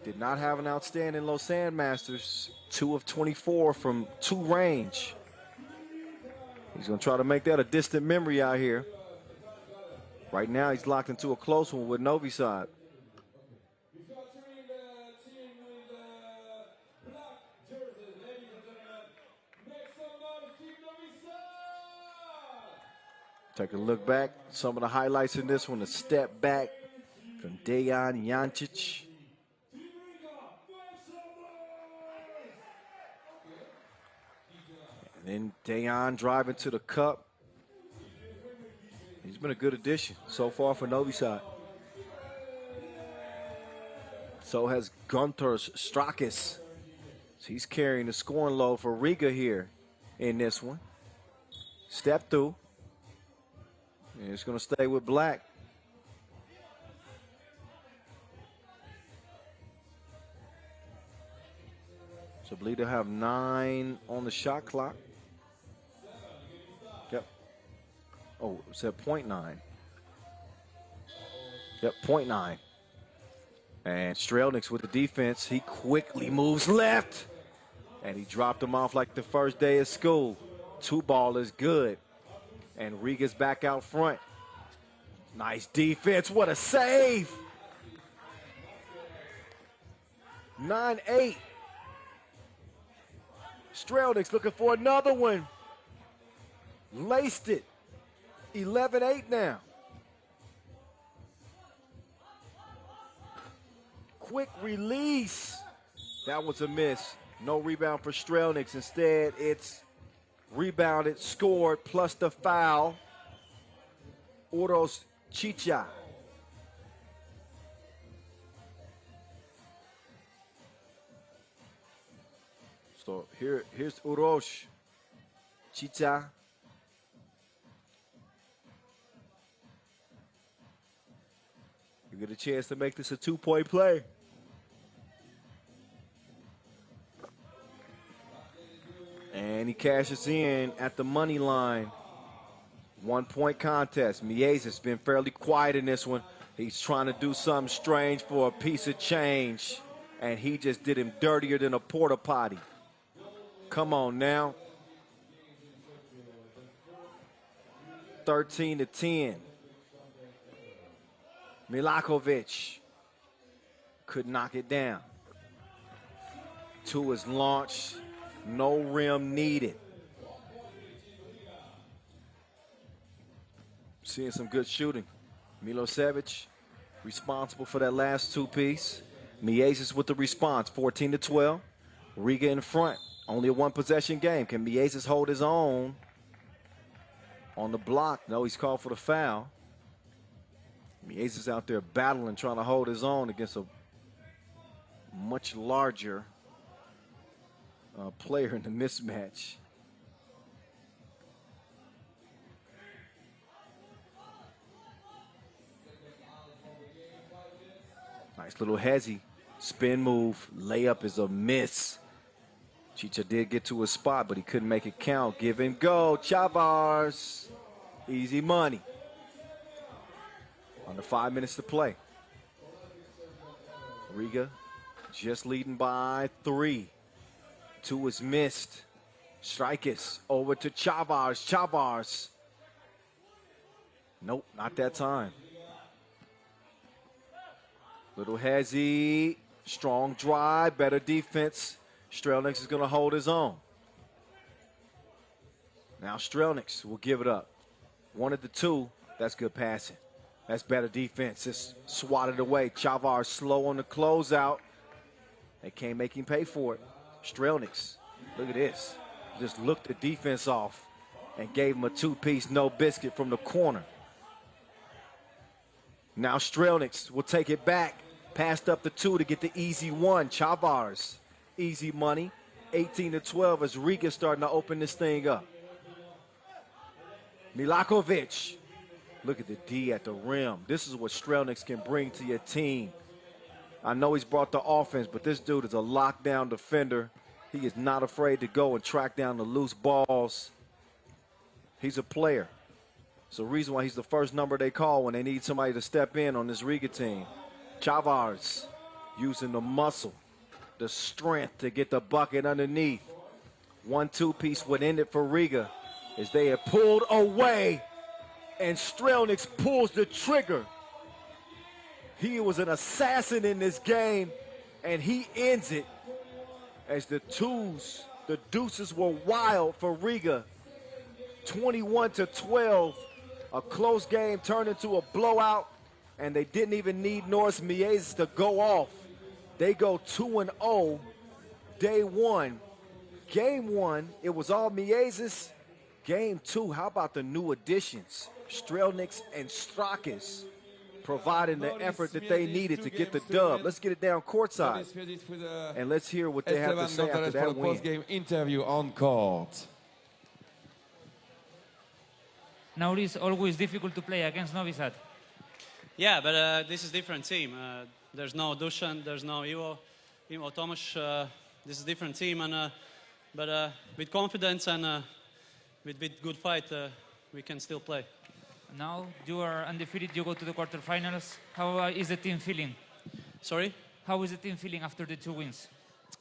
A: Did not have an outstanding Lausanne Masters. 2 of 24 from 2 range. He's going to try to make that a distant memory out here. Right now, he's locked into a close one with Novi Sad. Take a look back. Some of the highlights in this one, a step back from Dejan Jancic. And then Dejan driving to the cup. He's been a good addition so far for Novi Sad. So has Gunter Strakis. He's carrying the scoring load for Riga here in this one. Step through. And it's going to stay with Black. So I believe they'll have 9 on the shot clock. Yep. Oh, it said 0.9. Yep, 0.9. And Strelnick's with the defense. He quickly moves left. And he dropped him off like the first day of school. 2 ball is good. And Riga's back out front. Nice defense. What a save. 9-8. Strelnick's looking for another one. Laced it. 11-8 now. Quick release. That was a miss. No rebound for Strelnick's. Instead, it's rebounded, scored, plus the foul. Uros Chicha. So here's Uros Chicha. You get a chance to make this a 2-point play. And he cashes in at the money line. 1-point contest. Miezis has been fairly quiet in this one. He's trying to do something strange for a piece of change. And he just did him dirtier than a porta potty. Come on now. 13-10. Milakovic could knock it down. 2 is launched. No rim needed. Seeing some good shooting. Milosevic responsible for that last 2-piece. Miezis with the response, 14-12. Riga in front. Only a 1-possession game. Can Miezis hold his own on the block? No, he's called for the foul. Miezis out there battling, trying to hold his own against a much larger player in the mismatch. Nice little hezzy. Spin move. Layup is a miss. Chicha did get to a spot, but he couldn't make it count. Give and go. Chavars. Easy money. Under 5 minutes to play. Riga just leading by 3. 2 is missed. Strikers over to Chavars. Chavars. Nope, not that time. Little hezzy. Strong drive. Better defense. Strelnieks is going to hold his own. Now Strelnieks will give it up. 1 of the 2. That's good passing. That's better defense. Just swatted away. Chavars slow on the closeout. They can't make him pay for it. Strelnieks, look at this. Just looked the defense off and gave him a 2-piece no biscuit from the corner. Now Strelnieks will take it back. Passed up the 2 to get the easy 1. Chavars, easy money. 18-12 as Riga starting to open this thing up. Milakovic. Look at the D at the rim. This is what Strelnieks can bring to your team. I know he's brought the offense, but this dude is a lockdown defender. He is not afraid to go and track down the loose balls. He's a player. It's the reason why he's the first number they call when they need somebody to step in on this Riga team. Chavars using the muscle, the strength to get the bucket underneath. 1-2 piece would end it for Riga as they have pulled away. And Strelnieks pulls the trigger. He was an assassin in this game, and he ends it as the deuces were wild for Riga. 21-12, a close game turned into a blowout, and they didn't even need Norris Miezes to go off. They go 2-0, day 1. Game 1, it was all Miezes. Game 2, how about the new additions? Strelnieks and Strakis providing the effort that they needed to get the dub. Let's get it down courtside, and let's hear what they have to say after that win.
L: Post-game interview on court.
J: Now it is always difficult to play against Novi Sad.
M: Yeah, but this is a different team. There's no Dusan, there's no Ivo Tomaš. This is a different team, and but with confidence and with good fight, we can still play.
J: Now you are undefeated, you go to the quarterfinals. How is the team feeling?
M: Sorry?
J: How is the team feeling after the 2 wins?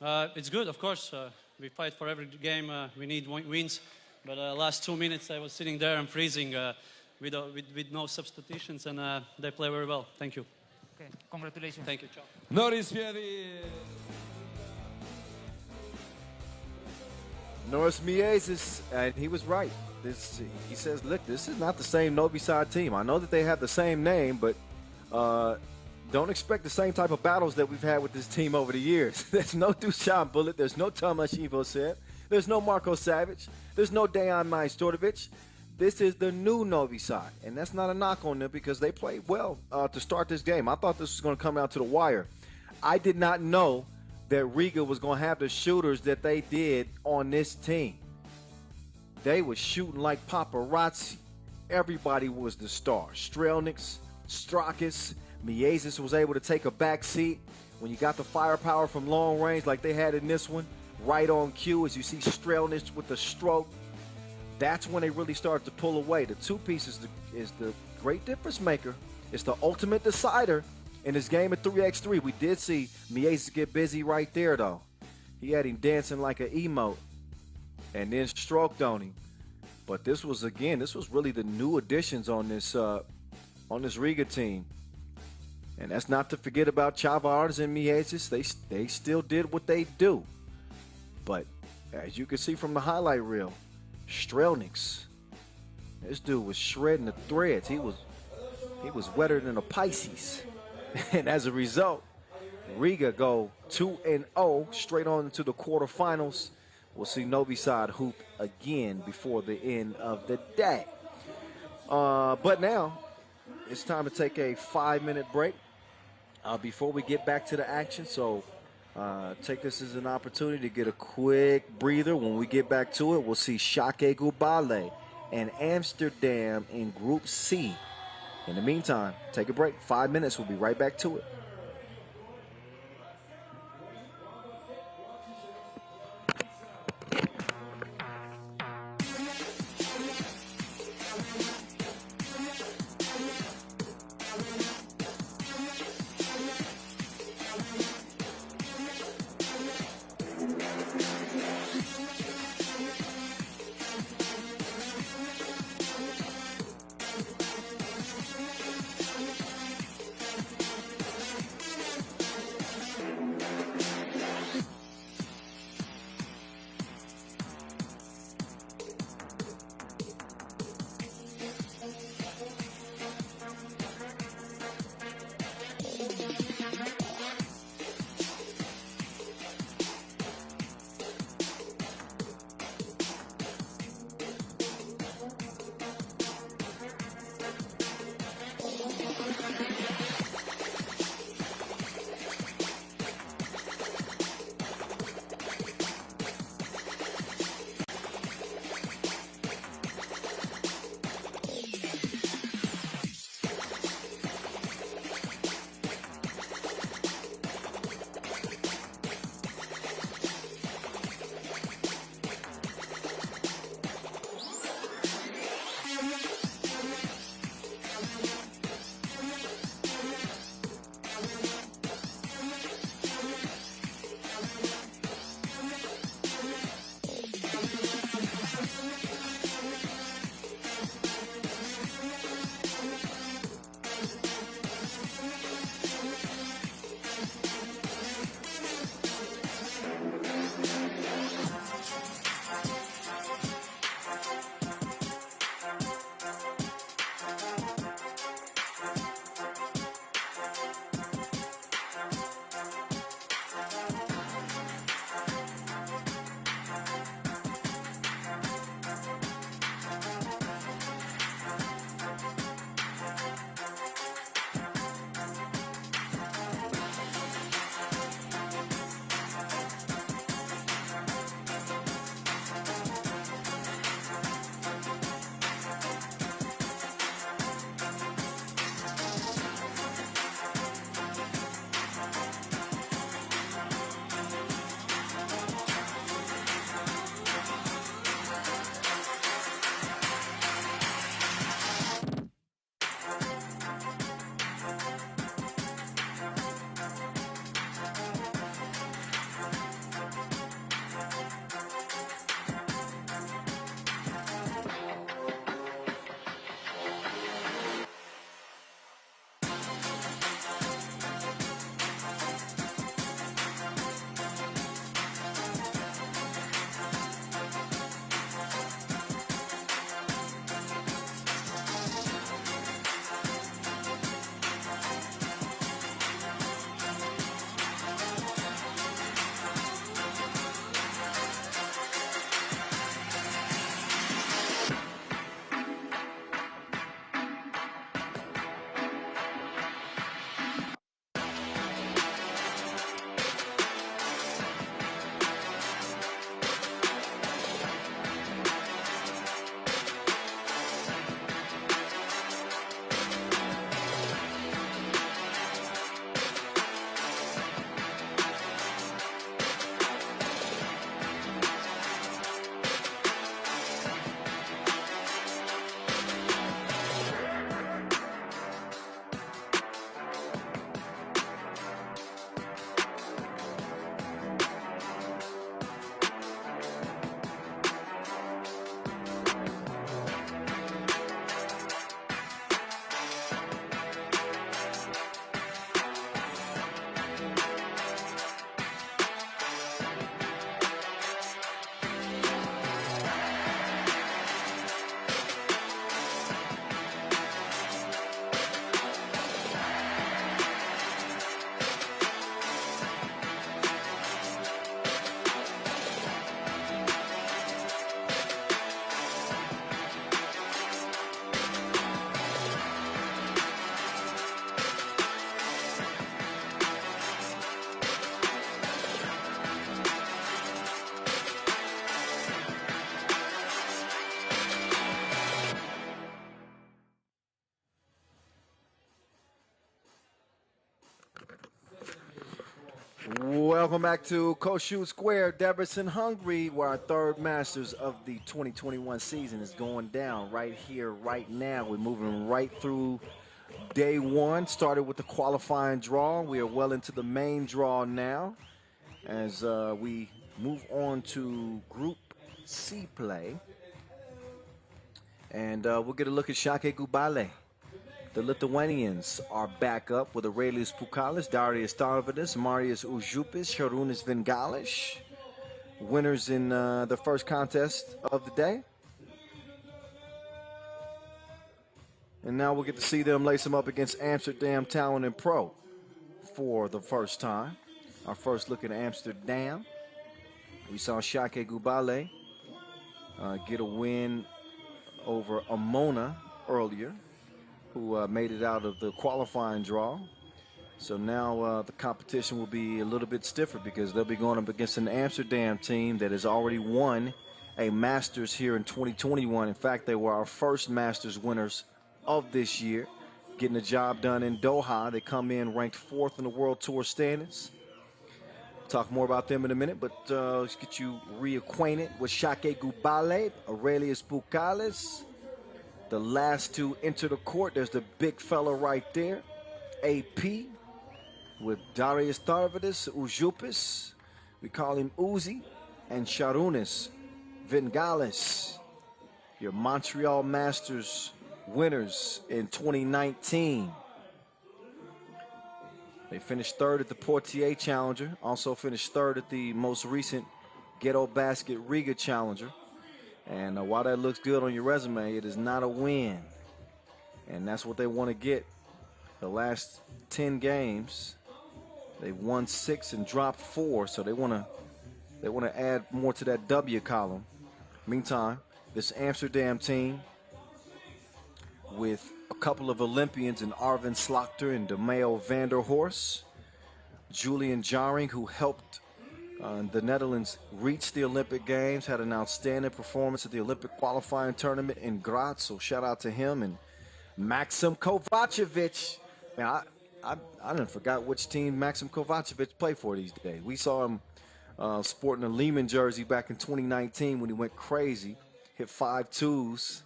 M: It's good, of course. We fight for every game. We need wins. But last 2 minutes, I was sitting there and freezing with no substitutions, and they play very well. Thank you.
J: Okay, congratulations.
M: Thank you.
L: Norris
A: Miezes, and he was right. He says, look, this is not the same Novi Sad team. I know that they have the same name, but don't expect the same type of battles that we've had with this team over the years. There's no Dusan Bullet. There's no Tomaš Ivosev. There's no Marko Savic. There's no Dejan Majstorovic. This is the new Novi Sad, and that's not a knock on them because they played well to start this game. I thought this was going to come out to the wire. I did not know that Riga was going to have the shooters that they did on this team. They were shooting like paparazzi. Everybody was the star. Strelnieks, Strakis, Miezes was able to take a back seat. When you got the firepower from long range like they had in this one, right on cue as you see Strelnieks with the stroke, that's when they really started to pull away. The 2-piece is the great difference maker. It's the ultimate decider in this game at 3x3. We did see Miezes get busy right there, though. He had him dancing like an emote and then stroked on him. But this was really the new additions on this Riga team. And that's not to forget about Chavars and Miezes. They still did what they do. But as you can see from the highlight reel, Strelnieks, this dude was shredding the threads. He was wetter than a Pisces. And as a result, Riga go 2-0 straight on into the quarterfinals. We'll see Novi Sad hoop again before the end of the day. But now it's time to take a 5-minute break before we get back to the action. So take this as an opportunity to get a quick breather. When we get back to it, we'll see Šakiai Gulbelė and Amsterdam in Group C. In the meantime, take a break. 5 minutes. We'll be right back to it. welcome back to Koshu Square, Debrecen, Hungary, where our third Masters of the 2021 season is going down right here, right now. We're moving right through day one. Started with the qualifying draw. We are well into the main draw now as we move on to Group C play. And we'll get a look at Šakiai Gulbelė. The Lithuanians are back up with Aurelijus Pukalis, Darius Tarvidis, Marius Užupis, Šarūnas Vingališ. Winners in the first contest of the day. And now we'll get to see them lace them up against Amsterdam Talent&Pro for the first time. Our first look at Amsterdam. We saw Šakiai Gulbelė get a win over Emona earlier, who made it out of the qualifying draw. So now the competition will be a little bit stiffer because they'll be going up against an Amsterdam team that has already won a Masters here in 2021. In fact, they were our first Masters winners of this year, getting the job done in Doha. They come in ranked 4th in the World Tour standings. Talk more about them in a minute, but let's get you reacquainted with Šakiai Gulbelė, Aurelijus Pukalis. The last two enter the court. There's the big fella right there, AP, with Darius Tarvidis, Užupis, we call him Uzi, and Šarūnas Vingališ, your Montreal Masters winners in 2019. They finished 3rd at the Portier Challenger, also finished 3rd at the most recent Ghetto Basket Riga Challenger. And while that looks good on your resume, it is not a win. And that's what they want to get. The last 10 games, they've won 6 and dropped 4, so they want to add more to that W column. Meantime, this Amsterdam team with a couple of Olympians in Arvin Slagter and DeMeo van der Horst, Julian Jaring, who helped the Netherlands reached the Olympic Games, had an outstanding performance at the Olympic qualifying tournament in Graz, so shout out to him. And Maxim Kovacevic. Man, I didn't forgot which team Maxim Kovacevic played for these days. We saw him sporting a Liman jersey back in 2019 when he went crazy, hit 5 twos,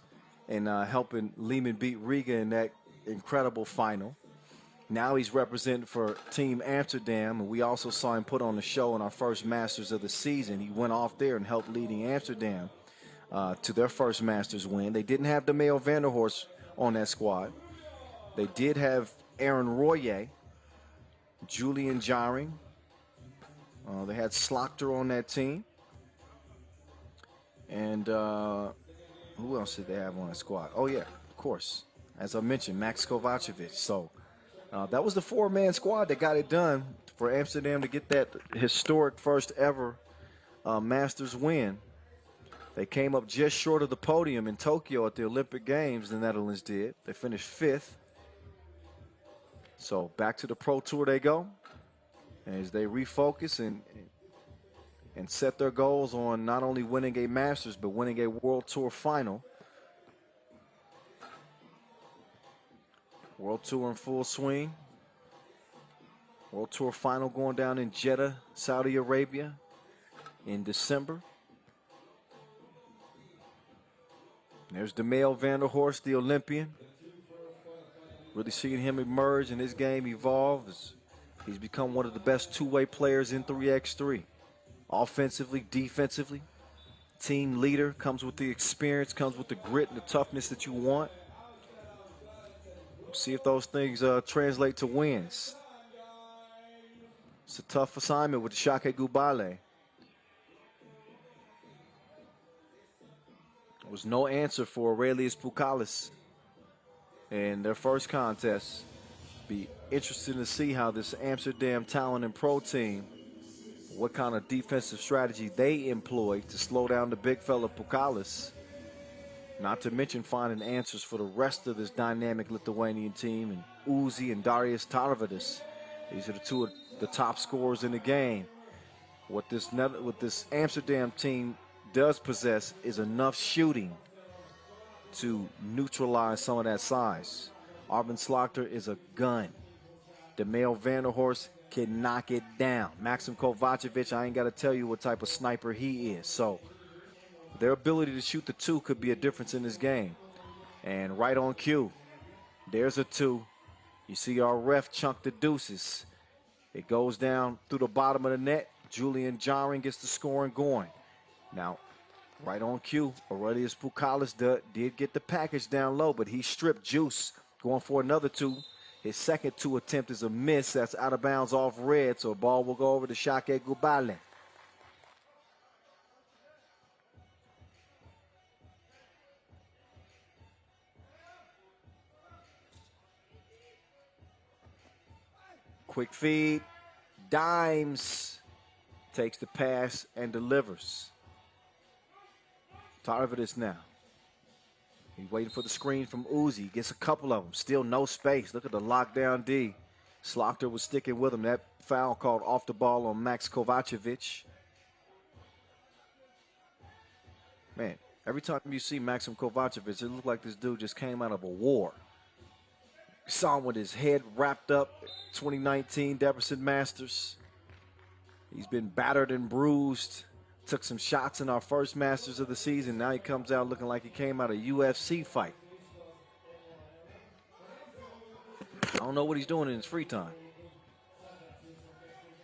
A: and helping Liman beat Riga in that incredible final. Now he's representing for Team Amsterdam, and we also saw him put on the show in our first Masters of the season. He went off there and helped leading Amsterdam to their first Masters win. They didn't have DeMeo van der Horst on that squad. They did have Aaron Royer, Julian Jaring. They had Slagter on that team. And who else did they have on that squad? Oh, yeah, of course. As I mentioned, Max Kovacevic. So that was the 4-man squad that got it done for Amsterdam to get that historic first ever Masters win. They came up just short of the podium in Tokyo at the Olympic Games, the Netherlands did. They finished 5th. So back to the Pro Tour they go as they refocus and set their goals on not only winning a Masters, but winning a World Tour final. World Tour in full swing. World Tour final going down in Jeddah, Saudi Arabia in December. There's DeMeo van der Horst, the Olympian. Really seeing him emerge and his game evolve as he's become one of the best two-way players in 3x3. Offensively, defensively. Team leader, comes with the experience, comes with the grit and the toughness that you want. See if those things translate to wins. It's a tough assignment with the Šakiai Gulbelė. There was no answer for Aurelijus Pukalis in their first contest. Be interesting to see how this Amsterdam Talent&Pro team, what kind of defensive strategy they employ to slow down the big fella Pukalis. Not to mention finding answers for the rest of this dynamic Lithuanian team and Uzi and Darius Tarvidis. These are the two of the top scorers in the game. What this Amsterdam team does possess is enough shooting to neutralize some of that size. Arvin Slagter is a gun. DeMeo van der Horst can knock it down. Maxim Kovacevic, I ain't got to tell you what type of sniper he is. So their ability to shoot the two could be a difference in this game. And right on cue, there's a two. You see our ref chunk the deuces. It goes down through the bottom of the net. Julian Jaring gets the scoring going. Now, right on cue, Aurelius Pukalis did get the package down low, but he stripped Juice, going for another two. His second two attempt is a miss. That's out of bounds off red, so the ball will go over to Šakiai Gulbelė. Quick feed. Dimes takes the pass and delivers. Tarvidis now. He's waiting for the screen from Uzi. Gets a couple of them. Still no space. Look at the lockdown D. Slaughter was sticking with him. That foul called off the ball on Max Kovacevic. Man, every time you see Maxim Kovacevic, it looks like this dude just came out of a war. You saw him with his head wrapped up. 2019 Debrecen Masters. He's been battered and bruised. Took some shots in our first Masters of the season. Now he comes out looking like he came out of a UFC fight. I don't know what he's doing in his free time.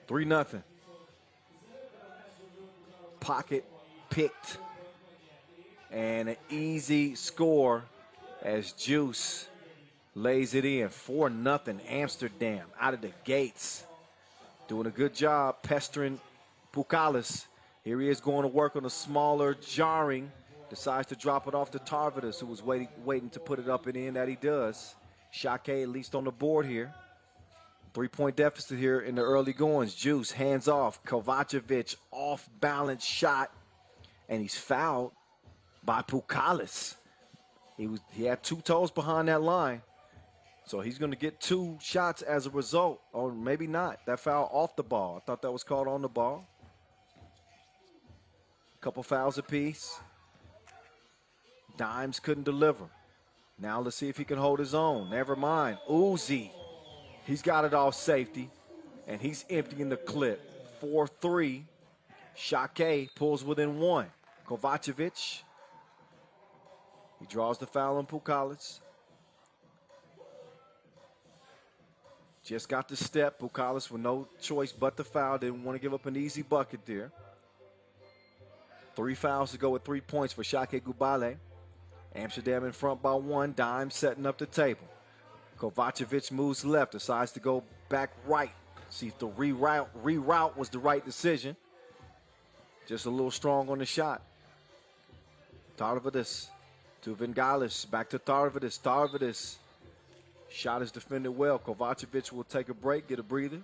A: 3-0. Pocket picked. And an easy score as Juice lays it in. 4-0 Amsterdam out of the gates. Doing a good job pestering Pukalis. Here he is going to work on a smaller Jaring. Decides to drop it off to Tarvidis, who was waiting to put it up and in. That he does. Šakiai at least on the board here. 3-point deficit here in the early goings. Juice, hands off. Kovacevic, off-balance shot. And he's fouled by Pukalis. He had 2 toes behind that line. So he's going to get 2 shots as a result. Or maybe not. That foul off the ball. I thought that was called on the ball. Couple fouls apiece. Dimes couldn't deliver. Now let's see if he can hold his own. Never mind. Uzi. He's got it off safety. And he's emptying the clip. 4-3. Šakiai pulls within 1. Kovacevic. He draws the foul on Pukalis. Just got the step. Pukalis with no choice but the foul. Didn't want to give up an easy bucket there. 3 fouls to go with 3 points for Šakiai Gulbelė. Amsterdam in front by 1. Dime setting up the table. Kovacevic moves left, decides to go back right. See if the reroute was the right decision. Just a little strong on the shot. Tarvidis to Vingalis. Back to Tarvidis. Tarvidis. Shot is defended well. Kovacevic will take a break, get a breather.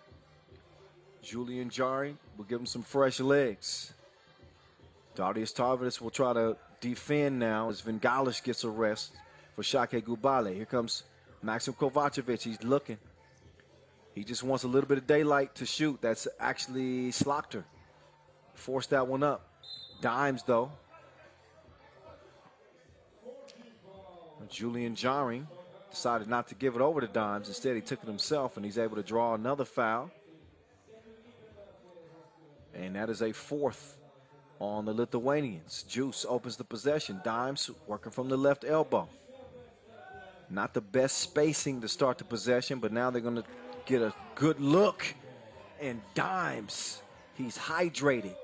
A: Julian Jaring will give him some fresh legs. Darius Tarvidis will try to defend now as Vingalis gets a rest for Šakiai Gulbelė. Here comes Maxim Kovacevic. He's looking. He just wants a little bit of daylight to shoot. That's actually Slaughter. Forced that one up. Dimes, though. Julian Jaring decided not to give it over to Dimes. Instead, he took it himself, and he's able to draw another foul. And that is a 4th on the Lithuanians. Juice opens the possession. Dimes working from the left elbow. Not the best spacing to start the possession, but now they're going to get a good look. And Dimes, he's hydrated.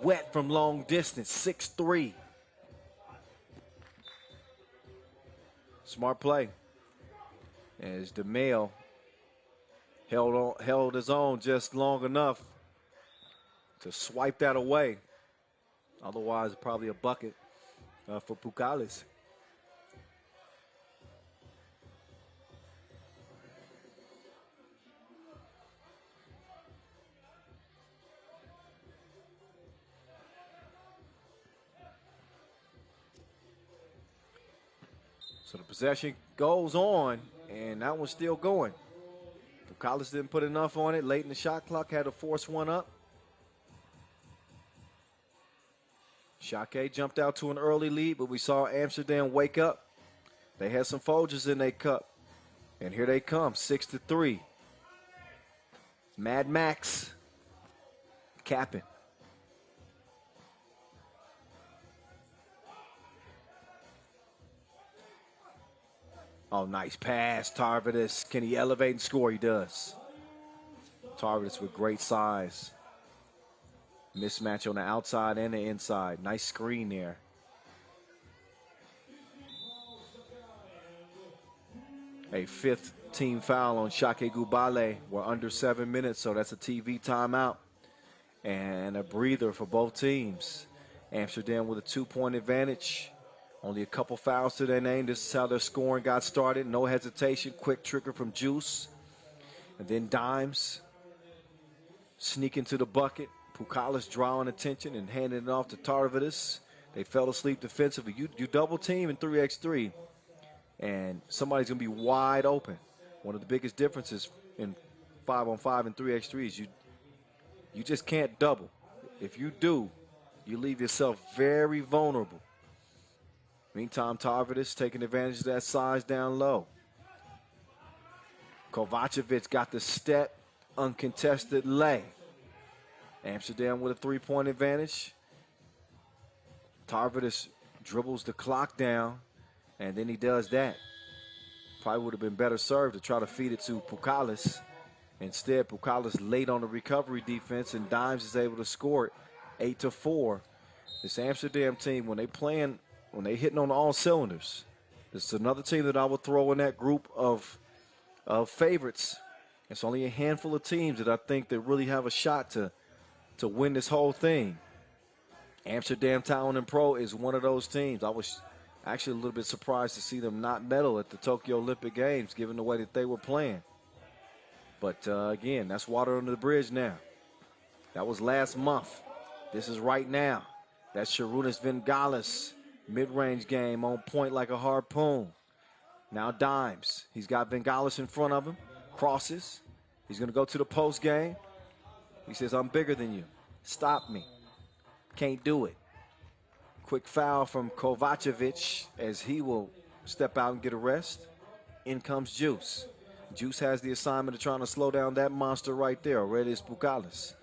A: Wet from long distance, 6'3". Smart play. As DeMail held his own just long enough to swipe that away. Otherwise, probably a bucket for Pukalis. So the possession goes on, and that one's still going. Pukalis didn't put enough on it. Late in the shot clock, had to force one up. Šakiai jumped out to an early lead, but we saw Amsterdam wake up. They had some Folgers in their cup. And here they come, 6-3. Mad Max capping. Oh, nice pass, Tarvidus. Can he elevate and score? He does. Tarvidus with great size. Mismatch on the outside and the inside. Nice screen there. A fifth team foul on Šakiai Gulbelė. We're under 7 minutes, so that's a TV timeout. And a breather for both teams. Amsterdam with a 2-point advantage. Only a couple fouls to their name. This is how their scoring got started. No hesitation. Quick trigger from Juice. And then Dimes. Sneak into the bucket. Pukalis drawing attention and handing it off to Tarvidus. They fell asleep defensively. You double team in 3x3. And somebody's going to be wide open. One of the biggest differences in 5-on-5 and 3x3 is you just can't double. If you do, you leave yourself very vulnerable. Meantime, Tarvidus taking advantage of that size down low. Kovacevic got the step, uncontested lay. Amsterdam with a 3-point advantage. Tarvidus dribbles the clock down, and then he does that. Probably would have been better served to try to feed it to Pukalis. Instead, Pukalis late on the recovery defense, and Dimes is able to score it 8-4. This Amsterdam team, when they hitting on all cylinders, this is another team that I would throw in that group of favorites. It's only a handful of teams that I think that really have a shot to win this whole thing. Amsterdam Talent&Pro is one of those teams. I was actually a little bit surprised to see them not medal at the Tokyo Olympic Games, given the way that they were playing. But again, that's water under the bridge now. That was last month. This is right now. That's Šarūnas Vingalis. Mid-range game on point like a harpoon. Now Dimes. He's got Vingalis in front of him. Crosses. He's going to go to the post game. He says, I'm bigger than you. Stop me. Can't do it. Quick foul from Kovacevic as he will step out and get a rest. In comes Juice. Juice has the assignment of trying to slow down that monster right there. Aurelius Pukalis.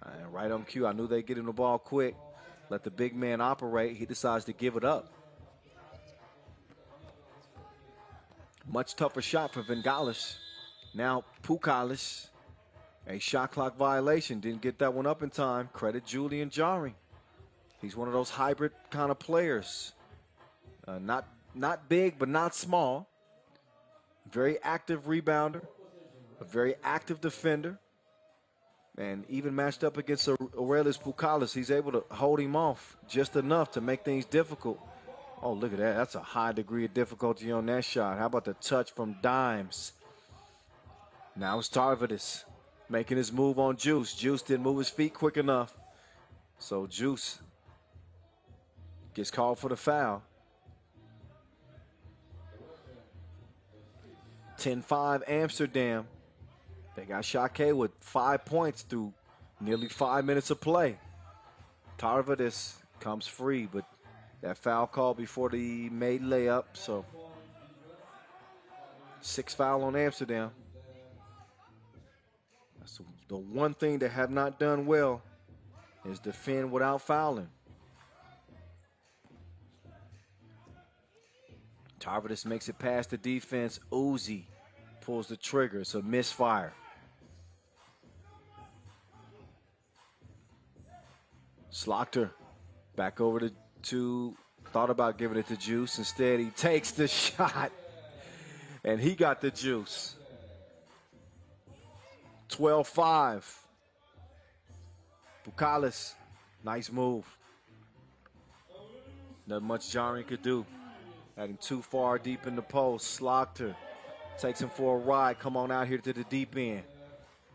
A: And right on cue. I knew they'd get him the ball quick. Let the big man operate. He decides to give it up. Much tougher shot for Vingalis. Now Pukalis. A shot clock violation. Didn't get that one up in time. Credit Julian Jari. He's one of those hybrid kind of players. Not big, but not small. Very active rebounder. A very active defender. And even matched up against Aurelius Pukalis, he's able to hold him off just enough to make things difficult. Oh, look at that. That's a high degree of difficulty on that shot. How about the touch from Dimes? Now it's Tarvidus making his move on Juice. Juice didn't move his feet quick enough. So Juice gets called for the foul. 10-5 Amsterdam. They got Šakiai with 5 points through nearly 5 minutes of play. Tarvidus comes free, but that foul call before the made layup. So 6 foul on Amsterdam. That's the one thing they have not done well is defend without fouling. Tarvidus makes it past the defense. Uzi pulls the trigger. It's a misfire. Slaughter back over to thought about giving it to Juice. Instead, he takes the shot, and he got the Juice. 12-5. Pukalis, nice move. Not much Jari could do. Had him too far deep in the post. Slaughter takes him for a ride. Come on out here to the deep end.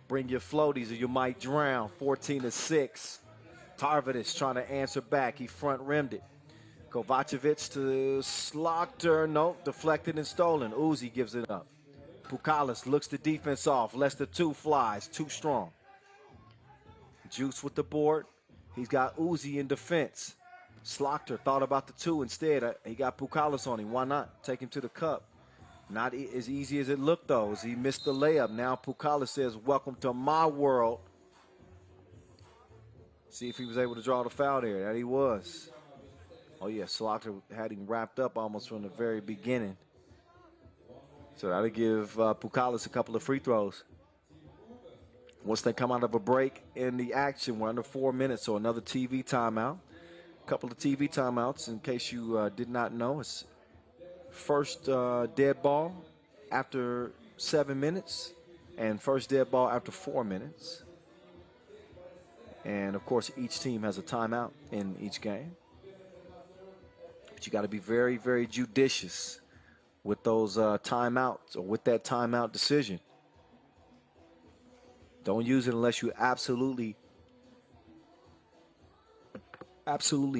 A: Bring your floaties or you might drown. 14-6. Tarvidus trying to answer back. He front rimmed it. Kovacevic to Slaughter. Nope, deflected and stolen. Uzi gives it up. Pukalis looks the defense off. Less than 2 flies. Too strong. Juice with the board. He's got Uzi in defense. Slaughter thought about the 2 instead. He got Pukalis on him. Why not? Take him to the cup. Not as easy as it looked, though, as he missed the layup. Now Pukalis says, welcome to my world. See if he was able to draw the foul there. That he was. Oh, yeah, Slaughter had him wrapped up almost from the very beginning. So that'll give Pukalis a couple of free throws. Once they come out of a break in the action, we're under 4 minutes, so another TV timeout. A couple of TV timeouts, in case you did not know. It's first dead ball after 7 minutes and first dead ball after 4 minutes. And, of course, each team has a timeout in each game. But you got to be very, very judicious with those timeouts or with that timeout decision. Don't use it unless you absolutely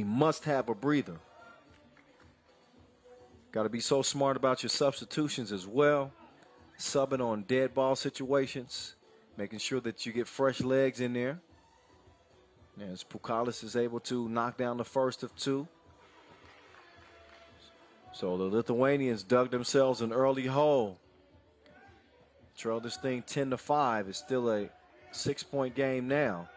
A: must have a breather. Got to be so smart about your substitutions as well. Subbing on dead ball situations, making sure that you get fresh legs in there. As Pukalis is able to knock down the first of two. So the Lithuanians dug themselves an early hole. Trail this thing 10-5. It's still a 6-point game now.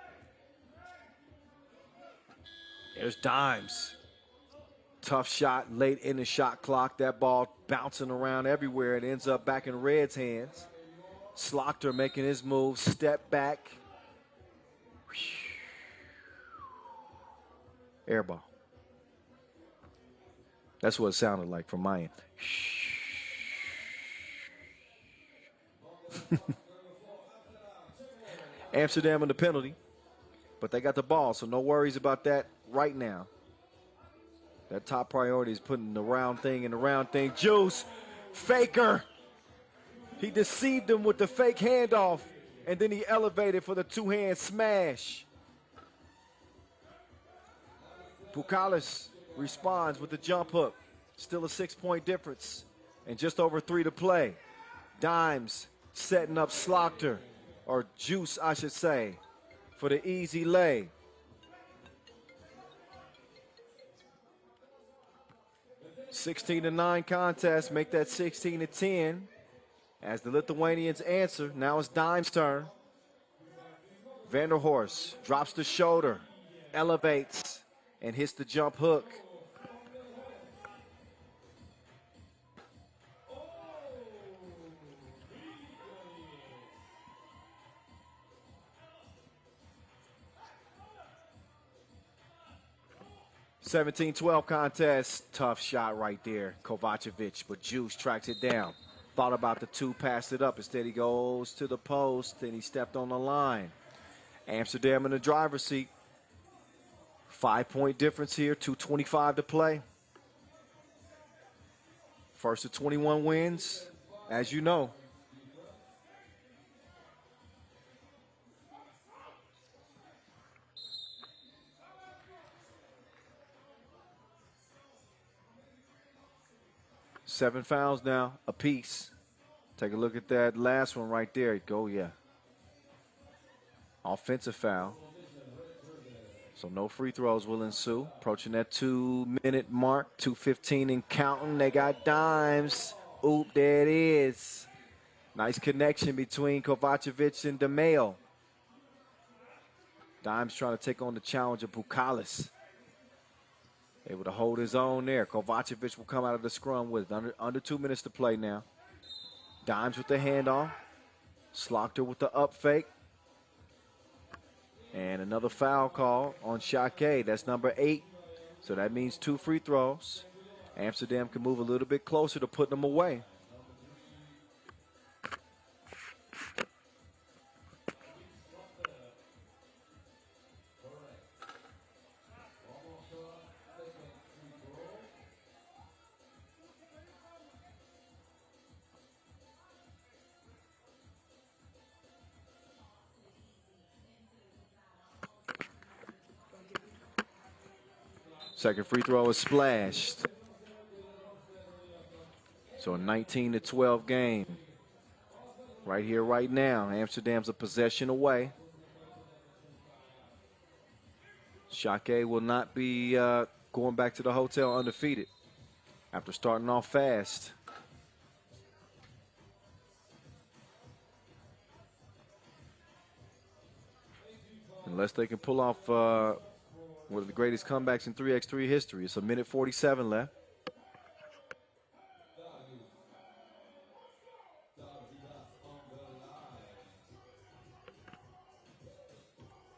A: There's Dimes. Tough shot late in the shot clock. That ball bouncing around everywhere. It ends up back in Red's hands. Slaughter making his move. Step back. Air ball. That's what it sounded like from my end. Amsterdam in the penalty, but they got the ball, so no worries about that right now. That top priority is putting the round thing in the round thing. Juice, faker. He deceived him with the fake handoff, and then he elevated for the two-hand smash. Pukalis responds with the jump hook. Still a 6-point difference, and just over 3 to play. Dimes setting up Slaughter, or Juice, I should say, for the easy lay. (16-9) contest, make that 16-10. As the Lithuanians answer, now it's Dimes' turn. Vanderhorst drops the shoulder, elevates, and hits the jump hook. (17-12) contest. Tough shot right there, Kovacevic, but Juice tracks it down. Thought about the two, passed it up. Instead, he goes to the post, and he stepped on the line. Amsterdam in the driver's seat. 5-point difference here, 2:25 to play. First of 21 wins, as you know. Seven fouls now, apiece. Take a look at that last one right there. Go, yeah. Offensive foul. So no free throws will ensue. Approaching that 2-minute mark, 2:15 and counting. They got Dimes. Oop, there it is. Nice connection between Kovacevic and DeMeo. Dimes trying to take on the challenge of Pukalis. Able to hold his own there. Kovacevic will come out of the scrum with under 2 minutes to play now. Dimes with the handoff. Slaughter with the up fake. And another foul call on Šakiai. That's number 8. So that means 2 free throws. Amsterdam can move a little bit closer to putting them away. Second free throw is splashed. So a 19-12 game. Right here, right now. Amsterdam's a possession away. Šakiai will not be going back to the hotel undefeated after starting off fast. Unless they can pull off one of the greatest comebacks in 3x3 history. It's a minute 47 left.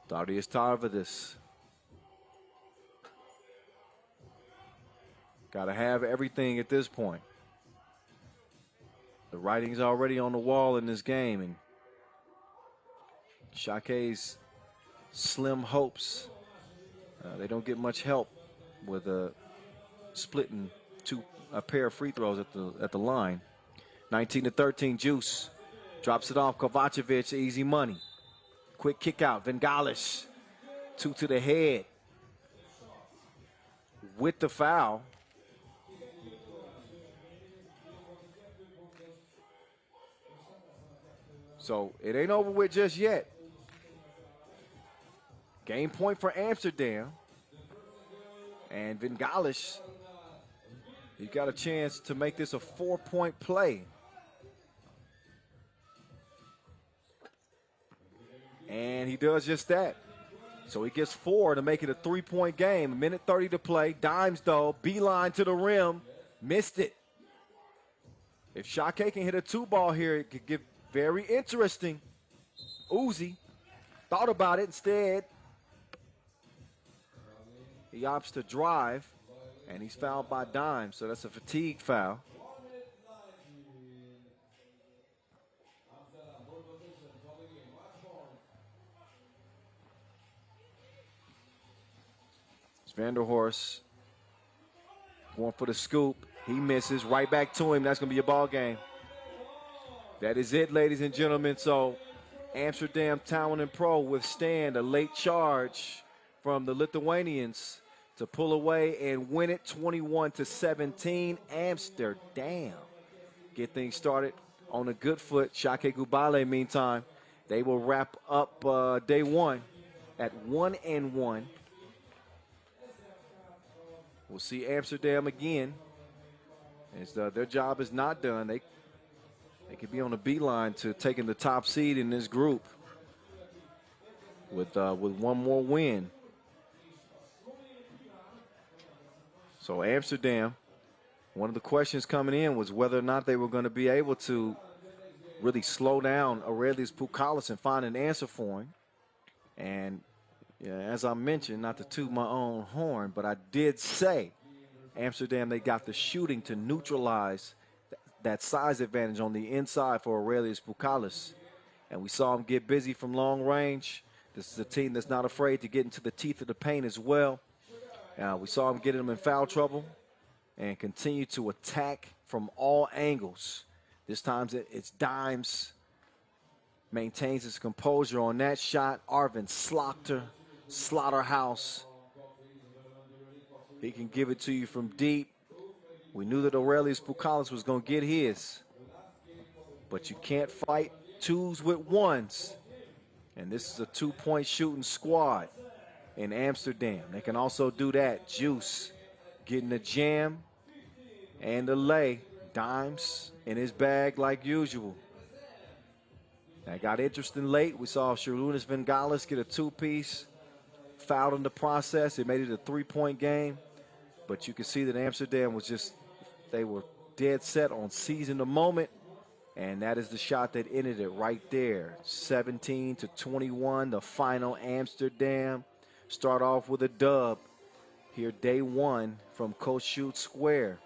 A: Darius Tarvidis. Got to have everything at this point. The writing's already on the wall in this game, and Šakai's slim hopes, they don't get much help with splitting a pair of free throws at the line. 19-13, Juice drops it off. Kovacevic, easy money. Quick kick out. Vengalish, 2 to the head with the foul. So it ain't over with just yet. Game point for Amsterdam. And Vengalish, he got a chance to make this a 4-point play. And he does just that. So he gets 4 to make it a 3-point game. A minute 30 to play. Dimes, though. Beeline to the rim. Missed it. If Šakiai can hit a 2-ball here, it could get very interesting. Uzi thought about it instead. He opts to drive, and he's fouled by Dimes, so that's a fatigue foul. It's Vanderhorst going for the scoop. He misses. Right back to him. That's going to be a ball game. That is it, ladies and gentlemen. So Amsterdam Talent&Pro withstand a late charge from the Lithuanians to pull away and win it 21-17. Amsterdam get things started on a good foot. Šakiai Gulbelė, meantime, they will wrap up day 1 at 1-1. We'll see Amsterdam again. As their job is not done. They could be on the beeline to taking the top seed in this group with one more win. So Amsterdam, one of the questions coming in was whether or not they were going to be able to really slow down Aurelius Pukalis and find an answer for him. And as I mentioned, not to toot my own horn, but I did say Amsterdam, they got the shooting to neutralize that size advantage on the inside for Aurelius Pukalis. And we saw him get busy from long range. This is a team that's not afraid to get into the teeth of the paint as well. We saw him get him in foul trouble and continue to attack from all angles. This time it's Dimes. Maintains his composure on that shot. Arvin Slaughterhouse. He can give it to you from deep. We knew that Aurelius Pukalis was going to get his. But you can't fight 2s with 1s. And this is a 2-point shooting squad in Amsterdam. They can also do that. Juice getting the jam and the lay. Dimes in his bag like usual. That got interesting late. We saw Šarūnas Vengalius get a 2-piece. Fouled in the process. It made it a 3-point game. But you can see that Amsterdam was just, they were dead set on seizing the moment. And that is the shot that ended it right there. 17-21, the final. Amsterdam start off with a dub here day 1 from Kossuth Square.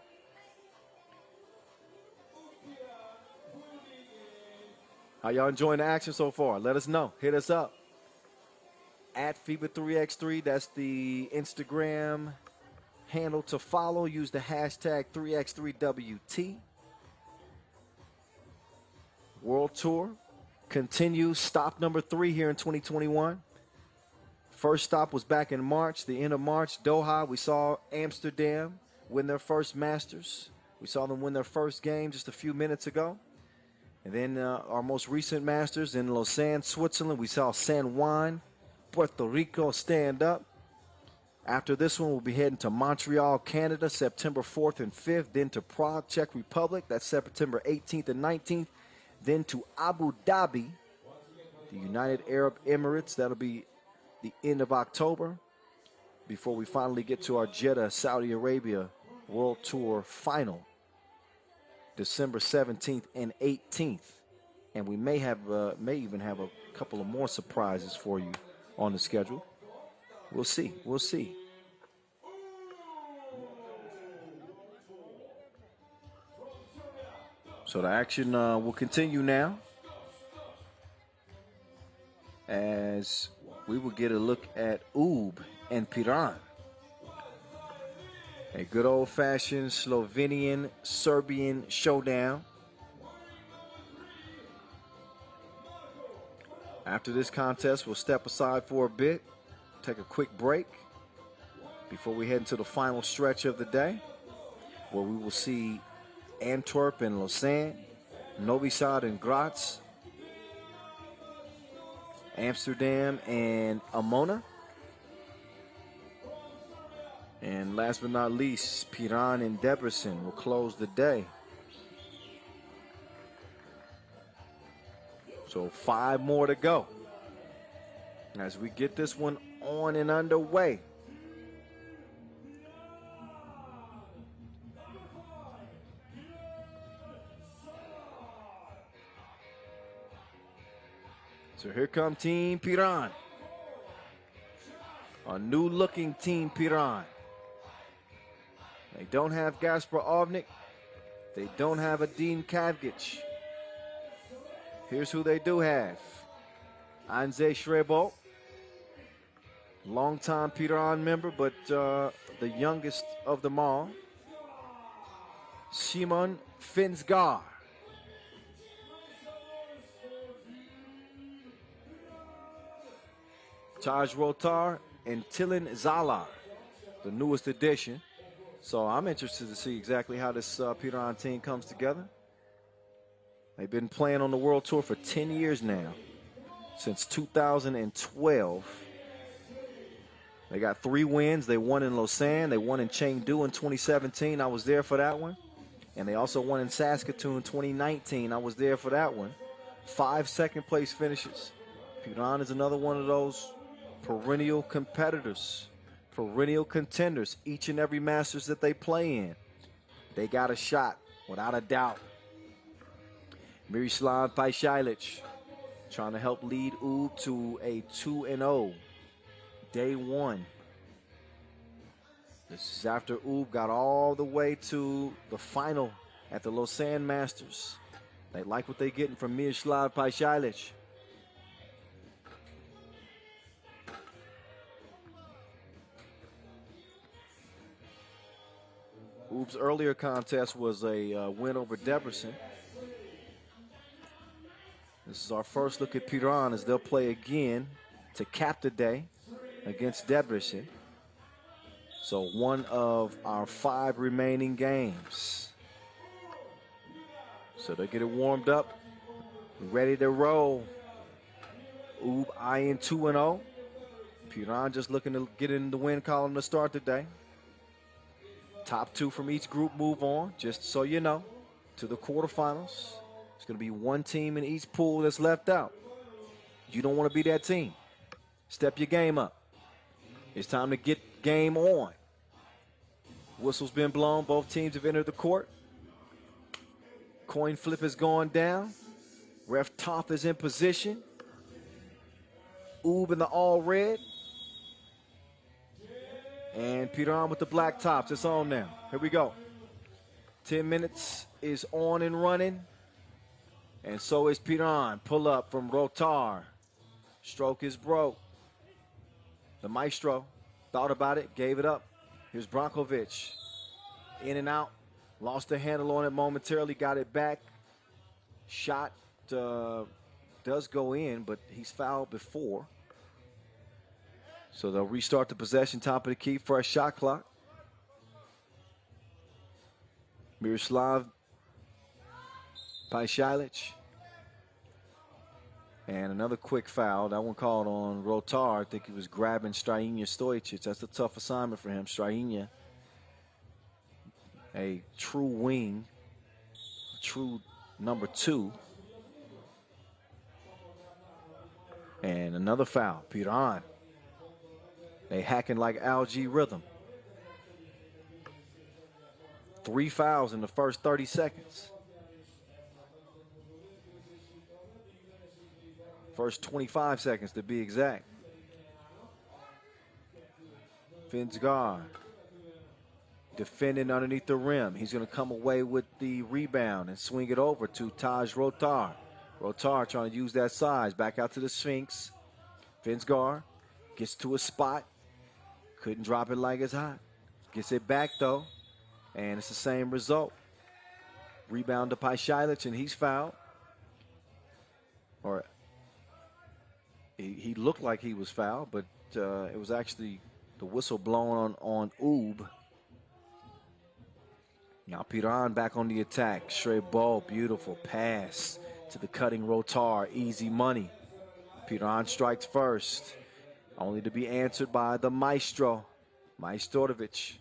A: How y'all enjoying the action so far? Let us know. Hit us up. At FIBA 3x3, that's the Instagram handle to follow. Use the hashtag 3x3WT. World Tour continues. Stop number 3 here in 2021. First stop was back in March, the end of March, Doha. We saw Amsterdam win their first Masters. We saw them win their first game just a few minutes ago. And then our most recent Masters in Lausanne, Switzerland. We saw San Juan, Puerto Rico stand up. After this one, we'll be heading to Montreal, Canada, September 4th and 5th. Then to Prague, Czech Republic. That's September 18th and 19th. Then to Abu Dhabi, the United Arab Emirates. That'll be the end of October before we finally get to our Jeddah, Saudi Arabia World Tour final, December 17th and 18th. And we may even have a couple of more surprises for you on the schedule. We'll see. We'll see. So the action will continue now as we will get a look at UB and Piran. A good old-fashioned Slovenian-Serbian showdown. After this contest, we'll step aside for a bit, take a quick break before we head into the final stretch of the day, where we will see Antwerp and Lausanne, Novi and Graz, Amsterdam and Emona, and last but not least, Piran and Debrecen will close the day. So 5 more to go as we get this one on and underway. So here come Team Piran. A new-looking Team Piran. They don't have Gaspar Ovnik. They don't have Adin Kavgic. Here's who they do have. Anze Shrebo, longtime Piran member, but the youngest of them all. Simon Finsgar. Taj Rotar and Tilen Zalar, the newest addition. So I'm interested to see exactly how this Piran team comes together. They've been playing on the World Tour for 10 years now, since 2012. They got 3 wins. They won in Lausanne. They won in Chengdu in 2017. I was there for that one. And they also won in Saskatoon 2019. I was there for that one. 5 second-place finishes. Piran is another one of those perennial competitors, perennial contenders. Each and every Masters that they play in, they got a shot, without a doubt. Miroslav Pajsilic trying to help lead UB to a 2-0 day 1. This is after UB got all the way to the final at the Lausanne Masters. They like what they're getting from Miroslav Pajsilic. UB's earlier contest was a win over Debrecen. This is our first look at Piran as they'll play again to cap the day against Debrecen. So one of our 5 remaining games. So they get it warmed up, ready to roll. UB eyeing 2-0. Piran just looking to get in the win column to start the day. Top 2 from each group move on, just so you know, to the quarterfinals. There's going to be 1 team in each pool that's left out. You don't want to be that team. Step your game up. It's time to get game on. Whistle's been blown. Both teams have entered the court. Coin flip has gone down. Ref Tchaff is in position. UB in the all red. And Piran with the black tops. It's on now. Here we go. 10 minutes is on and running. And so is Piran. Pull up from Rotar. Stroke is broke. The maestro thought about it, gave it up. Here's Brankovic. In and out. Lost the handle on it momentarily, got it back. Shot does go in, but he's fouled before. So they'll restart the possession, top of the key, fresh shot clock. Miroslav Pajsilic. And another quick foul. That one called on Rotar. I think he was grabbing Strajinja Stojicic. That's a tough assignment for him. Strajinja, a true wing, a true number 2. And another foul. Piran They hacking like algae rhythm. 3 fouls in the first 30 seconds. First 25 seconds to be exact. Finsgaard defending underneath the rim. He's going to come away with the rebound and swing it over to Taj Rotar. Rotar trying to use that size. Back out to the Sphinx. Finsgaard gets to a spot. Couldn't drop it like it's hot. Gets it back though. And it's the same result. Rebound to Paishalic, and he's fouled. Or he looked like he was fouled, but it was actually the whistle blown on Oob. Now Piran back on the attack. Straight ball, beautiful pass to the cutting Rotar. Easy money. Piran strikes first, only to be answered by the maestro, Majstorovic.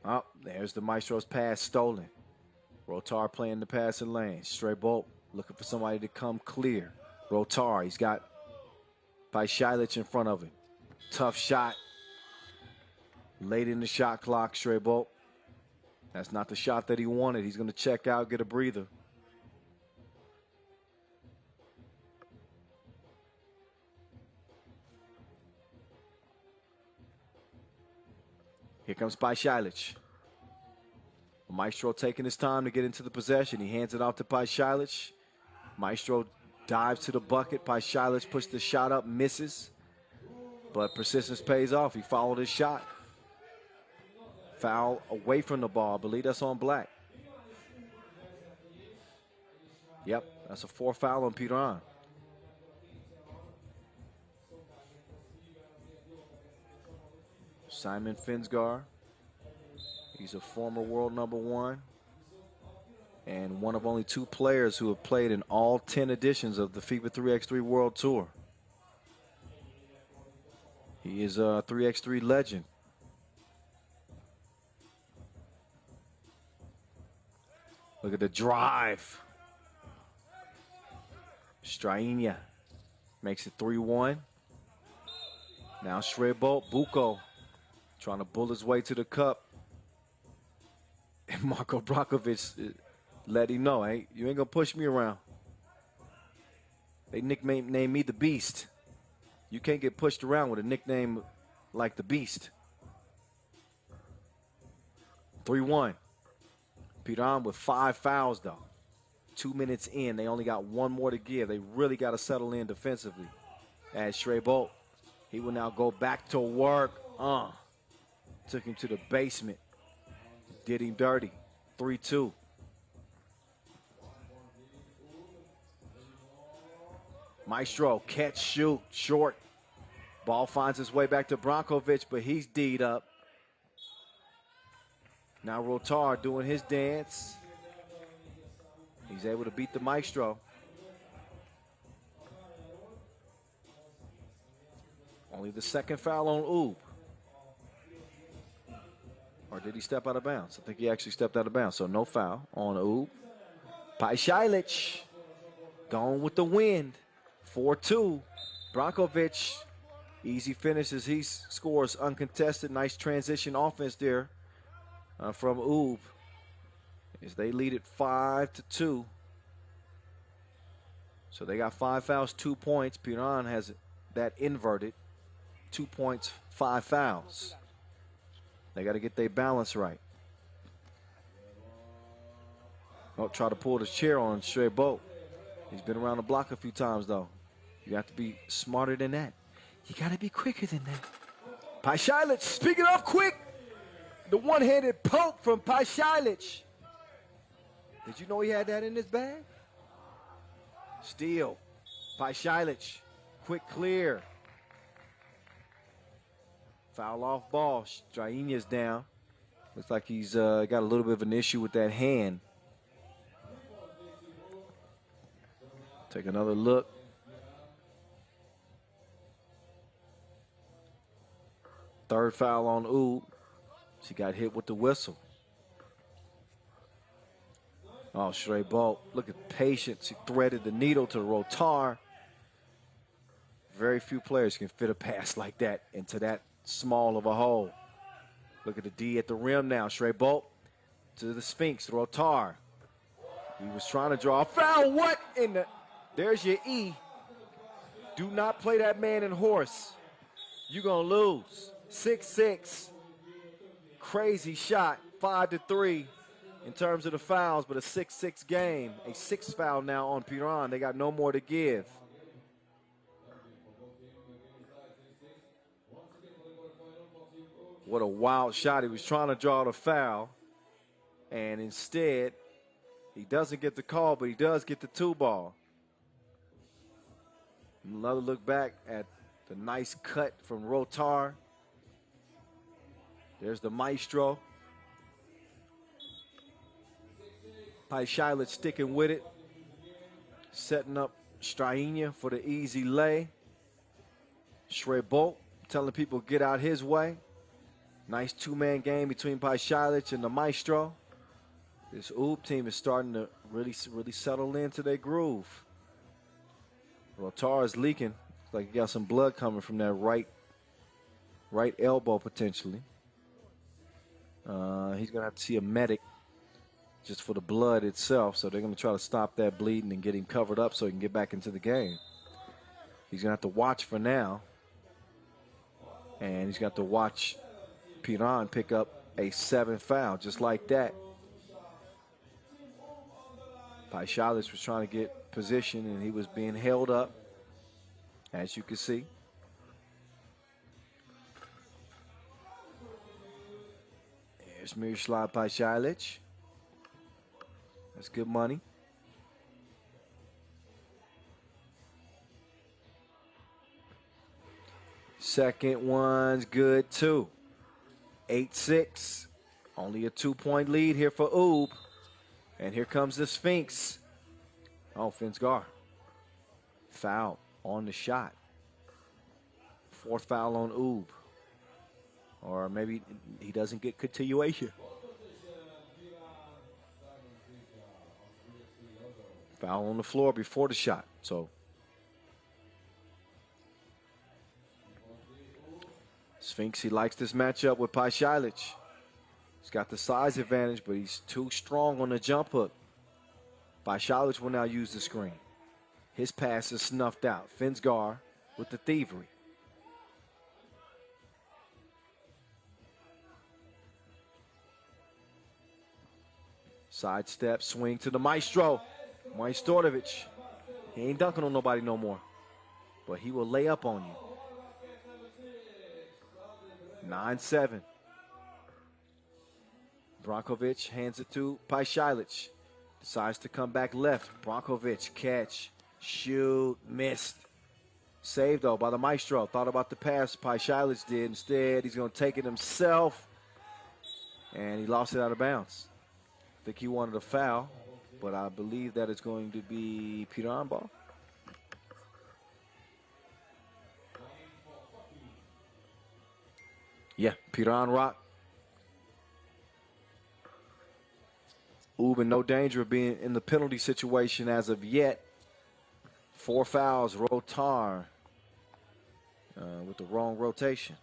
A: Oh, there's the maestro's pass stolen. Rotar playing the passing lane. Straight bolt looking for somebody to come clear. Rotar, he's got Paishalic in front of him. Tough shot. Late in the shot clock, straight bolt. That's not the shot that he wanted. He's going to check out, get a breather. Here comes Paishalic. Maestro taking his time to get into the possession. He hands it off to Paishalic. Maestro dives to the bucket. Paishalic puts the shot up, misses. But persistence pays off. He followed his shot. Foul away from the ball. I believe that's on Black. Yep, that's a 4th foul on Piran. Simon Finsgaard. He's a former world #1 and one of only 2 players who have played in all 10 editions of the FIBA 3x3 World Tour. He is a 3x3 legend. Look at the drive. Strainia makes it 3-1. Now Shrebolt, Buko trying to bull his way to the cup. And Marko Brakovic let him know, hey, you ain't gonna push me around. They nicknamed me the Beast. You can't get pushed around with a nickname like the Beast. 3-1. Piran with 5 fouls though. 2 minutes in, they only got 1 more to give. They really got to settle in defensively. As Shrebolt, he will now go back to work. Took him to the basement. Did him dirty. 3-2. Maestro, catch, shoot, short. Ball finds its way back to Brankovic, but he's D'd up. Now Rotar doing his dance. He's able to beat the Maestro. Only the 2nd foul on Oob. Or did he step out of bounds? I think he actually stepped out of bounds, so no foul on Oob. Paishalic going with the wind. 4-2. Brankovic, easy finishes. He scores uncontested. Nice transition offense there from Oob as they lead it 5-2. So they got 5 fouls, 2 points. Piran has that inverted. 2 points, 5 fouls. They got to get their balance right. Oh, try to pull the chair on Shrebolt. He's been around the block a few times, though. You have to be smarter than that. You got to be quicker than that. Paishalic, speaking of quick, the one-handed poke from Paishalic. Did you know he had that in his bag? Steal. Paishalic, quick clear. Foul off ball. Strainia's down. Looks like he's got a little bit of an issue with that hand. Take another look. Third foul on Oob. She got hit with the whistle. Oh, Shrebolt, look at patience. He threaded the needle to Rotar. Very few players can fit a pass like that into that small of a hole. Look at the D at the rim now. Straight Bolt to the Sphinx. Rotar. He was trying to draw a foul. What in the? There's your E. Do not play that man in horse. You're going to lose. 6-6. Crazy shot. 5-3 in terms of the fouls, but a 6-6 game. A 6th foul now on Piran. They got no more to give. What a wild shot. He was trying to draw the foul, and instead, he doesn't get the call, but he does get the 2-ball. Another look back at the nice cut from Rotar. There's the maestro. Paishailich sticking with it. Setting up Strainia for the easy lay. Bolt telling people get out his way. Nice 2-man game between Paishailich and the maestro. This Oob team is starting to really settle into their groove. Rotar is leaking. Looks like he got some blood coming from that right elbow potentially. He's going to have to see a medic just for the blood itself. So they're going to try to stop that bleeding and get him covered up so he can get back into the game. He's going to have to watch for now. And he's got to watch Piran pick up a 7th foul just like that. Paishailich was trying to get position and he was being held up, as you can see. Here's Miroslav Paishailich. That's good money. Second one's good too. 8-6. Only a 2-point lead here for Oob. And here comes the Sphinx. Oh, Finsgar. Foul on the shot. 4th foul on Oob. Or maybe he doesn't get continuation. Foul on the floor before the shot. So Sphinx, he likes this matchup with Paishailich. He's got the size advantage, but he's too strong on the jump hook. Paishailich will now use the screen. His pass is snuffed out. Finsgar with the thievery. Sidestep, swing to the maestro. Majstorovic. He ain't dunking on nobody no more, but he will lay up on you. 9-7. Brankovic hands it to Paishailich. Decides to come back left. Brankovic, catch, shoot, missed. Saved, though, by the maestro. Thought about the pass Paishailich did. Instead, he's going to take it himself. And he lost it out of bounds. I think he wanted a foul, but I believe that it's going to be Piran ball. Yeah, Piran rock. Oob in no danger of being in the penalty situation as of yet. 4 fouls, Rotar with the wrong rotation.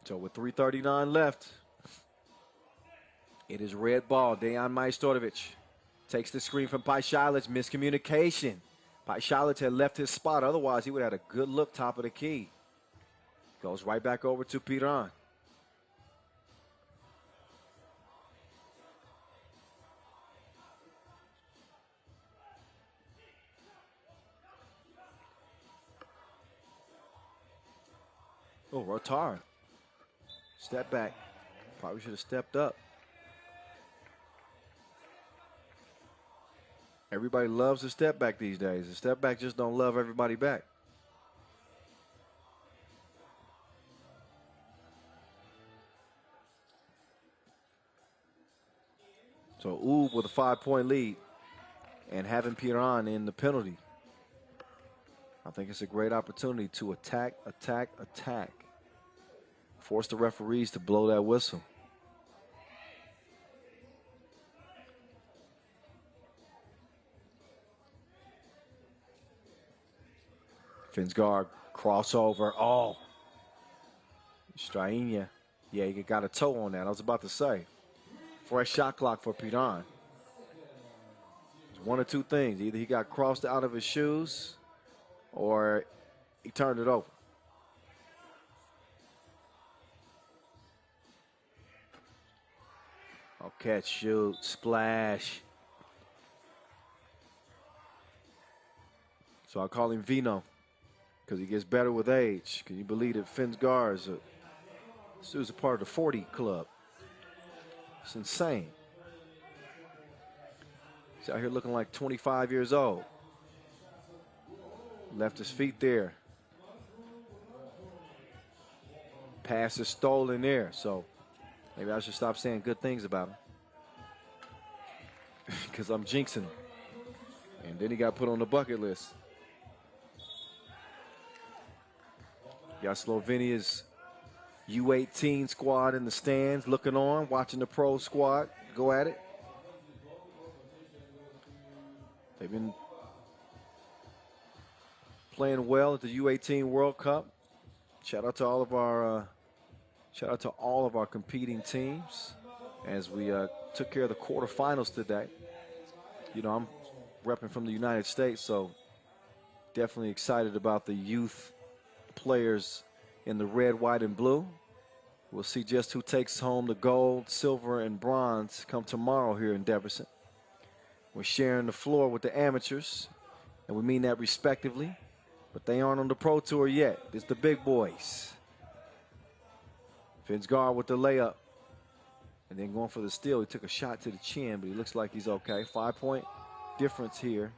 A: So with 3:39 left, it is red ball. Dejan Majstorovic takes the screen from Pajšalić. Miscommunication. Pajšalić had left his spot. Otherwise, he would have had a good look top of the key. Goes right back over to Piran. Oh, Rotard. Step back. Probably should have stepped up. Everybody loves a step back these days. The step back just don't love everybody back. So Ub with a 5-point lead and having Piran in the penalty. I think it's a great opportunity to attack, attack, attack. Force the referees to blow that whistle. Finsgaard crossover. Oh. Strainia. Yeah, he got a toe on that. I was about to say. Fresh shot clock for Piran. It's one of two things. Either he got crossed out of his shoes or he turned it over. Oh, catch, shoot, splash. So I call him Vino because he gets better with age. Can you believe that Finsgaard is a part of the 40 club? It's insane. He's out here looking like 25 years old. Left his feet there. Pass is stolen there, so maybe I should stop saying good things about him. Because I'm jinxing him. And then he got put on the bucket list. Got Slovenia's U18 squad in the stands looking on, watching the pro squad go at it. They've been playing well at the U18 World Cup. Shout out to all of our competing teams as we took care of the quarterfinals today. You know, I'm repping from the United States, so definitely excited about the youth players in the red, white, and blue. We'll see just who takes home the gold, silver, and bronze come tomorrow here in Debrecen. We're sharing the floor with the amateurs, and we mean that respectively, but they aren't on the pro tour yet. It's the big boys. Finsgaard with the layup, and then going for the steal. He took a shot to the chin, but he looks like he's okay. 5-point difference here.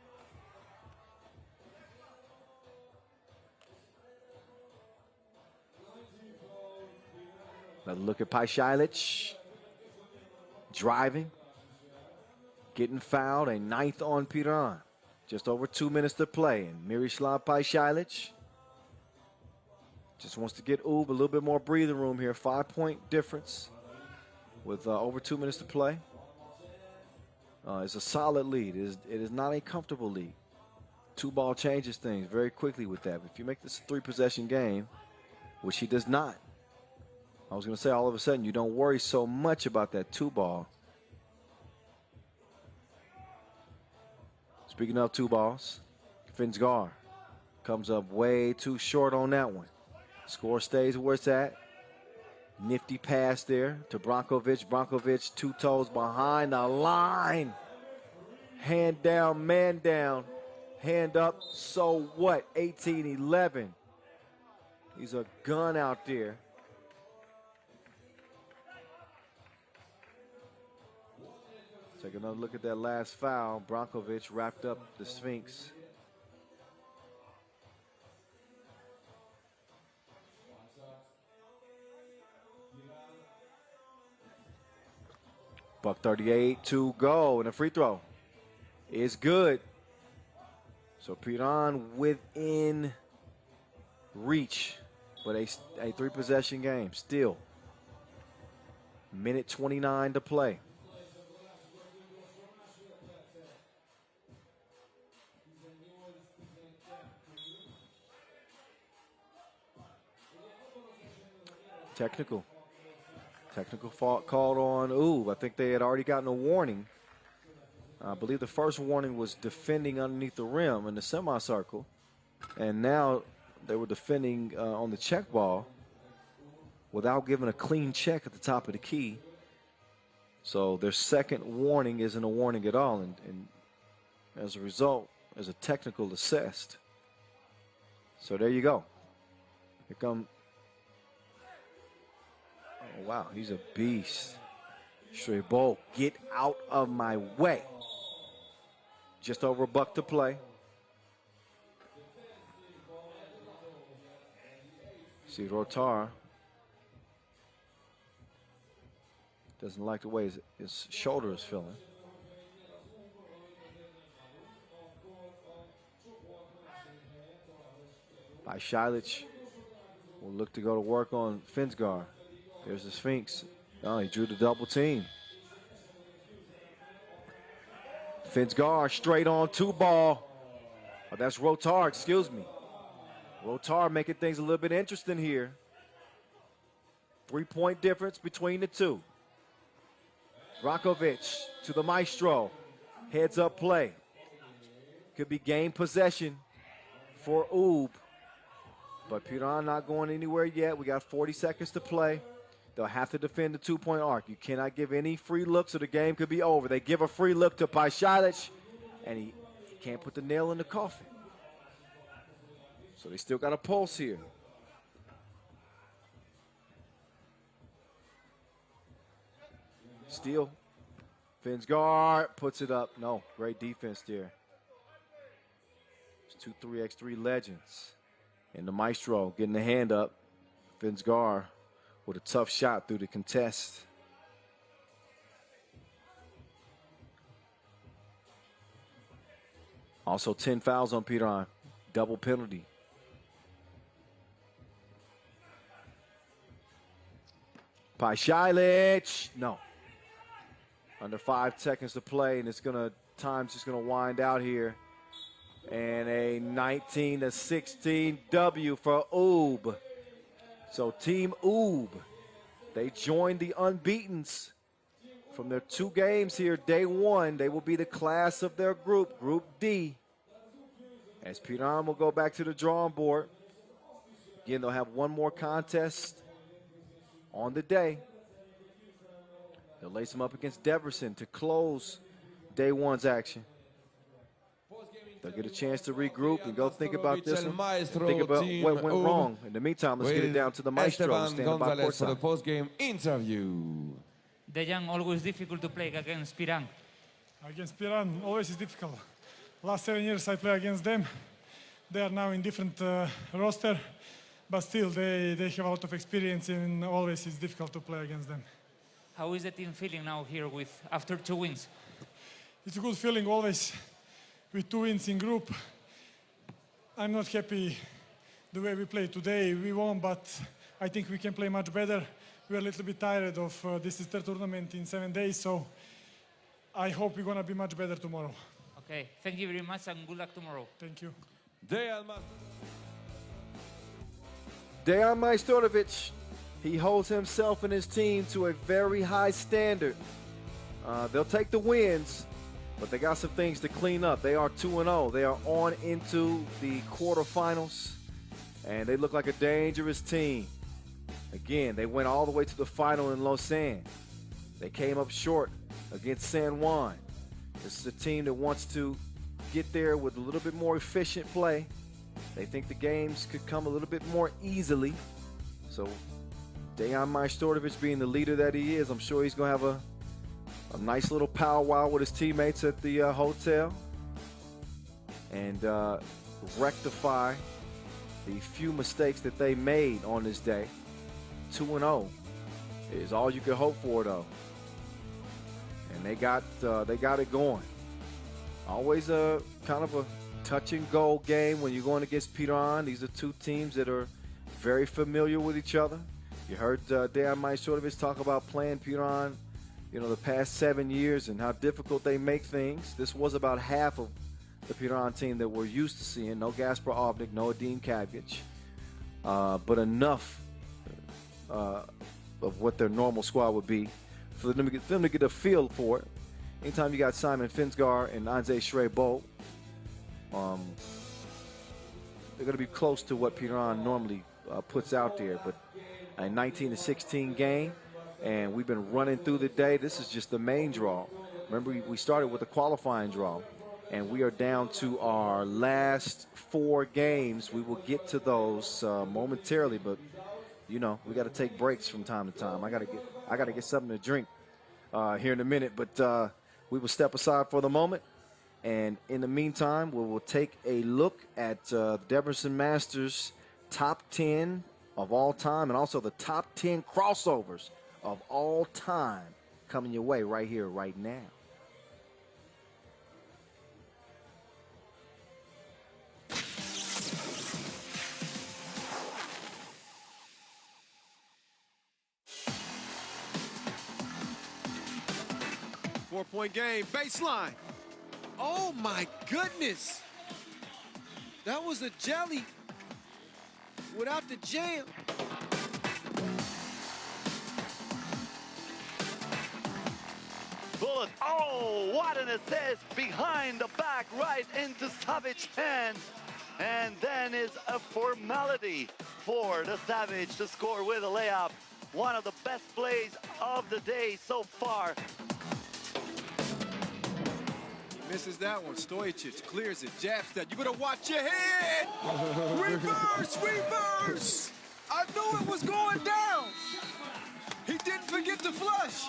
A: Another look at Pajšalić. Driving. Getting fouled. A 9th on Piran. Just over 2 minutes to play. And Miroslav Pajšalić just wants to get Ub a little bit more breathing room here. 5-point difference with over 2 minutes to play. It's a solid lead. It is not a comfortable lead. 2-ball changes things very quickly with that. If you make this a 3-possession game, which he does not, I was going to say all of a sudden you don't worry so much about that 2-ball. Speaking of 2-balls, Finsgaard comes up way too short on that one. Score stays where it's at. Nifty pass there to Brankovic. Brankovic 2 toes behind the line. Hand down, man down. Hand up, so what? 18-11. He's a gun out there. Take another look at that last foul. Brankovic wrapped up the Sphinx. $1:38 to go, and a free throw is good. So Piran within reach, but a 3-possession game still. Minute 29 to play. Technical fault called on Oob. I think they had already gotten a warning. I believe the first warning was defending underneath the rim in the semicircle. And now they were defending on the check ball without giving a clean check at the top of the key. So their second warning isn't a warning at all. And as a result, there's a technical assessed. So there you go. Here come. Oh, wow, he's a beast. Strebo, get out of my way. Just over a buck to play. See Rotar. Doesn't like the way his shoulder is feeling. By Šajlić will look to go to work on Finsgar. There's the Sphinx. Oh, he drew the double team. Finsgar straight on 2-ball. Oh, that's Rotar, excuse me. Rotar making things a little bit interesting here. 3-point difference between the two. Rakovic to the maestro. Heads up play. Could be game possession for Oob. But Piran not going anywhere yet. We got 40 seconds to play. They'll have to defend the 2-point arc. You cannot give any free looks or the game could be over. They give a free look to Šajlić, and he can't put the nail in the coffin. So they still got a pulse here. Steal. Finsgar puts it up. No, great defense there. It's 2 3x3 legends. And the maestro getting the hand up. Finsgar with a tough shot through the contest. Also 10 fouls on Piran. Double penalty. Šajlić. No. Under 5 seconds to play, and time's just gonna wind out here. And a 19-16 W for Oob. So Team Oob, they joined the unbeatens from their 2 games here. Day 1, they will be the class of their group, Group D. As Piran will go back to the drawing board. Again, they'll have one more contest on the day. They'll lace them up against Debrecen to close Day 1's action. They'll get a chance to regroup and go think about this one. Think about what went wrong. In the meantime, let's get it down to the maestro standing by courtside.
L: For the post-game interview.
J: Dejan, always difficult to play against Piran.
N: Against Piran, always is difficult. Last 7 years I play against them. They are now in different roster, but still they have a lot of experience and always it's difficult to play against them.
J: How is the team feeling now here after 2 wins?
N: It's a good feeling always with 2 wins in group. I'm not happy the way we played today. We won, but I think we can play much better. We're a little bit tired of this is third tournament in 7 days, so I hope we're gonna be much better tomorrow.
J: Okay, thank you very much and good luck tomorrow.
N: Thank you.
A: Dejan Majstorovic, he holds himself and his team to a very high standard. They'll take the wins, but they got some things to clean up. They are 2-0. They are on into the quarterfinals, and they look like a dangerous team. Again, they went all the way to the final in Lausanne. They came up short against San Juan. This is a team that wants to get there with a little bit more efficient play. They think the games could come a little bit more easily. So Dejan Majstorovic, being the leader that he is, I'm sure he's going to have a nice little powwow with his teammates at the hotel and rectify the few mistakes that they made on this day. 2-0 is all you could hope for, though. And they got it going. Always a kind of a touch-and-go game when you're going against Piran. These are 2 teams that are very familiar with each other. You heard Dejan Majstorovic talk about playing Piran, the past 7 years and how difficult they make things. This was about half of the Piran team that we're used to seeing. No Gaspar Ovnik, no Adin Kavgic, but enough of what their normal squad would be, for them to get a feel for it. Anytime you got Simon Finsgar and Anze Schreiber, they're going to be close to what Piran normally puts out there. But a 19-16 game, and we've been running through the day. This is just the main draw. Remember, we started with a qualifying draw, and we are down to our last 4 games. We will get to those momentarily, but you know, we got to take breaks from time to time. I got to get something to drink here in a minute, but we will step aside for the moment. And in the meantime, we will take a look at Debrecen Masters top 10 of all time, and also the top 10 crossovers of all time coming your way right here, right now.
C: Four-point game, baseline. Oh my goodness. That was a jelly without the jam.
D: Bullet, oh, what an assist behind the back, right into Savage hand. And then is a formality for the Savage to score with a layup. One of the best plays of the day so far.
C: Misses that one. Stojic clears it. Jab step. You better watch your head. Reverse, reverse. I knew it was going down. He didn't forget to flush.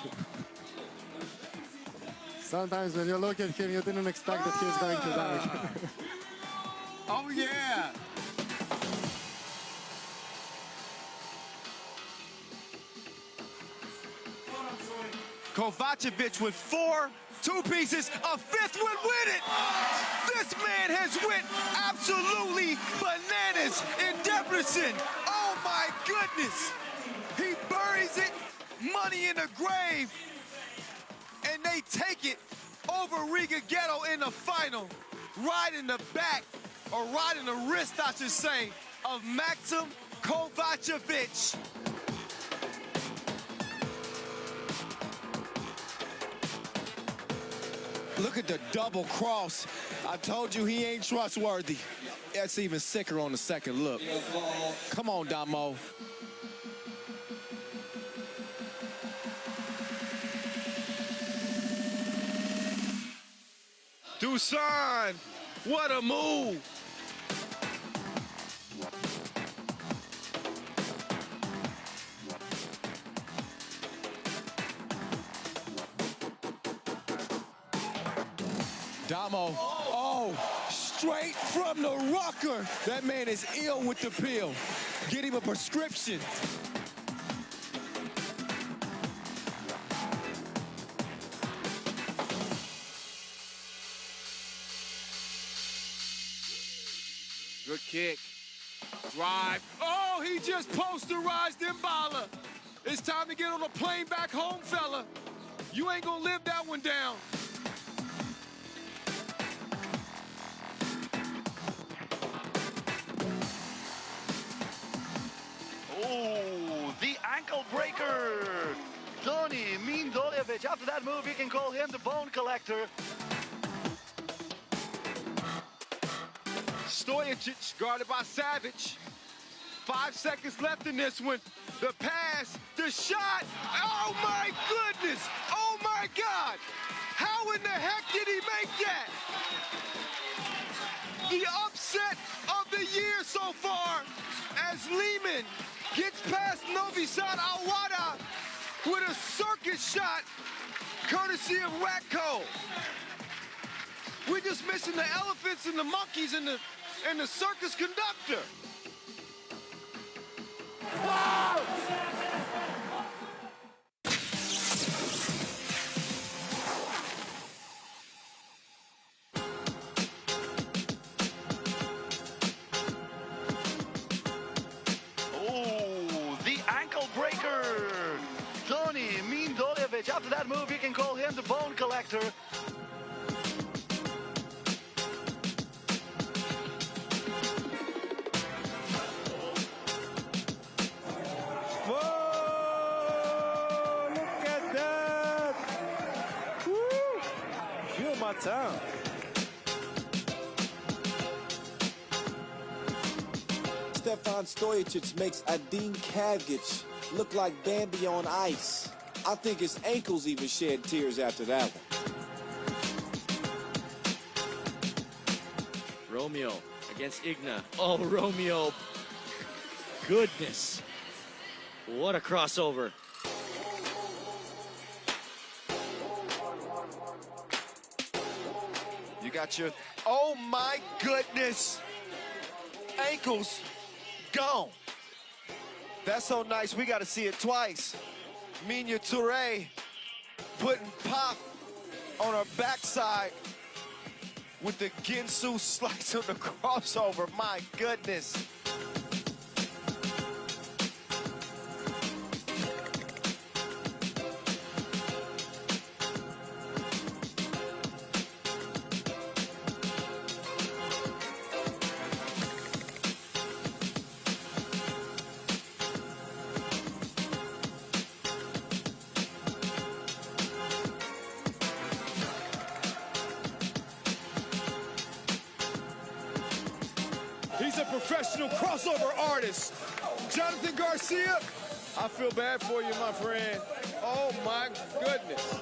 O: Sometimes when you look at him, you didn't expect that he was going to damage.
C: Oh, yeah. Kovacevic with 4 two-pieces, a 5th would win it. This man has went absolutely bananas in Debrecen. Oh my goodness. He buries it, money in the grave, and they take it over Riga Ghetto in the final. Right in the back, or right in the wrist, I should say, of Maxim Kovacevic. Look at the double cross. I told you he ain't trustworthy. That's even sicker on the second look. Come on, Damo. Dusan, what a move. Damo, oh, straight from the rucker. That man is ill with the pill. Get him a prescription. Good kick. Drive. Oh, he just posterized Mbala. It's time to get on a plane back home, fella. You ain't gonna live that one down.
D: Oh, the ankle breaker. Tony Mindoljevic. After that move, you can call him the bone collector.
C: Stojic guarded by Savage. 5 seconds left in this one. The pass, the shot. Oh my goodness. Oh my God. How in the heck did he make that? The upset of the year so far as Liman gets past Novi Awada with a circus shot courtesy of Ratco. We're just missing the elephants and the monkeys and the circus conductor. Wow!
D: Oh, the ankle breaker. Tony Mindoljevic. After that move, you can call him the bone collector.
C: Whoa!
F: right time. Stefan Stojacic makes Adin Kavgic look like Bambi on ice. I think his ankles even shed tears after that one.
G: Romeo against Igna. Oh, Romeo. Goodness. What a crossover.
C: You got your, oh my goodness, ankles gone. That's so nice, we gotta see it twice. Minya Touré putting pop on her backside with the Ginsu slice on the crossover, my goodness.
B: He's a professional crossover artist. Jonathan Garcia, I feel bad for you, my friend. Oh, my goodness.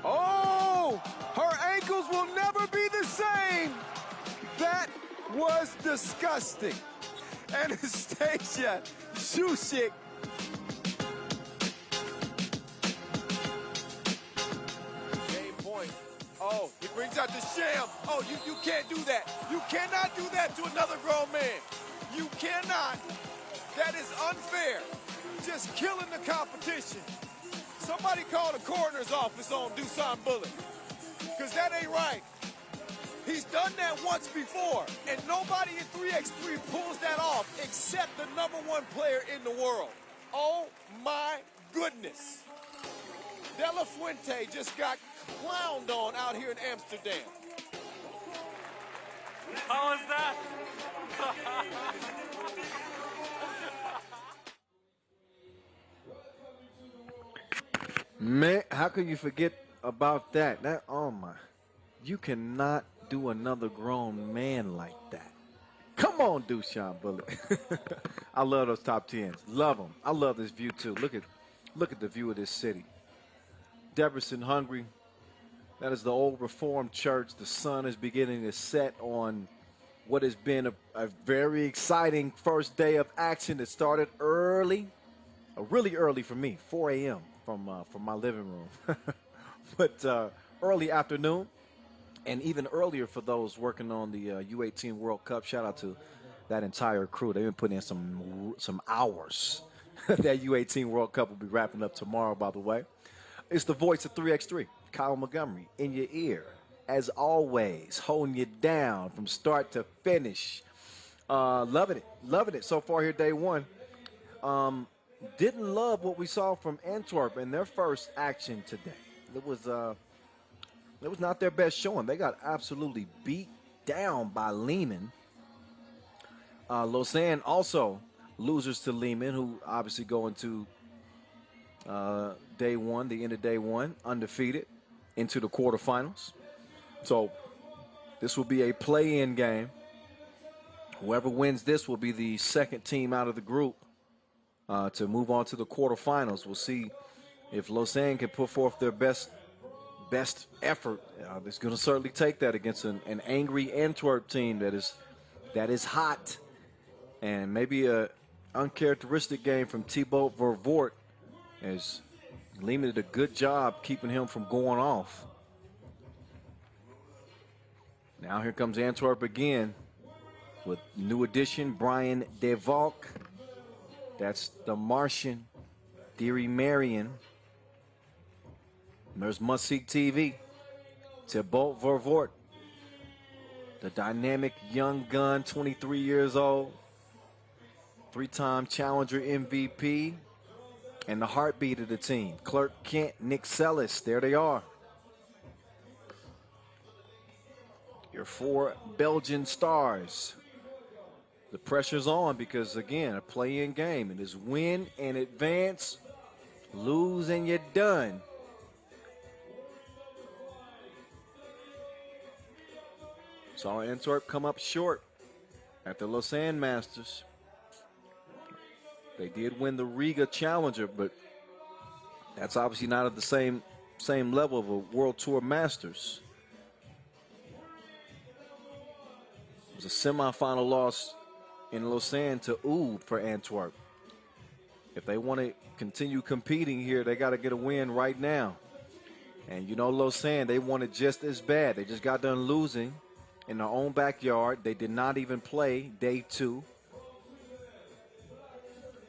B: Oh, her ankles will never be the same. That was disgusting. Anastasia Shusik. Oh, he brings out the sham. Oh, you can't do that. You cannot do that to another grown man. You cannot. That is unfair. Just killing the competition. Somebody call the coroner's office on Dusan Bullet, because that ain't right. He's done that once before, and nobody in 3x3 pulls that off except the #1 player in the world. Oh, my goodness. De La Fuente just got clowned on out here in Amsterdam.
H: How was that?
A: Man, how can you forget about that? That, oh my, you cannot do another grown man like that. Come on, Dusan Bullet. I love those top 10s. Love them. I love this view too. Look at the view of this city. Debrecen, Hungary. That is the old Reformed church. The sun is beginning to set on what has been a very exciting first day of action. It started early, really early for me, 4 a.m. from my living room. But early afternoon, and even earlier for those working on the U18 World Cup. Shout out to that entire crew. They've been putting in some hours. That U18 World Cup will be wrapping up tomorrow, by the way. It's the voice of 3x3, Kyle Montgomery, in your ear, as always, holding you down from start to finish. Loving it so far here, day one. Didn't love what we saw from Antwerp in their first action today. It was not their best showing. They got absolutely beat down by Liman. Lausanne also losers to Liman, who obviously go into day one, the end of day one, undefeated into the quarterfinals. So this will be a play-in game. Whoever wins this will be the second team out of the group to move on to the quarterfinals. We'll see if Lausanne can put forth their best effort. It's going to certainly take that against an angry Antwerp team that is hot, and maybe a uncharacteristic game from Thibaut Vervoort, as Liman did a good job keeping him from going off. Now here comes Antwerp again with new addition Brian De Valk. That's the Martian, Thierry Marion. And there's Must See TV, Thibaut Vervoort, the dynamic young gun, 23 years old, 3-time Challenger MVP, and the heartbeat of the team. Clark Kent, Nick Sellis, there they are. Your 4 Belgian stars. The pressure's on because, again, a play-in game. It is win and advance, lose and you're done. Saw Antwerp come up short at the Lausanne Masters. They did win the Riga Challenger, but that's obviously not at the same level of a World Tour Masters. It was a semifinal loss in Lausanne to Oud for Antwerp. If they want to continue competing here, they got to get a win right now. And you know Lausanne, they want it just as bad. They just got done losing in their own backyard. They did not even play day 2.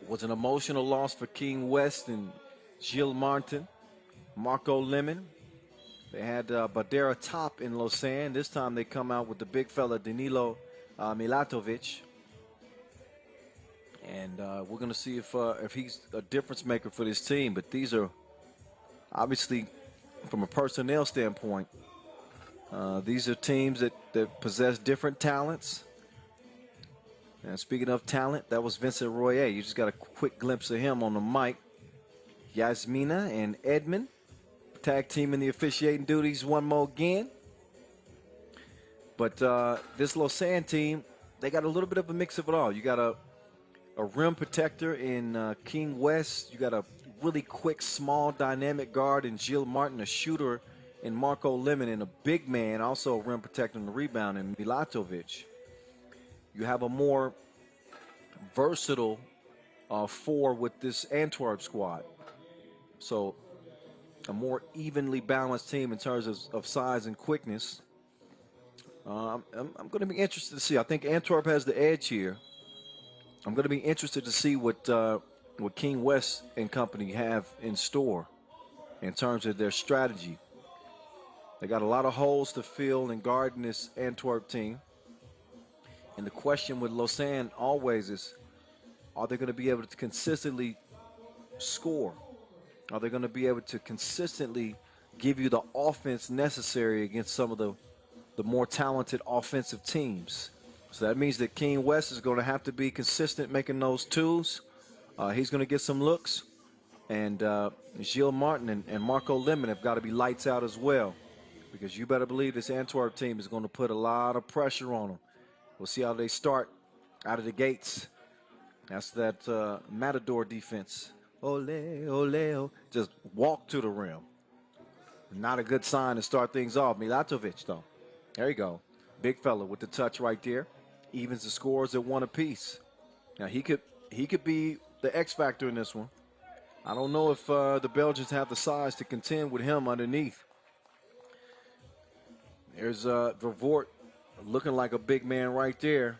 A: It was an emotional loss for King West and Gilles Martin, Marco Liman. They had Badera top in Lausanne. This time they come out with the big fella Danilo Milatovic. And we're going to see if he's a difference maker for this team. But these are obviously, from a personnel standpoint, these are teams that possess different talents. And speaking of talent, that was Vincent Royer. You just got a quick glimpse of him on the mic. Yasmina and Edmund tag team in the officiating duties one more again. But this Lausanne team, they got a little bit of a mix of it all. You got a rim protector in King West. You got a really quick, small, dynamic guard in Gilles Martin, a shooter in Marco Liman, and a big man, also a rim protector in the rebound in Milatovic. You have a more versatile 4 with this Antwerp squad. So a more evenly balanced team in terms of size and quickness. I'm going to be interested to see. I think Antwerp has the edge here. I'm going to be interested to see what King West and company have in store in terms of their strategy. They got a lot of holes to fill and guard in this Antwerp team. And the question with Lausanne always is, are they going to be able to consistently score? Are they going to be able to consistently give you the offense necessary against some of the more talented offensive teams? So that means that King West is going to have to be consistent making those twos. He's going to get some looks. And Gilles Martin and Marco Liman have got to be lights out as well, because you better believe this Antwerp team is going to put a lot of pressure on them. We'll see how they start out of the gates. That's that Matador defense. Ole, ole, ole. Just walk to the rim. Not a good sign to start things off. Milatovic, though. There you go. Big fella with the touch right there. Evens the scores at 1 apiece. Now, he could be the X factor in this one. I don't know if the Belgians have the size to contend with him underneath. There's Vervoort looking like a big man right there.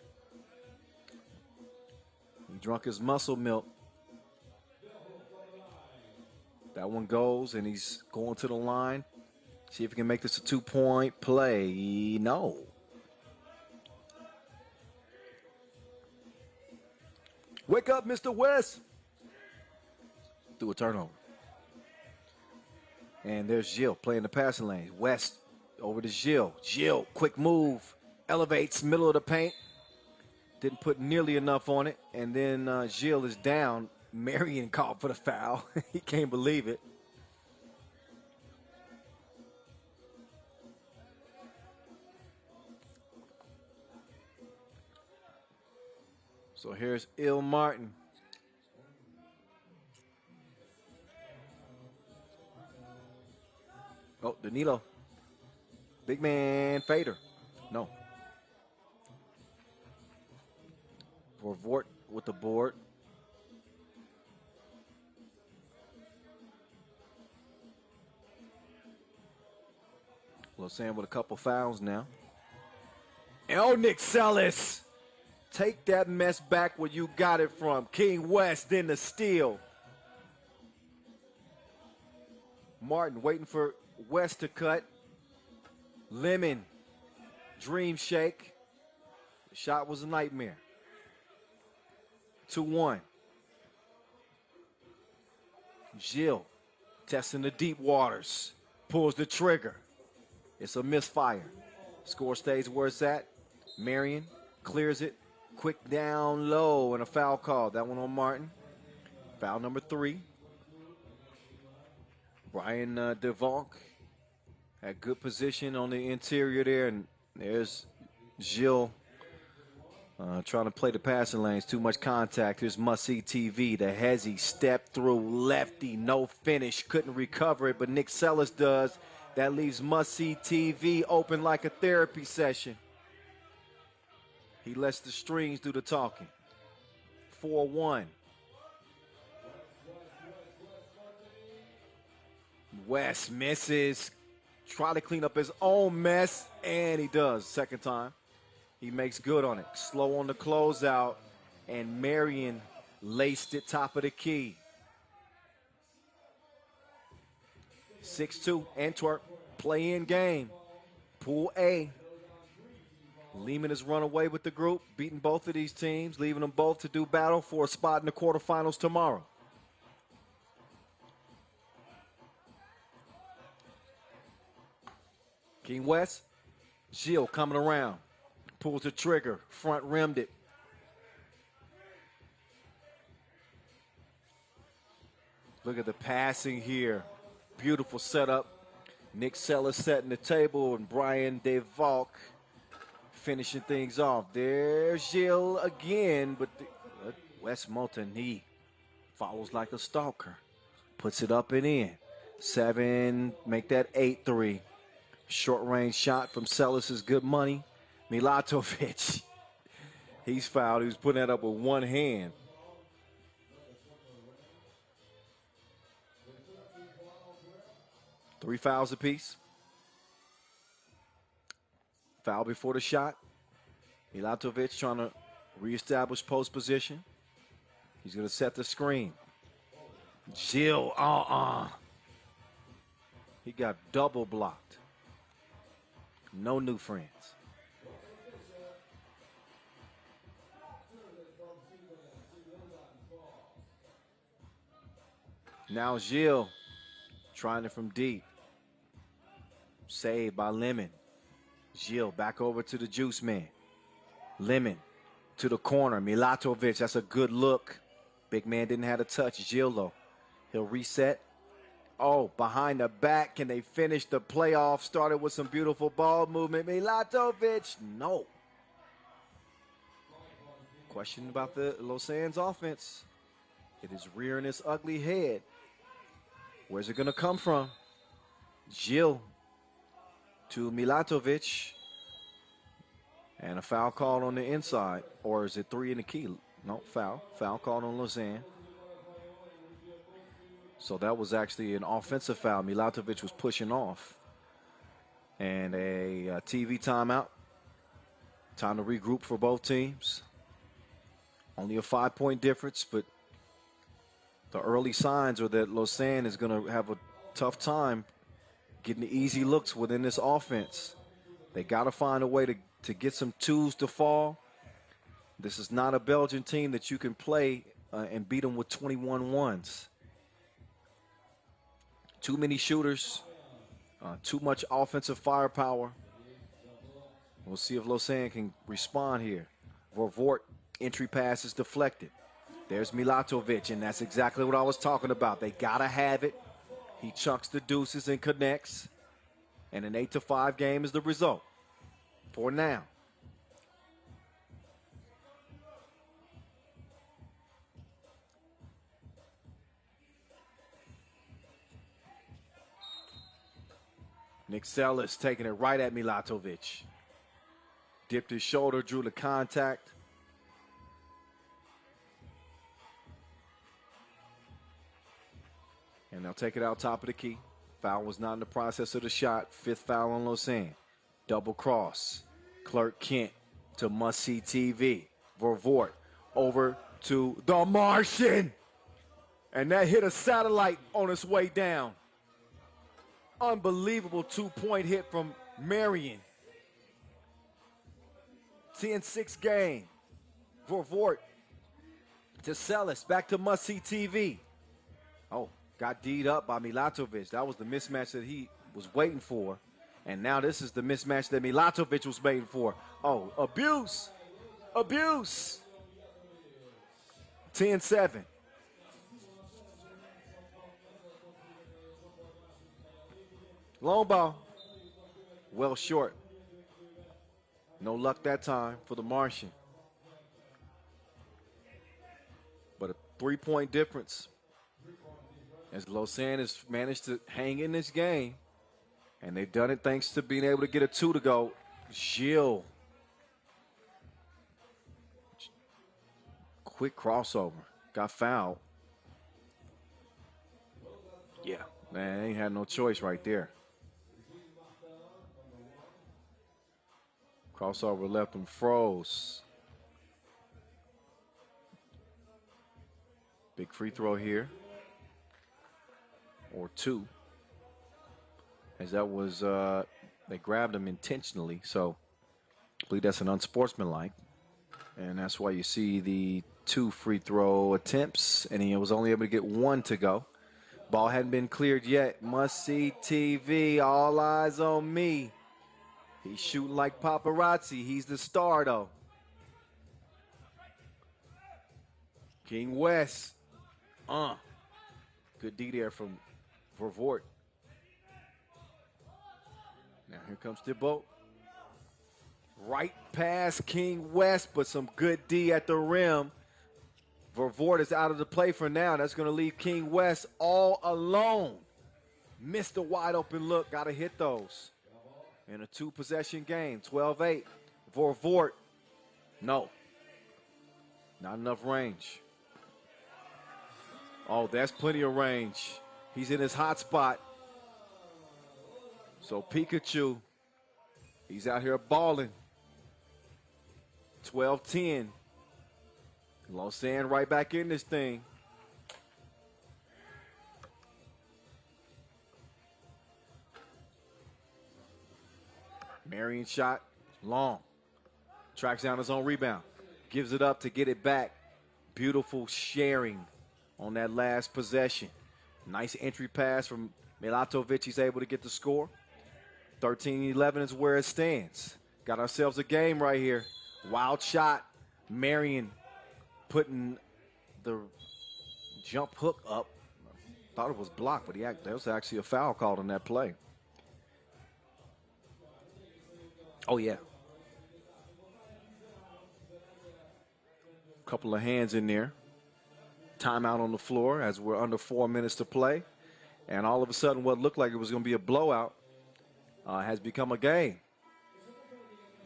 A: He drunk his muscle milk. That one goes, and he's going to the line. See if he can make this a 2-point play. No. Wake up, Mr. West. Through a turnover. And there's Gilles playing the passing lane. West over to Gilles. Gilles, quick move. Elevates, middle of the paint. Didn't put nearly enough on it. And then Gilles is down. Marion called for the foul. He can't believe it. So here's Il Martin. Oh, Danilo. Big man fader. No. Vervoort with the board. Lausanne with a couple fouls now. Oh, Nick Sellis. Take that mess back where you got it from. King West in the steal. Martin waiting for West to cut. Lemon. Dream shake. The shot was a nightmare. 2-1. Gilles testing the deep waters. Pulls the trigger. It's a misfire. Score stays where it's at. Marion clears it. Quick down low and a foul call. That one on Martin. Foul number 3. Brian DeValk had good position on the interior there, and there's Gilles trying to play the passing lanes. Too much contact. Here's must-see TV. The hezzy step through lefty, no finish. Couldn't recover it, but Nick Sellis does. That leaves must-see TV open like a therapy session. He lets the strings do the talking. 4-1. West misses. Try to clean up his own mess, and he does. Second time. He makes good on it. Slow on the closeout, and Marion laced it top of the key. 6-2, Antwerp, play-in game. Pool A. Liman has run away with the group, beating both of these teams, leaving them both to do battle for a spot in the quarterfinals tomorrow. King West, Gilles coming around. Pulls the trigger, front rimmed it. Look at the passing here. Beautiful setup. Nick Sellis setting the table, and Brian DeValk finishing things off. There's Gilles again, but Wes Montagny follows like a stalker. Puts it up and in. 7, make that 8-3. Short range shot from Sellis is good money. Milatovic, he's fouled. He was putting that up with one hand. Three fouls apiece. Foul before the shot. Milatovic trying to reestablish post position. He's going to set the screen. Gilles, he got double blocked. No new friends. Now Gilles trying it from deep. Saved by Liman. Gilles back over to the juice man. Liman to the corner. Milatovic, that's a good look. Big man didn't have a touch. Gilles though. He'll reset. Oh, behind the back. Can they finish the playoff? Started with some beautiful ball movement. Milatovic, no. Question about the Lausanne's offense. It is rearing its ugly head. Where's it going to come from? Gilles to Milatovic. And a foul called on the inside. Or is it 3 in the key? No, foul. Foul called on Lausanne. So that was actually an offensive foul. Milatovic was pushing off. And a TV timeout. Time to regroup for both teams. Only a 5-point difference, but the early signs are that Lausanne is going to have a tough time getting the easy looks within this offense. They got to find a way to get some twos to fall. This is not a Belgian team that you can play and beat them with 21 ones. Too many shooters, too much offensive firepower. We'll see if Lausanne can respond here. Vervoort, entry pass is deflected. There's Milatovic, and that's exactly what I was talking about. They got to have it. He chunks the deuces and connects. And an 8-5 game is the result for now. Nick Sellis taking it right at Milatovic. Dipped his shoulder, drew the contact. And they'll take it out top of the key. Foul was not in the process of the shot. 5th foul on Lausanne. Double cross. Clark Kent to must-see TV. Vervoort over to the Martian. And that hit a satellite on its way down. Unbelievable 2-point hit from Marion. 10-6 game. Vervoort to Sellis. Back to must-see TV. Oh. Got D'd up by Milatovic. That was the mismatch that he was waiting for. And now this is the mismatch that Milatovic was waiting for. Oh, abuse. Abuse. 10-7. Long ball. Well short. No luck that time for the Martian. But a 3-point difference as Lausanne has managed to hang in this game. And they've done it thanks to being able to get a 2 to go. Gilles. Quick crossover. Got fouled. Yeah, man, ain't had no choice right there. Crossover left him froze. Big free throw here. Or 2. As that was, they grabbed him intentionally. So I believe that's an unsportsmanlike. And that's why you see the 2 free throw attempts. And he was only able to get 1 to go. Ball hadn't been cleared yet. Must see TV. All eyes on me. He's shooting like paparazzi. He's the star, though. King West. Good D there from Vervoort. Now here comes Thibault. Right past King West, but some good D at the rim. Vervoort is out of the play for now. That's going to leave King West all alone. Missed a wide open look. Got to hit those. In a 2-possession game, 12-8. Vervoort, no. Not enough range. Oh, that's plenty of range. He's in his hot spot. So Pikachu, he's out here balling. 12-10. Lausanne right back in this thing. Marion shot, long. Tracks down his own rebound. Gives it up to get it back. Beautiful sharing on that last possession. Nice entry pass from Milatovic. He's able to get the score. 13-11 is where it stands. Got ourselves a game right here. Wild shot. Marion putting the jump hook up. Thought it was blocked, but there was actually a foul called on that play. Oh, yeah. Couple of hands in there. Timeout on the floor as we're under 4 minutes to play. And all of a sudden what looked like it was going to be a blowout has become a game.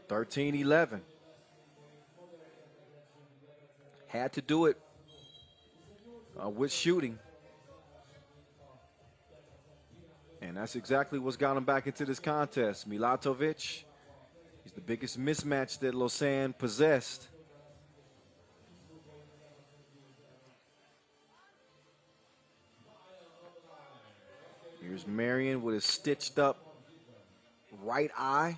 A: 13-11. Had to do it with shooting. And that's exactly what's got him back into this contest. Milatovic, he's the biggest mismatch that Lausanne possessed. Here's Marion with his stitched up right eye.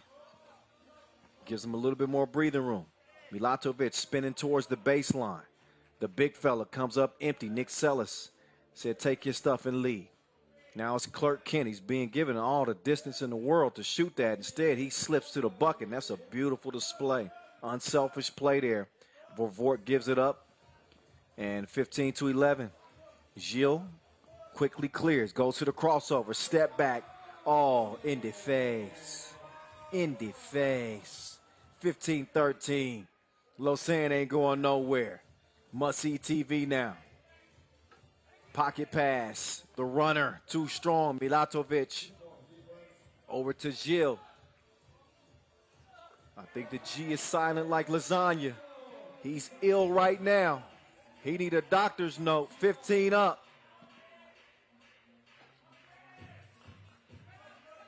A: Gives him a little bit more breathing room. Milatovic spinning towards the baseline. The big fella comes up empty. Nick Sellis said, take your stuff and leave. Now it's Clark Kent. He's being given all the distance in the world to shoot that. Instead, he slips to the bucket. That's a beautiful display. Unselfish play there. Vervoort gives it up. And 15-11. Gilles quickly clears. Goes to the crossover. Step back. Oh, in the face. In the face. 15-13. Lausanne ain't going nowhere. Must-see TV now. Pocket pass. The runner. Too strong. Milatovic. Over to Gilles. I think the G is silent like lasagna. He's ill right now. He need a doctor's note. 15 up.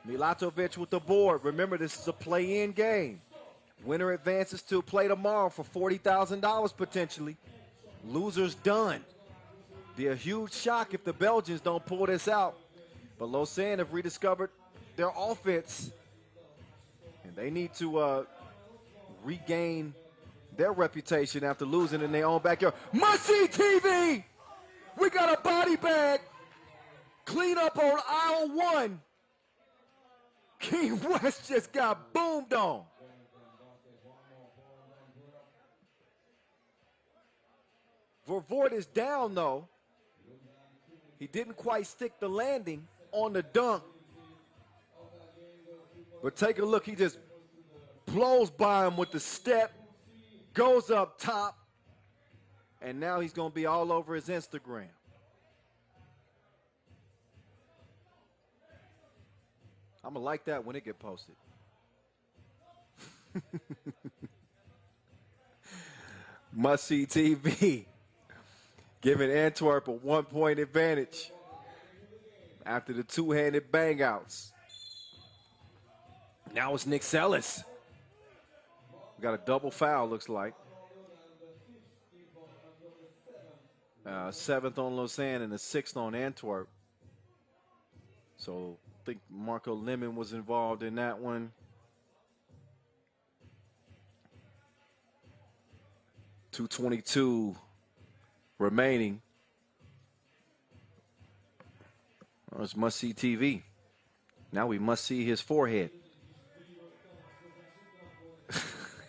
A: Milatovic with the board. Remember, this is a play-in game. Winner advances to play tomorrow for $40,000 potentially. Loser's done. Be a huge shock if the Belgians don't pull this out. But Lausanne have rediscovered their offense. And they need to regain their reputation after losing in their own backyard. Must-see TV! We got a body bag. Clean up on aisle 1. King West just got boomed on. Vervoort is down, though. He didn't quite stick the landing on the dunk. But take a look. He just blows by him with the step, goes up top, and now he's going to be all over his Instagram. I'm going to like that when it get posted. Must-see TV. Giving Antwerp a 1-point advantage after the two-handed bang-outs. Now it's Nick Sellis. We got a double foul, looks like. 7th on Lausanne and the 6th on Antwerp. So I think Marco Liman was involved in that one. .222 remaining. Well, it's must-see TV. Now we must see his forehead.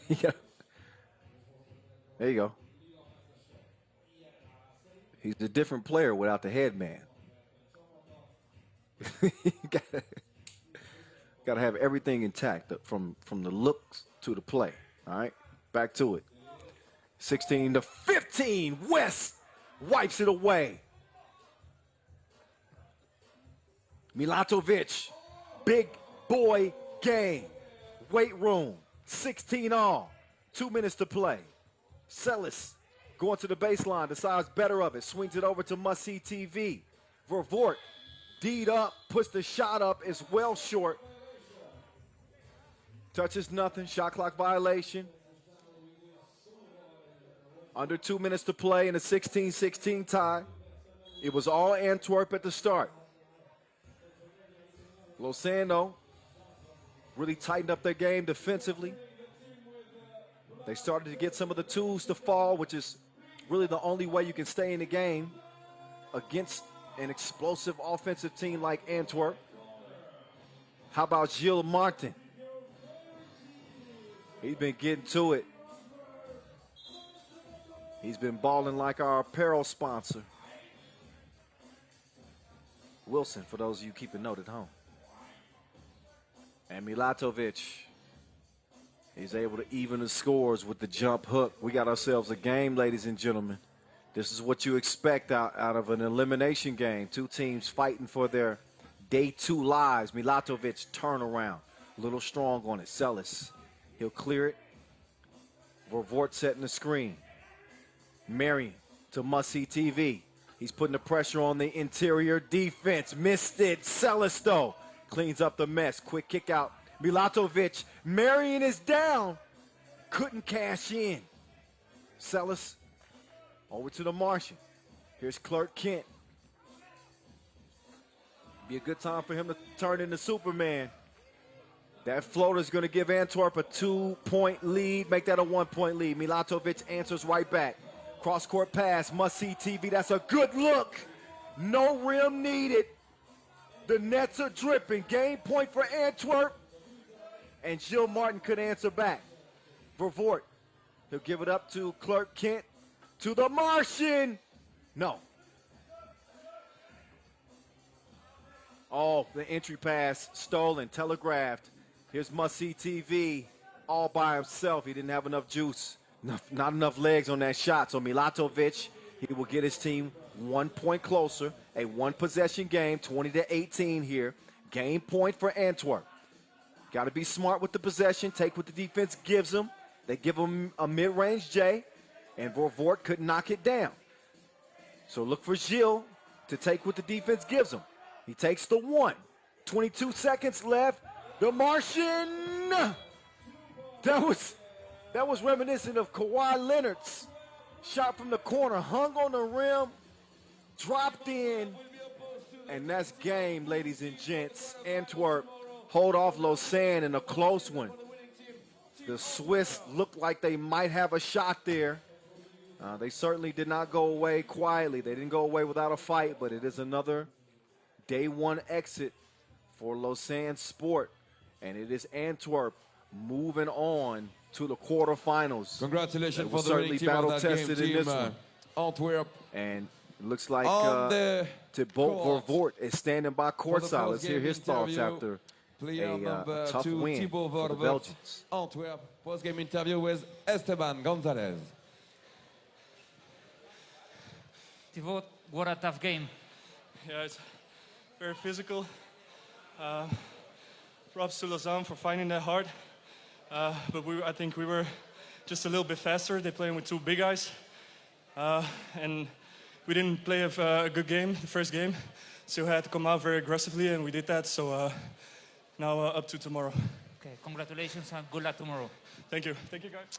A: Yeah. There you go. He's a different player without the headman. Gotta have everything intact from the looks to the play. All right, back to it. 16-15. West wipes it away. Milatovic, big boy game. Weight room, 16 all. 2 minutes to play. Sellis going to the baseline, decides better of it. Swings it over to must-see TV. Vervoort, D'd up, puts the shot up, is well short. Touches nothing, shot clock violation. Under 2 minutes to play in a 16-16 tie. It was all Antwerp at the start. Lausanne, though, really tightened up their game defensively. They started to get some of the tools to fall, which is really the only way you can stay in the game against an explosive offensive team like Antwerp. How about Gilles Martin? He's been getting to it. He's been balling like our apparel sponsor, Wilson, for those of you keeping note at home. And Milatovic, he's able to even the scores with the jump hook. We got ourselves a game, ladies and gentlemen. This is what you expect out of an elimination game. Two teams fighting for their day 2 lives. Milatovic turnaround, a little strong on it. Sellis, he'll clear it. Vervoort setting the screen. Marion to must-see TV. He's putting the pressure on the interior defense. Missed it. Sellis, though, cleans up the mess. Quick kick out. Milatovic. Marion is down. Couldn't cash in. Sellis over to the Martian. Here's Clark Kent. Be a good time for him to turn into Superman. That floater's going to give Antwerp a 2-point lead, make that a 1-point lead. Milatovic answers right back. Cross-court pass, must-see TV. That's a good look. No rim needed. The nets are dripping. Game point for Antwerp. And Gilles Martin could answer back. Vervoort, he'll give it up to Clark Kent. To the Martian. No. Oh, the entry pass stolen, telegraphed. Here's must-see TV all by himself. He didn't have enough juice. Not enough legs on that shot. So Milatovic, he will get his team 1 point closer. A 1-possession game, 20-18 here. Game point for Antwerp. Got to be smart with the possession. Take what the defense gives them. They give him a mid-range J, and Vervoort could knock it down. So look for Gilles to take what the defense gives him. He takes the 1. 22 seconds left. The Martian. That was reminiscent of Kawhi Leonard's shot from the corner, hung on the rim, dropped in, and that's game, ladies and gents. Antwerp hold off Lausanne in a close one. The Swiss looked like they might have a shot there. They certainly did not go away quietly. They didn't go away without a fight, but it is another day 1 exit for Lausanne Sport, and it is Antwerp moving on to the quarterfinals.
L: Congratulations
A: for
L: the winning team of that game, team Antwerp.
A: And it looks like
L: On the
A: Thibaut
L: court.
A: Vervoort is standing by
L: For the
A: courtside. Let's
L: first
A: hear
L: game
A: his thoughts
L: interview,
A: after
L: player number
A: a tough
L: 2,
A: win
L: Thibaut
A: for the
L: Vervoort,
A: Belgians.
L: Antwerp. Post-game interview with Esteban Gonzalez.
J: Thibaut, what a tough game.
P: Yeah, it's very physical. Props to Lausanne for finding that hard. But I think we were just a little bit faster. They're playing with two big guys. And we didn't play a good game, the first game. So we had to come out very aggressively, and we did that. So now up to tomorrow.
J: Okay, congratulations and good luck tomorrow.
P: Thank you. Thank you, guys.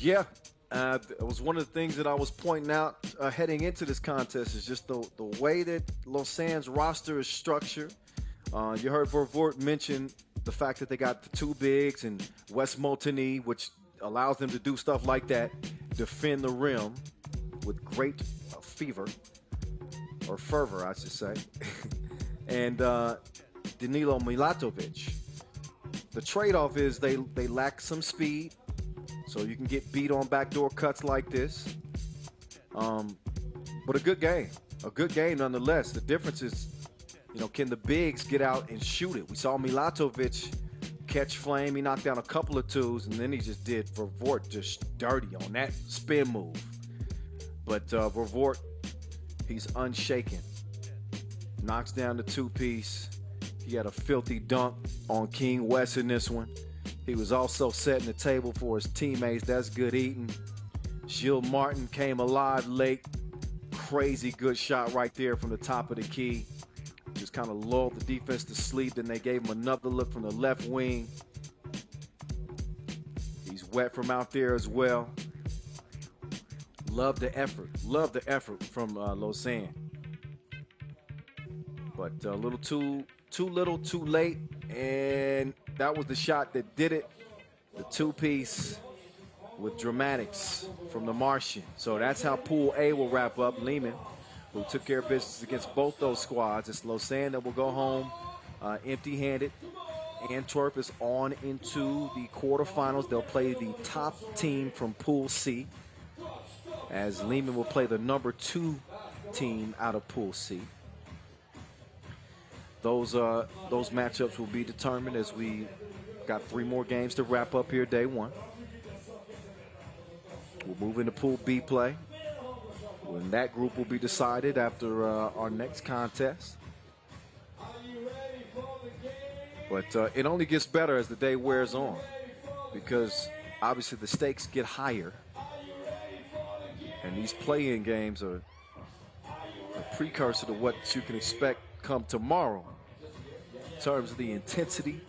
A: Yeah, it was one of the things that I was pointing out heading into this contest is just the way that Lausanne's roster is structured. You heard Vervoort mention the fact that they got the two bigs and West Multony, which allows them to do stuff like that, defend the rim with great fervor, I should say. And Danilo Milatovic. The trade-off is they lack some speed, so you can get beat on backdoor cuts like this. But a good game nonetheless. The difference is, can the bigs get out and shoot it? We saw Milatovic catch flame. He knocked down a couple of twos, and then he just did Vervoort just dirty on that spin move. But Vervoort, he's unshaken. Knocks down the two-piece. He had a filthy dunk on King West in this one. He was also setting the table for his teammates. That's good eating. Gilles Martin came alive late. Crazy good shot right there from the top of the key. Just kind of lulled the defense to sleep. Then they gave him another look from the left wing. He's wet from out there as well. Love the effort. Love the effort from Lausanne. But a little too little, too late. And that was the shot that did it. The two-piece with dramatics from the Martian. So that's how Pool A will wrap up. Liman, who took care of business against both those squads. It's Lausanne that will go home empty-handed. Antwerp is on into the quarterfinals. They'll play the top team from Pool C, as Liman will play the number 2 team out of Pool C. Those matchups will be determined as we got 3 more games to wrap up here day 1. We'll move into Pool B play. And that group will be decided after our next contest. But it only gets better as the day wears on, because obviously the stakes get higher. And these play-in games are a precursor to what you can expect come tomorrow in terms of the intensity,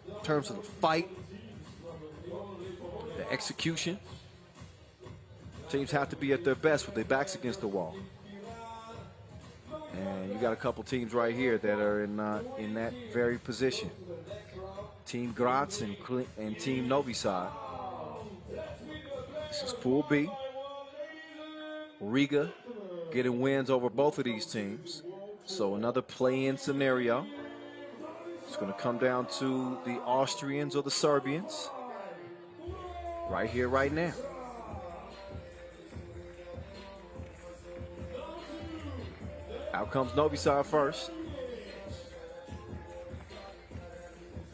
A: in terms of the fight, the execution. Teams have to be at their best with their backs against the wall. And you got a couple teams right here that are in that very position. Team Graz and Team Novi side. This is Pool B. Riga getting wins over both of these teams. So another play-in scenario. It's going to come down to the Austrians or the Serbians. Right here, right now. Out comes Novi side first.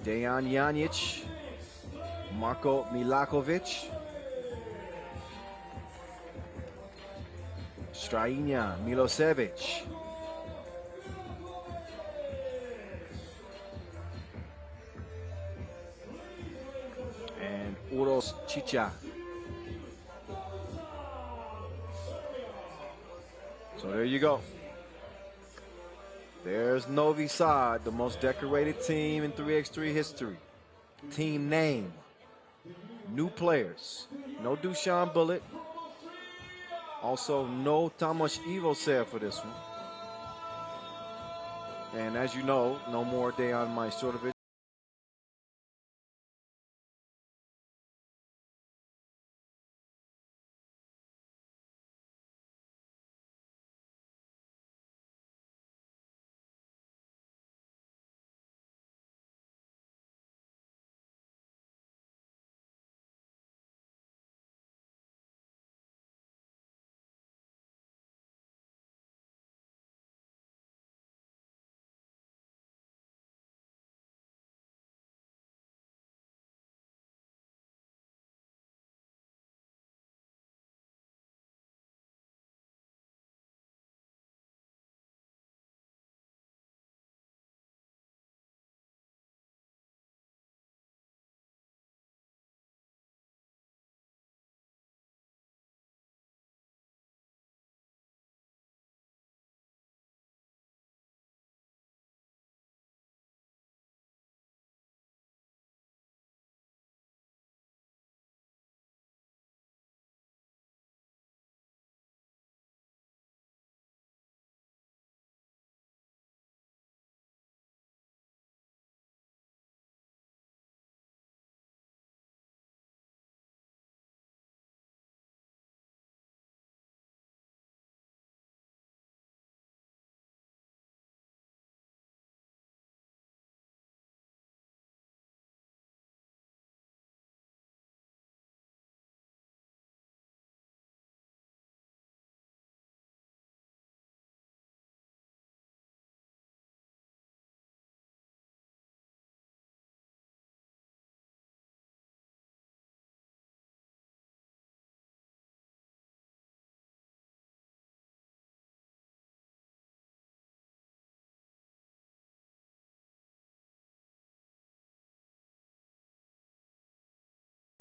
A: Dejan Janic, Marko Milakovic, Strajinja Milosevic, and Uros Chicha. So there you go. There's Novi side, the most decorated team in 3x3 history. Team name, new players, no Dusan Bullet. Also, no Tomasz Ivosev for this one. And as you know, no more Dejan Majstorovic.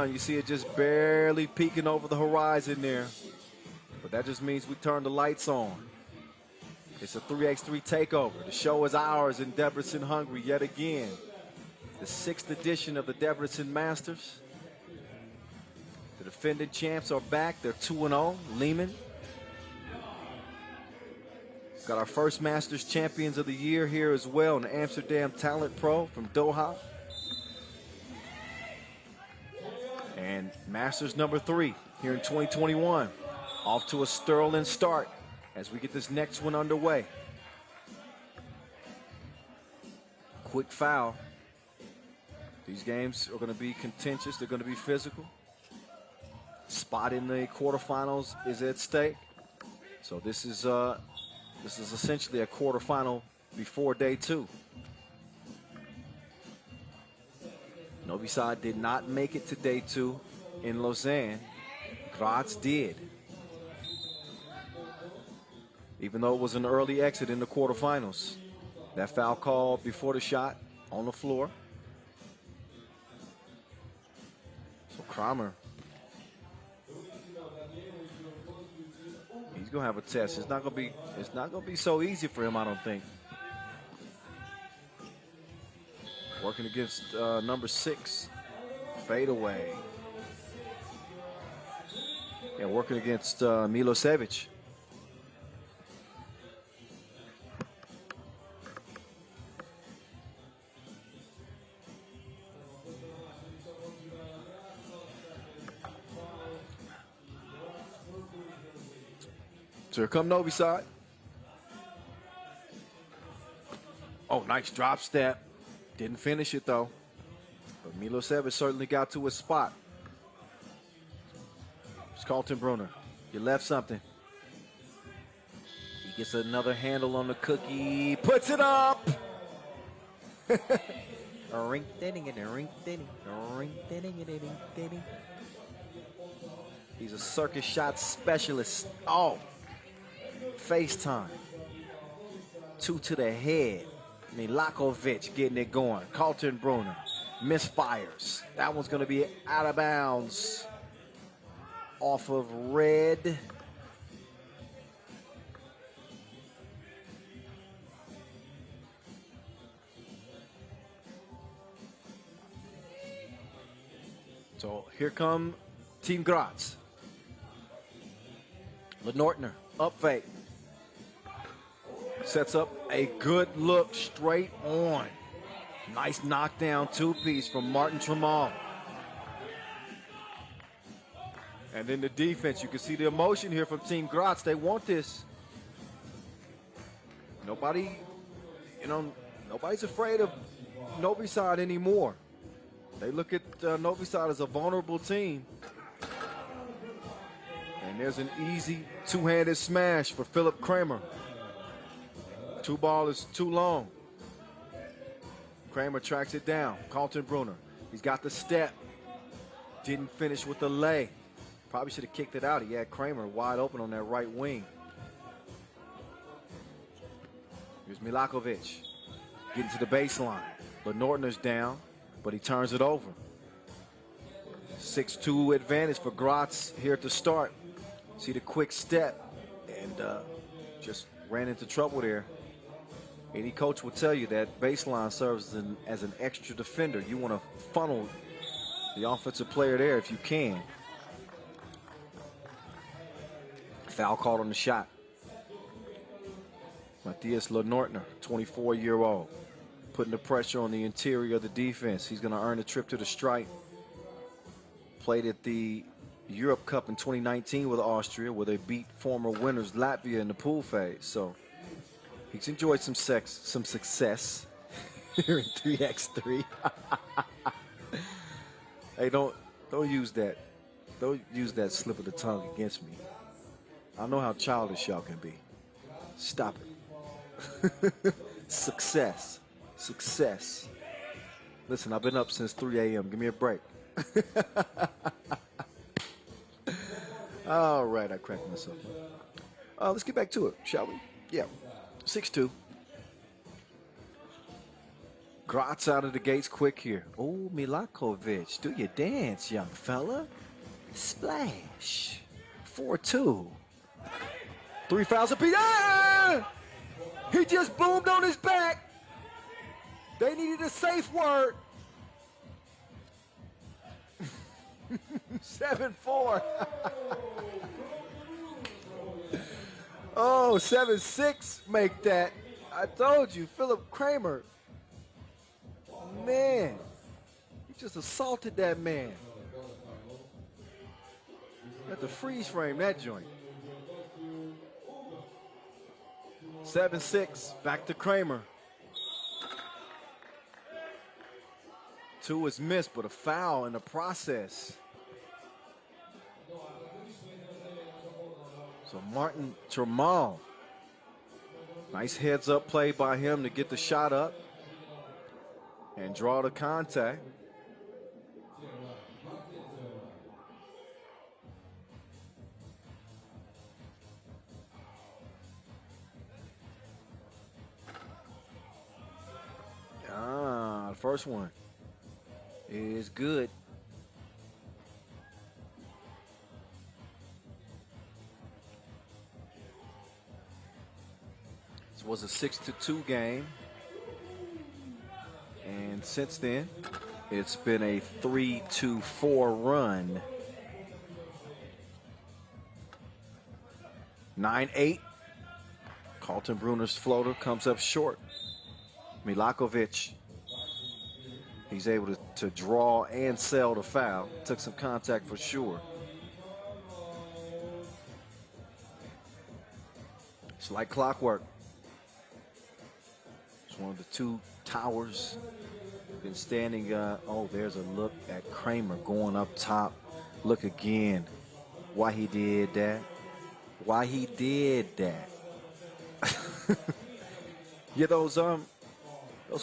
A: You see it just barely peeking over the horizon there. But that just means we turn the lights on. It's a 3x3 takeover. The show is ours in Debrecen, Hungary, yet again. The 6th edition of the Debrecen Masters. The defending champs are back. They're 2-0. Liman. Got our first Masters champions of the year here as well in the Amsterdam Talent&Pro from Doha. And Masters number 3 here in 2021. Off to a sterling start as we get this next one underway. Quick foul. These games are going to be contentious. They're going to be physical. Spot in the quarterfinals is at stake. So this is essentially a quarterfinal before day 2. Novi side did not make it to day 2 in Lausanne. Graz did. Even though it was an early exit in the quarterfinals. That foul call before the shot on the floor. So Kramer, he's gonna have a test. It's not gonna be so easy for him, I don't think. Working against number 6, fadeaway. Yeah, working against Milosevic. So here come Novi side. Oh, nice drop step. Didn't finish it though. But Milosevic certainly got to his spot. It's Kaltenbrunner. You left something. He gets another handle on the cookie. Puts it up. He's a circus shot specialist. Oh. FaceTime. 2 to the head. Milakovic getting it going. Kaltenbrunner misfires. That one's going to be out of bounds. Off of red. So here come Team Graz. Lenortner, up fake. Sets up a good look straight on. Nice knockdown 2-piece from Martin Tremont. And then the defense, you can see the emotion here from Team Graz. They want this. Nobody's afraid of Novi side anymore. They look at Novi side as a vulnerable team. And there's an easy 2-handed smash for Philip Kramer. 2 ball is too long. Kramer tracks it down. Kaltenbrunner. He's got the step. Didn't finish with the lay. Probably should have kicked it out. He had Kramer wide open on that right wing. Here's Milakovic. Getting to the baseline. But Nortner's down, but he turns it over. 6-2 advantage for Graz here to start. See the quick step and just ran into trouble there. Any coach will tell you that baseline serves as an extra defender. You want to funnel the offensive player there if you can. Foul called on the shot. Matthias Lenortner, 24-year-old, putting the pressure on the interior of the defense. He's going to earn a trip to the stripe. Played at the Europe Cup in 2019 with Austria, where they beat former winners Latvia in the pool phase. So he's enjoyed some success here in 3x3. Hey, don't use that. Don't use that slip of the tongue against me. I know how childish y'all can be. Stop it. Success. Listen, I've been up since 3 a.m. Give me a break. All right, I cracked myself up. Let's get back to it, shall we? Yeah. 6-2. Graz out of the gates quick here. Oh, Milakovic, do your dance, young fella. Splash. 4-2. 3 fouls apiece. Ah! He just boomed on his back. They needed a safe word. 7-4. Oh, 7-6 make that. I told you, Philip Kramer. Man, he just assaulted that man. Had to freeze frame that joint. 7-6, back to Kramer. 2 is missed, but a foul in the process. So Martin Tramal. Nice heads up play by him to get the shot up and draw the contact. The first one is good. This was a 6-2 game. And since then, it's been a 3-4 run. 9-8. Carlton Bruner's floater comes up short. Milakovic, he's able to draw and sell the foul. Took some contact for sure. It's like clockwork. It's one of the 2 towers. Been standing, oh, there's a look at Kramer going up top. Look again. Why he did that. Why he did that. Yeah, those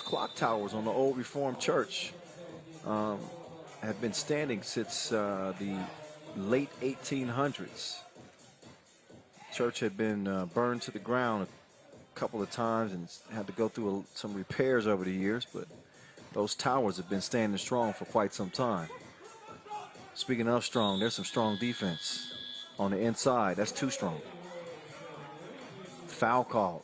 A: clock towers on the old Reformed church have been standing since the late 1800s. Church had been burned to the ground a couple of times and had to go through some repairs over the years, but those towers have been standing strong for quite some time. Speaking of strong, there's some strong defense on the inside. That's too strong. Foul called.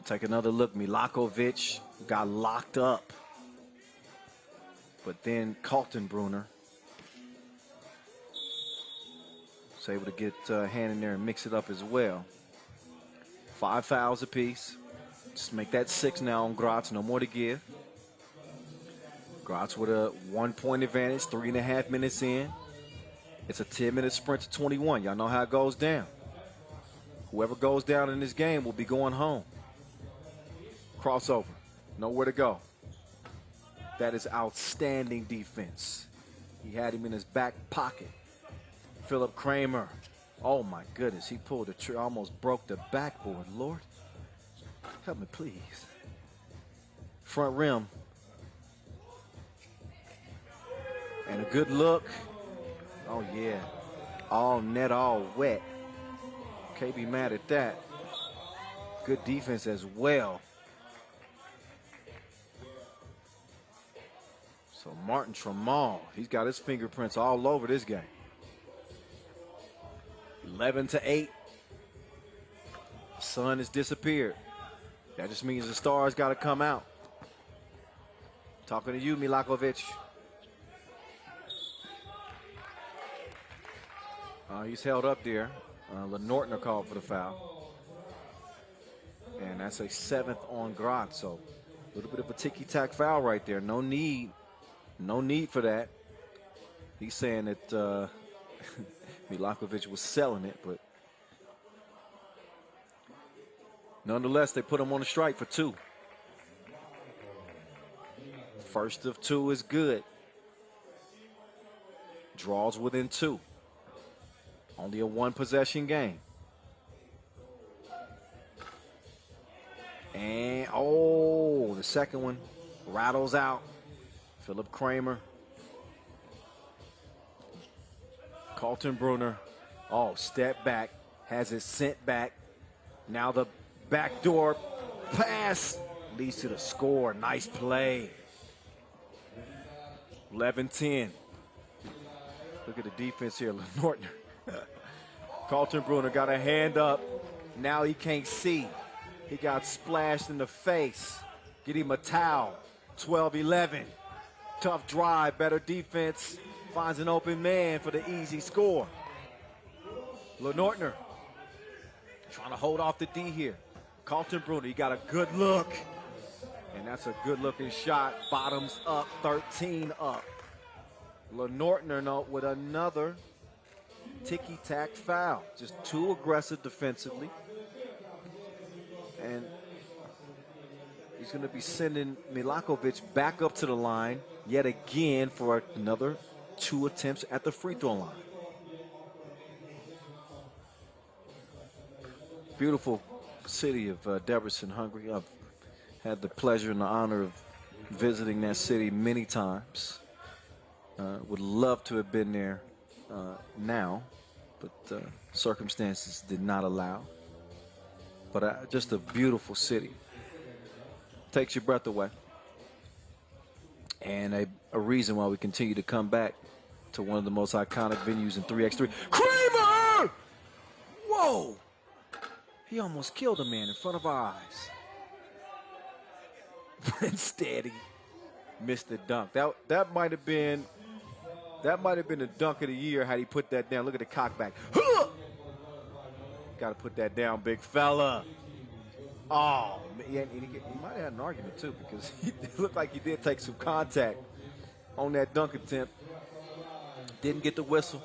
A: Take another look. Milakovic got locked up. But then Carlton Bruner was able to get a hand in there and mix it up as well. 5 fouls apiece. Just make that 6 now on Graz. No more to give. Graz with a 1-point advantage, 3.5 minutes in. It's a 10-minute sprint to 21. Y'all know how it goes down. Whoever goes down in this game will be going home. Crossover. Nowhere to go. That is outstanding defense. He had him in his back pocket. Philip Kramer. Oh, my goodness. He pulled the trigger. Almost broke the backboard. Lord, help me, please. Front rim. And a good look. Oh, yeah. All net, all wet. Can't be mad at that. Good defense as well. So Martin Tramal, he's got his fingerprints all over this game. 11-8. The sun has disappeared. That just means the stars got to come out. Talking to you, Milakovic. He's held up there. Lenortner called for the foul. And that's a 7th on Graz. So a little bit of a ticky-tack foul right there. No need for that. He's saying that Milakovic was selling it, but nonetheless, they put him on a strike for 2. First of 2 is good. Draws within 2. Only a 1-possession game. And, oh, the second one rattles out. Philip Kramer. Carlton Bruner. Oh, step back. Has it sent back. Now the backdoor pass leads to the score. Nice play. 11-10. Look at the defense here, Nortner. Kaltenbrunner got a hand up. Now he can't see. He got splashed in the face. Get him a towel. 12-11. Tough drive, better defense. Finds an open man for the easy score. Nortner trying to hold off the D here. Kaltenbrunner, he got a good look. And that's a good-looking shot. Bottoms up, 13 up. Nortner with another ticky-tack foul. Just too aggressive defensively. And he's going to be sending Milakovic back up to the line yet again for another 2 attempts at the free throw line. Beautiful city of Debrecen, Hungary. I've had the pleasure and the honor of visiting that city many times. Would love to have been there now, but circumstances did not allow. But just a beautiful city. Takes your breath away. And a reason why we continue to come back to one of the most iconic venues in 3x3. Kramer! Whoa! He almost killed a man in front of our eyes. Instead, he missed the dunk. That might have been the dunk of the year had he put that down. Look at the cockback. Got to put that down, big fella. Oh, he might have had an argument too, because it looked like he did take some contact on that dunk attempt. Didn't get the whistle.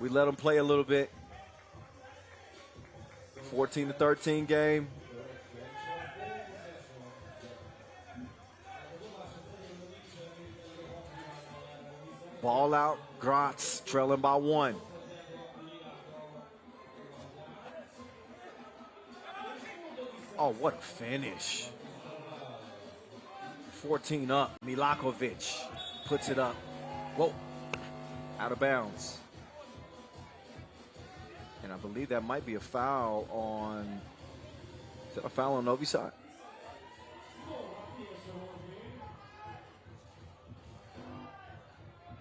A: We let him play a little bit. 14-13 game. Ball out, Graz trailing by 1. Oh, what a finish. 14 up, Milakovic puts it up. Whoa, out of bounds. And I believe that might be a foul on, is that a foul on Novi's side?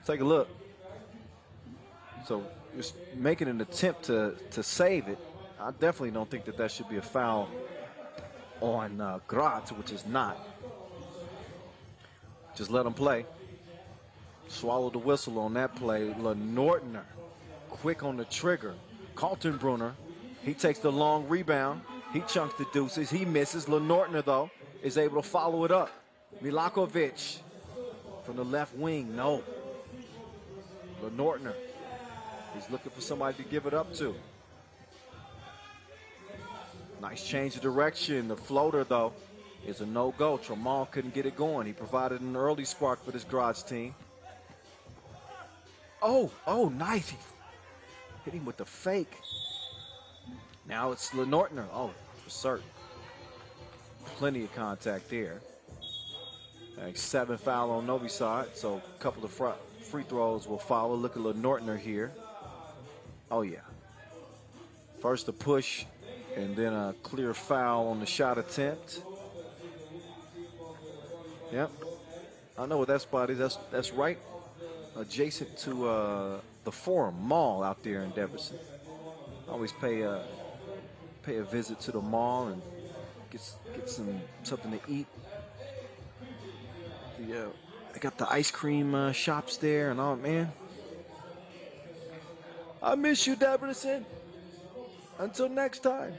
A: Take a look. So just making an attempt to save it. I definitely don't think that should be a foul on Graz, which is not. Just let him play. Swallow the whistle on that play. Nortner, quick on the trigger. Kaltenbrunner, he takes the long rebound. He chunks the deuces. He misses. Nortner, though, is able to follow it up. Milakovic from the left wing, no. Nortner, he's looking for somebody to give it up to. Nice change of direction. The floater, though, is a no-go. Tramal couldn't get it going. He provided an early spark for this Graz team. Oh, nice. He hit him with the fake. Now it's Nortner. Oh, for certain. Plenty of contact there. 7 foul on Novi side, so a couple of free throws will follow. Look at Nortner here. Oh, yeah. First a push, and then a clear foul on the shot attempt. Yep. I know what that spot is. That's right adjacent to the Forum Mall out there in Debrecen. I always pay a visit to the mall and get something to eat. I got the ice cream shops there and all, man. I miss you, Debrecen. Until next time.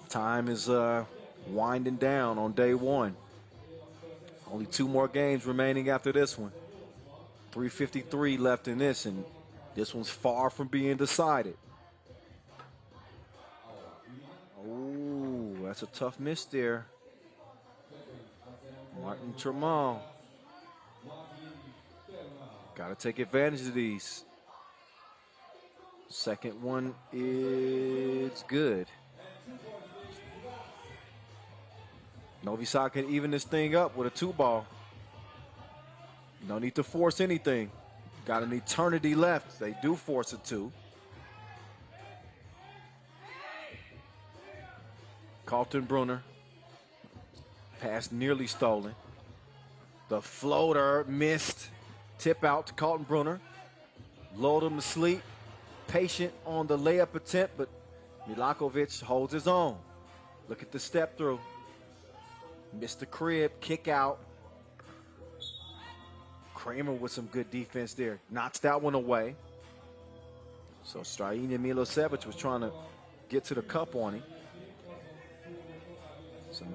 A: Time is winding down on day 1. Only 2 more games remaining after this one. 3:53 left in this, and this one's far from being decided. Oh, that's a tough miss there. Martin Tramal. Got to take advantage of these. Second one is good. Novi Sad can even this thing up with a 2-ball. No need to force anything. Got an eternity left. They do force a 2. Kaltenbrunner. Pass nearly stolen. The floater missed. Tip out to Kaltenbrunner. Lulled him to sleep. Patient on the layup attempt, but Milakovic holds his own. Look at the step through. Missed the crib, kick out. Kramer with some good defense there. Knocks that one away. So Strajina Milosevic was trying to get to the cup on him. Some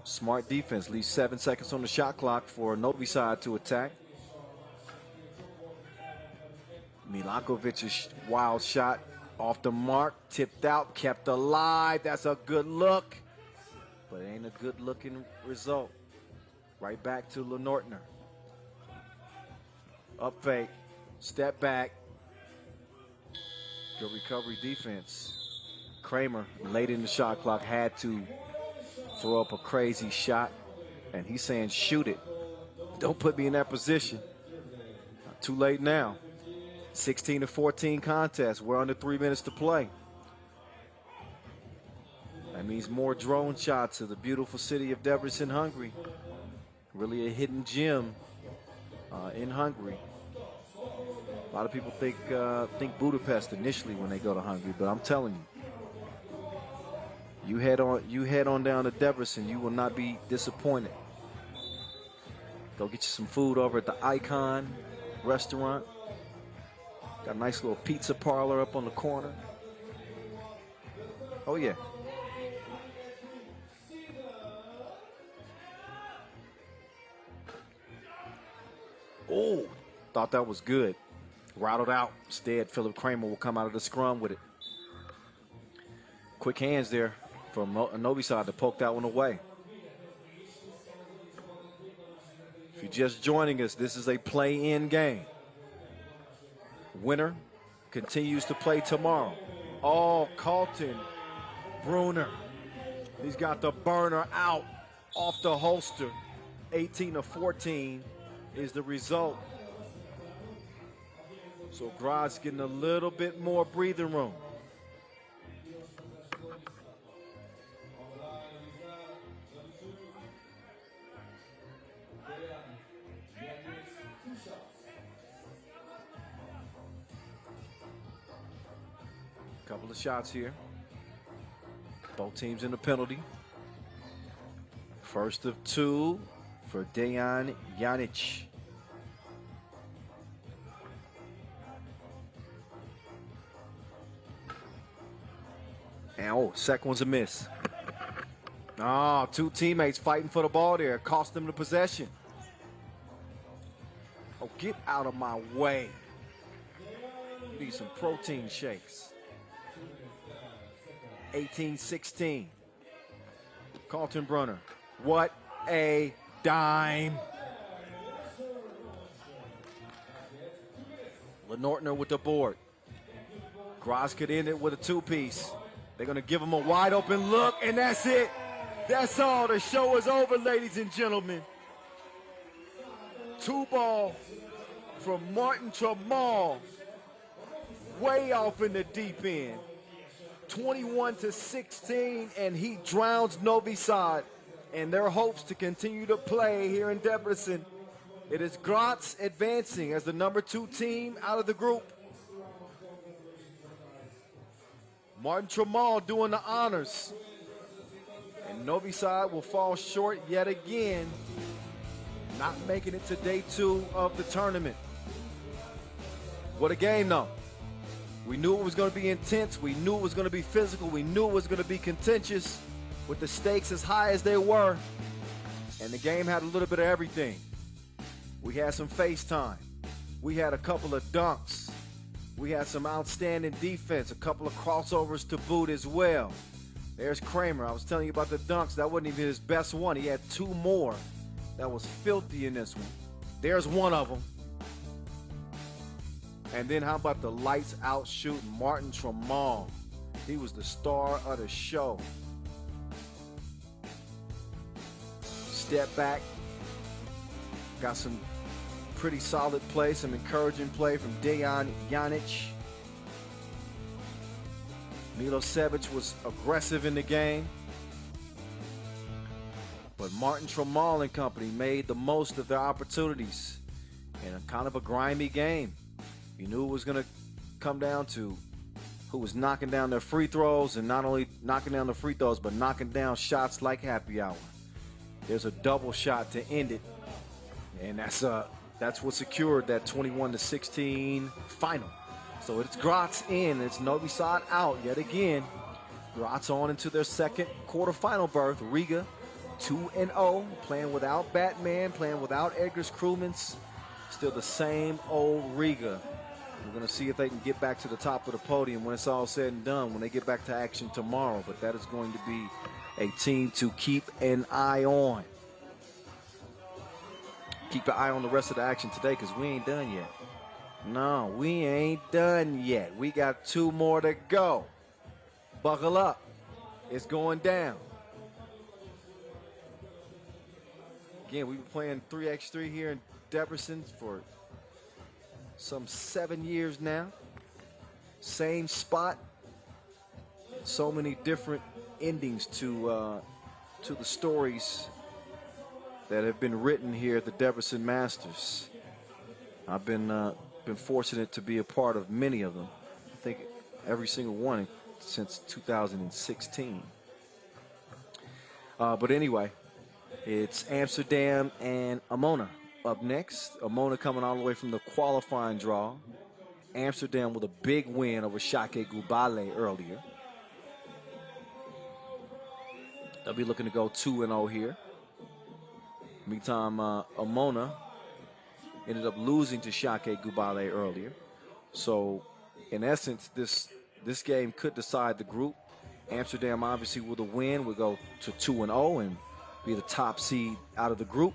A: smart defense. Leaves 7 seconds on the shot clock for Novi side to attack. Milakovic's wild shot off the mark, tipped out, kept alive. That's a good look, but it ain't a good looking result. Right back to Lenortner. Up fake, step back. Good recovery defense. Kramer, late in the shot clock, had to throw up a crazy shot, and he's saying, shoot it. Don't put me in that position. Not too late now. 16-14 contest. We're under 3 minutes to play. That means more drone shots of the beautiful city of Debrecen, Hungary. Really a hidden gem in Hungary. A lot of people think Budapest initially when they go to Hungary, but I'm telling you, you head on down to Debrecen, you will not be disappointed. Go get you some food over at the Icon restaurant. Got a nice little pizza parlor up on the corner. Oh, yeah. Oh, thought that was good. Routed out. Instead, Philip Kramer will come out of the scrum with it. Quick hands there from Novi side to poke that one away. If you're just joining us, this is a play-in game. Winner continues to play tomorrow. Oh, Kaltenbrunner. He's got the burner out off the holster. 18-14 is the result. So Graz getting a little bit more breathing room. Couple of shots here. Both teams in the penalty. First of two for Dejan Janic. And oh, second one's a miss. Oh, two teammates fighting for the ball there. Cost them the possession. Oh, get out of my way. You need some protein shakes. 18-16. Kaltenbrunner. What a dime. Lenortner with the board. Graz could end it with a two-piece. They're going to give him a wide open look, and that's it. That's all. The show is over, ladies and gentlemen. Two ball from Martin Tramal. Way off in the deep end. 21-16, and he drowns Novi side and their hopes to continue to play here in Debrecen. It is Graz advancing as the #2 team out of the group. Martin Tramal doing the honors. And Novi side will fall short yet again, not making it to day 2 of the tournament. What a game, though. We knew it was going to be intense. We knew it was going to be physical. We knew it was going to be contentious with the stakes as high as they were. And the game had a little bit of everything. We had some FaceTime. We had a couple of dunks. We had some outstanding defense, a couple of crossovers to boot as well. There's Kramer. I was telling you about the dunks. That wasn't even his best one. He had 2 more that was filthy in this one. There's one of them. And then how about the lights out shooting Martin Tramal? He was the star of the show. Step back. Got some pretty solid play, some encouraging play from Dejan Janic. Milosevic was aggressive in the game. But Martin Tramal and company made the most of their opportunities in a kind of a grimy game. You knew it was going to come down to who was knocking down their free throws, and not only knocking down the free throws, but knocking down shots like happy hour. There's a double shot to end it, and that's what secured that 21-16 final. So it's Graz in, it's Novi out yet again. Graz on into their second quarterfinal berth. Riga 2-0, playing without Batman, playing without Edgar's Krumans. Still the same old Riga. We're going to see if they can get back to the top of the podium when it's all said and done, when they get back to action tomorrow. But that is going to be a team to keep an eye on. Keep an eye on the rest of the action today, because we ain't done yet. No, we ain't done yet. We got 2 more to go. Buckle up. It's going down. Again, we've been playing 3x3 here in Debrecen for some 7 years now. Same spot. So many different endings to the stories that have been written here at the Debrecen Masters. I've been fortunate to be a part of many of them. I think every single one since 2016. But anyway, it's Amsterdam and Emona up next. Emona coming all the way from the qualifying draw. Amsterdam with a big win over Šakiai Gulbelė earlier. They'll be looking to go 2-0 here. Meantime, Emona ended up losing to Šakiai Gulbelė earlier. So, in essence, this game could decide the group. Amsterdam, obviously, with a win, would go to 2-0 and be the top seed out of the group.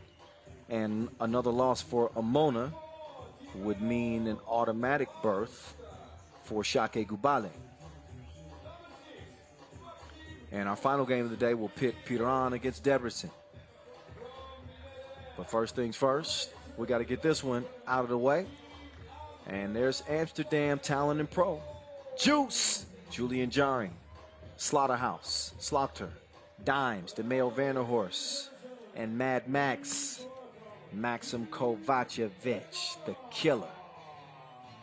A: And another loss for Emona would mean an automatic berth for Šakiai Gulbelė. And our final game of the day will pit Piran against Debrecen. But first things first, we got to get this one out of the way. And there's Amsterdam Talent&Pro. Juice, Julian Jaring, Slaughterhouse, Slaughter, Dimes, DeMeo Vanderhorst, and Mad Max, Maxim Kovacevic, the killer.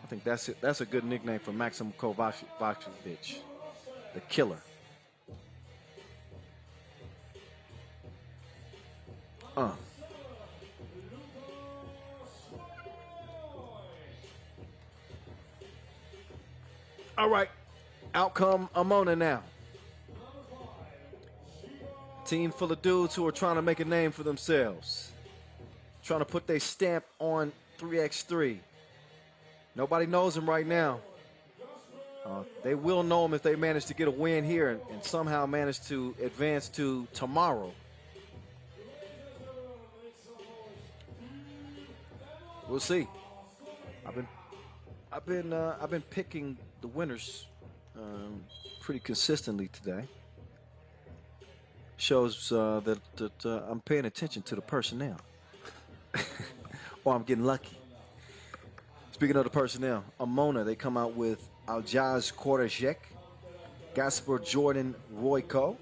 A: I think that's it. That's a good nickname for Maxim Kovacevic, the killer. All right, out come Emona now. Team full of dudes who are trying to make a name for themselves. Trying to put their stamp on 3x3. Nobody knows them right now. They will know them if they manage to get a win here and somehow manage to advance to tomorrow. We'll see. I've been picking the winners pretty consistently today. Shows that I'm paying attention to the personnel. Or I'm getting lucky. Speaking of the personnel, Emona, they come out with Aljaz Korejek, Gasper Jordan Royko,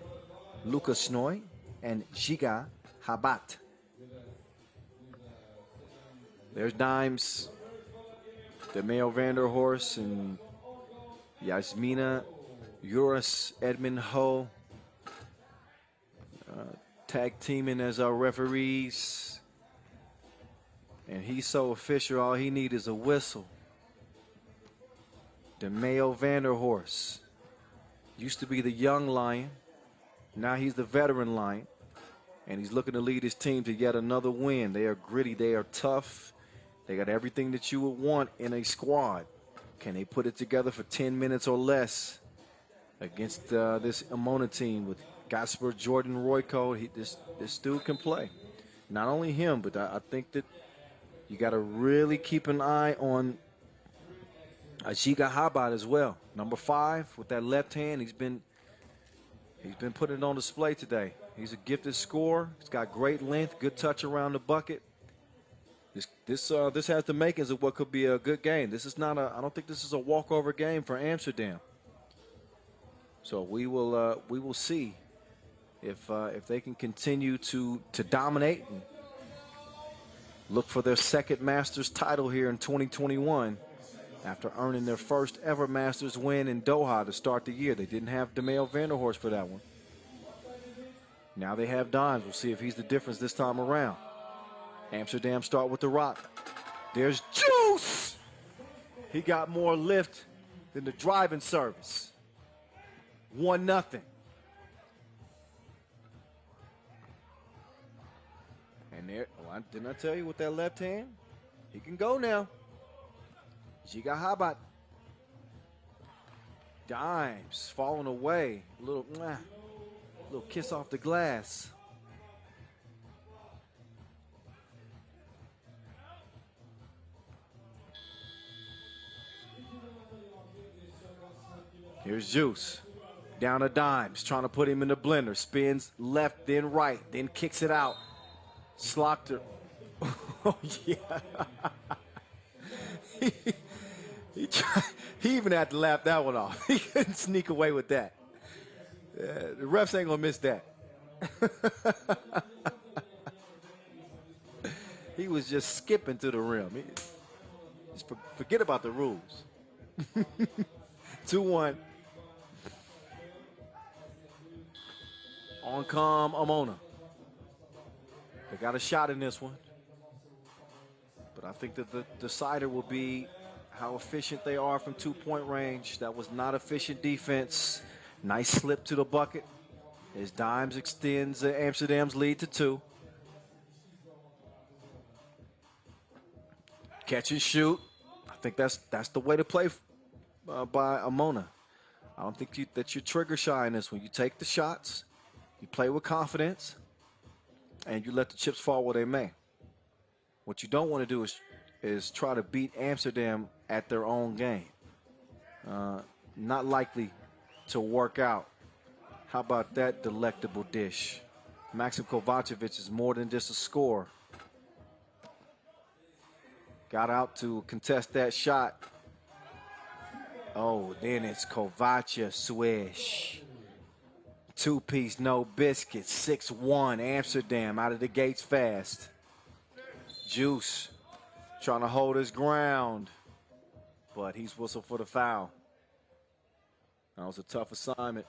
A: Luka Snoy, and Giga Habat. There's Dimes, DeMeo Vanderhorst, and Yasmina Uris Edmund Ho. Tag teaming as our referees. And he's so official, all he needs is a whistle. DeMeo Vanderhorst used to be the young lion. Now he's the veteran lion. And he's looking to lead his team to yet another win. They are gritty. They are tough. They got everything that you would want in a squad. Can they put it together for 10 minutes or less against this Emona team with Gasper Jordan Royko? This dude can play. Not only him, but I think that you got to really keep an eye on Giga Habat as well. Number 5 with that left hand. He's been putting it on display today. He's a gifted scorer. He's got great length, good touch around the bucket. This has the makings of what could be a good game. This is not I don't think this is a walkover game for Amsterdam. So we will see if they can continue to dominate and look for their second Masters title here in 2021 after earning their first ever Masters win in Doha to start the year. They didn't have DeMail Vanderhorst for that one. Now they have Dimes. We'll see if he's the difference this time around. Amsterdam start with the rock. There's Juice! He got more lift than the driving service. 1-0. And there, didn't I tell you with that left hand? He can go now. Giga Habat. Dimes falling away. A little kiss off the glass. Here's Juice. Down to Dimes, trying to put him in the blender. Spins left, then right, then kicks it out. Slaughter. Oh, yeah. He even had to laugh that one off. He couldn't sneak away with that. The refs ain't going to miss that. He was just skipping to the rim. Just forget about the rules. 2-1. On Emona. They got a shot in this one. But I think that the decider will be how efficient they are from two-point range. That was not efficient defense. Nice slip to the bucket as Dimes extends Amsterdam's lead to 2. Catch and shoot. I think that's the way to play by Emona. I don't think that you're trigger shy in this one. You take the shots, you play with confidence, and you let the chips fall where they may. What you don't want to do is try to beat Amsterdam at their own game. Not likely to work out. How about that delectable dish? Maxim Kovacevic is more than just a scorer. Got out to contest that shot. Oh, then it's Kovacevic swish. Two-piece, no biscuits, 6-1, Amsterdam out of the gates fast. Juice trying to hold his ground, but he's whistled for the foul. That was a tough assignment.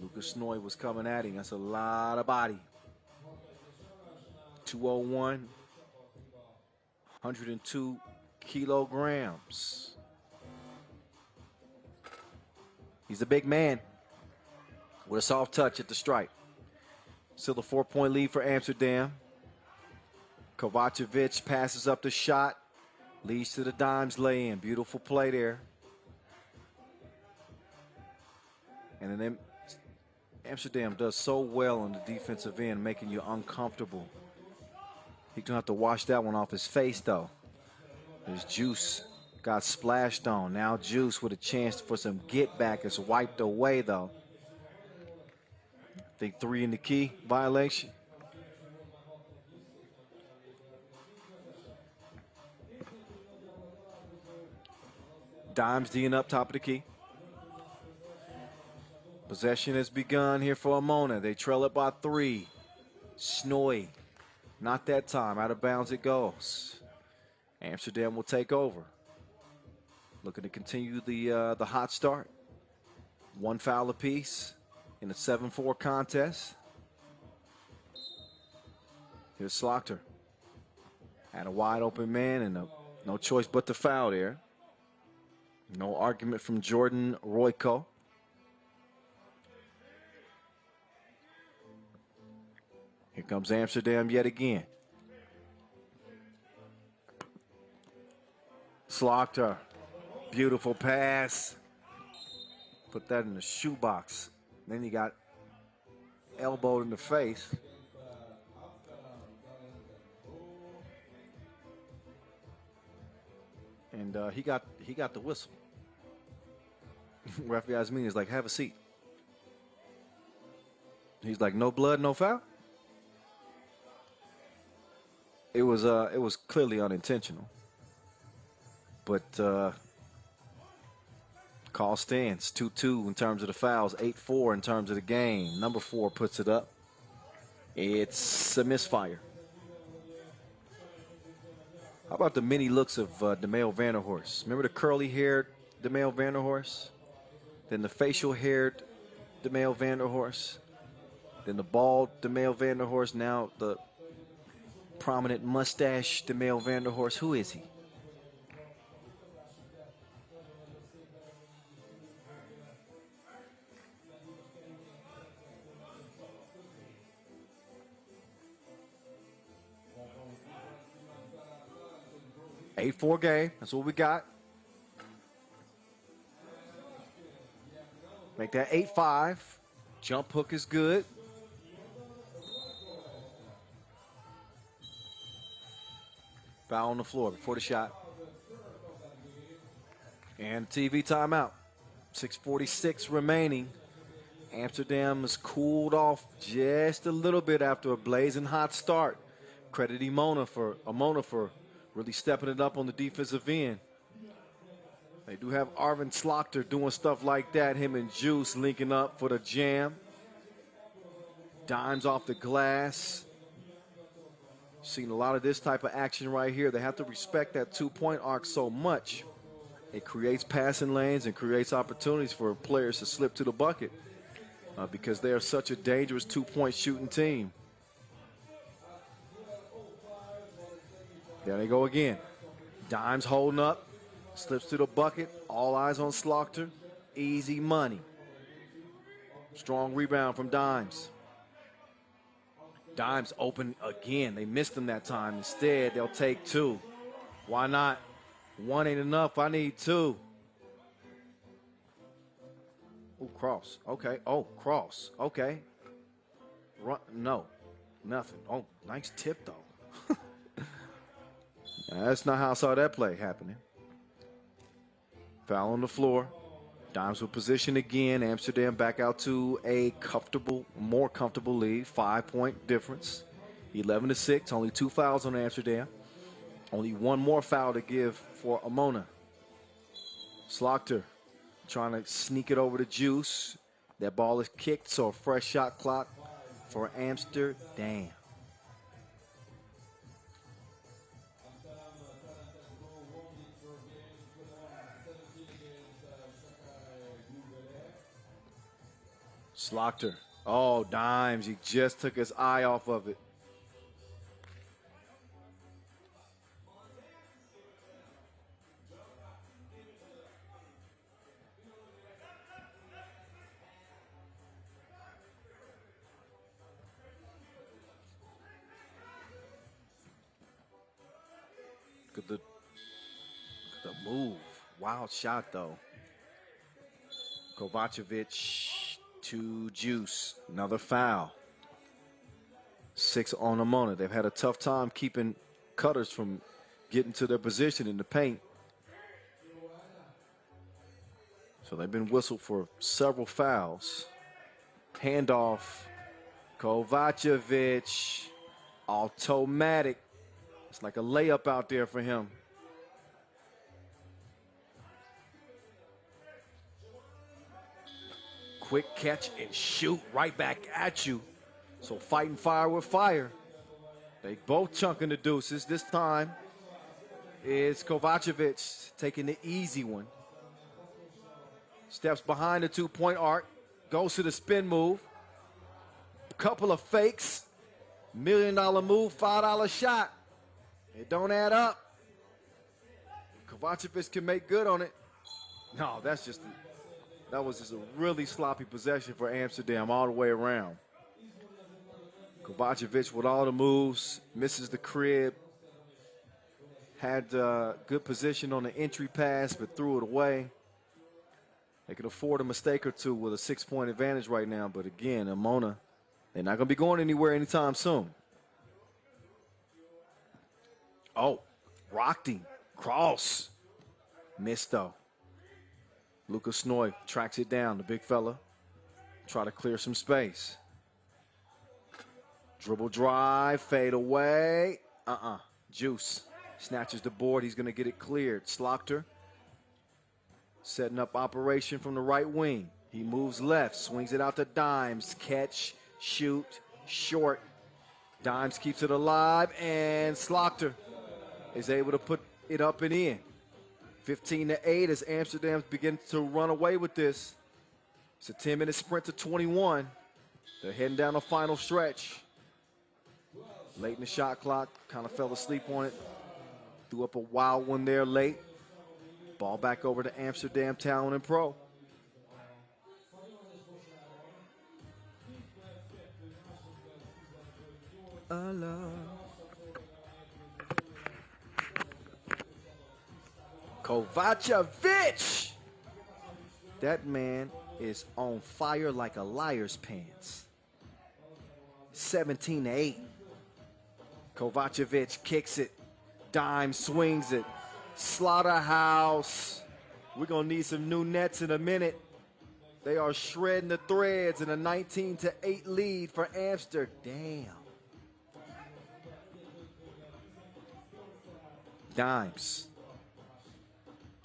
A: Lucas Snoy was coming at him. That's a lot of body. 201, 102 kilograms. He's a big man with a soft touch at the stripe. Still a 4-point lead for Amsterdam. Kovacevic passes up the shot, leads to the Dimes lay-in. Beautiful play there. And then Amsterdam does so well on the defensive end, making you uncomfortable. He's gonna have to wash that one off his face, though. His Juice got splashed on. Now Juice with a chance for some get back. It's wiped away, though. I think 3 in the key violation. Dimes D'ing up top of the key. Possession has begun here for Emona. They trail it by 3. Snoy, not that time. Out of bounds it goes. Amsterdam will take over. Looking to continue the hot start. 1 foul apiece in a 7-4 contest. Here's Slaughter. Had a wide open man and no choice but to foul there. No argument from Jordan Royko. Here comes Amsterdam yet again. Slaughter, beautiful pass. Put that in the shoebox. Then he got elbowed in the face. And he got the whistle. Referee Yasmin is like, have a seat. He's like, no blood, no foul. It was clearly unintentional. But call stands 2-2 in terms of the fouls, 8-4 in terms of the game. Number 4 puts it up. It's a misfire. How about the many looks of DeMail Vanderhorst? Remember the curly-haired DeMail Vanderhorst? Then the facial-haired DeMail Vanderhorst? Then the bald DeMail Vanderhorst? Now the prominent mustache DeMail Vanderhorst. Who is he? Eight-4 game. That's what we got. Make that 8-5. Jump hook is good. Foul on the floor before the shot. And TV timeout. 6:46 remaining. Amsterdam has cooled off just a little bit after a blazing hot start. Credit Emona for really stepping it up on the defensive end. They do have Arvin Slaughter doing stuff like that. Him and Juice linking up for the jam. Dimes off the glass. Seen a lot of this type of action right here. They have to respect that two-point arc so much. It creates passing lanes and creates opportunities for players to slip to the bucket because they are such a dangerous two-point shooting team. There they go again. Dimes holding up. Slips to the bucket. All eyes on Slaughter. Easy money. Strong rebound from Dimes. Dimes open again. They missed him that time. Instead, they'll take two. Why not? One ain't enough. I need two. Oh, cross. Okay. Oh, cross. Okay. Run. No. Nothing. Oh, nice tip, though. That's not how I saw that play happening. Foul on the floor. Dimes with position again. Amsterdam back out to a more comfortable lead. 5-point difference. 11-6. Only 2 fouls on Amsterdam. Only one more foul to give for Emona. Slaughter trying to sneak it over to Juice. That ball is kicked, so a fresh shot clock for Amsterdam. Slaughter. Oh, Dimes. He just took his eye off of it. Look at the move. Wild shot, though. Kovacevic to Juice. Another foul. 6 on Emona. They've had a tough time keeping cutters from getting to their position in the paint. So they've been whistled for several fouls. Handoff. Kovacevic. Automatic. It's like a layup out there for him. Quick catch and shoot right back at you. So fighting fire with fire. They both chunking the deuces. This time is Kovacevic taking the easy one. Steps behind the two-point arc. Goes to the spin move. A couple of fakes. $1 million move, $5 shot. It don't add up. Kovacevic can make good on it. No, that was just a really sloppy possession for Amsterdam all the way around. Kovacevic with all the moves, misses the crib. Had good position on the entry pass, but threw it away. They could afford a mistake or two with a 6-point advantage right now. But again, Emona, they're not going to be going anywhere anytime soon. Oh, rocked him. Cross. Missed, though. Lucas Snoy tracks it down, the big fella. Try to clear some space. Dribble drive, fade away. Juice snatches the board. He's going to get it cleared. Slaughter setting up operation from the right wing. He moves left, swings it out to Dimes. Catch, shoot, short. Dimes keeps it alive, and Slaughter is able to put it up and in. 15-8 as Amsterdam begins to run away with this. It's a 10-minute sprint to 21. They're heading down the final stretch. Late in the shot clock, kind of fell asleep on it. Threw up a wild one there late. Ball back over to Amsterdam Talent&Pro. Kovacevic! That man is on fire like a liar's pants. 17-8. Kovacevic kicks it. Dime swings it. Slaughterhouse. We're going to need some new nets in a minute. They are shredding the threads in a 19-8 lead for Amsterdam. Dimes.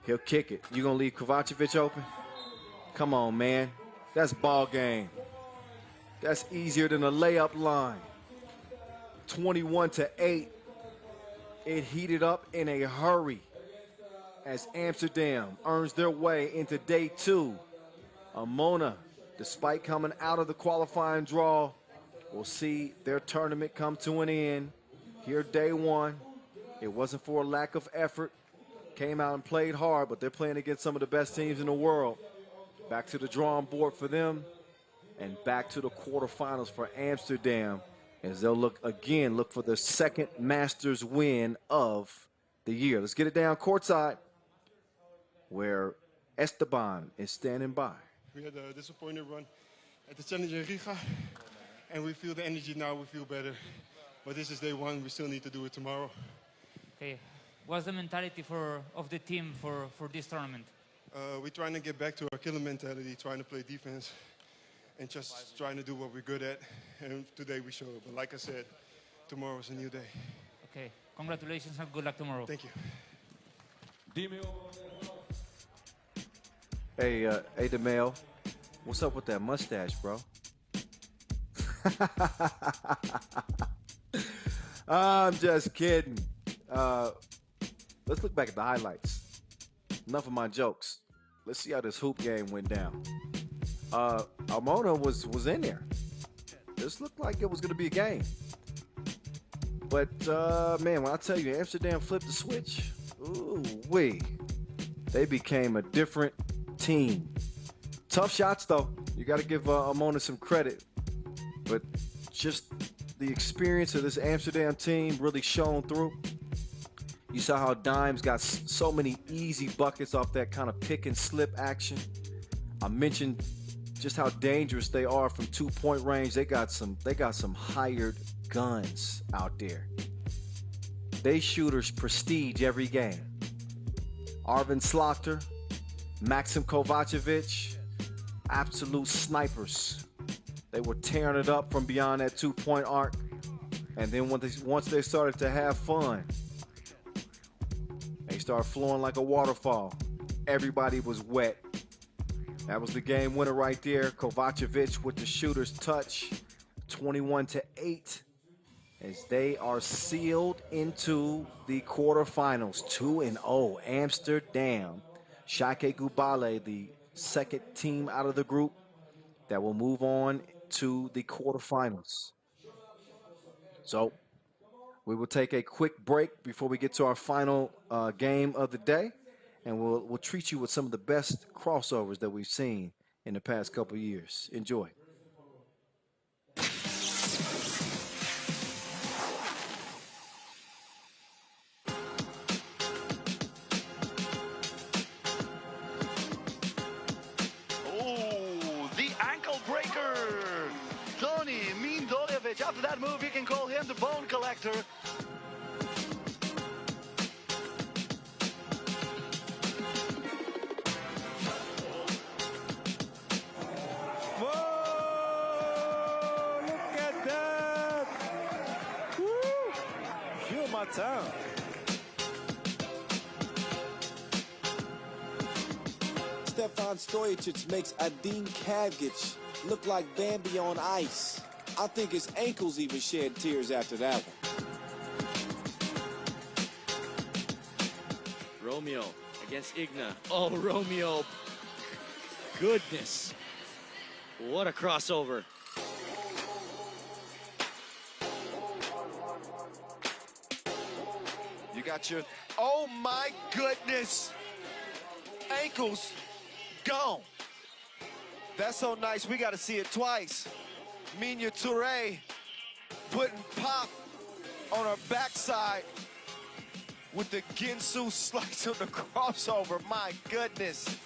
A: He'll kick it. You going to leave Kovacevic open? Come on, man. That's ball game. That's easier than a layup line. 21-8. It heated up in a hurry as Amsterdam earns their way into day 2. Emona, despite coming out of the qualifying draw, will see their tournament come to an end. Here, day 1. It wasn't for a lack of effort. Came out and played hard, but they're playing against some of the best teams in the world. Back to the drawing board for them, and back to the quarterfinals for Amsterdam, as they'll look for their second Masters win of the year. Let's get it down courtside, where Esteban is standing by.
E: We had a disappointing run at the challenge in Riga, and we feel the energy now. We feel better, but this is day 1. We still need to do it tomorrow.
J: Okay, what's the mentality of the team for this tournament?
E: We're trying to get back to our killer mentality, trying to play defense, and just trying to do what we're good at. And today we showed. But like I said, tomorrow is a new day.
J: Okay, congratulations and good luck tomorrow.
E: Thank you.
A: Hey, DeMail, what's up with that mustache, bro? I'm just kidding. Let's look back at the highlights. Enough of my jokes. Let's see how this hoop game went down. Emona was in there. This looked like it was going to be a game. But, man, when I tell you Amsterdam flipped the switch, ooh-wee. They became a different team. Tough shots, though. You got to give Emona some credit. But just the experience of this Amsterdam team really shone through. You saw how Dimes got so many easy buckets off that kind of pick and slip action. I mentioned just how dangerous they are from 2-point range. They got some hired guns out there. They shooters prestige every game. Arvin Slaughter, Maxim Kovacevic, absolute snipers. They were tearing it up from beyond that 2-point arc. And then once they started to have fun, they started flowing like a waterfall. Everybody was wet. That was the game winner right there. Kovacevic with the shooter's touch. 21-8 as they are sealed into the quarterfinals. 2-0 Amsterdam. Šakiai Gulbelė, the second team out of the group that will move on to the quarterfinals. So we will take a quick break before we get to our final game of the day, and we'll treat you with some of the best crossovers that we've seen in the past couple years. Enjoy.
D: Oh, the ankle breaker. Tony Mindoljevic. After that move, you can call him the bone collector.
B: Town.
F: Stefan Stojacic makes Adin Kavgic look like Bambi on ice. I think his ankles even shed tears after that one.
G: Romeo against Igna. Oh, Romeo. Goodness. What a crossover.
C: You got your, oh my goodness, ankles gone. That's so nice, we gotta see it twice. Minya Touré putting pop on her backside with the Ginsu slice of the crossover, my goodness.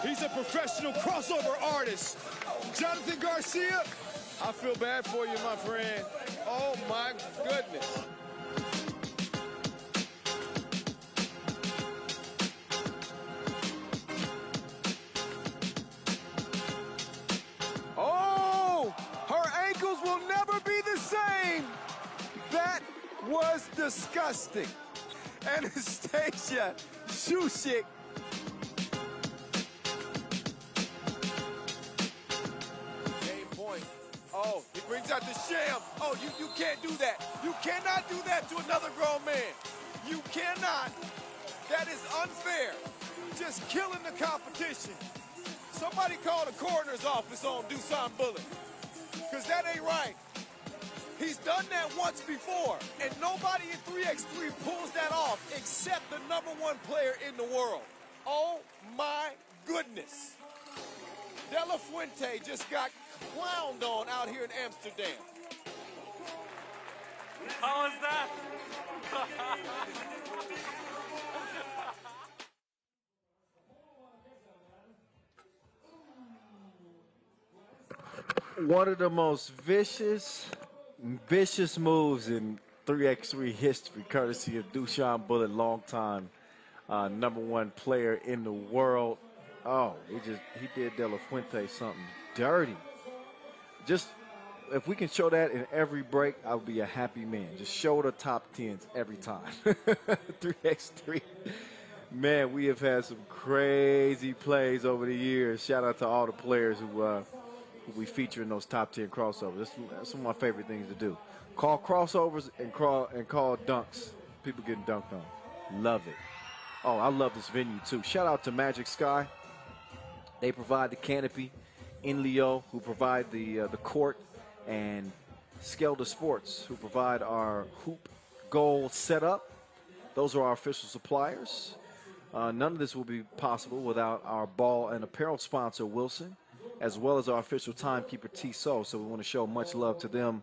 B: He's a professional crossover artist. Jonathan Garcia, I feel bad for you, my friend. Oh my goodness. Oh, her ankles will never be the same. That was disgusting. Anastasia Shusik. Oh, he brings out the sham. Oh, you can't do that. You cannot do that to another grown man. You cannot. That is unfair. Just killing the competition. Somebody call the coroner's office on Dusan Bullet, because that ain't right. He's done that once before, and nobody in 3x3 pulls that off except the #1 player in the world. Oh, my goodness. De La Fuente just got clowned on out here in Amsterdam.
H: How was that?
A: One of the most vicious moves in 3x3 history, courtesy of Dusan Bullet, longtime #1 player in the world. Oh, he did De La Fuente something dirty. Just, if we can show that in every break, I would be a happy man. Just show the top 10s every time. 3x3. Man, we have had some crazy plays over the years. Shout out to all the players who we feature in those top 10 crossovers. That's one of my favorite things to do. Call crossovers and call dunks. People getting dunked on. Love it. Oh, I love this venue too. Shout out to Magic Sky. They provide the canopy. In Leo, who provide the court, and Skelda Sports, who provide our hoop goal setup. Those are our official suppliers. None of this will be possible without our ball and apparel sponsor, Wilson, as well as our official timekeeper, Tissot. So we want to show much love to them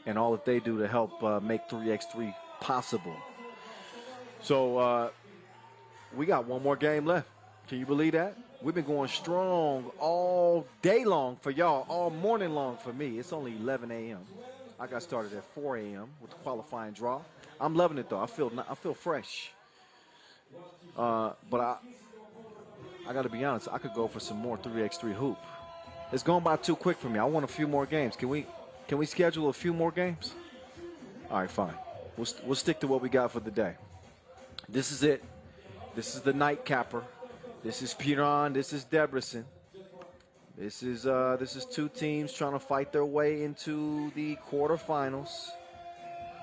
A: and all that they do to help make 3x3 possible. So we got one more game left. Can you believe that? We've been going strong all day long for y'all, all morning long for me. It's only 11 a.m. I got started at 4 a.m. with the qualifying draw. I'm loving it though. I feel fresh. But I got to be honest. I could go for some more 3x3 hoop. It's going by too quick for me. I want a few more games. Can we schedule a few more games? All right, fine. We'll stick to what we got for the day. This is it. This is the nightcapper. This is Piran. This is Debrecen. This is two teams trying to fight their way into the quarterfinals.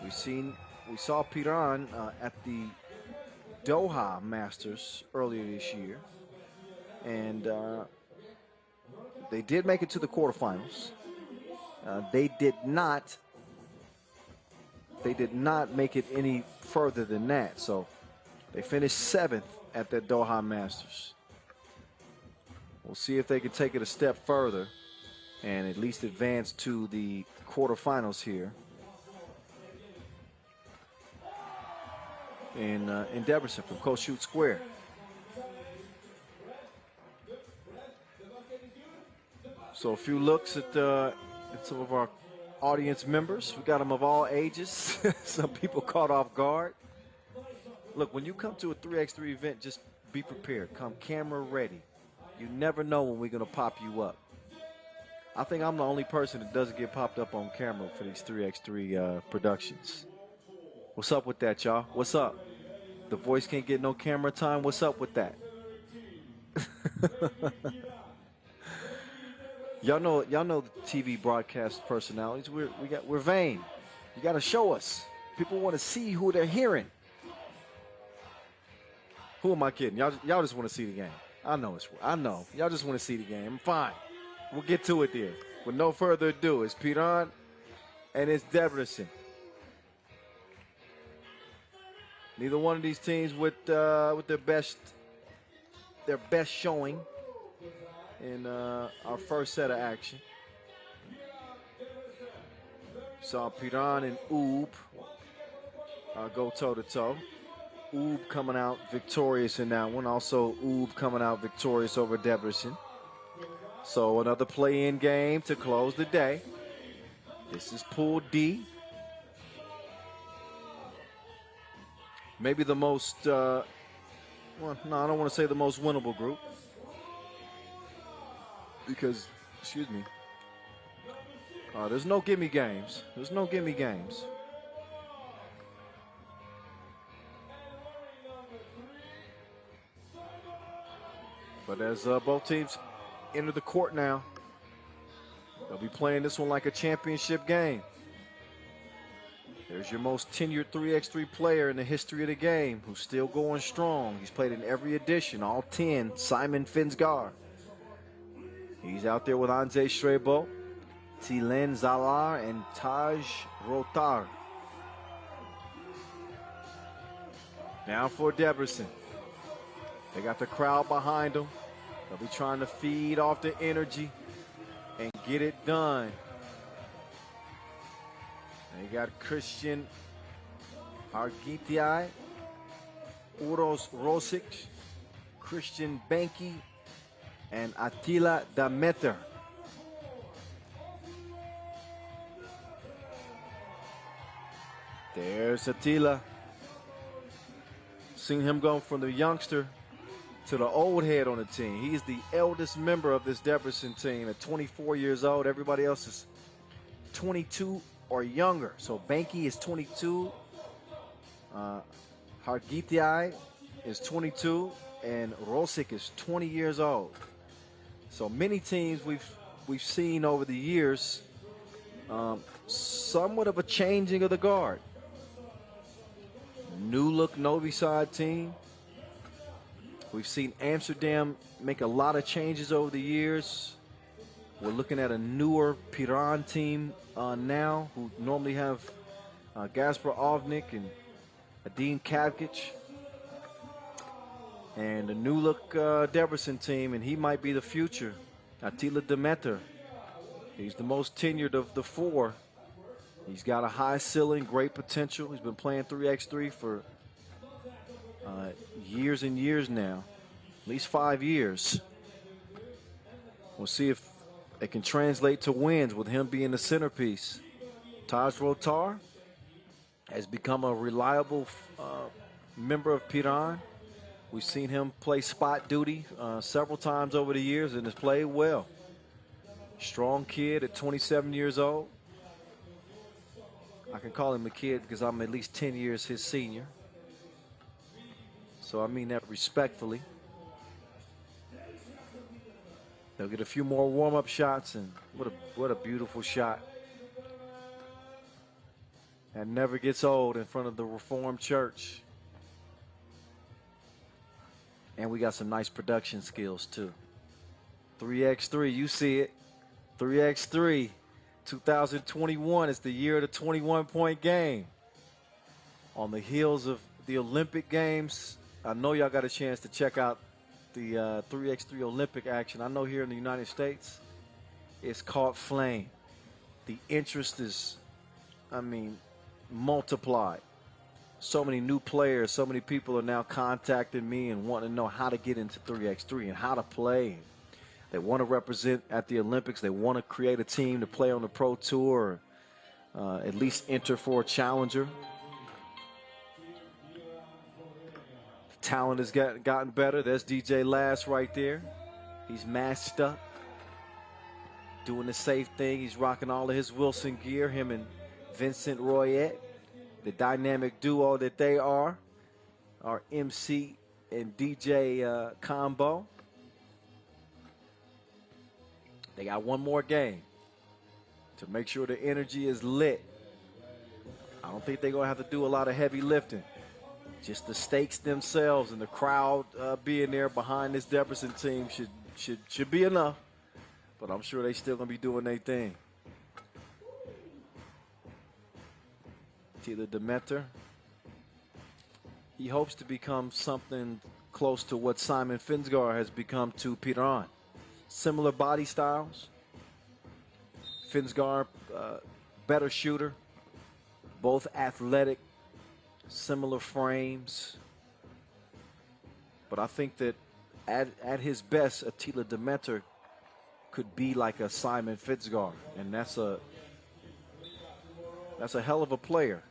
A: We saw Piran at the Doha Masters earlier this year, and they did make it to the quarterfinals. They did not make it any further than that. So they finished 7th at the Doha Masters. We'll see if they can take it a step further and at least advance to the quarterfinals here in Debrecen from Kossuth Square. So a few looks at some of our audience members. We got them of all ages. Some people caught off guard. Look, when you come to a 3x3 event, just be prepared. Come camera ready. You never know when we're going to pop you up. I think I'm the only person that doesn't get popped up on camera for these 3x3 productions. What's up with that, y'all? What's up? The voice can't get no camera time? What's up with that? Y'all know the TV broadcast personalities. We're vain. You got to show us. People want to see who they're hearing. Who am I kidding? Y'all just want to see the game. I know. Y'all just want to see the game. Fine. We'll get to it there. With no further ado, it's Piran and it's Debrecen. Neither one of these teams with their best showing in our first set of action. Saw Piran and Ub go toe-to-toe. Ub coming out victorious in that one. Also, Ub coming out victorious over Debrecen. So another play-in game to close the day. This is Pool D. Maybe the most, well, no, I don't want to say the most winnable group. Because, excuse me, there's no gimme games. There's no gimme games. But as both teams enter the court now, they'll be playing this one like a championship game. There's your most tenured 3x3 player in the history of the game who's still going strong. He's played in every edition, all 10, Simon Finsgaard. He's out there with Anze Strebo, Tilen Zalar, and Taj Rotar. Now for Debrecen. They got the crowd behind them. They'll be trying to feed off the energy and get it done. They got Christian Argitiai, Uros Rosic, Christian Benki, and Attila Dameter. There's Attila. Seen him go from the youngster to the old head on the team. He's the eldest member of this Debrecen team at 24 years old. Everybody else is 22 or younger. So Benki is 22. Hargitiai is 22. And Rosic is 20 years old. So many teams we've seen over the years, somewhat of a changing of the guard. New look Novi side team. We've seen Amsterdam make a lot of changes over the years. We're looking at a newer Piran team now, who normally have Gaspar Ovnik and Adin Kavkic. And a new look Debrecen team, and he might be the future. Attila Demeter. He's the most tenured of the four. He's got a high ceiling, great potential. He's been playing 3x3 for years and years now, at least 5 years. We'll see if it can translate to wins with him being the centerpiece. Taj Rotar has become a reliable member of Piran. We've seen him play spot duty several times over the years and has played well. Strong kid at 27 years old. I can call him a kid because I'm at least 10 years his senior. So I mean that respectfully. They'll get a few more warm-up shots, and what a beautiful shot. That never gets old in front of the Reformed Church. And we got some nice production skills too. 3x3, you see it. 3x3, 2021 is the year of the 21-point game. On the heels of the Olympic Games, I know y'all got a chance to check out the 3x3 Olympic action. I know here in the United States, it's caught flame. The interest is, I mean, multiplied. So many new players, so many people are now contacting me and wanting to know how to get into 3x3 and how to play. They want to represent at the Olympics. They want to create a team to play on the Pro Tour. at least enter for a challenger. Talent has gotten better. There's DJ Last right there. He's masked up, doing the safe thing. He's rocking all of his Wilson gear, him and Vincent Royette, the dynamic duo that they are, our MC and DJ combo. They got one more game to make sure the energy is lit. I don't think they're going to have to do a lot of heavy lifting. Just the stakes themselves and the crowd being there behind this Debrecen team should be enough. But I'm sure they still going to be doing their thing. Attila Demeter. He hopes to become something close to what Simon Finsgaard has become to Piran. Similar body styles. Finsgaard, better shooter. Both athletic, similar frames. But I think that at his best, Attila Demeter could be like a Simon Finsgaard. And that's a hell of a player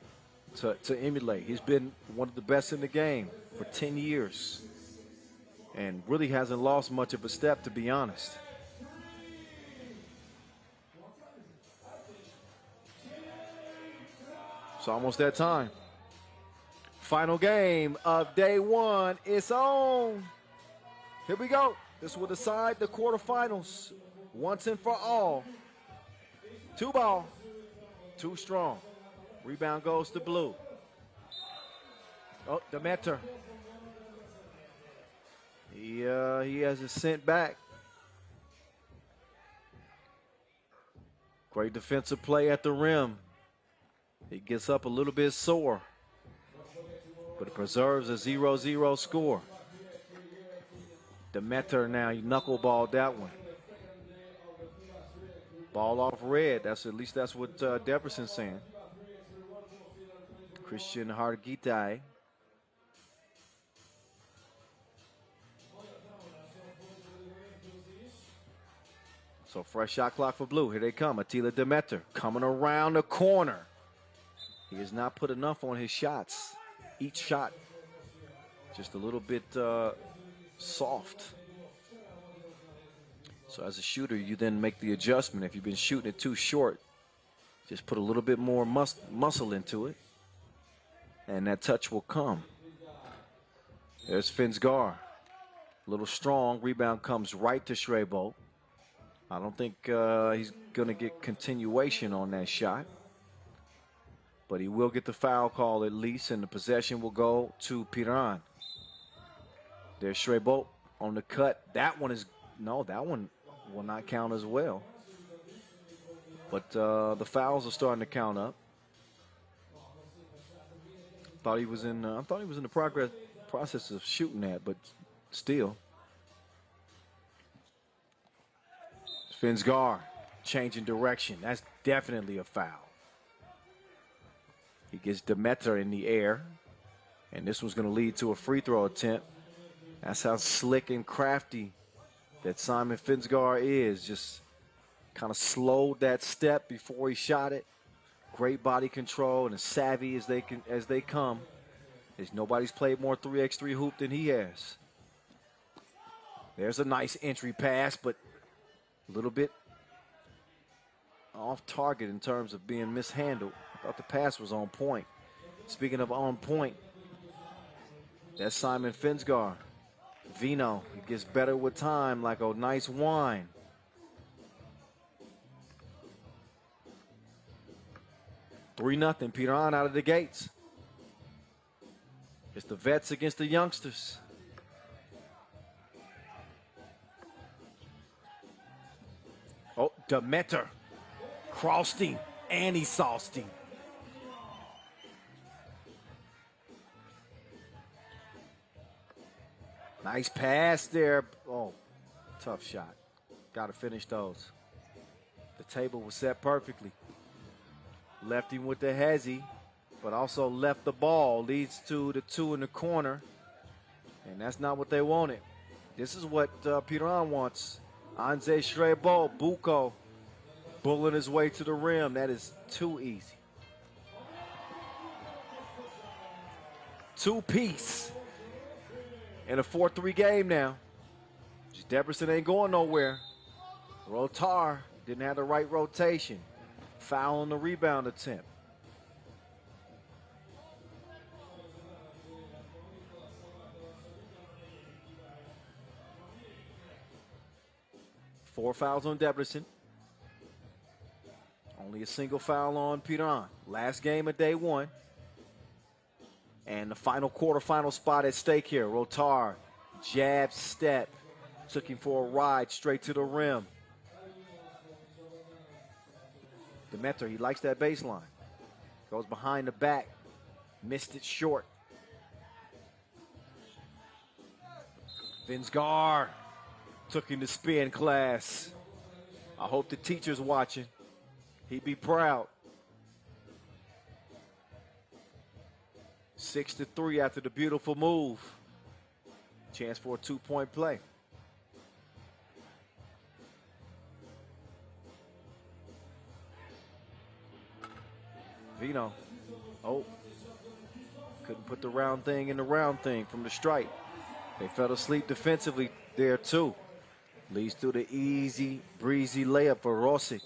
A: to emulate. He's been one of the best in the game for 10 years. And really hasn't lost much of a step, to be honest. It's almost that time. Final game of day one. It's on. Here we go. This will decide the quarterfinals once and for all. 2 ball. 2 strong. Rebound goes to blue. Oh, Demeter. He has it sent back. Great defensive play at the rim. He gets up a little bit sore, but it preserves a 0-0 score. Demeter now, he knuckleballed that one. Ball off red. At least that's what Debrecen's saying. Christian Hargitai. So fresh shot clock for blue. Here they come. Attila Demeter coming around the corner. He has not put enough on his shots. Each shot just a little bit soft. So as a shooter, you then make the adjustment. If you've been shooting it too short, just put a little bit more muscle into it, and that touch will come. There's Finsgaard. A little strong. Rebound comes right to Schrebo. I don't think he's going to get continuation on that shot. But he will get the foul call at least, and the possession will go to Piran. There's Schrebo on the cut. That one will not count as well. But the fouls are starting to count up. I thought he was in the process of shooting that, but still. Finsgaard changing direction. That's definitely a foul. He gets Demeter in the air, and this one's going to lead to a free throw attempt. That's how slick and crafty that Simon Finsgaard is. Just kind of slowed that step before he shot it. Great body control and as savvy as they come. There's nobody's played more 3x3 hoop than he has. There's a nice entry pass, but a little bit off target in terms of being mishandled. I thought the pass was on point. Speaking of on point, that's Simon Finsgaard. Vino, he gets better with time, like a nice wine. Three 0, Piran out of the gates. It's the vets against the youngsters. Oh, Demeter crossed him, and he sauced him. Nice pass there. Oh, tough shot. Got to finish those. The table was set perfectly. Left him with the hezzy, but also left the ball. Leads to the 2 in the corner, and that's not what they wanted. This is what Piran wants. Anze Schrebo, Buko. Bulling his way to the rim. That is too easy. Two-piece in a 4-3 game now. Debrecen ain't going nowhere. Rotar didn't have the right rotation. Foul on the rebound attempt. Four fouls on Debrecen. Only a single foul on Piran. Last game of day one. And the final quarterfinal spot at stake here. Rotar, jab step. Took him for a ride straight to the rim. Demeter, he likes that baseline. Goes behind the back. Missed it short. Vinsgar took him to spin class. I hope the teacher's watching. He'd be proud. 6-3 after the beautiful move. Chance for a two-point play. Vino. Oh. Couldn't put the round thing in the round thing from the stripe. They fell asleep defensively there too. Leads to the easy, breezy layup for Rosic.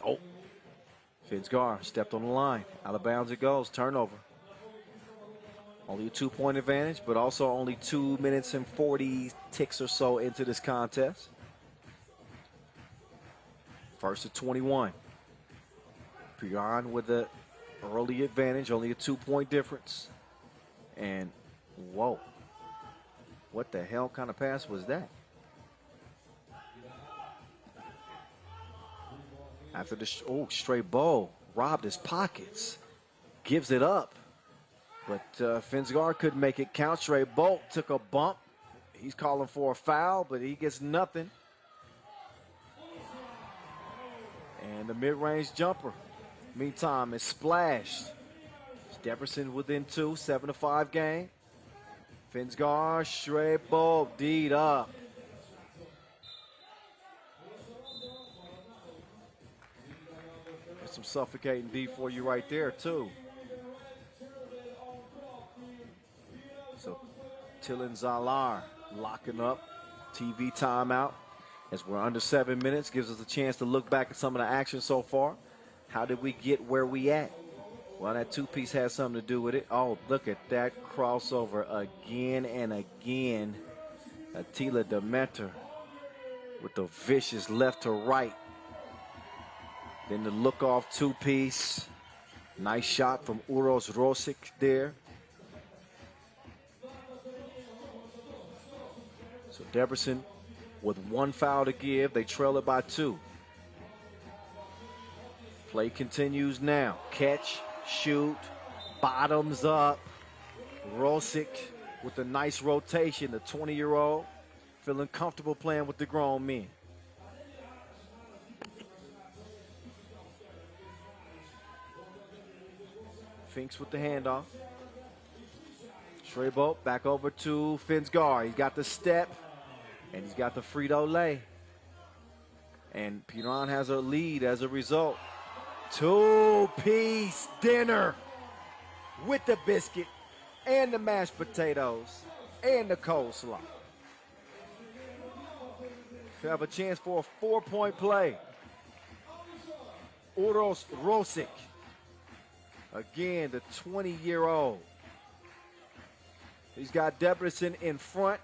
A: Oh. Finsgar stepped on the line. Out of bounds it goes. Turnover. Only a 2-point advantage, but also only 2 minutes and 40 ticks or so into this contest. First to 21. Piran with the early advantage, only a 2-point difference. And whoa, what the hell kind of pass was that? After the straight ball, robbed his pockets, gives it up. But Finsgar couldn't make it count. Straight Bolt took a bump. He's calling for a foul, but he gets nothing. And the mid-range jumper, meantime, is splashed. Debrecen within 2, 7-5 game. Finsgar, straight Bolt, D'd up. There's some suffocating D for you right there, too. So, Tillin Zalar locking up. TV timeout. As we're under 7 minutes, gives us a chance to look back at some of the action so far. How did we get where we at? Well, that two-piece has something to do with it. Oh, look at that crossover again and again. Attila Demeter with the vicious left to right. Then the look-off two-piece. Nice shot from Uros Rosic there. So Debrecen with 1 foul to give. They trail it by 2. Play continues now. Catch, shoot, bottoms up. Rosic with a nice rotation. The 20-year-old feeling comfortable playing with the grown men. Finks with the handoff. Strebo back over to Finsgar. He's got the step, and he's got the Frito-Lay. And Piran has a lead as a result. Two-piece dinner with the biscuit and the mashed potatoes and the coleslaw. We have a chance for a 4-point play. Uros Rosic. Again, the 20-year-old. He's got Debrecen in front.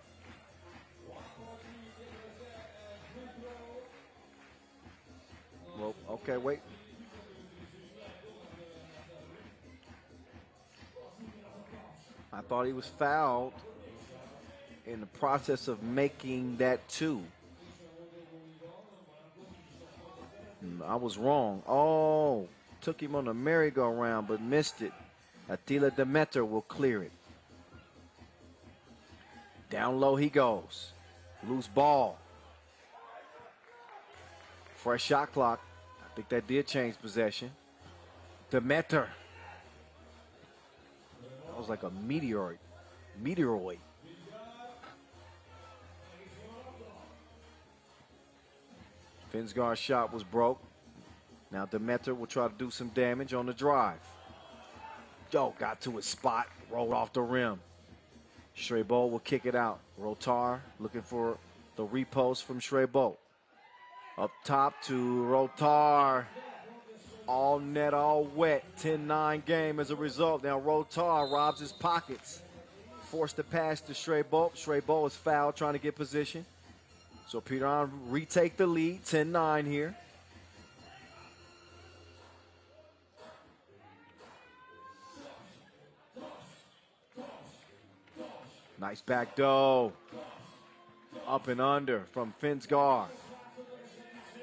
A: Well, okay, wait. I thought he was fouled in the process of making that 2. I was wrong. Oh, took him on the merry-go-round but missed it. Attila Demeter will clear it. Down low he goes. Loose ball. Fresh shot clock. I think that did change possession. Demeter. That was like a meteoroid. Finsgar's shot was broke. Now Demeter will try to do some damage on the drive. Got to his spot, rolled off the rim. Šrebo will kick it out. Rotar looking for the repost from Šrebo. Up top to Rotar. All net, all wet. 10-9 game as a result. Now Rotar robs his pockets. Forced the pass to Šrebo. Šrebo is fouled trying to get position. So Piran retake the lead. 10-9 here. Nice back dough. Up and under from Finsgar.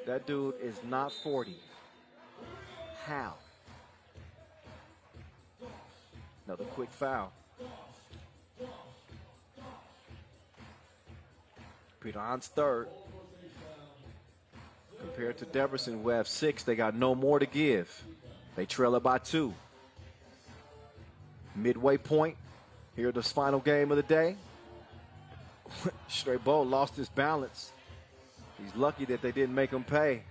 A: That dude is not 40. How? Another quick foul. Piran's third. Compared to Debrecen, who have 6, they got no more to give. They trail it by 2. Midway point. Here, this final game of the day. Šrebo lost his balance. He's lucky that they didn't make him pay.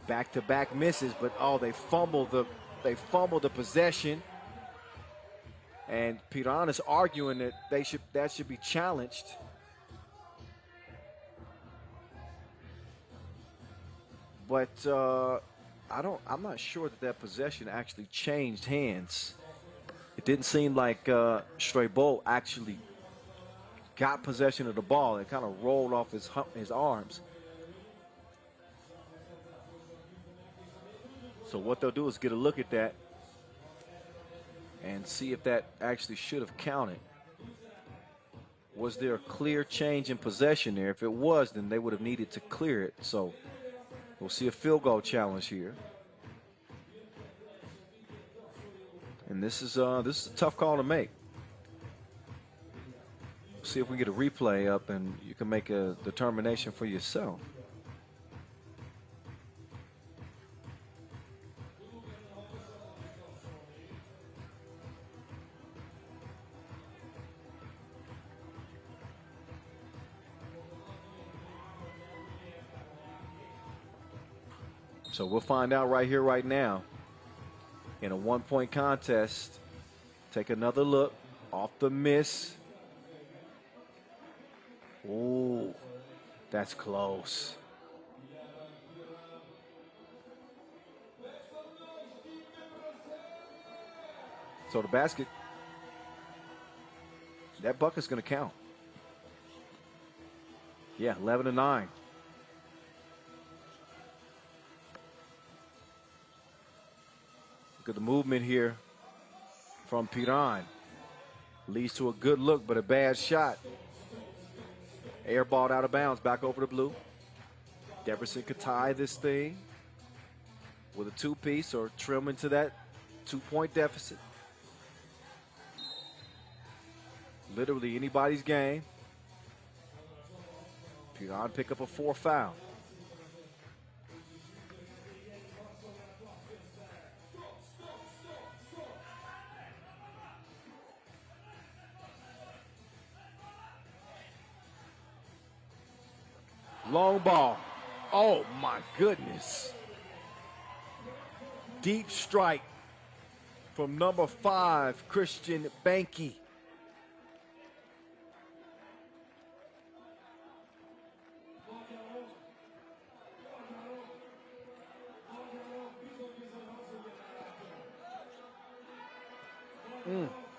A: Back-to-back misses, but they fumbled the possession. And Piran is arguing that that should be challenged. But I'm not sure that possession actually changed hands. It didn't seem like Šrebo actually got possession of the ball. It kind of rolled off his arms. So what they'll do is get a look at that and see if that actually should have counted. Was there a clear change in possession there? If it was, then they would have needed to clear it. So we'll see a field goal challenge here. And this is a tough call to make. See if we get a replay up and you can make a determination for yourself. So we'll find out right here, right now. In a one-point contest, take another look off the miss. Ooh, that's close. So the basket, that bucket's going to count. Yeah, 11-9. Look at the movement here from Piran. Leads to a good look, but a bad shot. Airballed out of bounds, back over the blue. Debrecen could tie this thing with a 2-piece or trim into that 2-point deficit. Literally anybody's game. Piran pick up a 4th foul. Long ball. Oh, my goodness. Deep strike from number 5, Christian Banky.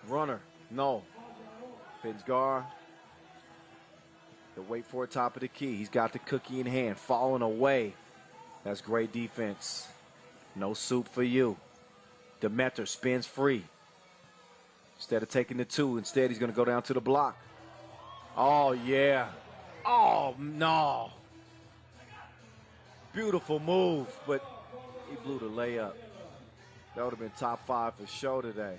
A: Runner. No. Finsgar. The wait for it, top of the key. He's got the cookie in hand, falling away. That's great defense. No soup for you. Demeter spins free. Instead of taking the 2, instead he's going to go down to the block. Oh, yeah. Oh, no. Beautiful move, but he blew the layup. That would have been top 5 for sure today.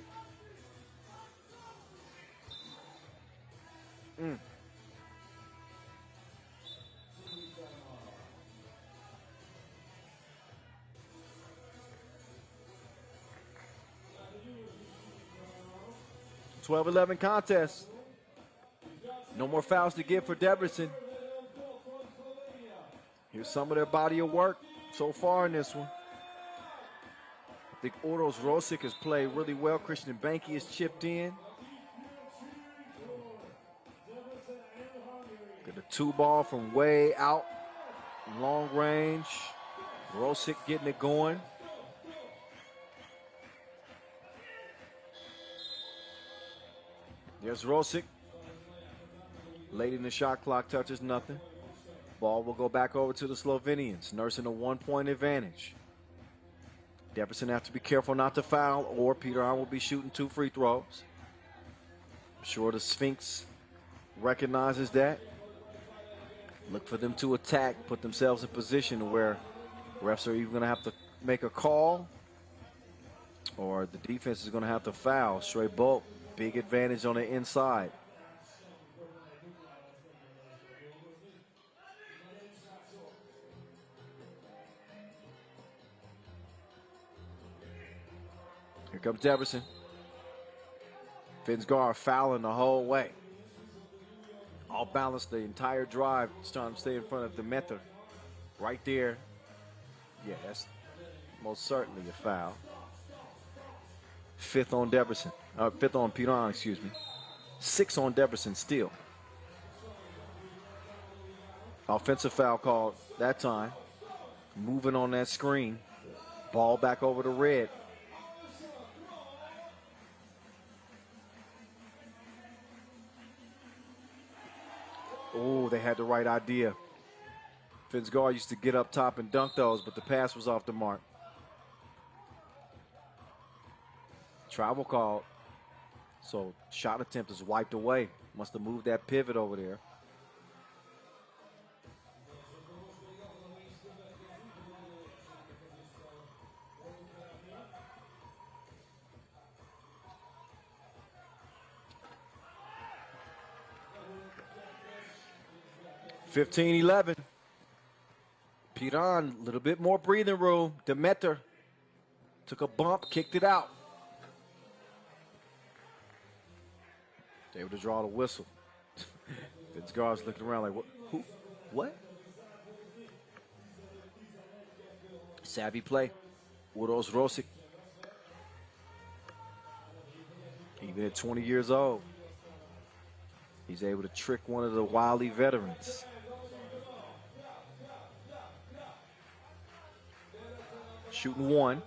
A: 12-11 contest. No more fouls to give for Debrecen. Here's some of their body of work so far in this one. I think Uros Rosic has played really well. Christian Banky has chipped in. Got the 2-ball from way out, long range. Rosic getting it going. There's Rosic. Late in the shot clock, touches nothing. Ball will go back over to the Slovenians, nursing a 1-point advantage. Debrecen have to be careful not to foul, or Piran will be shooting 2 free throws. I'm sure the Sphinx recognizes that. Look for them to attack, put themselves in position where refs are even going to have to make a call, or the defense is going to have to foul. Straight Bolt, big advantage on the inside. Here comes Debrecen. Finsgar fouling the whole way. All balanced the entire drive, just trying to stay in front of Demeter. Right there. Yeah, that's most certainly a foul. 5th on Debrecen. 5th on Piran, excuse me. 6 on Debrecen still. Offensive foul called that time. Moving on that screen. Ball back over to Red. Oh, they had the right idea. Finsgar used to get up top and dunk those, but the pass was off the mark. Travel called. So shot attempt is wiped away. Must have moved that pivot over there. (15-11). Piran, a little bit more breathing room. Demeter took a bump, kicked it out. Able to draw the whistle. Fitzgar's looking around like, what? Who? What? Savvy play. Uros Rosic. Even at 20 years old, he's able to trick one of the wily veterans. Shooting 1.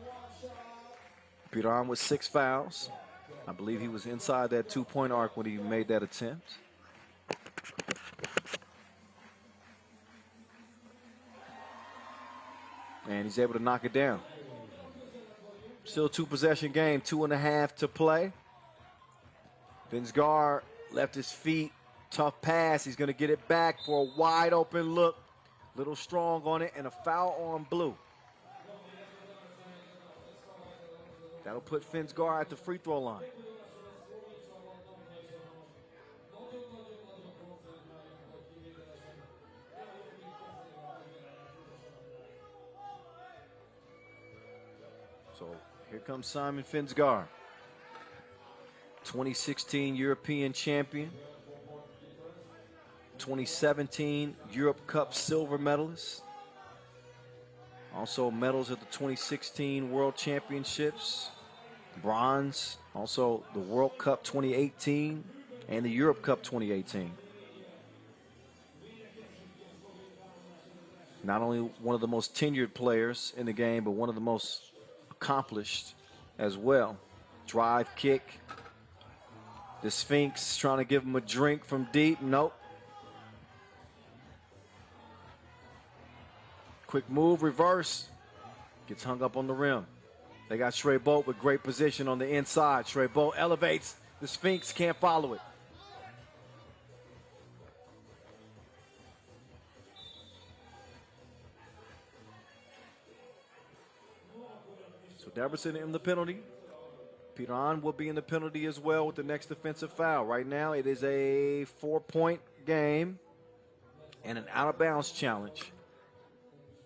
A: Piran with 6 fouls. I believe he was inside that 2-point arc when he made that attempt. And he's able to knock it down. Still a 2-possession game, 2.5 to play. Finsgar left his feet, tough pass. He's going to get it back for a wide open look. Little strong on it, and a foul on Blue. That'll put Finsgar at the free throw line. So here comes Simon Finsgar, 2016 European champion, 2017 Europe Cup silver medalist. Also medals at the 2016 World Championships, bronze, also the World Cup 2018 and the Europe Cup 2018. Not only one of the most tenured players in the game, but one of the most accomplished as well. Drive kick. The Sphinx trying to give him a drink from deep. Nope. Quick move, reverse. Gets hung up on the rim. They got Shrey Bolt with great position on the inside. Shrey Bolt elevates. The Sphinx can't follow it. So Debrecen in the penalty. Piran will be in the penalty as well with the next defensive foul. Right now it is a 4-point game and an out-of-bounds challenge.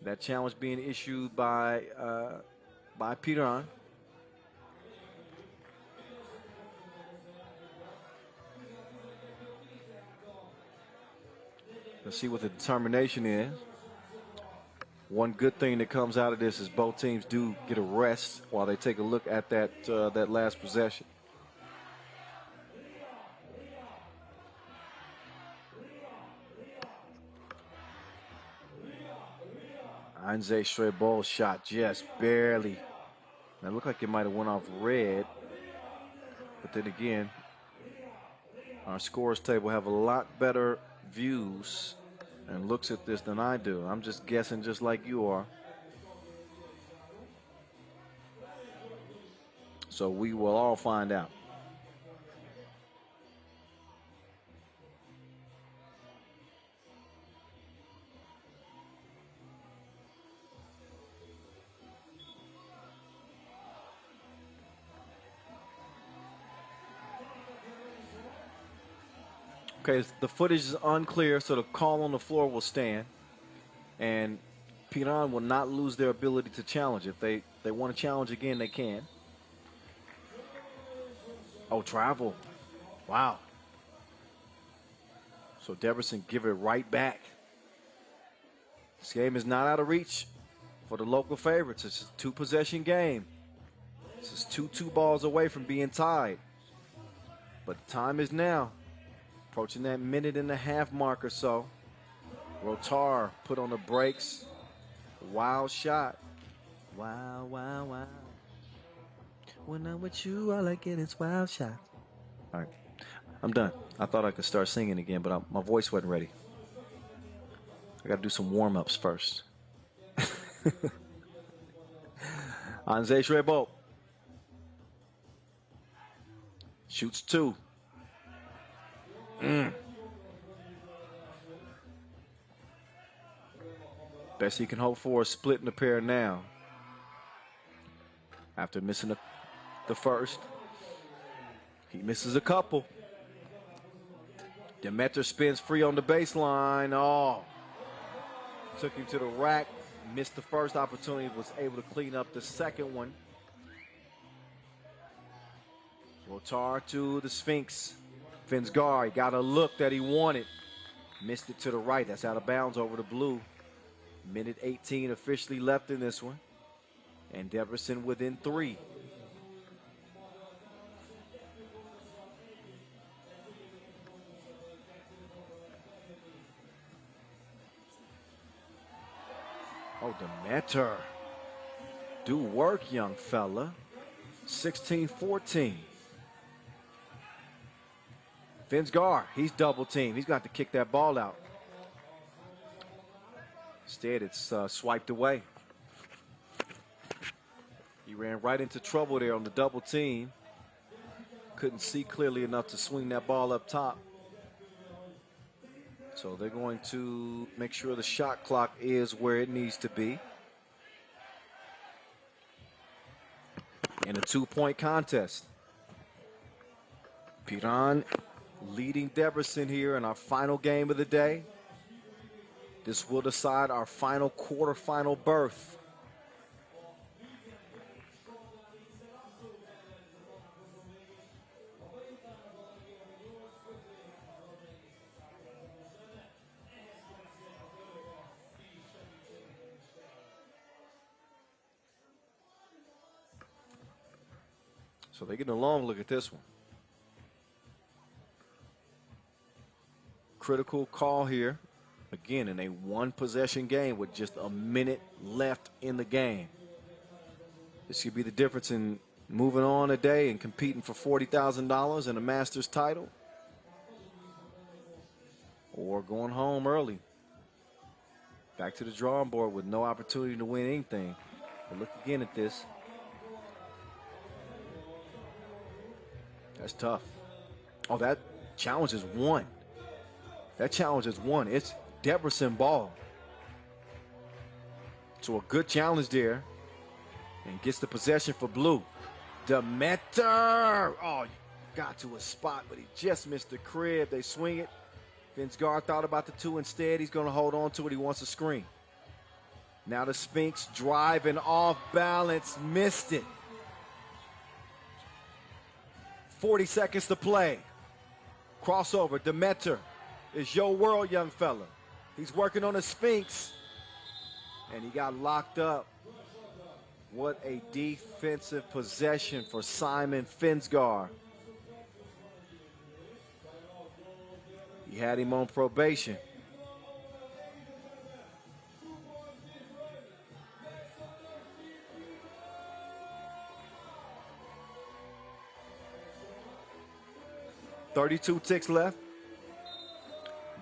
A: That challenge being issued by Piran. Let's see what the determination is. One good thing that comes out of this is both teams do get a rest while they take a look at that last possession. Anze Strebol shot just barely. It looked like it might have went off red. But then again, our scores table have a lot better views and looks at this than I do. I'm just guessing just like you are. So we will all find out. Okay, the footage is unclear, so the call on the floor will stand. And Piran will not lose their ability to challenge. If they want to challenge again, they can. Oh, travel. Wow. So Debrecen give it right back. This game is not out of reach for the local favorites. It's a 2-possession game. This is 2 balls away from being tied. But the time is now. Approaching that minute-and-a-half mark or so. Rotar put on the brakes. Wild shot. Wow, wow, wow. When I'm with you, all I get is wild shot. All right, I'm done. I thought I could start singing again, but my voice wasn't ready. I got to do some warm-ups first. Anze Strebol shoots 2. Best he can hope for is splitting the pair now. After missing the first, he misses a couple. Demeter spins free on the baseline. Oh, took him to the rack. Missed the first opportunity, was able to clean up the second one. Rotar to the Sphinx. Finsgar got a look that he wanted. Missed it to the right. That's out of bounds over the blue. Minute 18 officially left in this one. And Debrecen within 3. Oh, Demeter. Do work, young fella. 16-14. Finsgar, he's double teamed. He's got to kick that ball out. Instead, it's swiped away. He ran right into trouble there on the double team. Couldn't see clearly enough to swing that ball up top. So they're going to make sure the shot clock is where it needs to be. In a 2-point contest. Piran leading Debrecen here in our final game of the day. This will decide our final quarterfinal berth. So they're getting a long look at this one. Critical call here. Again, in a 1-possession game with just a minute left in the game. This could be the difference in moving on today and competing for $40,000 and a Masters title, or going home early. Back to the drawing board with no opportunity to win anything. But look again at this. That's tough. Oh, that challenge is won. That challenge is won. It's Debrecen ball. So a good challenge there. And gets the possession for blue. Demeter! Oh, got to a spot, but he just missed the crib. They swing it. Finsgar thought about the 2 instead. He's going to hold on to it. He wants a screen. Now the Sphinx driving off balance. Missed it. 40 seconds to play. Crossover. Demeter. It's your world, young fella. He's working on the Sphinx. And he got locked up. What a defensive possession for Simon Finsgar. He had him on probation. .32 ticks left.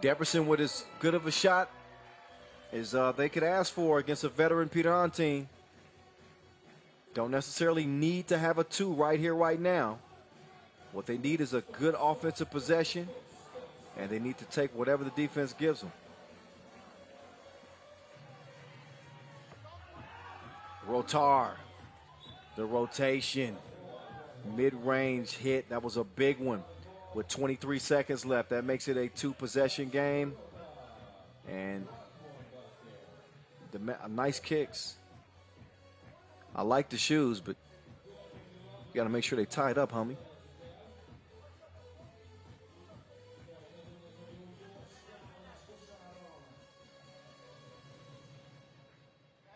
A: Debrecen with as good of a shot as they could ask for against a veteran Piran team. Don't necessarily need to have a 2 right here, right now. What they need is a good offensive possession, and they need to take whatever the defense gives them. Rotar, the rotation, mid-range hit. That was a big one with 23 seconds left. That makes it a 2-possession game. And nice kicks. I like the shoes, but you got to make sure they tie it up, homie.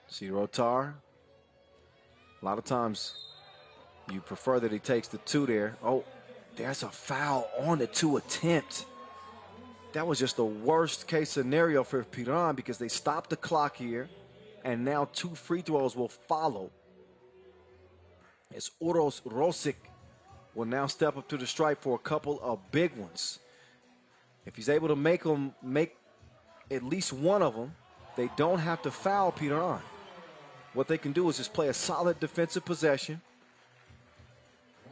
A: See Rotar. A lot of times you prefer that he takes the 2 there. Oh, there's a foul on the 2 attempt. That was just the worst case scenario for Piran because they stopped the clock here, and now 2 free throws will follow. As Uros Rosic will now step up to the stripe for a couple of big ones. If he's able to make at least one of them, they don't have to foul Piran. What they can do is just play a solid defensive possession.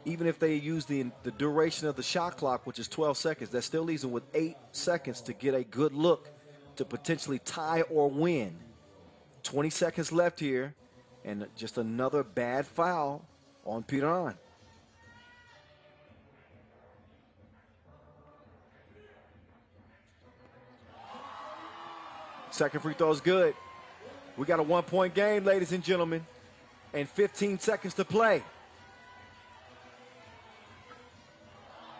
A: Even if they use the duration of the shot clock, which is 12 seconds, that still leaves them with 8 seconds to get a good look to potentially tie or win. 20 seconds left here, and just another bad foul on Piran. Second free throw is good. We got a 1-point game, ladies and gentlemen, and 15 seconds to play.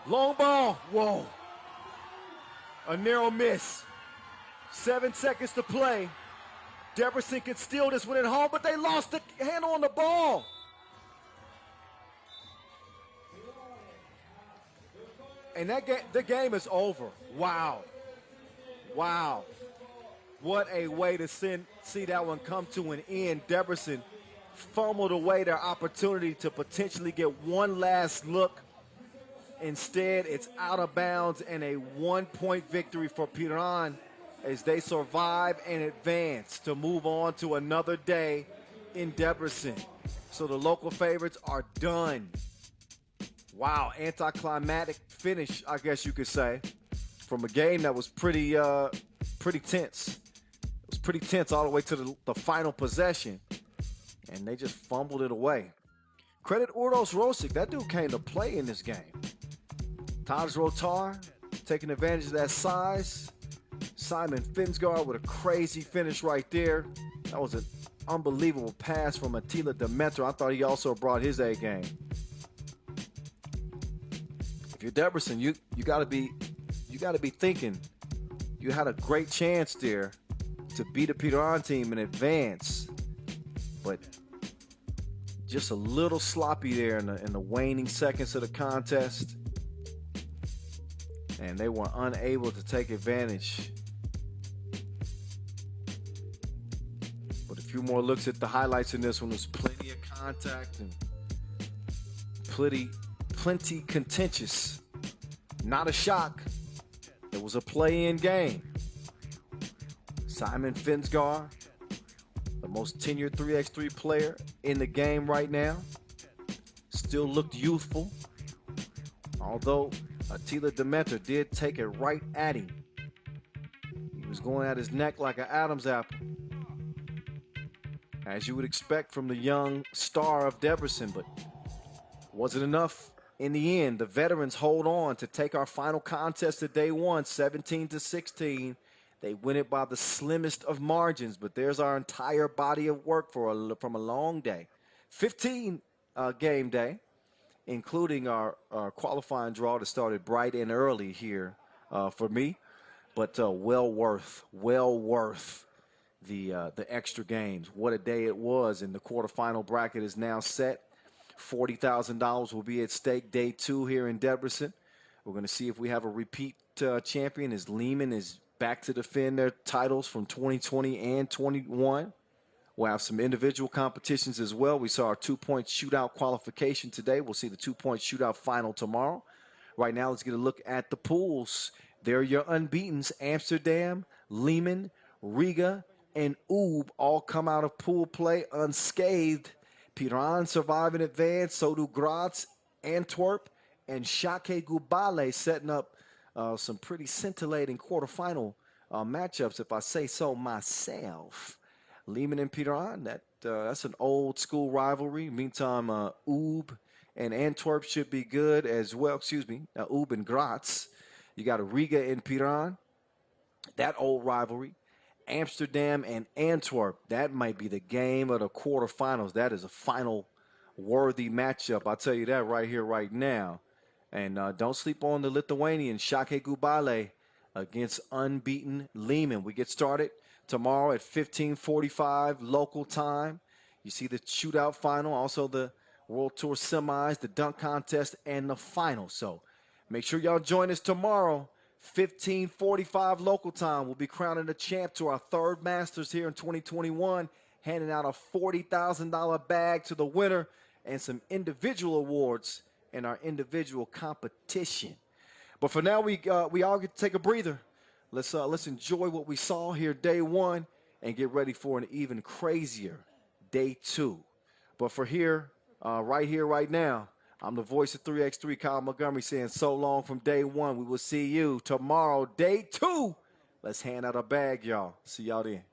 A: Long ball. Whoa. A narrow miss. 7 seconds to play. Debrecen could steal this one at home, but they lost the handle on the ball. And the game is over. Wow. Wow. What a way to see that one come to an end. Debrecen fumbled away their opportunity to potentially get one last look. Instead, it's out of bounds and a 1-point victory for Piran as they survive and advance to move on to another day in Debrecen. So the local favorites are done. Wow, anticlimactic finish, I guess you could say, from a game that was pretty tense. It was pretty tense all the way to the final possession, and they just fumbled it away. Credit Uros Rosic. That dude came to play in this game. Taj Rotar taking advantage of that size. Simon Finsgar with a crazy finish right there. That was an unbelievable pass from Attila Demeter. I thought he also brought his A game. If you're Debrecen, you got to be thinking you had a great chance there to beat a Piran team in advance, but just a little sloppy there in the waning seconds of the contest, and they were unable to take advantage. But a few more looks at the highlights in this one. There's plenty of contact and plenty contentious. Not a shock. It was a play-in game. Simon Finsgar, the most tenured 3x3 player in the game right now, still looked youthful. Although Attila Demeter did take it right at him. He was going at his neck like an Adam's apple, as you would expect from the young star of Debrecen, but wasn't enough in the end. The veterans hold on to take our final contest of day one, 17-16. They win it by the slimmest of margins, but there's our entire body of work from a long day. 15 game day, including our qualifying draw that started bright and early here for me, but well worth the extra games. What a day it was, and the quarterfinal bracket is now set. $40,000 will be at stake day 2 here in Debrecen. We're going to see if we have a repeat champion, as Liman is back to defend their titles from 2020 and 21. We'll have some individual competitions as well. We saw our 2-point shootout qualification today. We'll see the 2-point shootout final tomorrow. Right now, let's get a look at the pools. There are your unbeatens. Amsterdam, Liman, Riga, and Ub all come out of pool play unscathed. Piran survive and advance. So do Graz, Antwerp, and Šakiai Gulbelė, setting up some pretty scintillating quarterfinal matchups, if I say so myself. Liman and Piran, that's an old school rivalry. Meantime, Ub and Antwerp should be good as well. Excuse me, Ub and Graz. You got a Riga and Piran, that old rivalry. Amsterdam and Antwerp, that might be the game of the quarterfinals. That is a final worthy matchup. I'll tell you that right here, right now. And don't sleep on the Lithuanian Šakiai Gulbelė against unbeaten Liman. We get started tomorrow at 15:45 local time. You see the shootout final, also the World Tour semis, the dunk contest, and the final. So make sure y'all join us tomorrow, 15:45 local time. We'll be crowning the champ to our 3rd Masters here in 2021, handing out a $40,000 bag to the winner and some individual awards in our individual competition. But for now, we all get to take a breather. Let's enjoy what we saw here day 1 and get ready for an even crazier day 2. But for here, right now, I'm the voice of 3x3, Kyle Montgomery, saying so long from day 1. We will see you tomorrow, day 2. Let's hand out a bag, y'all. See y'all then.